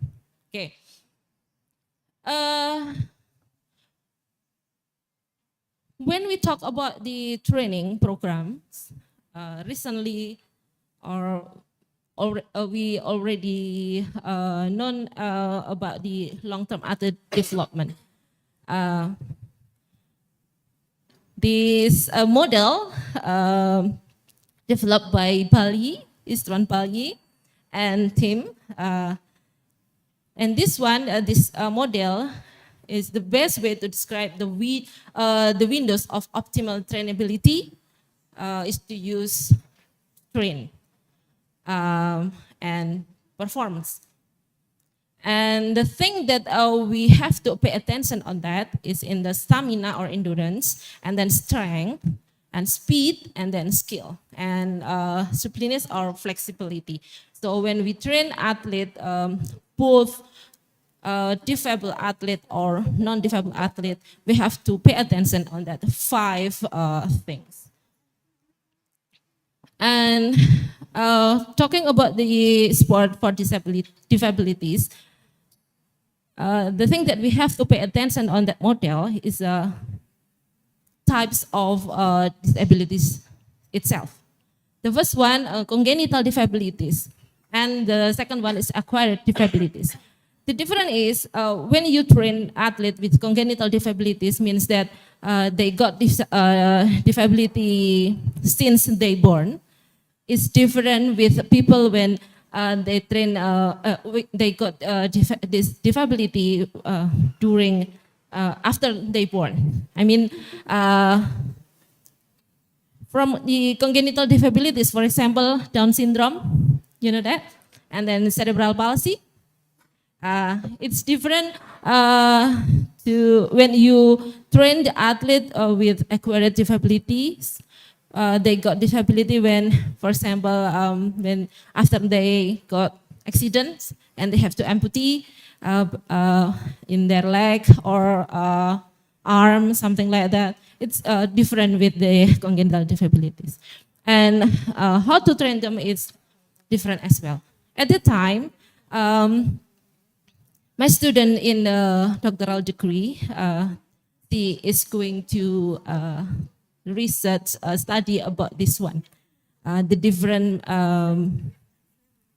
Okay. When we talk about the training programs, recently, we already known about the long-term athlete development. This model developed by Bali, Istvan Bali, and team. And this one, this model is the best way to describe the windows of optimal trainability is to use train and performance. And the thing that we have to pay attention on that is in the stamina or endurance, and then strength, and speed, and then skill, and suppleness or flexibility. So when we train athlete, both disabled athlete or non-disabled athlete, we have to pay attention on that 5 things. And talking about the sport for disabilities, the thing that we have to pay attention on that model is types of disabilities itself. The first one, congenital disabilities, and the second one is acquired disabilities. The difference is when you train athlete with congenital disabilities means that they got this disability since they born. It's different with people when they train, they got this disability during, after they born. I mean, from the congenital disabilities, for example, Down syndrome, you know that, and then cerebral palsy. It's different to when you train the athlete with acquired disabilities. They got disability when, for example, when after they got accidents and they have to amputate in their leg or arm, something like that. It's different with the congenital disabilities. And how to train them is different as well. At the time, my student in the doctoral degree, he is going to research study about this one, the different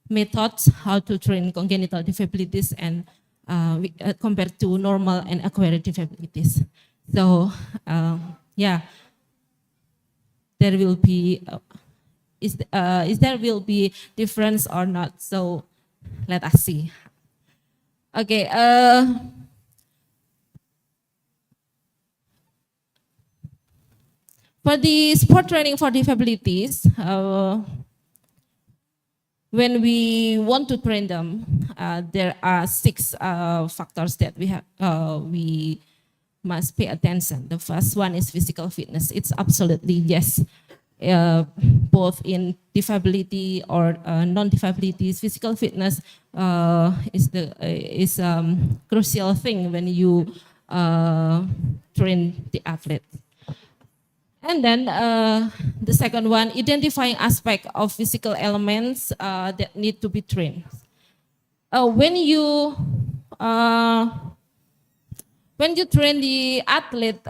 methods how to train congenital disabilities and compared to normal and acquired disabilities. So yeah, there will be is there will be difference or not? So let us see. Okay. For the sport training for disabilities, when we want to train them, there are 6 factors that we must pay attention. The first one is physical fitness. It's absolutely yes. Both in disability or non-disabilities, physical fitness is crucial thing when you train the athlete. And then the second one, identifying aspect of physical elements that need to be trained. When you train the athlete,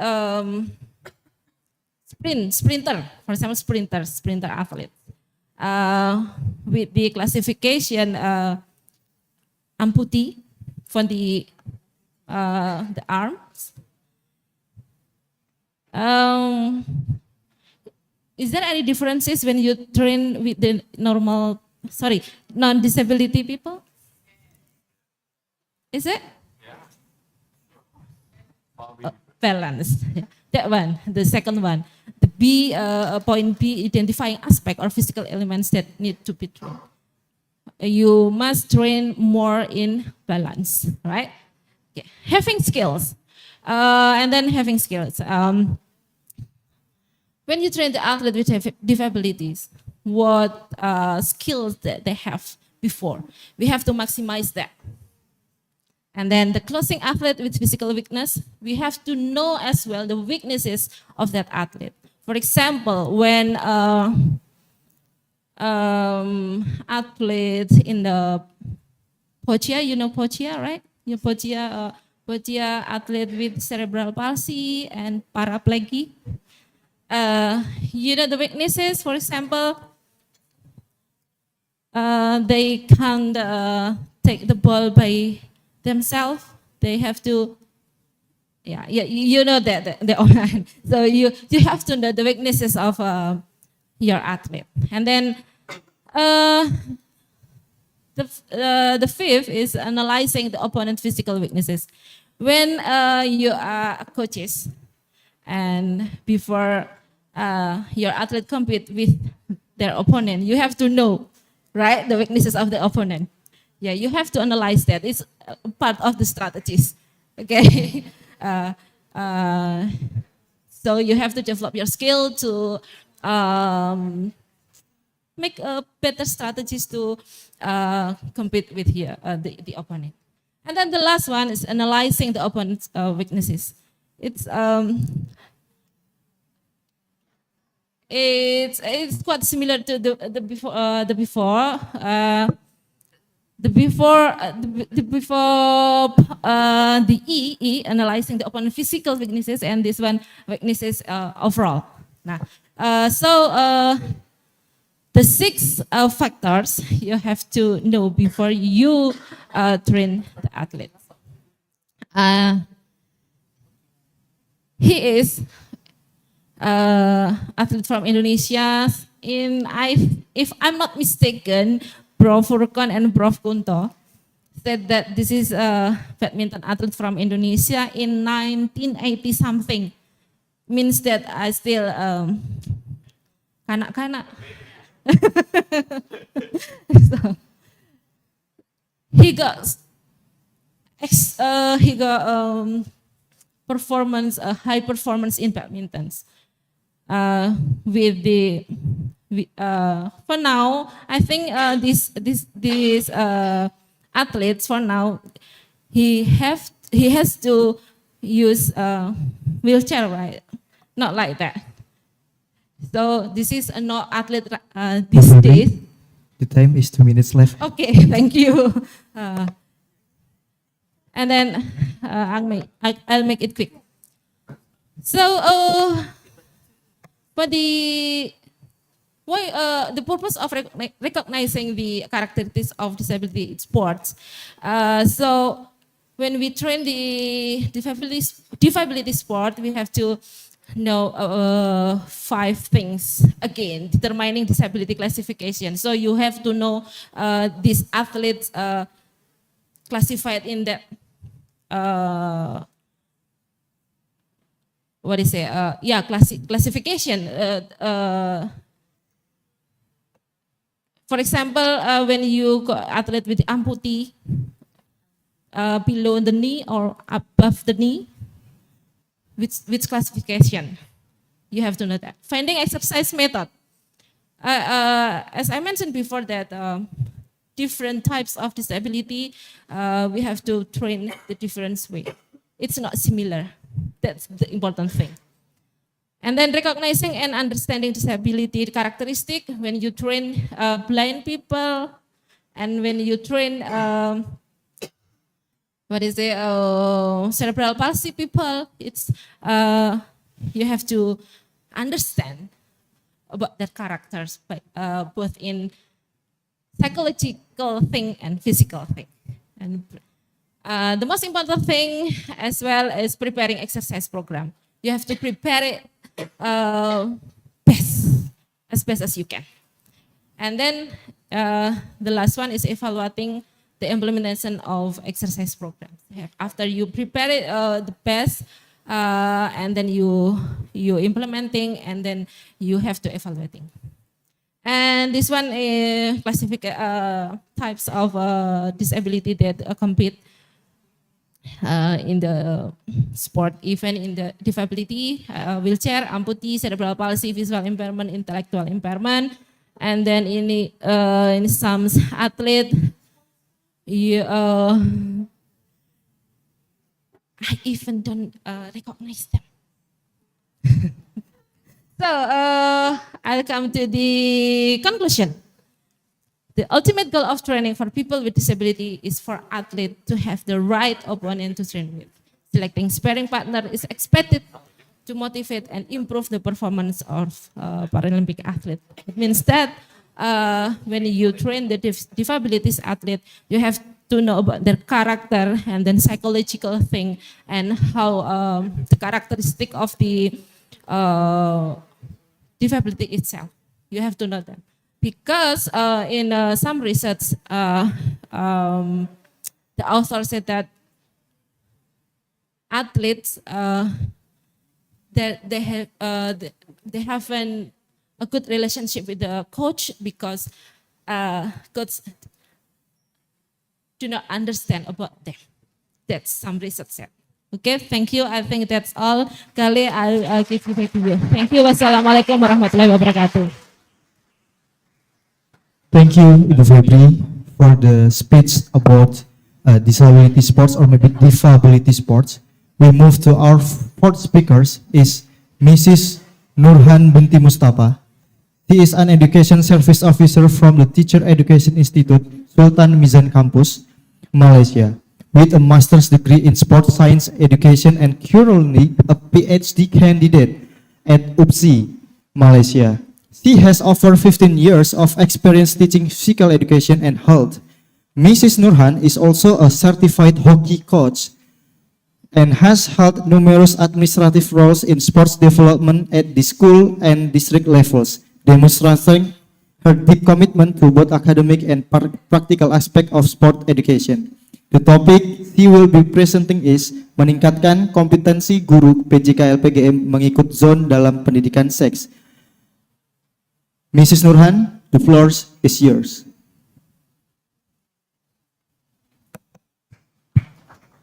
sprinter, for example, sprinter athlete, with the classification amputee for the arms. Is there any differences when you train with the non-disability people? Is it? Balance. That one, the second one. The B, point B, identifying aspect or physical elements that need to be trained. you must train more in balance, right? Okay. Having skills, and then having skills. When you train the athlete with disabilities, what skills that they have before, we have to maximize that. And then the closing athlete with physical weakness, we have to know as well the weaknesses of that athlete. For example, when athlete in the Pochia, you know Pochia, right? You Pochia athlete with cerebral palsy and paraplegia. You know the weaknesses, for example, they can't take the ball by themselves. They have to, you know that the online. So you have to know the weaknesses of your athlete. And then the fifth is analyzing the opponent's physical weaknesses. When you are coaches and before your athlete compete with their opponent, you have to know, right, the weaknesses of the opponent. Yeah, you have to analyze that. It's part of the strategies. Okay. So you have to develop your skill to make better strategies to compete with the opponent. And then the last one is analyzing the opponent's weaknesses. It's quite similar to the before. The E, analyzing the opponent's physical weaknesses, and this one weaknesses overall. Nah, the 6 factors you have to know before you train the athlete. He is athlete from Indonesia. If I'm not mistaken, Prof. Furqan and Prof. Kunto said that this is a badminton athlete from Indonesia in 1980 something. Means that I still kanak-kanak. So, he got performance, high performance in badminton. For now, I think these athletes for now, he has to use wheelchair, right? Not like that. So this is a no athlete these days. The time is 2 minutes left. Okay, thank you. And then I'll make it quick. So but the purpose of recognizing the characteristics of disability in sports. So when we train the disability sport, we have to know 5 things. Again, determining disability classification. So you have to know these athletes classified in that classification. For example, when you go athlete with amputee below the knee or above the knee, which classification? You have to know that. Finding exercise method. As I mentioned before that different types of disability, we have to train the different way. It's not similar. That's the important thing. And then recognizing and understanding disability characteristic when you train blind people and when you train cerebral palsy people, it's you have to understand about their characters, both in psychological thing and physical thing. And the most important thing as well is preparing exercise program. You have to prepare it as best as you can. And then the last one is evaluating the implementation of exercise programs. After you prepare it the best, and then you implementing, and then you have to evaluating. And this one is types of disability that compete in the sport, even in the disability, wheelchair, amputee, cerebral palsy, visual impairment, intellectual impairment, and then in some athlete, I even don't recognize them. So I'll come to the conclusion. The ultimate goal of training for people with disability is for athletes to have the right opponent to train with. Selecting sparring partner is expected to motivate and improve the performance of Paralympic athlete. It means that when you train the disabilities athlete, you have to know about their character and then psychological thing and how the characteristic of the disability itself. You have to know that. Because in some research, the author said that athletes that they have a good relationship with the coach because coach do not understand about them. That's some research said. Okay, thank you. I think that's all. Kali, I'll give you back to you. Thank you. Wassalamualaikum warahmatullahi wabarakatuh. Thank you, Ibu Febri, for the speech about disability sports or maybe disability sports. We move to our fourth speakers is Mrs. Nurhan Binti Mustafa. She is an education service officer from the Teacher Education Institute, Sultan Mizan Campus, Malaysia, with a master's degree in sports science education and currently a PhD candidate at UPSI, Malaysia. She has over 15 years of experience teaching physical education and health. Mrs. Nurhan is also a certified hockey coach and has held numerous administrative roles in sports development at the school and district levels, demonstrating her deep commitment to both academic and practical aspect of sport education. The topic she will be presenting is meningkatkan kompetensi guru PJK-LPGM mengikut zon dalam pendidikan seks. Mrs. Nurhan, the floor is yours.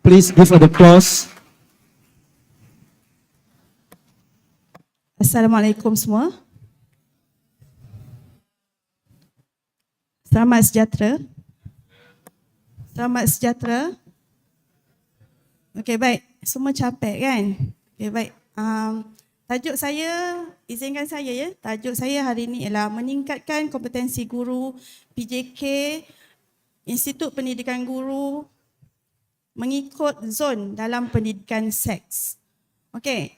Please give a applause. Assalamualaikum semua. Selamat sejahtera. Selamat sejahtera. Okey, baik. Semua capek kan? Okey, baik. Tajuk saya, izinkan saya ya. Tajuk saya hari ini ialah meningkatkan kompetensi guru PJK Institut Pendidikan Guru mengikut zon dalam pendidikan seks. Okey.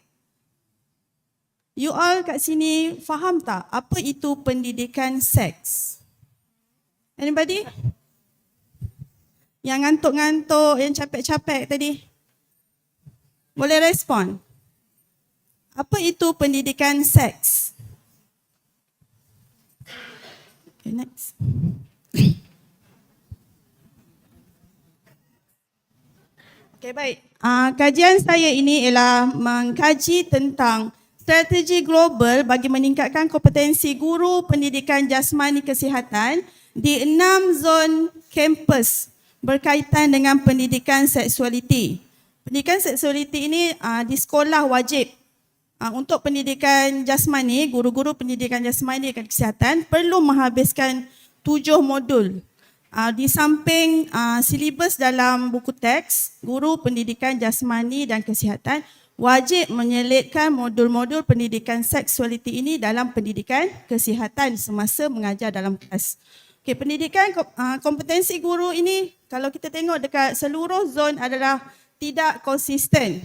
You all kat sini faham tak apa itu pendidikan seks? Anybody? Yang ngantuk-ngantuk, yang capek-capek tadi. Boleh respon? Apa itu pendidikan seks? Okay, next. Okay, baik. Kajian saya ini ialah mengkaji tentang strategi global bagi meningkatkan kompetensi guru pendidikan jasmani kesihatan di 6 zon kampus berkaitan dengan pendidikan seksualiti. Pendidikan seksualiti ini di sekolah wajib. Untuk pendidikan jasmani, guru-guru pendidikan jasmani dan kesihatan perlu menghabiskan 7 modul. Di samping silibus dalam buku teks, guru pendidikan jasmani dan kesihatan wajib menyelitkan modul-modul pendidikan seksualiti ini dalam pendidikan kesihatan semasa mengajar dalam kelas. Okay, pendidikan kompetensi guru ini kalau kita tengok dekat seluruh zon adalah tidak konsisten.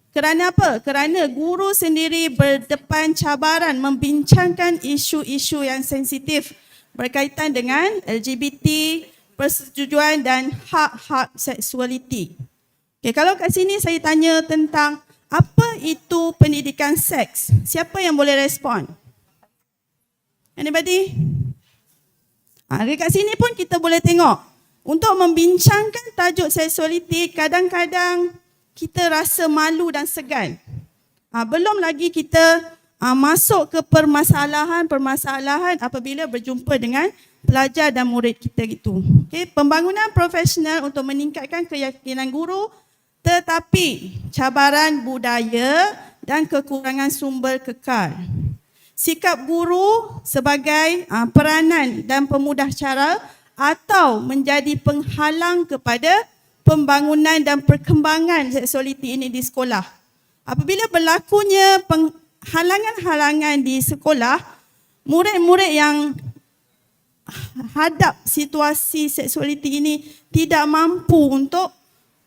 Kerana apa? Kerana guru sendiri berdepan cabaran membincangkan isu-isu yang sensitif berkaitan dengan LGBT, persetujuan dan hak-hak seksualiti. Okay, kalau kat sini saya tanya tentang apa itu pendidikan seks, siapa yang boleh respon? Anybody? Dekat sini pun kita boleh tengok. Untuk membincangkan tajuk seksualiti, kadang-kadang kita rasa malu dan segan. Belum lagi kita masuk ke permasalahan-permasalahan apabila berjumpa dengan pelajar dan murid kita itu. Okay, pembangunan profesional untuk meningkatkan keyakinan guru, tetapi cabaran budaya dan kekurangan sumber kekal. Sikap guru sebagai peranan dan pemudah cara atau menjadi penghalang kepada pembangunan dan perkembangan seksualiti ini di sekolah. Apabila berlakunya halangan-halangan di sekolah, murid-murid yang hadap situasi seksualiti ini tidak mampu untuk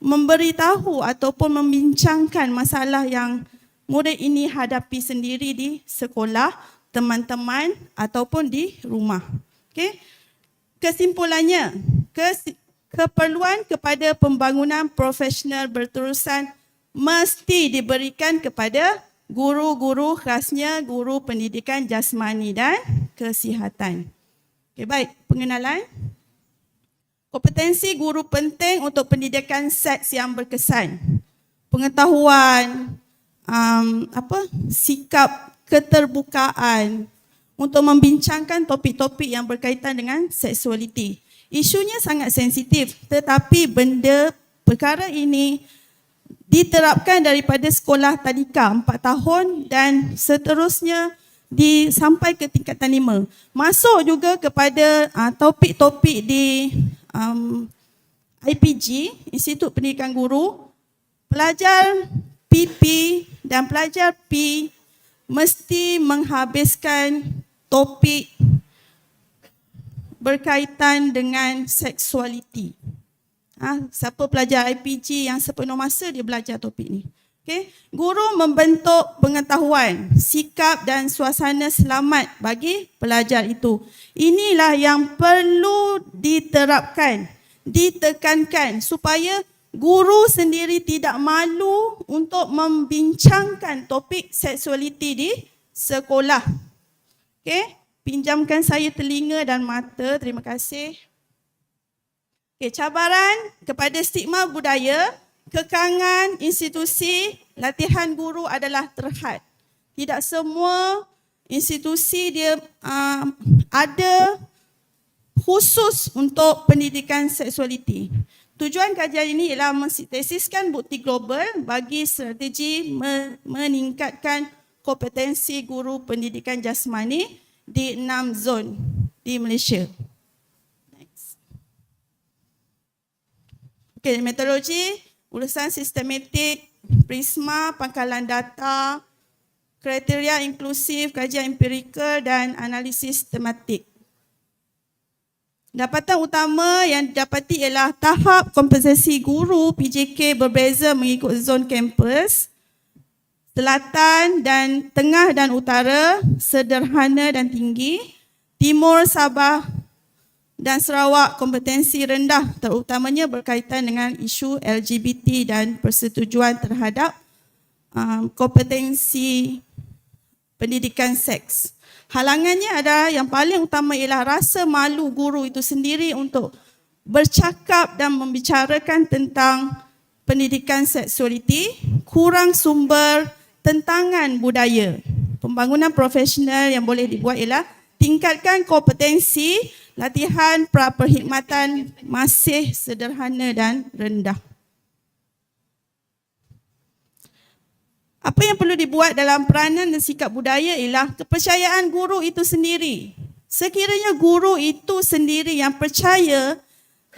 memberitahu ataupun membincangkan masalah yang murid ini hadapi sendiri di sekolah, teman-teman ataupun di rumah. Okay? Kesimpulannya, keperluan kepada pembangunan profesional berterusan mesti diberikan kepada guru-guru, khasnya guru pendidikan jasmani dan kesihatan. Okay, baik, pengenalan. Kompetensi guru penting untuk pendidikan seks yang berkesan. Pengetahuan, sikap keterbukaan untuk membincangkan topik-topik yang berkaitan dengan seksualiti. Isunya sangat sensitif, tetapi perkara ini diterapkan daripada sekolah tadika 4 tahun dan seterusnya sampai ke tingkatan 5. Masuk juga kepada topik-topik di IPG, Institut Pendidikan Guru. Pelajar PP dan pelajar P mesti menghabiskan topik berkaitan dengan seksualiti. Siapa pelajar IPG yang sepenuh masa dia belajar topik ni. Okay. Guru membentuk pengetahuan, sikap dan suasana selamat bagi pelajar itu. Inilah yang perlu diterapkan, ditekankan supaya guru sendiri tidak malu untuk membincangkan topik seksualiti di sekolah. Okay. Pinjamkan saya telinga dan mata. Terima kasih. Okay, cabaran kepada stigma budaya, kekangan institusi, latihan guru adalah terhad. Tidak semua institusi dia ada khusus untuk pendidikan seksualiti. Tujuan kajian ini ialah mensintesiskan bukti global bagi strategi meningkatkan kompetensi guru pendidikan jasmani di 6 zon di Malaysia. Okay, metodologi, urusan sistematik, prisma, pangkalan data, kriteria inklusif, kajian empirikal dan analisis tematik. Dapatan utama yang didapati ialah tahap kompetensi guru PJK berbeza mengikut zon kampus. Selatan dan tengah dan utara, sederhana dan tinggi. Timur, Sabah dan Sarawak kompetensi rendah, terutamanya berkaitan dengan isu LGBT dan persetujuan terhadap kompetensi pendidikan seks. Halangannya adalah yang paling utama ialah rasa malu guru itu sendiri untuk bercakap dan membicarakan tentang pendidikan seksualiti, kurang sumber, tentangan budaya. Pembangunan profesional yang boleh dibuat ialah tingkatkan kompetensi, latihan pra-perkhidmatan masih sederhana dan rendah. Apa yang perlu dibuat dalam peranan dan sikap budaya ialah kepercayaan guru itu sendiri. Sekiranya guru itu sendiri yang percaya,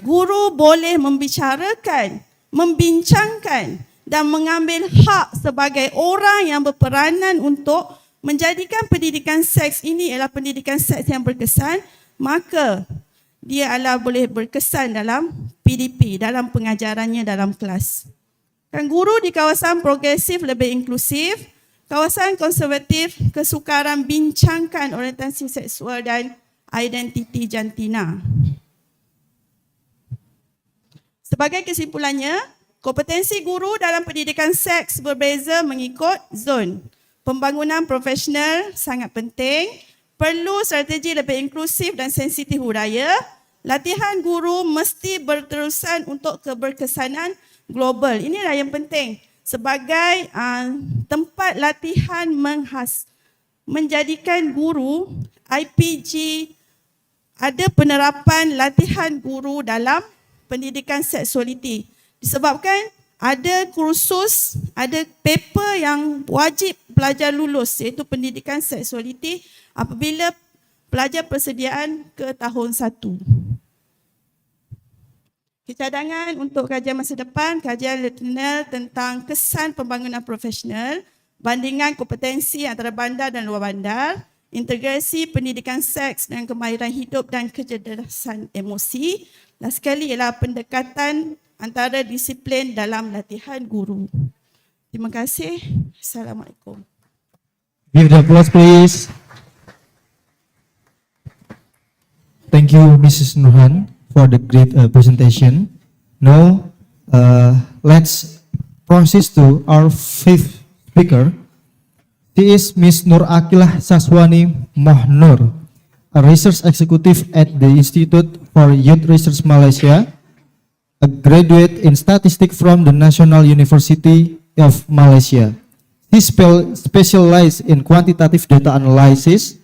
guru boleh membicarakan, membincangkan dan mengambil hak sebagai orang yang berperanan untuk menjadikan pendidikan seks ini ialah pendidikan seks yang berkesan, maka dia adalah boleh berkesan dalam PDP, dalam pengajarannya dalam kelas. Kan guru di kawasan progresif lebih inklusif, kawasan konservatif kesukaran bincangkan orientasi seksual dan identiti jantina. Sebagai kesimpulannya, kompetensi guru dalam pendidikan seks berbeza mengikut zon. Pembangunan profesional sangat penting, perlu strategi lebih inklusif dan sensitif budaya. Latihan guru mesti berterusan untuk keberkesanan global. Inilah yang penting sebagai tempat latihan menjadikan guru IPG ada penerapan latihan guru dalam pendidikan seksualiti. Disebabkan ada kursus, ada paper yang wajib pelajar lulus iaitu pendidikan seksualiti apabila pelajar persediaan ke tahun 1. Cadangan untuk kajian masa depan, kajian literal tentang kesan pembangunan profesional, bandingan kompetensi antara bandar dan luar bandar, integrasi pendidikan seks dan kemahiran hidup dan kecerdasan emosi. Dan sekali ialah pendekatan antara disiplin dalam latihan guru. Terima kasih. Assalamualaikum. Give the applause, please. Thank you, Mrs. Nurhan, for the great presentation. Now, let's proceed to our fifth speaker. She is Ms. Nur Akilah Saswani Mohnur, a research executive at the Institute for Youth Research Malaysia, a graduate in statistics from the National University of Malaysia. She specialized in quantitative data analysis,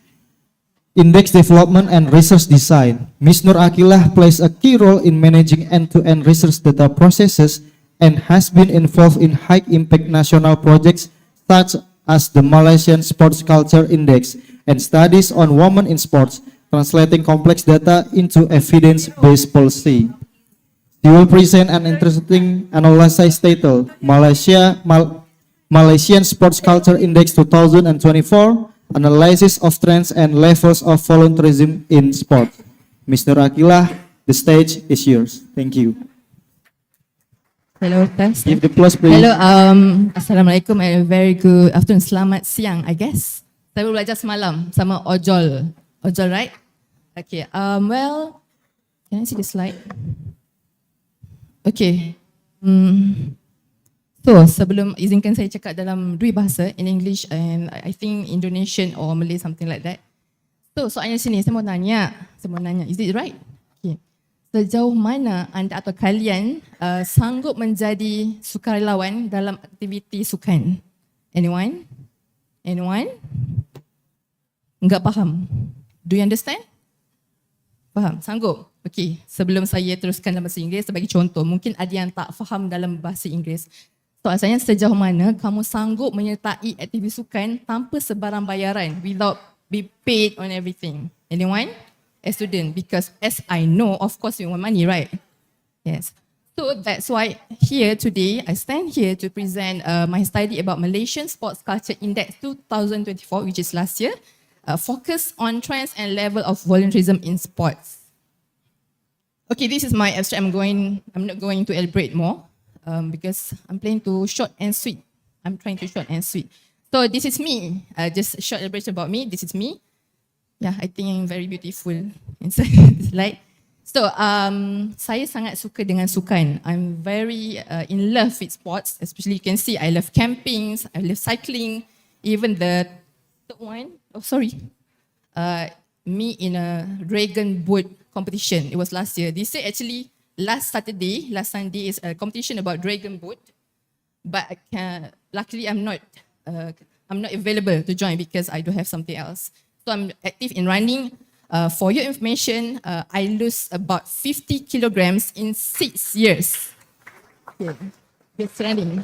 index development, and research design. Ms. Nur Akilah plays a key role in managing end-to-end research data processes and has been involved in high-impact national projects such as the Malaysian Sports Culture Index and studies on women in sports, translating complex data into evidence-based policy. She will present an interesting analysis titled Malaysian Sports Culture Index 2024, Analysis of Trends and Levels of Volunteerism in Sport. Mr. Akilah, the stage is yours. Thank you. Hello, thanks. Give the applause, please. Hello, Assalamualaikum and a very good afternoon. Selamat siang, I guess. Saya baru belajar semalam sama ojol. Ojol, right? Okay, well, can I see the slide? Okay. So, sebelum izinkan saya cakap dalam dua bahasa, in English and I think Indonesian or Malay, something like that. So, soalnya sini, saya mau nanya, is it right? Okay. Sejauh mana anda atau kalian sanggup menjadi sukarelawan dalam aktiviti sukan? Anyone? Anyone? Enggak faham? Do you understand? Faham? Sanggup? Okay, sebelum saya teruskan dalam bahasa Inggeris, sebagai contoh, mungkin ada yang tak faham dalam bahasa Inggeris. Soalnya sejauh mana kamu sanggup menyertai aktiviti sukan tanpa sebarang bayaran, without be paid on everything? Anyone? A student, because as I know, of course you want money, right? Yes. So that's why here today, I stand here to present my study about Malaysian Sports Culture Index 2024, which is last year, focus on trends and level of volunteerism in sports. Okay, this is my abstract. I'm not going to elaborate more because I'm planning to short and sweet. I'm trying to short and sweet. So this is me. Just a short elaboration about me. This is me. Yeah, I think I'm very beautiful inside this slide. So, saya sangat suka dengan sukan. I'm very in love with sports. Especially you can see I love camping, I love cycling. Even the third one, me in a dragon boat competition. It was last year. They say actually last Sunday is a competition about dragon boat. But luckily I'm not available to join because I do have something else. So I'm active in running. For your information, I lose about 50 kilograms in 6 years. Okay, just running.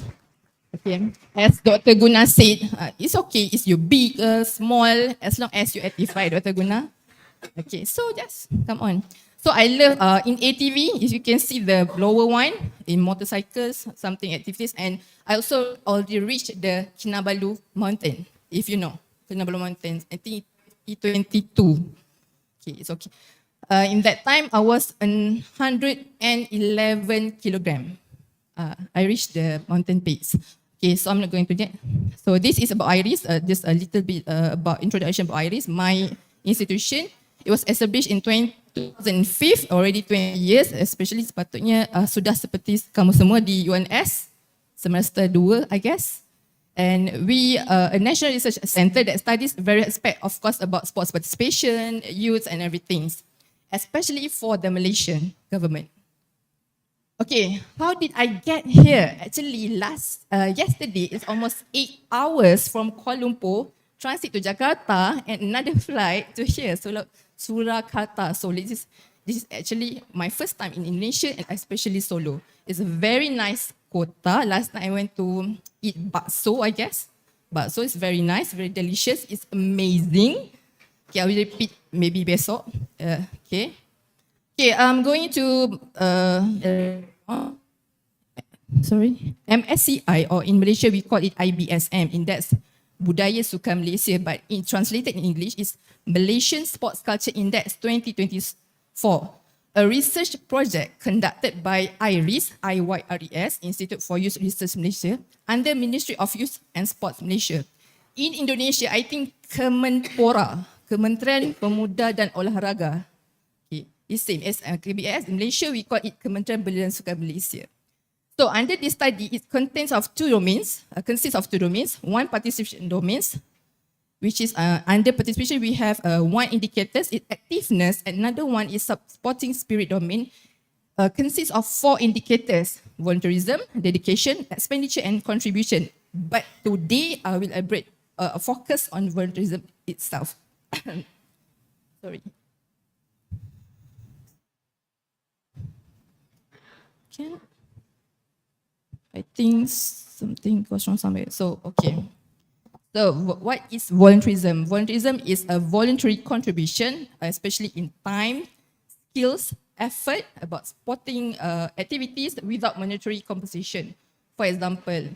Okay, as Dr. Guna said, it's okay. It's you big, small, as long as you active, right, Dr. Guna? Okay, so just come on. So I love in ATV, if you can see the lower one, in motorcycles, something activities, and I also already reached the Kinabalu mountain, if you know, Kinabalu mountain, I think 2022. Okay, it's okay. In that time, I was 111 kilogram. I reached the mountain peaks. Okay, so I'm not going to that. So this is about IRIS, just a little bit about introduction about IRIS. My institution, it was established in 2005, already 20 years, especially sepatutnya sudah seperti kamu semua di UNS, semester 2, I guess. And we a national research center that studies various aspects, of course, about sports participation, youth, and everything, especially for the Malaysian government. Okay, how did I get here? Actually, yesterday, it's almost 8 hours from Kuala Lumpur transit to Jakarta and another flight to here, Surakarta. So this is actually my first time in Indonesia and especially Solo. It's a very nice kota. Last night I went to eat bakso, I guess. Bakso is very nice, very delicious. It's amazing. Okay, I will repeat maybe besok. Okay, I'm going to MSCI, or in Malaysia we call it IBSM, Index Budaya Sukan Malaysia, but translated in English is Malaysian Sports Culture Index 2024, a research project conducted by IYRES, Institute for Youth Research Malaysia, under Ministry of Youth and Sports Malaysia. In Indonesia, I think Kemenpora, Kementerian Pemuda dan Olahraga. Okay, it's same as KBS. In Malaysia, we call it Kementerian Belia dan Sukan Malaysia. So under this study, it consists of two domains. One participation domains, which is under participation we have one indicators, its activeness. Another one is sporting spirit domain. Consists of 4 indicators: volunteerism, dedication, expenditure, and contribution. But today I will focus on volunteerism itself. Sorry. Okay. I think something goes wrong somewhere. So, okay. So, what is volunteerism? Volunteerism is a voluntary contribution, especially in time, skills, effort, about supporting activities without monetary compensation. For example,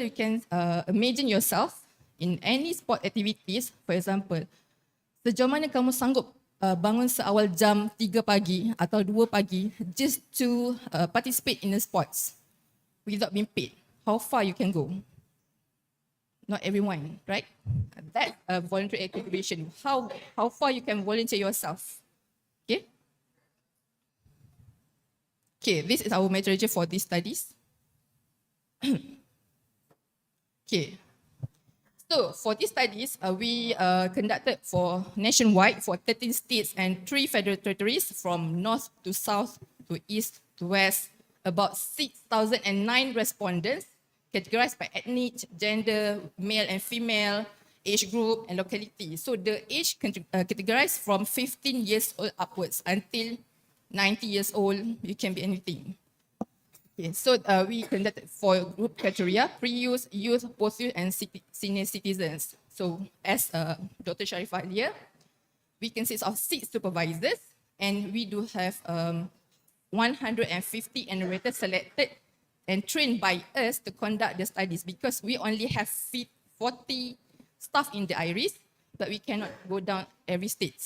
you can imagine yourself in any sport activities. For example, sejauh mana kamu sanggup bangun seawal jam 3 pagi atau 2 pagi just to participate in the sports without being paid? How far you can go? Not everyone, right? That's a voluntary contribution. How far you can volunteer yourself? Okay. Okay, this is our methodology for these studies. Okay. So for these studies, we conducted for nationwide for 13 states and 3 federal territories, from north to south to east to west. About 6,009 respondents, categorized by ethnic, gender, male and female, age group and locality. So the age categorized from 15 years old upwards until 90 years old. You can be anything. Okay, so we conducted 4 group criteria: pre-youth, youth, post-youth, and senior citizens. So as Dr. Sharifah earlier, we consist of 6 supervisors, and we do have 150 enumerators selected and trained by us to conduct the studies, because we only have 40 staff in the IRIS, but we cannot go down every state.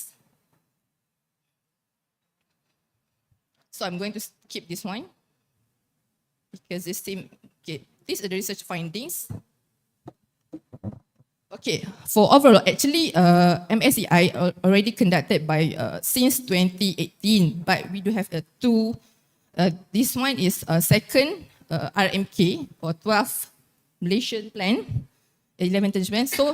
So I'm going to skip this one, because this these are the research findings. Okay, for overall, actually, MSCI already conducted by since 2018, but we do have 2. This one is second RMK, or 12th Malaysian Plan, 11 Plan. So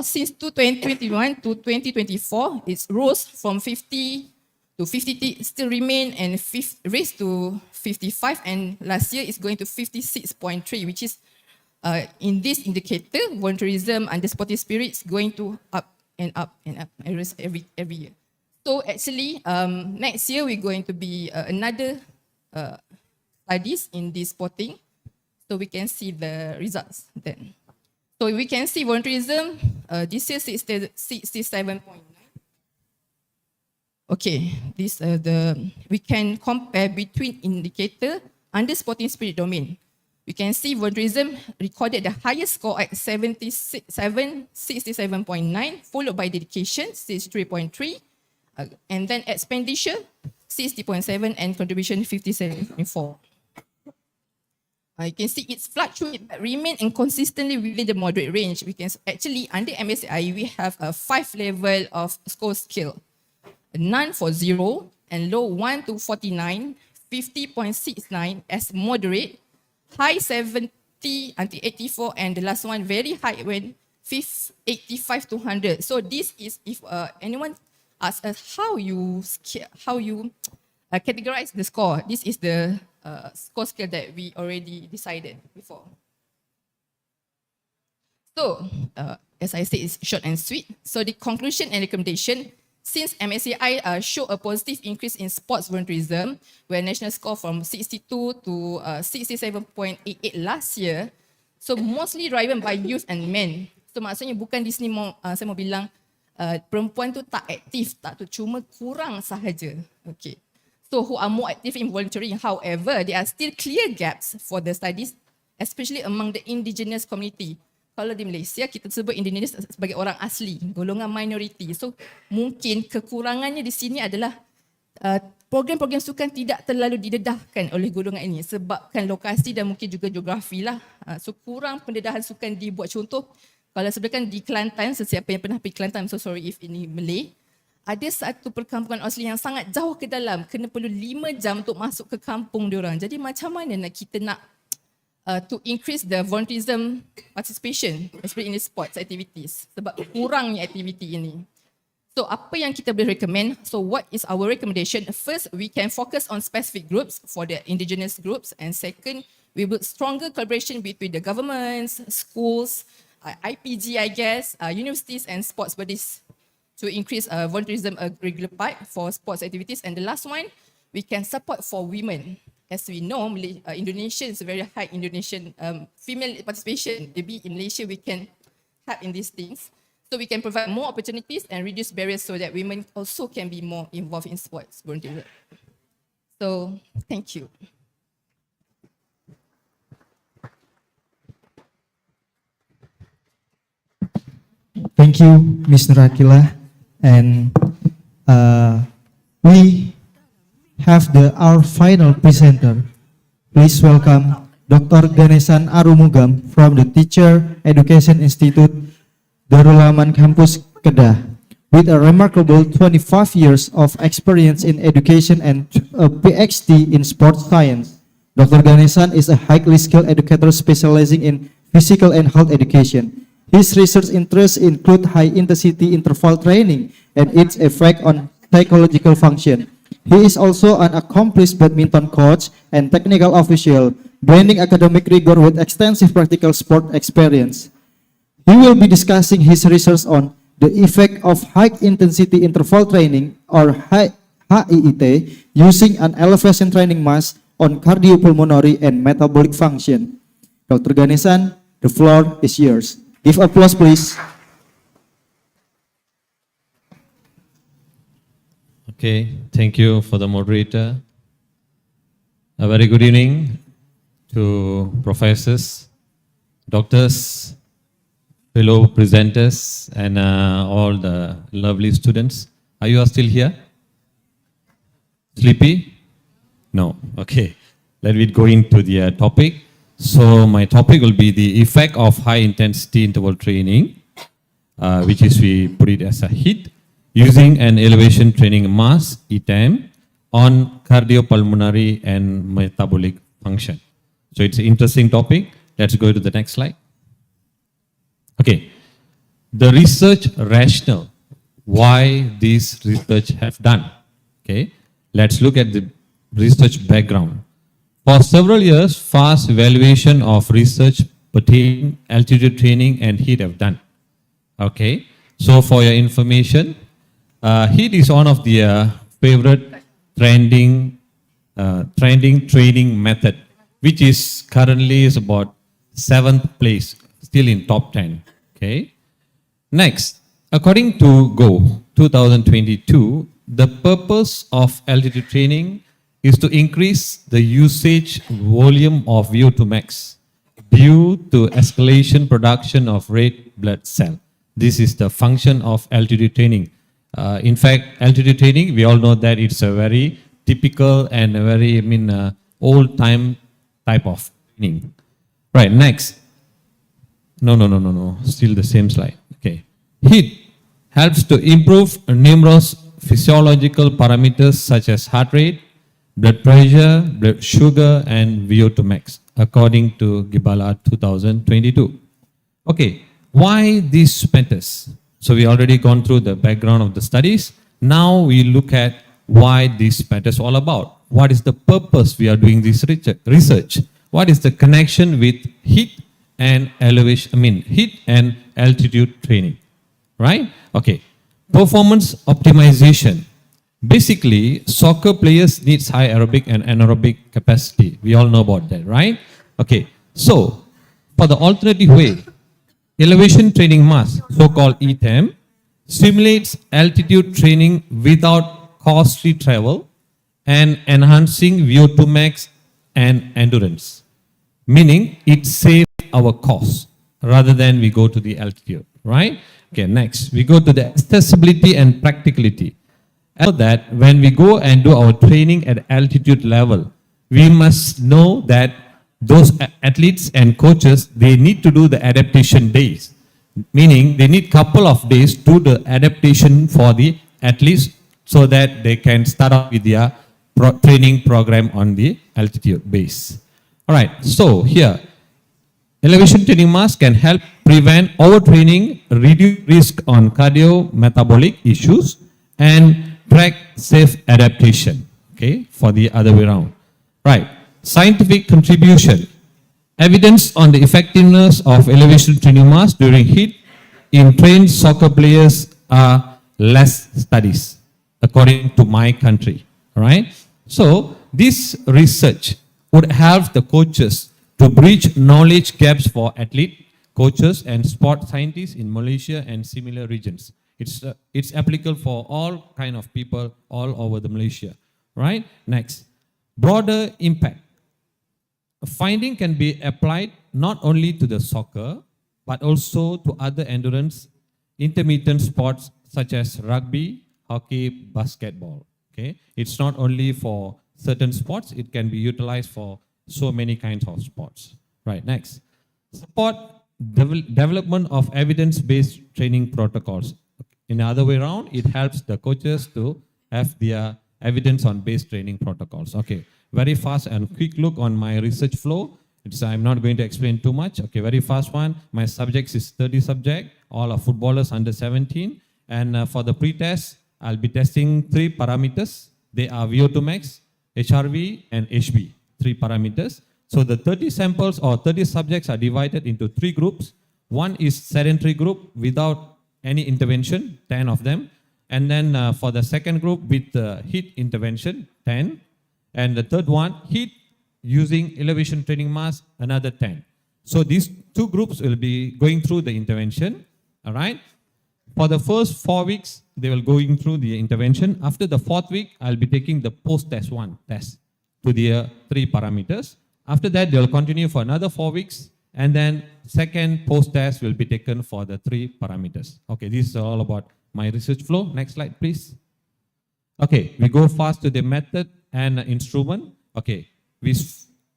since 2021 to 2024, it rose from 50 to 50, still remain, and raised to 55, and last year is going to 56.3, which is in this indicator, volunteerism and the sporting spirit is going to up and up and up every year. So actually, next year we're going to be another studies in this sporting, so we can see the results then. So we can see volunteerism this year 67.9. Okay, we can compare between indicator under sporting spirit domain. We can see volunteerism recorded the highest score at 67.9, followed by dedication 63.3, and then expenditure 60.7, and contribution 57.4. You can see it's fluctuate but remain inconsistently within the moderate range. We can actually, under MSCI, we have a 5 level of score scale. None for 0, and low 1 to 49, 50.69 as moderate, high 70 until 84, and the last one very high when 85 to 100. So this is, if anyone asks us how you categorize the score, this is the score scale that we already decided before. So, as I said, it's short and sweet. So the conclusion and recommendation, since MSCI show a positive increase in sports volunteerism, where national score from 62 to 67.88 last year, so mostly driven by youth and men. So maksudnya bukan di sini saya mau bilang perempuan tu tak aktif, tak tu, cuma kurang sahaja. Okay. So who are more active in volunteering, however, there are still clear gaps for the studies, especially among the indigenous community. Kalau di Malaysia, kita sebut indigenous sebagai orang asli, golongan minoriti. So mungkin kekurangannya di sini adalah program-program sukan tidak terlalu didedahkan oleh golongan ini sebabkan lokasi dan mungkin juga geografi lah. So kurang pendedahan sukan dibuat. Contoh, kalau sebenarnya di Kelantan, sesiapa yang pernah pergi Kelantan, I'm so sorry if ini Malay, ada satu perkampungan asli yang sangat jauh ke dalam, kena perlu 5 jam untuk masuk ke kampung diorang. Jadi macam mana kita nak to increase the volunteerism participation, especially in the sports activities, sebab kurangnya aktiviti ini. So apa yang kita boleh recommend? So what is our recommendation? First, we can focus on specific groups for the indigenous groups, and second, we build stronger collaboration between the governments, schools, IPG, I guess, universities and sports bodies to increase volunteerism a regular part for sports activities. And the last one, we can support for women. As we know, Indonesia is a very high Indonesian female participation. Maybe in Malaysia we can tap in these things. So we can provide more opportunities and reduce barriers so that women also can be more involved in sports volunteerism. So, thank you. Thank you, Ms. Nurakila. And we have our final presenter. Please welcome Dr. Ganesan Arumugam from the Teacher Education Institute, Darul Aman Campus, Kedah, with a remarkable 25 years of experience in education and a PhD in sports science. Dr. Ganesan is a highly skilled educator specializing in physical and health education. His research interests include high-intensity interval training and its effect on psychological function. He is also an accomplished badminton coach and technical official, blending academic rigor with extensive practical sport experience. He will be discussing his research on the effect of high-intensity interval training, or HIIT, using an elevation training mass on cardiopulmonary and metabolic function. Dr. Ganesan, the floor is yours. Give applause, please. Okay, thank you for the moderator. A very good evening to professors, doctors, fellow presenters, and all the lovely students. Are you all still here? Sleepy? No. Okay. Let me go into the topic. So my topic will be the effect of high-intensity interval training, which is we put it as a HIIT, using an elevation training mass, ETAM, on cardiopulmonary and metabolic function. So it's an interesting topic. Let's go to the next slide. Okay, the research rationale, why this research have done. Okay, let's look at the research background. For several years, fast evaluation of research pertaining altitude training and HIIT have done. Okay, so for your information, HIIT is one of the favorite trending training method, which is currently is about 7th place, still in top 10. Okay. Next, according to GO 2022, the purpose of altitude training is to increase the usage volume of VO2 max due to escalation production of red blood cell. This is the function of altitude training. In fact, altitude training, we all know that it's a very typical and a very, old time type of training. Right, next. No. Still the same slide. Okay. HIIT helps to improve numerous physiological parameters such as heart rate, blood pressure, blood sugar, and VO2 max, according to Gibala 2022. Okay, why these matters? So we already gone through the background of the studies. Now we look at why this matters all about. What is the purpose we are doing this research? What is the connection with HIIT and heat and altitude training, right? Okay. Performance optimization. Basically, soccer players needs high aerobic and anaerobic capacity. We all know about that, right? Okay. So, for the alternative way, elevation training mask, so-called ETEM, simulates altitude training without costly travel and enhancing VO2 max and endurance. Meaning, it saves our cost rather than we go to the altitude, right? Okay, next, we go to the accessibility and practicality. So that when we go and do our training at altitude level, we must know that those athletes and coaches, they need to do the adaptation days. Meaning, they need couple of days to do the adaptation for the athletes so that they can start off with their training program on the altitude base. All right, so here, elevation training mask can help prevent overtraining, reduce risk on cardio-metabolic issues, and track safe adaptation, okay, for the other way around. Right, scientific contribution. Evidence on the effectiveness of elevation training mask during heat in trained soccer players are less studies, according to my country, right? So, this research would help the coaches to bridge knowledge gaps for athlete, coaches, and sport scientists in Malaysia and similar regions. It's applicable for all kind of people all over the Malaysia, right? Next, broader impact. A finding can be applied not only to the soccer, but also to other endurance intermittent sports such as rugby, hockey, basketball. Okay, it's not only for certain sports; it can be utilized for so many kinds of sports. Right. Next, support development of evidence-based training protocols. In the other way around, it helps the coaches to have their evidence on based training protocols. Okay, very fast and quick look on my research flow. I'm not going to explain too much. Okay, very fast one. My subjects is 30 subject. All are footballers under 17. And for the pre-test, I'll be testing 3 parameters. They are VO2 max, HRV, and HB, 3 parameters. So the 30 samples or 30 subjects are divided into 3 groups. One is sedentary group without any intervention, 10 of them. And then for the second group with heat intervention, 10. And the third one, heat using elevation training mask, another 10. So these 2 groups will be going through the intervention, all right? For the first 4 weeks, they will going through the intervention. After the 4th week, I'll be taking the post-test 1 test to the 3 parameters. After that, they will continue for another 4 weeks. And then second post-test will be taken for the 3 parameters. Okay, this is all about my research flow. Next slide, please. Okay, we go fast to the method and instrument. Okay, we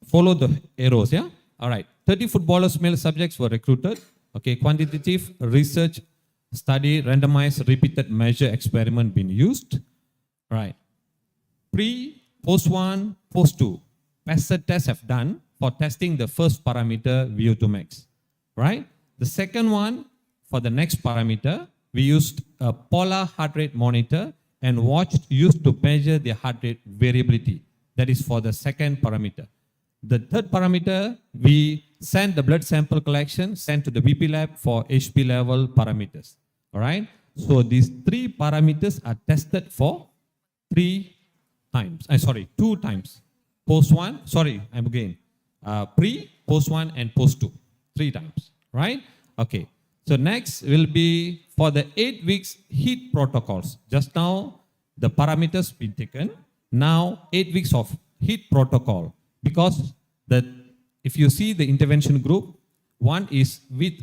follow the arrows, yeah? All right, 30 footballers, male subjects were recruited. Okay, quantitative research study, randomized, repeated measure experiment being used. All right, pre, post 1, post 2. PASSER tests have done for testing the first parameter, VO2 max, right? The second one, for the next parameter, we used a polar heart rate monitor and used to measure the heart rate variability. That is for the second parameter. The third parameter, we sent the blood sample collection, sent to the BP lab for HP level parameters, all right? So these 3 parameters are tested for 2 times. Post 1, pre, post 1, and post 2, 3 times, right? Okay, so next will be for the 8 weeks heat protocols. Just now, the parameters been taken. Now, 8 weeks of heat protocol. Because if you see the intervention group, one is with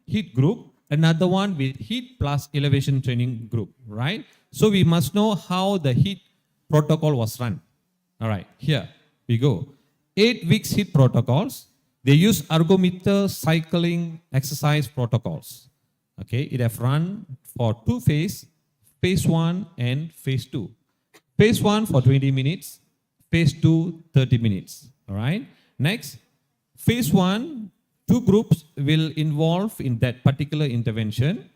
heat group, another one with heat plus elevation training group, right? So we must know how the heat protocol was run. All right, here we go. 8 weeks heat protocols. They use ergometer cycling exercise protocols. Okay, it have run for 2 phases, phase 1 and phase 2. Phase 1 for 20 minutes, phase 2, 30 minutes. All right. Next, phase 1, 2 groups will involve in that particular intervention,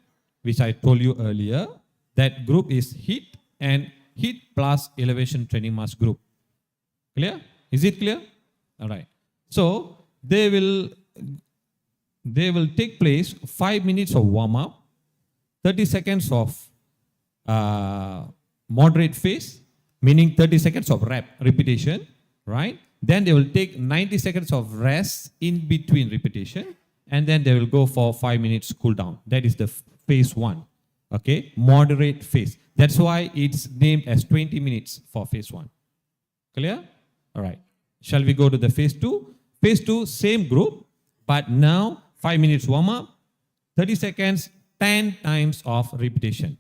which I told you earlier. That group is heat and heat plus elevation training mask group. Clear? Is it clear? All right. So they will take place 5 minutes of warm up, 30 seconds of moderate phase, meaning 30 seconds of repetition, right? Then they will take 90 seconds of rest in between repetition, and then they will go for 5 minutes cool down. That is the phase 1, okay? Moderate phase. That's why it's named as 20 minutes for phase 1. Clear? All right. Shall we go to the phase 2? Phase 2, same group, but now 5 minutes warm up, 30 seconds, 10 times of repetition.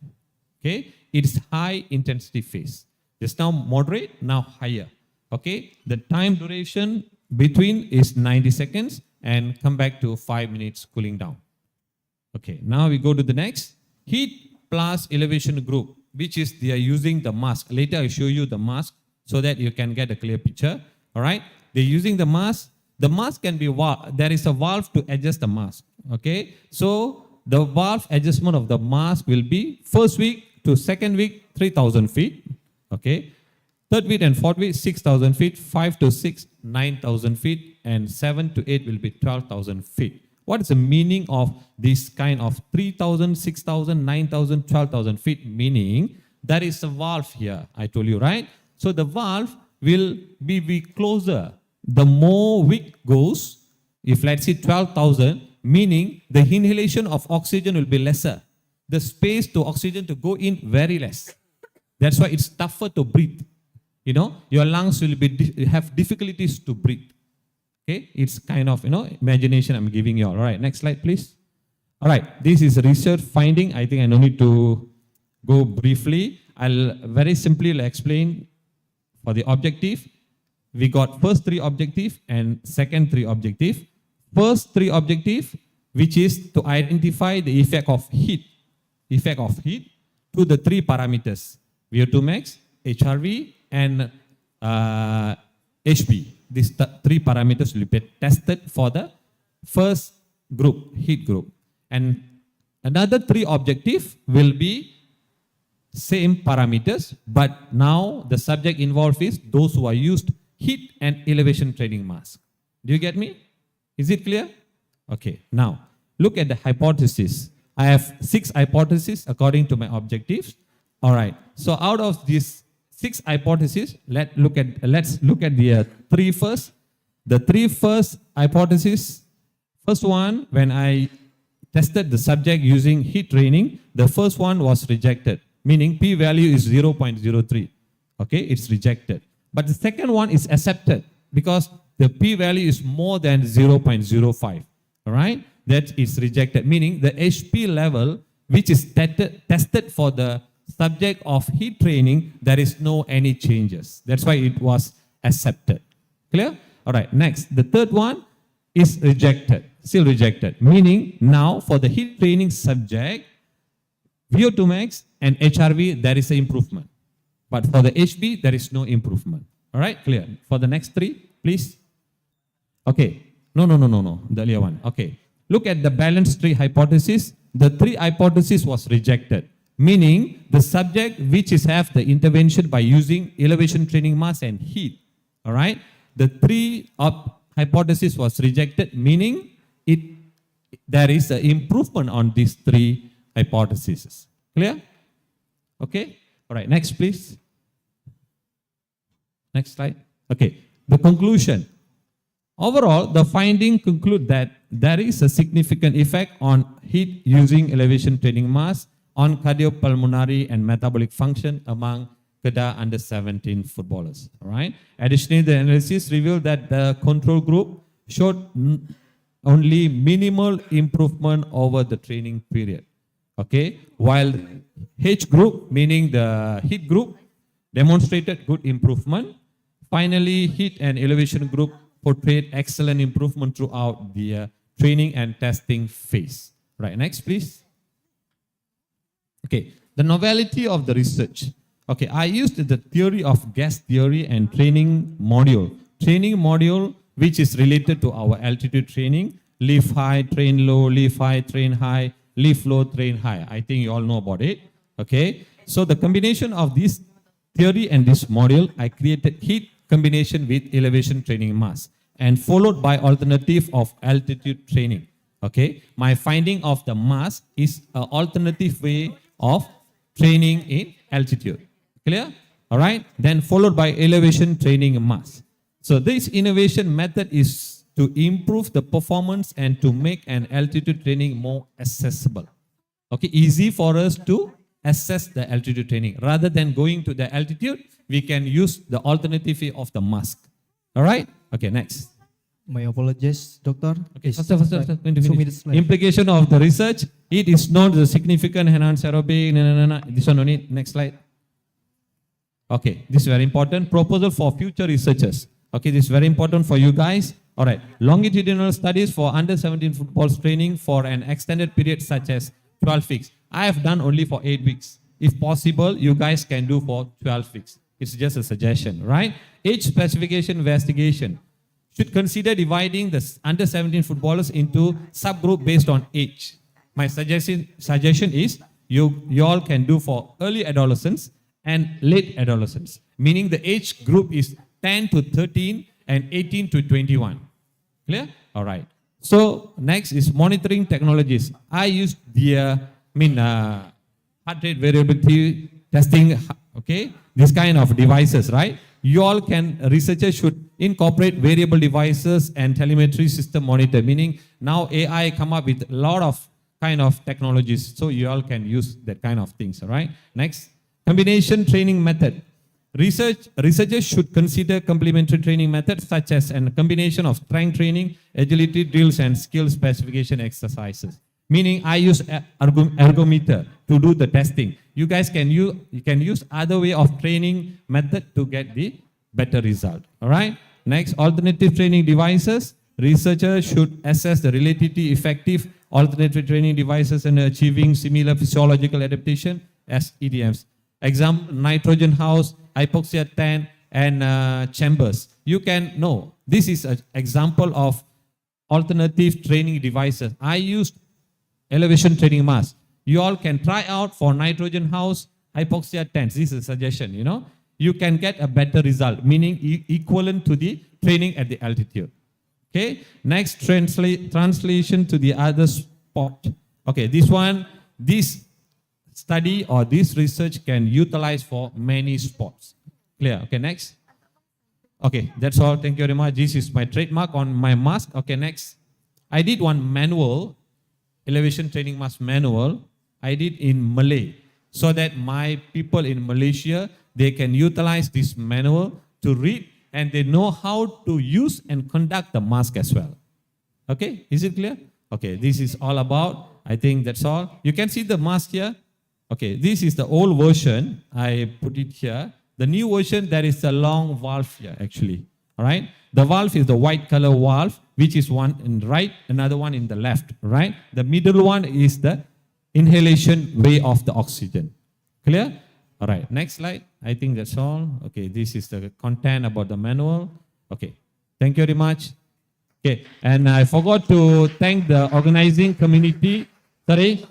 Okay? It's high intensity phase. Just now moderate, now higher. Okay? The time duration between is 90 seconds and come back to 5 minutes cooling down. Okay, now we go to the next. Heat plus elevation group, which is they are using the mask. Later I'll show you the mask so that you can get a clear picture. All right? They're using the mask. The mask can be, there is a valve to adjust the mask. Okay? So the valve adjustment of the mask will be first week to second week, 3,000 feet. Okay? Third week and fourth week, 6,000 feet. 5 to 6, 9,000 feet. And 7 to 8 will be 12,000 feet. What is the meaning of this kind of 3,000, 6,000, 9,000, 12,000 feet? Meaning there is a valve here, I told you, right? So the valve will be closer. The more wick goes, if let's say 12,000, meaning the inhalation of oxygen will be lesser. The space to oxygen to go in very less. That's why it's tougher to breathe. You know, your lungs will have difficulties to breathe. Okay, it's kind of, imagination I'm giving you all. All right, next slide, please. All right, this is research finding. I think I don't need to go briefly. I'll very simply explain for the objective. We got first 3 objective and second 3 objective. First 3 objective, which is to identify the effect of heat to the 3 parameters, VO2 max, HRV, and HB. These 3 parameters will be tested for the first group, heat group. And another 3 objective will be same parameters, but now the subject involved is those who are used heat and elevation training mask. Do you get me? Is it clear? Okay, now look at the hypothesis. I have 6 hypotheses according to my objectives. All right, so out of these 6 hypotheses, let's look at the 3 first. The 3 first hypotheses, first one, when I tested the subject using heat training, the first one was rejected, meaning p-value is 0.03. Okay, it's rejected. But the second one is accepted because the p-value is more than 0.05. All right, that is rejected, meaning the HP level, which is tested for the subject of heat training, there is no any changes. That's why it was accepted. Clear? All right, next. The third one is rejected, still rejected, meaning now for the heat training subject, VO2 max and HRV, there is an improvement. But for the HB, there is no improvement. All right, clear? For the next 3, please. Okay. No. The earlier one. Okay. Look at the balanced tree hypothesis. The 3 hypothesis was rejected, meaning the subject which have the intervention by using elevation training mask and heat. All right. The 3 hypothesis was rejected, meaning there is an improvement on these 3 hypotheses. Clear? Okay. All right. Next, please. Next slide. Okay. The conclusion. Overall, the finding conclude that there is a significant effect on heat using elevation training mask on cardiopulmonary and metabolic function among Kedah under 17 footballers. All right. Additionally, the analysis revealed that the control group showed only minimal improvement over the training period. Okay. While H group, meaning the heat group, demonstrated good improvement. Finally, heat and elevation group portrayed excellent improvement throughout the training and testing phase. Right. Next, please. Okay. The novelty of the research. Okay, I used the theory of gas theory and training module. Training module, which is related to our altitude training, lift high, train low, lift high, train high, lift low, train high. I think you all know about it. Okay, so the combination of this theory and this module, I created heat combination with elevation training mask. and followed by alternative of altitude training. Okay, my finding of the mask is an alternative way of training in altitude. Clear? All right. Then followed by elevation training in mask. So this innovation method is to improve the performance and to make an altitude training more accessible. Okay, easy for us to assess the altitude training. Rather than going to the altitude, we can use the alternative way of the mask. All right? Okay, next. My apologies, Doctor. Okay, faster. 2 minutes left. Implication of the research, it is not the significant enhanced aerobic, no. This one only, next slide. Okay, this is very important. Proposal for future researchers. Okay, this is very important for you guys. All right, longitudinal studies for under 17 football training for an extended period such as 12 weeks. I have done only for 8 weeks. If possible, you guys can do for 12 weeks. It's just a suggestion, right? Age specification investigation should consider dividing the under 17 footballers into subgroup based on age. My suggestion is you all can do for early adolescents and late adolescents, meaning the age group is 10 to 13 and 18 to 21. Clear? All right. So next is monitoring technologies. I used the heart rate variability testing, okay, this kind of devices, right? You all can, researchers should incorporate variable devices and telemetry system monitor, meaning now AI come up with a lot of kind of technologies, so you all can use that kind of things, all right? Next, combination training method. Researchers should consider complementary training methods such as a combination of strength training, agility drills, and skill specification exercises. Meaning I use ergometer to do the testing. You guys can use other way of training method to get the better result. All right. Next, alternative training devices. Researchers should assess the relatively effective alternative training devices in achieving similar physiological adaptation as EDMs. Example: nitrogen house, hypoxia tent, and chambers. You can know this is an example of alternative training devices. I used elevation training mask. You all can try out for nitrogen house, hypoxia tents. This is a suggestion, you know. You can get a better result, meaning equivalent to the training at the altitude. Okay. Next, translation to the other sport. Okay, this study or this research can utilize for many sports. Clear? Okay, next. Okay, that's all. Thank you very much. This is my trademark on my mask. Okay, next. I did one manual, elevation training mask manual. I did in Malay, so that my people in Malaysia, they can utilize this manual to read and they know how to use and conduct the mask as well. Okay, is it clear? Okay, this is all about, I think that's all. You can see the mask here. Okay, this is the old version. I put it here. The new version, there is a long valve here actually. All right, the valve is the white color valve, which is one in the right, another one in the left, right? The middle one is the inhalation way of the oxygen. Clear? All right, next slide. I think that's all. Okay, this is the content about the manual. Okay, thank you very much. Okay, and I forgot to thank the organizing community. Sorry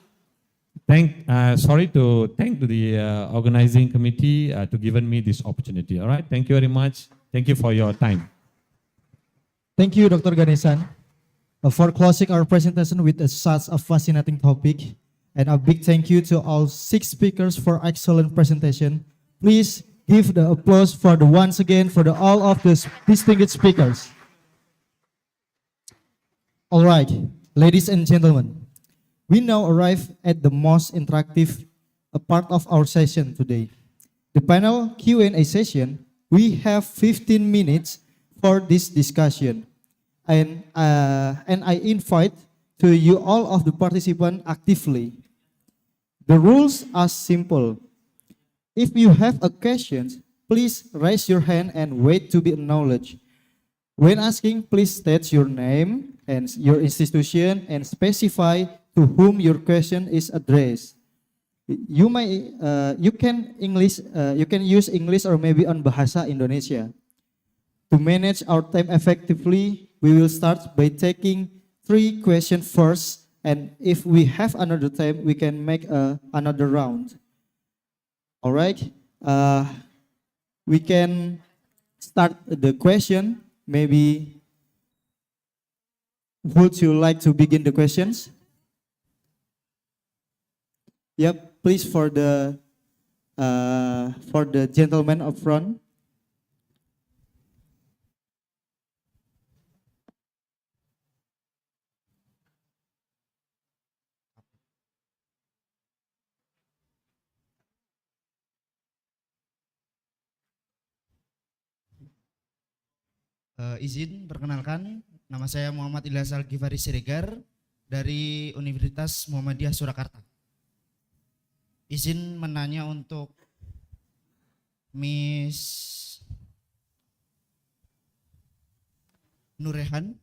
to thank the organizing committee to given me this opportunity. All right, thank you very much. Thank you for your time. Thank you, Dr. Ganesan, for closing our presentation with such a fascinating topic. And a big thank you to all 6 speakers for excellent presentation. Please give the applause for the once again for the all of the distinguished speakers. All right, ladies and gentlemen, we now arrive at the most interactive part of our session today. The panel Q&A session. We have 15 minutes for this discussion, and I invite to you all of the participants actively. The rules are simple. If you have a question, please raise your hand and wait to be acknowledged. When asking, please state your name and your institution and specify to whom your question is addressed. You can use English or maybe on Bahasa Indonesia. To manage our time effectively, we will start by taking 3 questions first, and if we have another time, we can make another round. All right, we can start the question. Maybe Would you like to begin the questions? Yep, please for the gentleman up front. Izin perkenalkan, nama saya Muhammad Ilyas Al-Ghifari Siregar dari Universitas Muhammadiyah Surakarta. Izin menanya untuk Miss Nurehan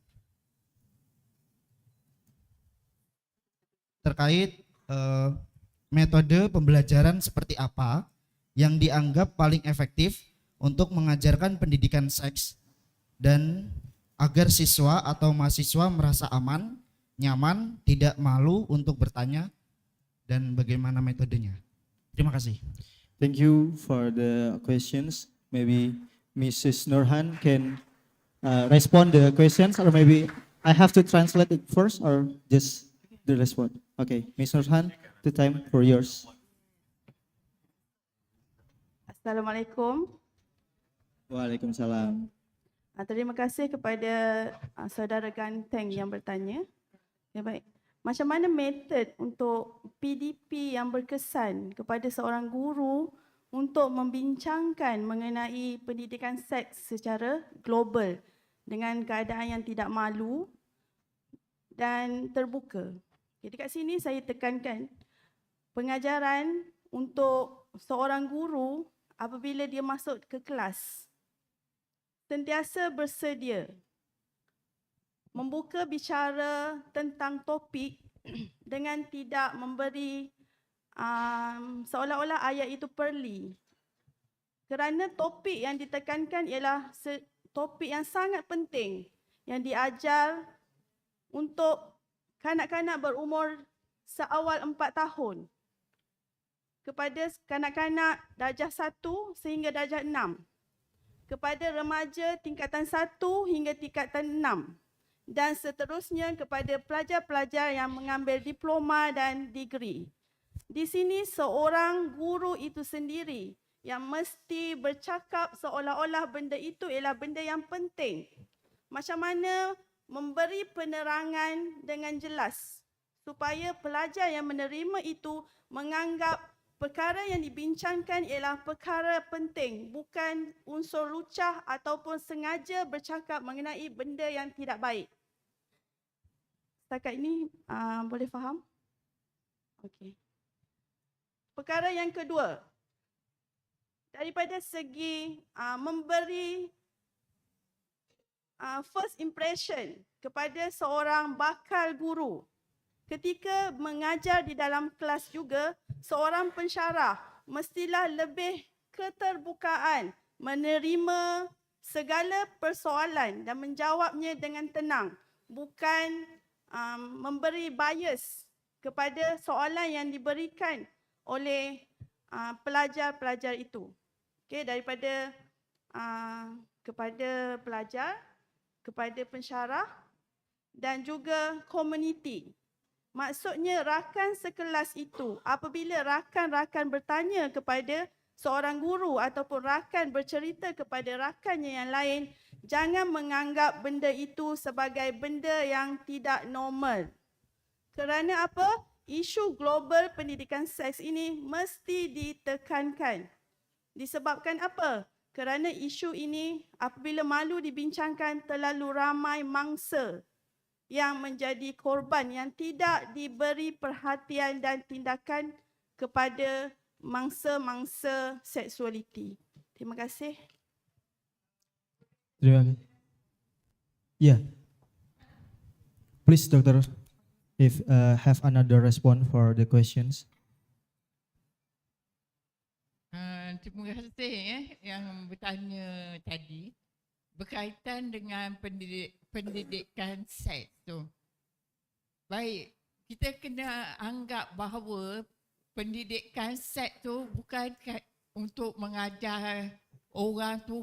terkait metode pembelajaran seperti apa yang dianggap paling efektif untuk mengajarkan pendidikan seks dan agar siswa atau mahasiswa merasa aman, nyaman, tidak malu untuk bertanya, dan bagaimana metodenya. Terima kasih. Thank you for the questions. Maybe Mrs. Nurhan can respond the questions, or maybe I have to translate it first, or just the response. Okay, Miss Nurhan, the time for yours. Assalamualaikum. Waalaikumsalam. Terima kasih kepada saudara ganteng yang bertanya. Ya, baik. Macam mana metod untuk PDP yang berkesan kepada seorang guru untuk membincangkan mengenai pendidikan seks secara global dengan keadaan yang tidak malu dan terbuka. Jadi kat sini saya tekankan pengajaran untuk seorang guru apabila dia masuk ke kelas sentiasa bersedia membuka bicara tentang topik dengan tidak memberi seolah-olah ayat itu perli. Kerana topik yang ditekankan ialah topik yang sangat penting yang diajar untuk kanak-kanak berumur seawal 4 tahun kepada kanak-kanak darjah 1 sehingga darjah 6. Kepada remaja tingkatan 1 hingga tingkatan 6 dan seterusnya kepada pelajar-pelajar yang mengambil diploma dan degree. Di sini seorang guru itu sendiri yang mesti bercakap seolah-olah benda itu ialah benda yang penting. Macam mana memberi penerangan dengan jelas supaya pelajar yang menerima itu menganggap perkara yang dibincangkan ialah perkara penting, bukan unsur lucah ataupun sengaja bercakap mengenai benda yang tidak baik. Setakat ini boleh faham? Okey. Perkara yang kedua, daripada segi memberi first impression kepada seorang bakal guru. Ketika mengajar di dalam kelas juga, seorang pensyarah mestilah lebih keterbukaan menerima segala persoalan dan menjawabnya dengan tenang, bukan memberi bias kepada soalan yang diberikan oleh pelajar-pelajar itu. Okey, daripada kepada pelajar, kepada pensyarah dan juga komuniti. Maksudnya rakan sekelas itu apabila rakan-rakan bertanya kepada seorang guru ataupun rakan bercerita kepada rakannya yang lain, jangan menganggap benda itu sebagai benda yang tidak normal. Kerana apa? Isu global pendidikan seks ini mesti ditekankan. Disebabkan apa? Kerana isu ini apabila malu dibincangkan, terlalu ramai mangsa yang menjadi korban yang tidak diberi perhatian dan tindakan kepada mangsa-mangsa seksualiti. Terima kasih. Terima kasih. Yeah. Please, Doctor, if have another response for the questions. Terima kasih yang bertanya tadi berkaitan dengan pendidikan seks tu. Baik, kita kena anggap bahawa pendidikan seks tu bukan untuk mengajar orang tu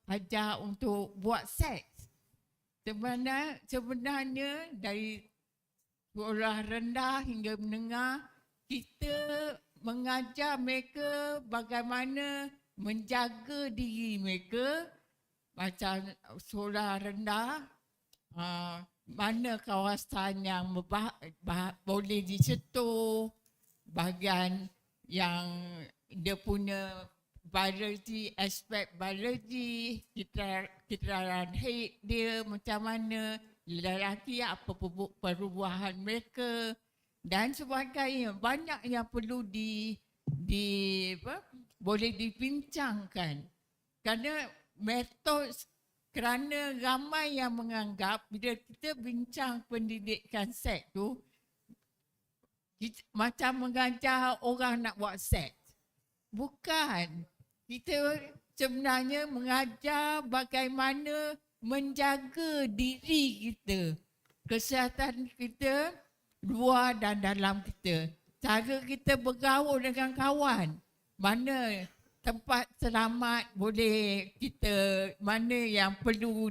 ajar untuk buat seks. sebenarnya dari sekolah rendah hingga menengah, kita mengajar mereka bagaimana menjaga diri mereka. Macam sekolah rendah, mana kawasan yang boleh disentuh, bahagian yang dia punya biologi, aspek biologi, kitaran haid dia macam mana, lelaki apa perubahan mereka dan sebagainya. Banyak yang perlu boleh dibincangkan. Kerana ramai yang menganggap bila kita bincang pendidikan seks tu macam mengajar orang nak buat seks. Bukan. Kita sebenarnya mengajar bagaimana menjaga diri kita, kesihatan kita luar dan dalam kita. Cara kita bergaul dengan kawan, mana tempat selamat boleh kita, mana yang perlu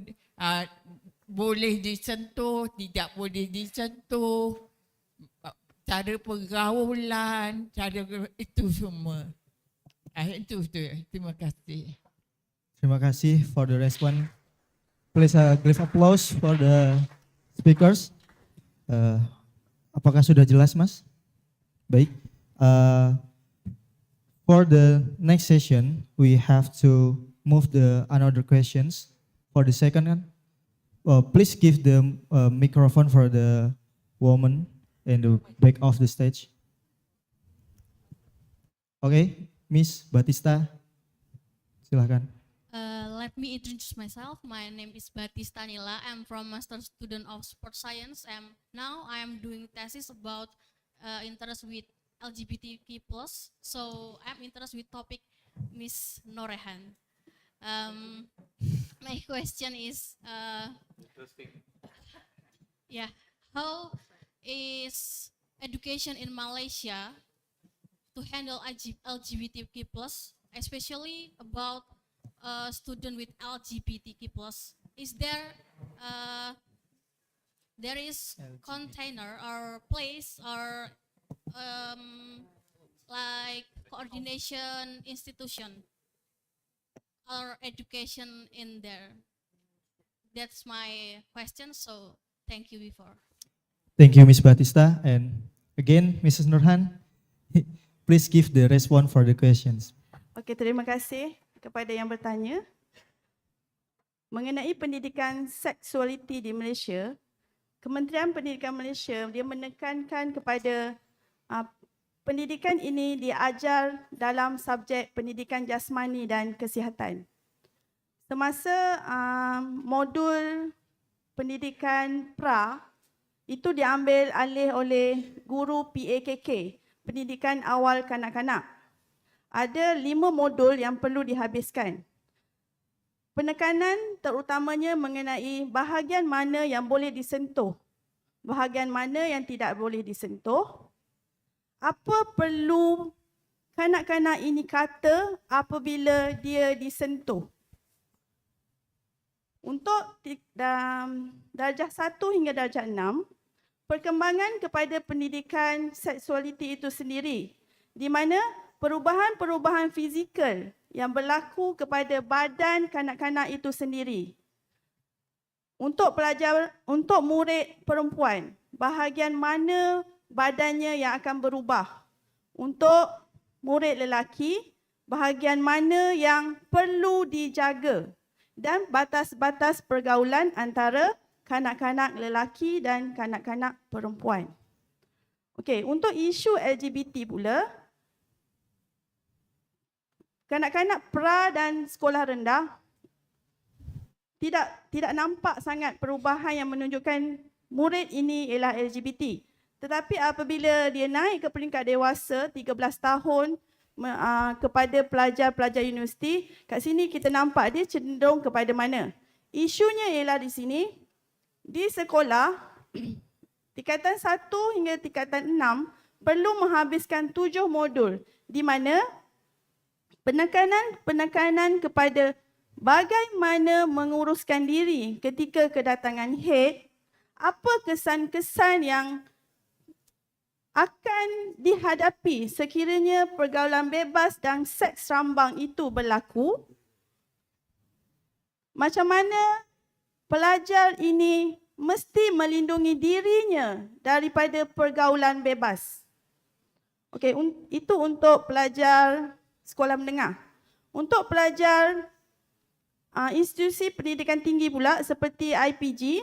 boleh disentuh, tidak boleh disentuh, cara pergaulan, cara itu semua. Itu. Terima kasih. Terima kasih for the response. Please give applause for the speakers. Apakah sudah jelas, Mas? Baik. For the next session, we have to move the another questions. For the second one, please give the microphone for the woman in the back of the stage. Okay, Miss Batista, silahkan. Let me introduce myself. My name is Batista Nila. I'm from Master Student of Sports Science, and now I am doing thesis about interest with LGBTQ+. So I'm interested with topic Miss Norehan. My question is, how is education in Malaysia to handle LGBTQ+, especially about student with LGBTQ+? Is there is container or place or like coordination institution or education in there? That's my question, so thank you before. Thank you, Miss Batista. And again, Mrs. Nurhan, please give the response for the questions. Okey, terima kasih kepada yang bertanya. Mengenai pendidikan seksualiti di Malaysia, Kementerian Pendidikan Malaysia dia menekankan kepada pendidikan ini diajar dalam subjek pendidikan jasmani dan kesihatan. Semasa modul pendidikan pra itu diambil alih oleh guru PAKK, pendidikan awal kanak-kanak. Ada 5 modul yang perlu dihabiskan. Penekanan terutamanya mengenai bahagian mana yang boleh disentuh, bahagian mana yang tidak boleh disentuh, apa perlu kanak-kanak ini kata apabila dia disentuh. Untuk darjah 1 hingga darjah 6, perkembangan kepada pendidikan seksualiti itu sendiri, di mana perubahan-perubahan fizikal yang berlaku kepada badan kanak-kanak itu sendiri. Untuk murid perempuan, bahagian mana badannya yang akan berubah. Untuk murid lelaki, bahagian mana yang perlu dijaga dan batas-batas pergaulan antara kanak-kanak lelaki dan kanak-kanak perempuan. Okey, untuk isu LGBT pula, kanak-kanak pra dan sekolah rendah tidak nampak sangat perubahan yang menunjukkan murid ini ialah LGBT. Tetapi apabila dia naik ke peringkat dewasa 13 tahun kepada pelajar-pelajar universiti, kat sini kita nampak dia cenderung kepada mana? Isunya ialah di sini, di sekolah tingkatan 1 hingga tingkatan 6 perlu menghabiskan 7 modul di mana penekanan kepada bagaimana menguruskan diri ketika kedatangan haid, apa kesan-kesan yang akan dihadapi sekiranya pergaulan bebas dan seks rambang itu berlaku, macam mana pelajar ini mesti melindungi dirinya daripada pergaulan bebas. Okey, itu untuk pelajar sekolah menengah. Untuk pelajar institusi pendidikan tinggi pula seperti IPG,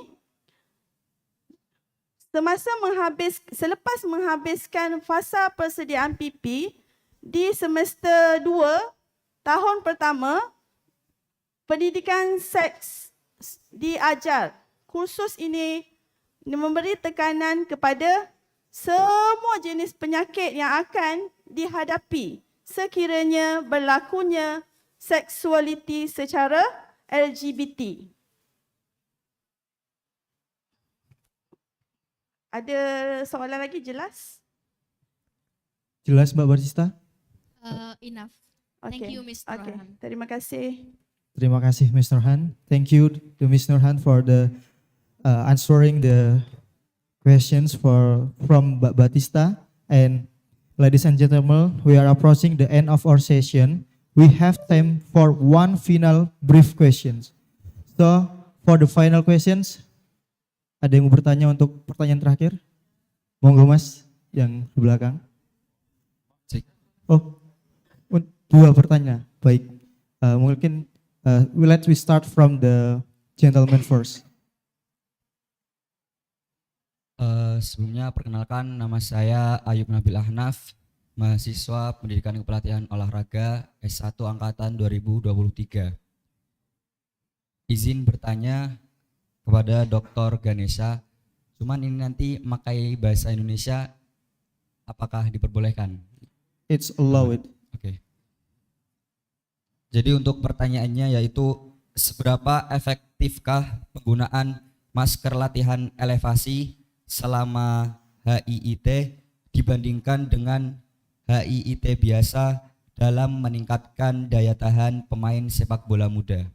selepas menghabiskan fasa persediaan PP di semester 2 tahun pertama, pendidikan seks diajar. Kursus ini memberi tekanan kepada semua jenis penyakit yang akan dihadapi sekiranya berlakunya seksualiti secara LGBT. Ada soalan lagi, jelas? Jelas Mbak Bartista? Enough. Thank you, Mr. Han. Terima kasih. Terima kasih Mr. Han. Thank you to Mr. Han for the answering the questions from Mbak Batista. And ladies and gentlemen, we are approaching the end of our session. We have time for one final brief questions. So, for the final questions, ada yang mau bertanya untuk pertanyaan terakhir? Monggo Mas, yang di belakang. Oh, dua pertanyaan. Baik, mungkin let's start from the gentleman first. Sebelumnya perkenalkan, nama saya Ayub Nabil Ahnaf, mahasiswa Pendidikan Kepelatihan Olahraga S1 Angkatan 2023. Izin bertanya kepada Dr. Ganesha, cuman ini nanti memakai bahasa Indonesia, apakah diperbolehkan? It's allowed. Oke. Jadi untuk pertanyaannya yaitu, seberapa efektifkah penggunaan masker latihan elevasi selama HIIT dibandingkan dengan HIIT biasa dalam meningkatkan daya tahan pemain sepak bola muda?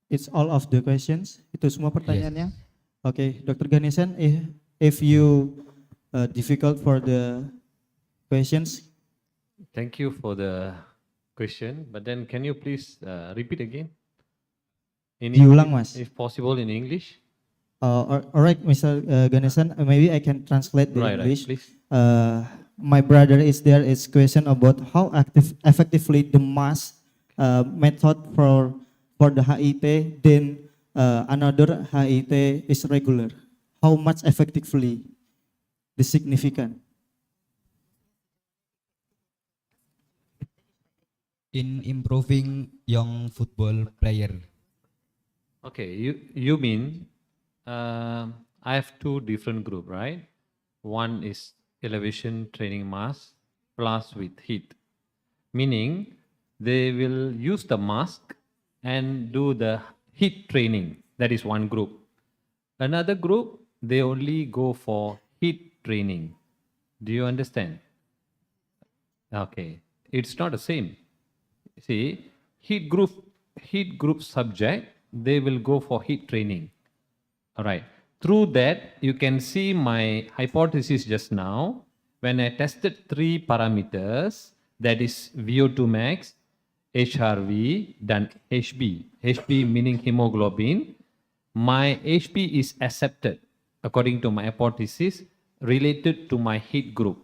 It's all of the questions. Itu semua pertanyaannya. Okay, Dr. Ganesan, if you difficult for the questions. Thank you for the question, but then can you please repeat again? Diulang, Mas. If possible in English. Alright, Mr. Ganesan, maybe I can translate the English. Please. My brother is there. It's question about how effectively the mask method for the HIIT, then another HIIT is regular. How much effectively the significant? In improving young football player. Okay, you mean I have two different group, right? One is elevation training mask plus with heat, meaning they will use the mask and do the heat training. That is one group. Another group, they only go for heat training. Do you understand? Okay, it's not the same. See, heat group subject, they will go for heat training. All right. Through that, you can see my hypothesis just now. When I tested 3 parameters, that is VO2 max, HRV, dan HB. HB meaning hemoglobin. My HB is accepted according to my hypothesis related to my heat group.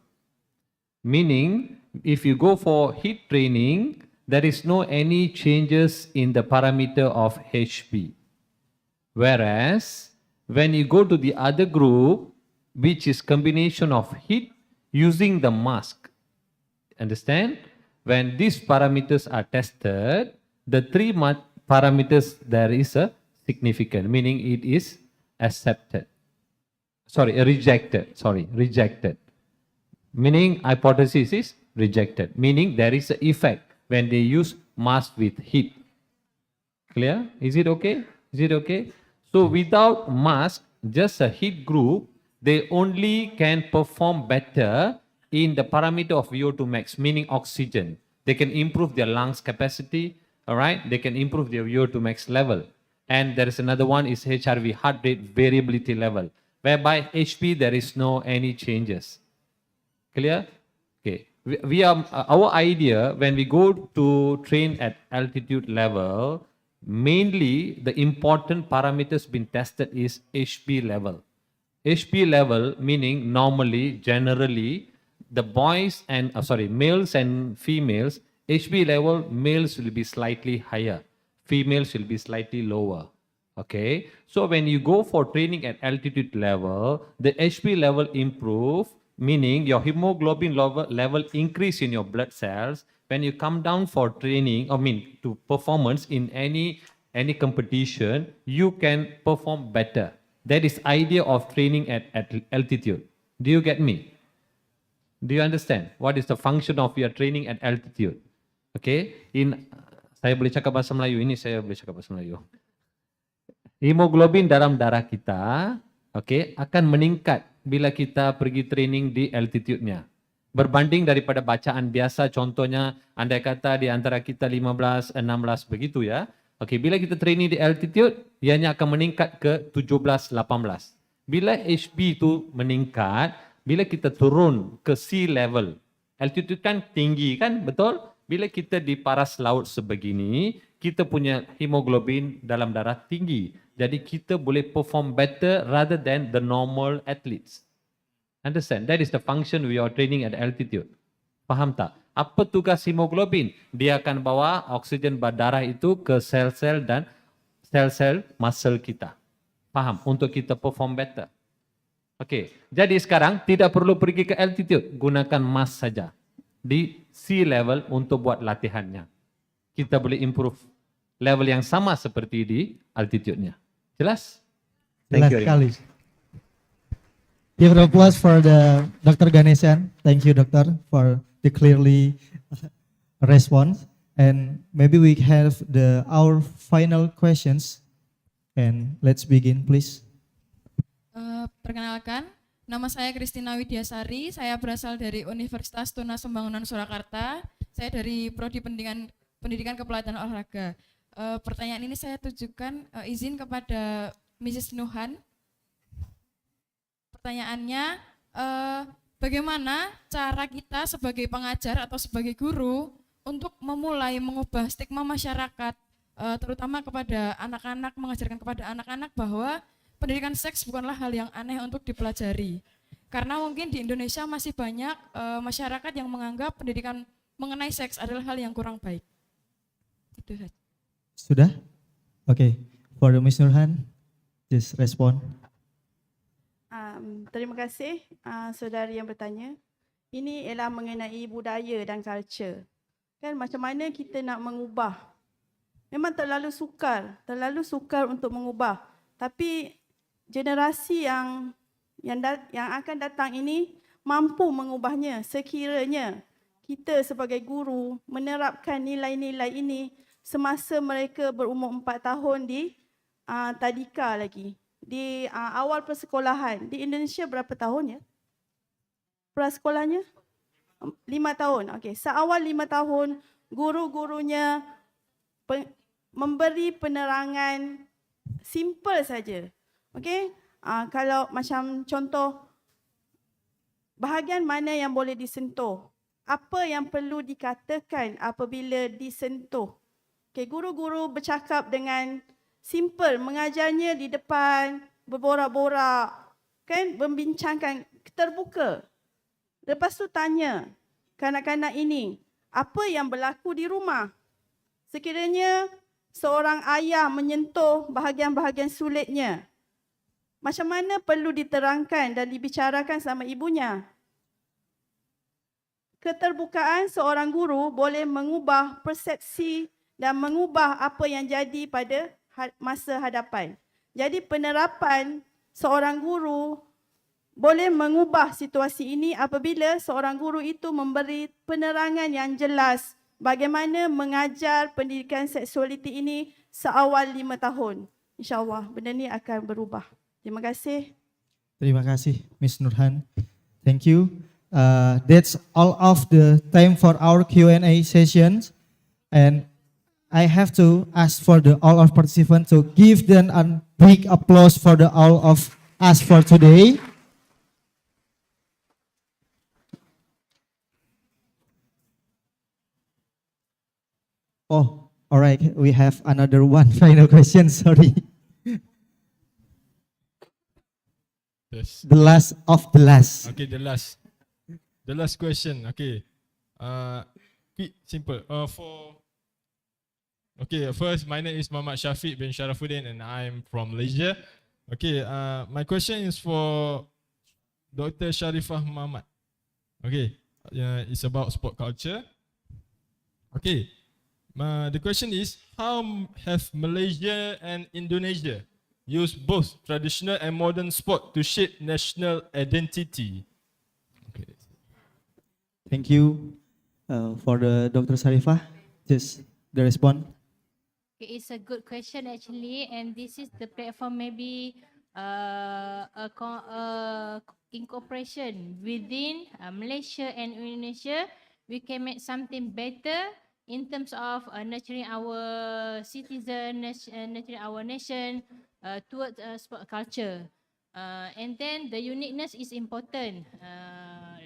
Meaning, if you go for heat training, there is no any changes in the parameter of HB. Whereas, when you go to the other group, which is combination of heat using the mask, understand? When these parameters are tested, the 3 parameters there is a significant, meaning it is accepted. Rejected. Meaning hypothesis is rejected, meaning there is an effect when they use mask with heat. Clear? Is it okay? Is it okay? So without mask, just a heat group, they only can perform better in the parameter of VO2 max, meaning oxygen. They can improve their lungs capacity, All right, they can improve their VO to max level. And there is another one is HRV, heart rate variability level, whereby HP there is no any changes. Clear? Okay. We are our idea when we go to train at altitude level, mainly the important parameters being tested is HP level. HP level meaning normally, generally, the boys and males and females, HP level, males will be slightly higher, females will be slightly lower. Okay, so when you go for training at altitude level, the HP level improve, meaning your hemoglobin level increase in your blood cells. When you come down for training, to performance in any competition, you can perform better. That is idea of training at altitude. Do you get me? Do you understand what is the function of your training at altitude? Okay, saya boleh cakap bahasa Melayu, ini saya boleh cakap bahasa Melayu. Hemoglobin dalam darah kita, akan meningkat bila kita pergi training di altitude-nya. Berbanding daripada bacaan biasa, contohnya andai kata di antara kita 15, 16 begitu ya. Bila kita training di altitude, ianya akan meningkat ke 17, 18. Bila HB itu meningkat, bila kita turun ke sea level, altitude kan tinggi kan, betul? Bila kita di paras laut sebegini, kita punya hemoglobin dalam darah tinggi. Jadi kita boleh perform better rather than the normal athletes. Understand? That is the function we are training at altitude. Faham tak? Apa tugas hemoglobin? Dia akan bawa oksigen darah itu ke sel-sel dan sel-sel muscle kita. Faham? Untuk kita perform better. Okey. Jadi sekarang tidak perlu pergi ke altitude. Gunakan mask saja. Di sea level untuk buat latihannya. Kita boleh improve level yang sama seperti di altitude-nya. Jelas? Thank you very much. Give an applause for the Dr. Ganesan. Thank you, Doctor, for the clearly response. And maybe we have our final questions. And let's begin, please. Perkenalkan, nama saya Kristina Widyasari. Saya berasal dari Universitas Tunas Pembangunan Surakarta. Saya dari Prodi Pendidikan Kepelatihan Olahraga. Pertanyaan ini saya tujukan izin kepada Mrs. Nuhan. Pertanyaannya, bagaimana cara kita sebagai pengajar atau sebagai guru untuk memulai mengubah stigma masyarakat, terutama kepada anak-anak, mengajarkan kepada anak-anak bahwa pendidikan seks bukanlah hal yang aneh untuk dipelajari. Karena mungkin di Indonesia masih banyak masyarakat yang menganggap pendidikan mengenai seks adalah hal yang kurang baik. Itu saja. Sudah? Okay. For Ms. Nurhan, just respond. Terima kasih saudari yang bertanya. Ini ialah mengenai budaya dan culture. Kan macam mana kita nak mengubah. Memang terlalu sukar untuk mengubah. Tapi generasi yang akan datang ini mampu mengubahnya sekiranya kita sebagai guru menerapkan nilai-nilai ini semasa mereka berumur 4 tahun di tadika lagi. Di awal persekolahan. Di Indonesia berapa tahun ya? Prasekolahnya? 5 tahun. Okey, seawal 5 tahun guru-gurunya memberi penerangan simple saja. Okey? Kalau macam contoh bahagian mana yang boleh disentuh? Apa yang perlu dikatakan apabila disentuh? Okay, guru-guru bercakap dengan simple, mengajarnya di depan, berborak-borak, kan, membincangkan, terbuka. Lepas tu tanya kanak-kanak ini, apa yang berlaku di rumah? Sekiranya seorang ayah menyentuh bahagian-bahagian sulitnya, macam mana perlu diterangkan dan dibicarakan sama ibunya? Keterbukaan seorang guru boleh mengubah persepsi dan mengubah apa yang jadi pada masa hadapan. Jadi penerapan seorang guru boleh mengubah situasi ini apabila seorang guru itu memberi penerangan yang jelas bagaimana mengajar pendidikan seksualiti ini seawal 5 tahun. InsyaAllah benda ini akan berubah. Terima kasih. Terima kasih, Ms. Nurhan. Thank you. That's all of the time for our Q&A sessions. And I have to ask for the all of participants to give them a big applause for the all of us for today. Oh, all right. We have another one final question. Sorry. Yes. The last of the last. Okay, the last question. Okay, quick, simple. First, my name is Muhammad Shafiq bin Sharafuddin, and I'm from Malaysia. Okay, my question is for Dr. Sharifah Muhammad. Okay, it's about sport culture. Okay, the question is, how have Malaysia and Indonesia used both traditional and modern sport to shape national identity? Okay. Thank you for the Dr. Sarifah. Just the response. Okay, it's a good question actually, and this is the platform maybe incorporation within Malaysia and Indonesia. We can make something better in terms of nurturing our citizen, nurturing our nation towards sport culture. And then the uniqueness is important.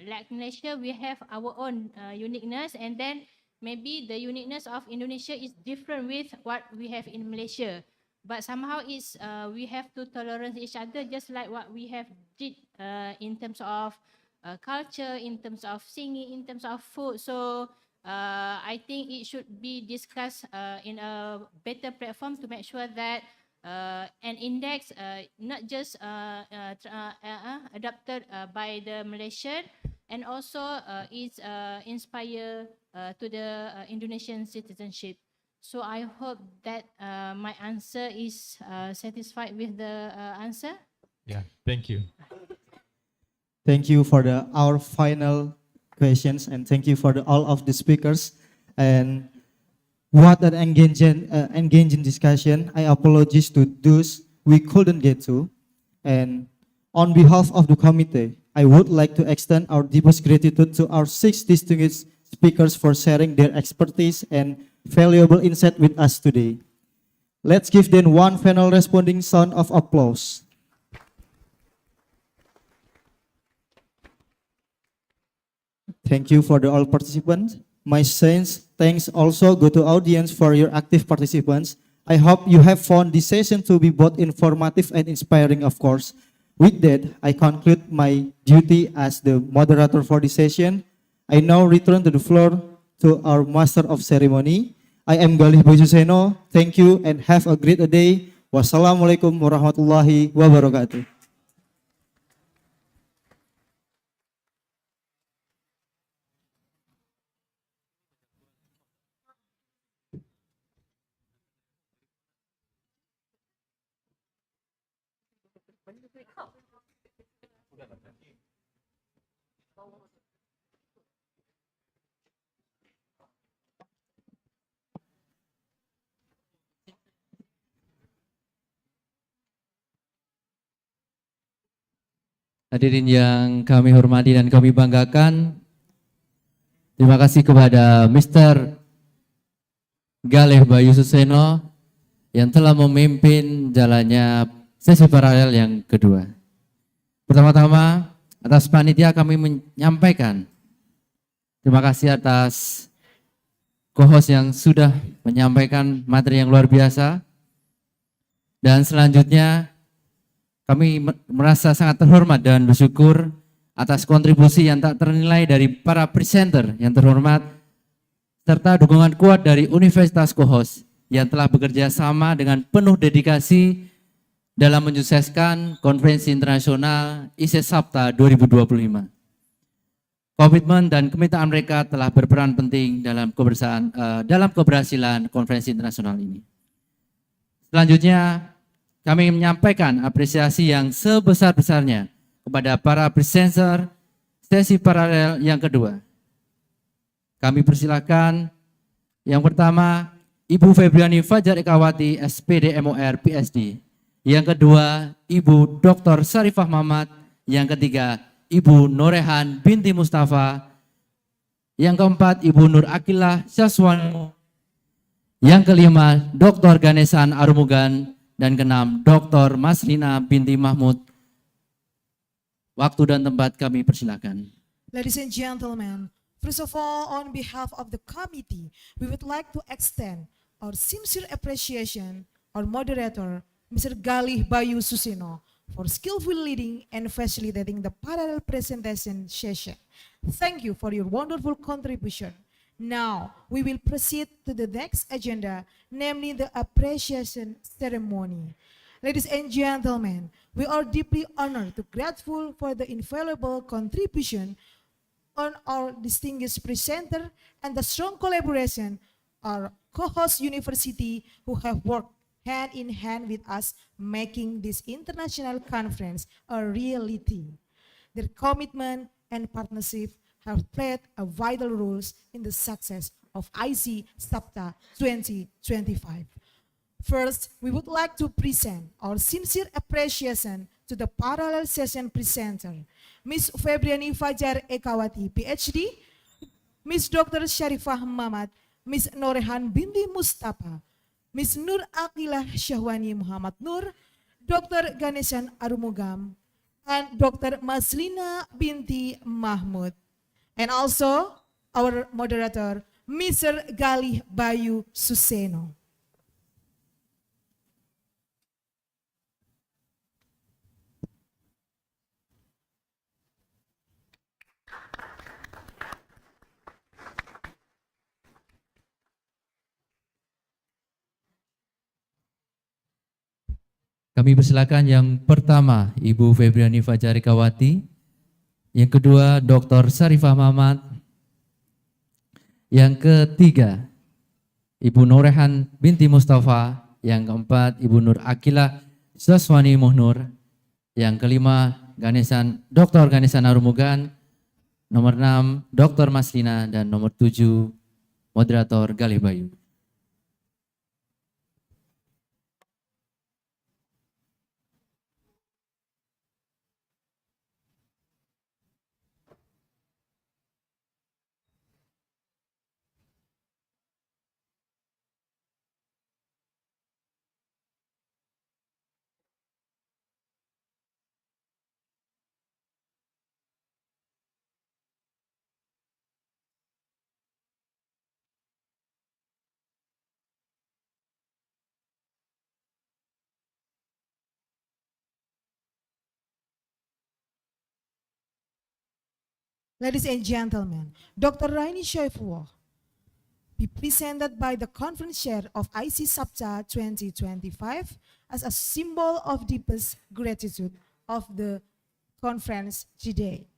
Like Malaysia, we have our own uniqueness, and then maybe the uniqueness of Indonesia is different with what we have in Malaysia. But somehow it's we have to tolerate each other, just like what we have did in terms of culture, in terms of singing, in terms of food. So I think it should be discussed in a better platform to make sure that an index not just adopted by the Malaysian, and also is inspire to the Indonesian citizenship. So I hope that my answer is satisfied with the answer. Yeah, thank you. Thank you for our final questions, and thank you for all of the speakers. And what an engaging discussion. I apologize to those we couldn't get to. And on behalf of the committee, I would like to extend our deepest gratitude to our 6 distinguished speakers for sharing their expertise and valuable insight with us today. Let's give them one final responding sound of applause. Thank you for all participants. My thanks also go to audience for your active participants. I hope you have found this session to be both informative and inspiring, of course. With that, I conclude my duty as the moderator for this session. I now return to the floor to our Master of Ceremony. I am Galih Bojuseno. Thank you and have a great day. Wassalamualaikum warahmatullahi wabarakatuh. Hadirin yang kami hormati dan kami banggakan, terima kasih kepada Mr. Galih Bayu Suseno yang telah memimpin jalannya sesi paralel yang kedua. Pertama-tama, atas panitia kami menyampaikan terima kasih atas co-host yang sudah menyampaikan materi yang luar biasa. Dan selanjutnya, kami merasa sangat terhormat dan bersyukur atas kontribusi yang tak ternilai dari para presenter yang terhormat, serta dukungan kuat dari Universitas co-host yang telah bekerja sama dengan penuh dedikasi dalam menyukseskan Konferensi Internasional SAPTA 2025. Komitmen dan kemitraan mereka telah berperan penting dalam keberhasilan konferensi internasional ini. Selanjutnya, kami menyampaikan apresiasi yang sebesar-besarnya kepada para presenter sesi paralel yang kedua. Kami persilakan yang pertama, Ibu Febriani Fajar Ekawati, SPD MOR PSD. Yang kedua, Ibu Dr. Sarifah Muhammad. Yang ketiga, Ibu Norehan binti Mustafa. Yang keempat, Ibu Nur Akilah Syaswan. Yang kelima, Dr. Ganesan Arumugan. Dan keenam, Dr. Maslina binti Mahmud. Waktu dan tempat kami persilakan. Ladies and gentlemen, first of all, on behalf of the committee, we would like to extend our sincere appreciation our moderator, Mr. Galih Bayu Suseno, for skillful leading and facilitating the parallel presentation session. Thank you for your wonderful contribution. Now, we will proceed to the next agenda, namely the appreciation ceremony. Ladies and gentlemen, we are deeply honored to grateful for the invaluable contribution on our distinguished presenter and the strong collaboration our co-host university who have worked hand in hand with us, making this international conference a reality. Their commitment and partnership have played a vital role in the success of IC SAPTA 2025. First, we would like to present our sincere appreciation to the parallel session presenter, Ms. Febriani Fajar Ekawati, PhD, Ms. Dr. Sharifah Mamat, Ms. Norehan binti Mustafa, Ms. Nur Aqilah Syahwani Muhammad Nur, Dr. Ganesan Arumugam, and Dr. Maslina binti Mahmud. And also our moderator, Mr. Galih Bayu Suseno. Kami persilakan yang pertama Ibu Febriani Fajarikawati, yang kedua Dr. Syarifah Mamat, yang ketiga Ibu Norehan binti Mustafa, yang keempat Ibu Nur Aqilah Syahwani Muhnur, yang kelima Dr. Ganesan Arumugan, nomor 6 Dr. Maslina, dan nomor 7 moderator Galih Bayu. Ladies and gentlemen, Dr. Raini Shaifullah be presented by the conference chair of IC SAPTA 2025 as a symbol of deepest gratitude of the conference today.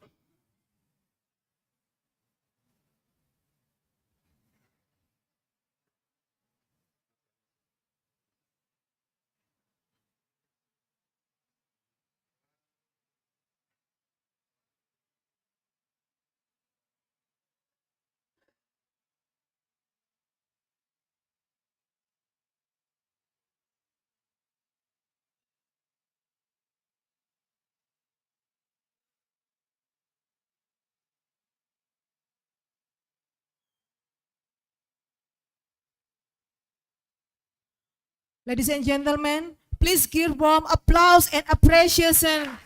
Ladies and gentlemen, please give warm applause and appreciation.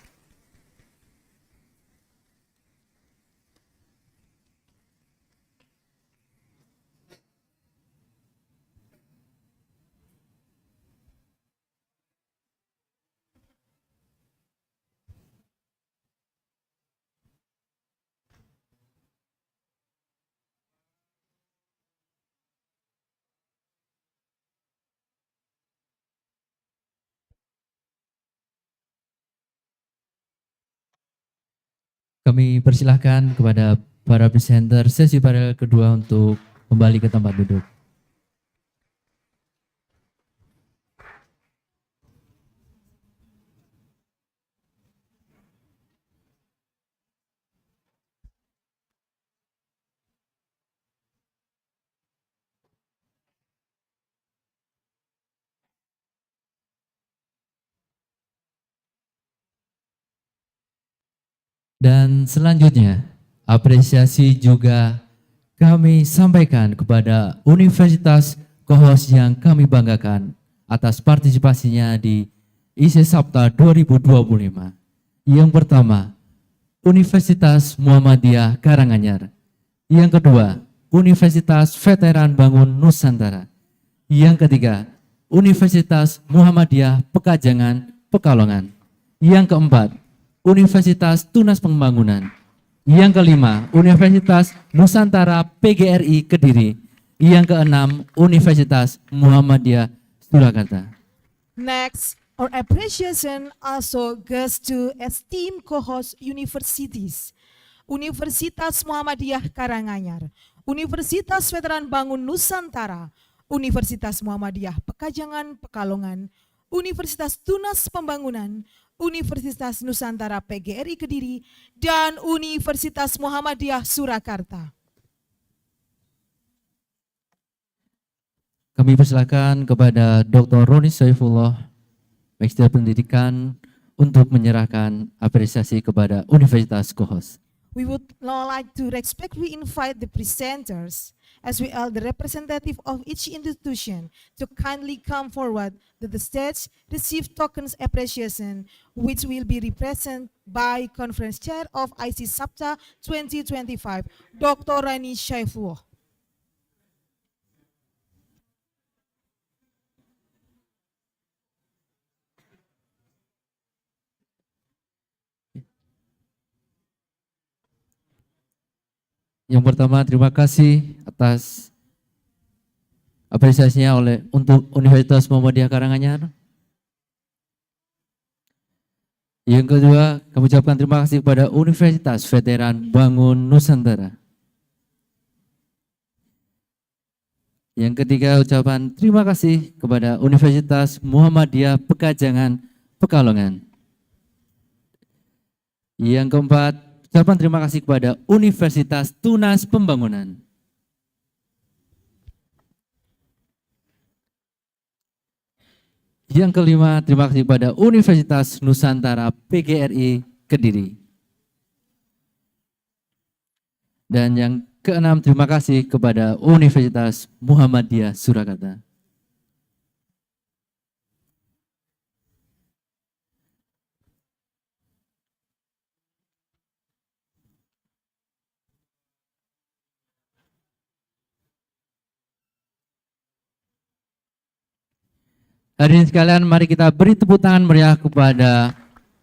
Kami persilahkan kepada para presenter sesi paralel kedua untuk kembali ke tempat duduk. Dan selanjutnya, apresiasi juga kami sampaikan kepada Universitas co-host yang kami banggakan atas partisipasinya di SAPTA 2025. Yang pertama, Universitas Muhammadiyah Karanganyar. Yang kedua, Universitas Veteran Bangun Nusantara. Yang ketiga, Universitas Muhammadiyah Pekajangan Pekalongan. Yang keempat, Universitas Tunas Pembangunan. Yang kelima, Universitas Nusantara PGRI Kediri. Yang keenam, Universitas Muhammadiyah Surakarta. Next, our appreciation also goes to esteemed co-host universities. Universitas Muhammadiyah Karanganyar, Universitas Veteran Bangun Nusantara, Universitas Muhammadiyah Pekajangan Pekalongan, Universitas Tunas Pembangunan, Universitas Nusantara PGRI Kediri, dan Universitas Muhammadiyah Surakarta. Kami persilakan kepada Dr. Roni Saifullah, Magister Pendidikan, untuk menyerahkan apresiasi kepada Universitas co-host. We would now like to respectfully invite the presenters, as we are the representative of each institution, to kindly come forward to the stage, receive tokens appreciation, which will be represented by Conference Chair of IC SAPTA 2025, Dr. Rani Syaifullah. Yang pertama, terima kasih atas apresiasinya untuk Universitas Muhammadiyah Karanganyar. Yang kedua, kami ucapkan terima kasih kepada Universitas Veteran Bangun Nusantara. Yang ketiga, ucapan terima kasih kepada Universitas Muhammadiyah Pekajangan Pekalongan. Yang keempat, ucapan terima kasih kepada Universitas Tunas Pembangunan. Yang kelima, terima kasih kepada Universitas Nusantara PGRI Kediri. Dan yang keenam, terima kasih kepada Universitas Muhammadiyah Surakarta. Hadirin sekalian, mari kita beri tepuk tangan meriah kepada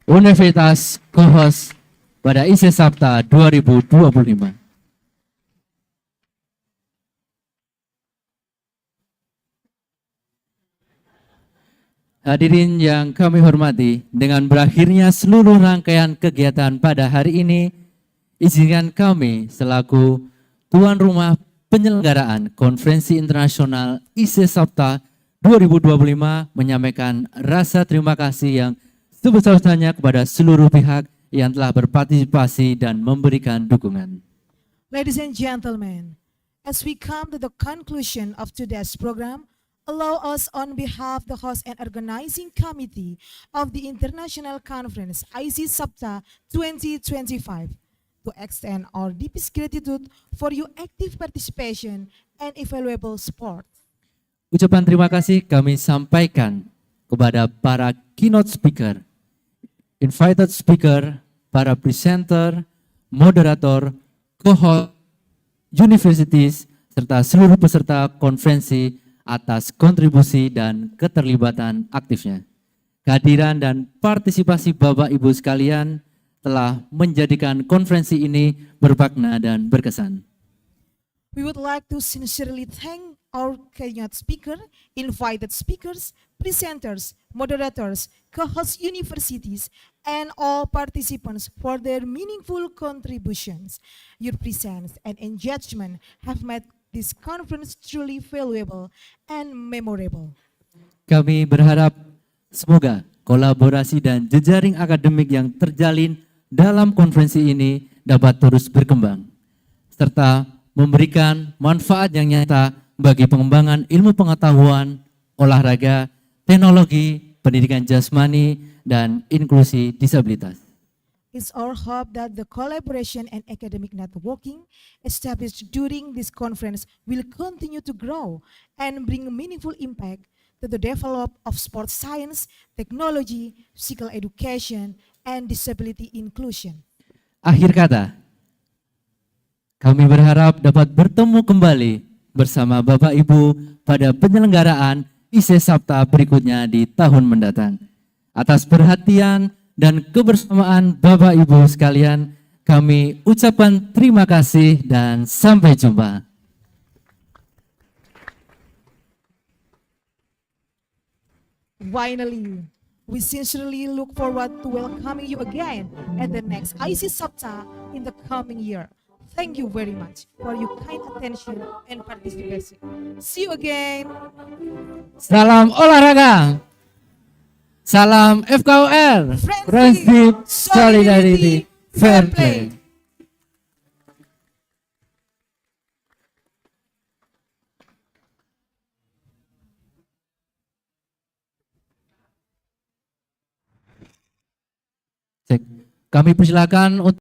Universitas co-host pada IC SAPTA 2025. Hadirin yang kami hormati, dengan berakhirnya seluruh rangkaian kegiatan pada hari ini, izinkan kami selaku tuan rumah penyelenggaraan Konferensi Internasional IC SAPTA 2025 menyampaikan rasa terima kasih yang sebesar-besarnya kepada seluruh pihak yang telah berpartisipasi dan memberikan dukungan. Ladies and gentlemen, as we come to the conclusion of today's program, allow us on behalf of the host and organizing committee of the International Conference IC SAPTA 2025 to extend our deepest gratitude for your active participation and invaluable support. Ucapan terima kasih kami sampaikan kepada para keynote speaker, invited speaker, para presenter, moderator, co-host, universities, serta seluruh peserta konferensi atas kontribusi dan keterlibatan aktifnya. Kehadiran dan partisipasi Bapak Ibu sekalian telah menjadikan konferensi ini bermakna dan berkesan. We would like to sincerely thank our keynote speaker, invited speakers, presenters, moderators, co-host universities, and all participants for their meaningful contributions. Your presence and engagement have made this conference truly valuable and memorable. Kami berharap semoga kolaborasi dan jejaring akademik yang terjalin dalam konferensi ini dapat terus berkembang, serta memberikan manfaat yang nyata bagi pengembangan ilmu pengetahuan, olahraga, teknologi, pendidikan jasmani, dan inklusi disabilitas. It's our hope that the collaboration and academic networking established during this conference will continue to grow and bring meaningful impact to the development of sports science, technology, physical education, and disability inclusion. Akhir kata, kami berharap dapat bertemu kembali bersama Bapak Ibu pada penyelenggaraan ISE SAPTA berikutnya di tahun mendatang. Atas perhatian dan kebersamaan Bapak Ibu sekalian, kami ucapkan terima kasih dan sampai jumpa. Finally, we sincerely look forward to welcoming you again at the next IC SAPTA in the coming year. Thank you very much for your kind attention and participation. See you again. Salam olahraga. Salam FKOR. Friendship, Solidarity, Fair Play. Kami persilakan untuk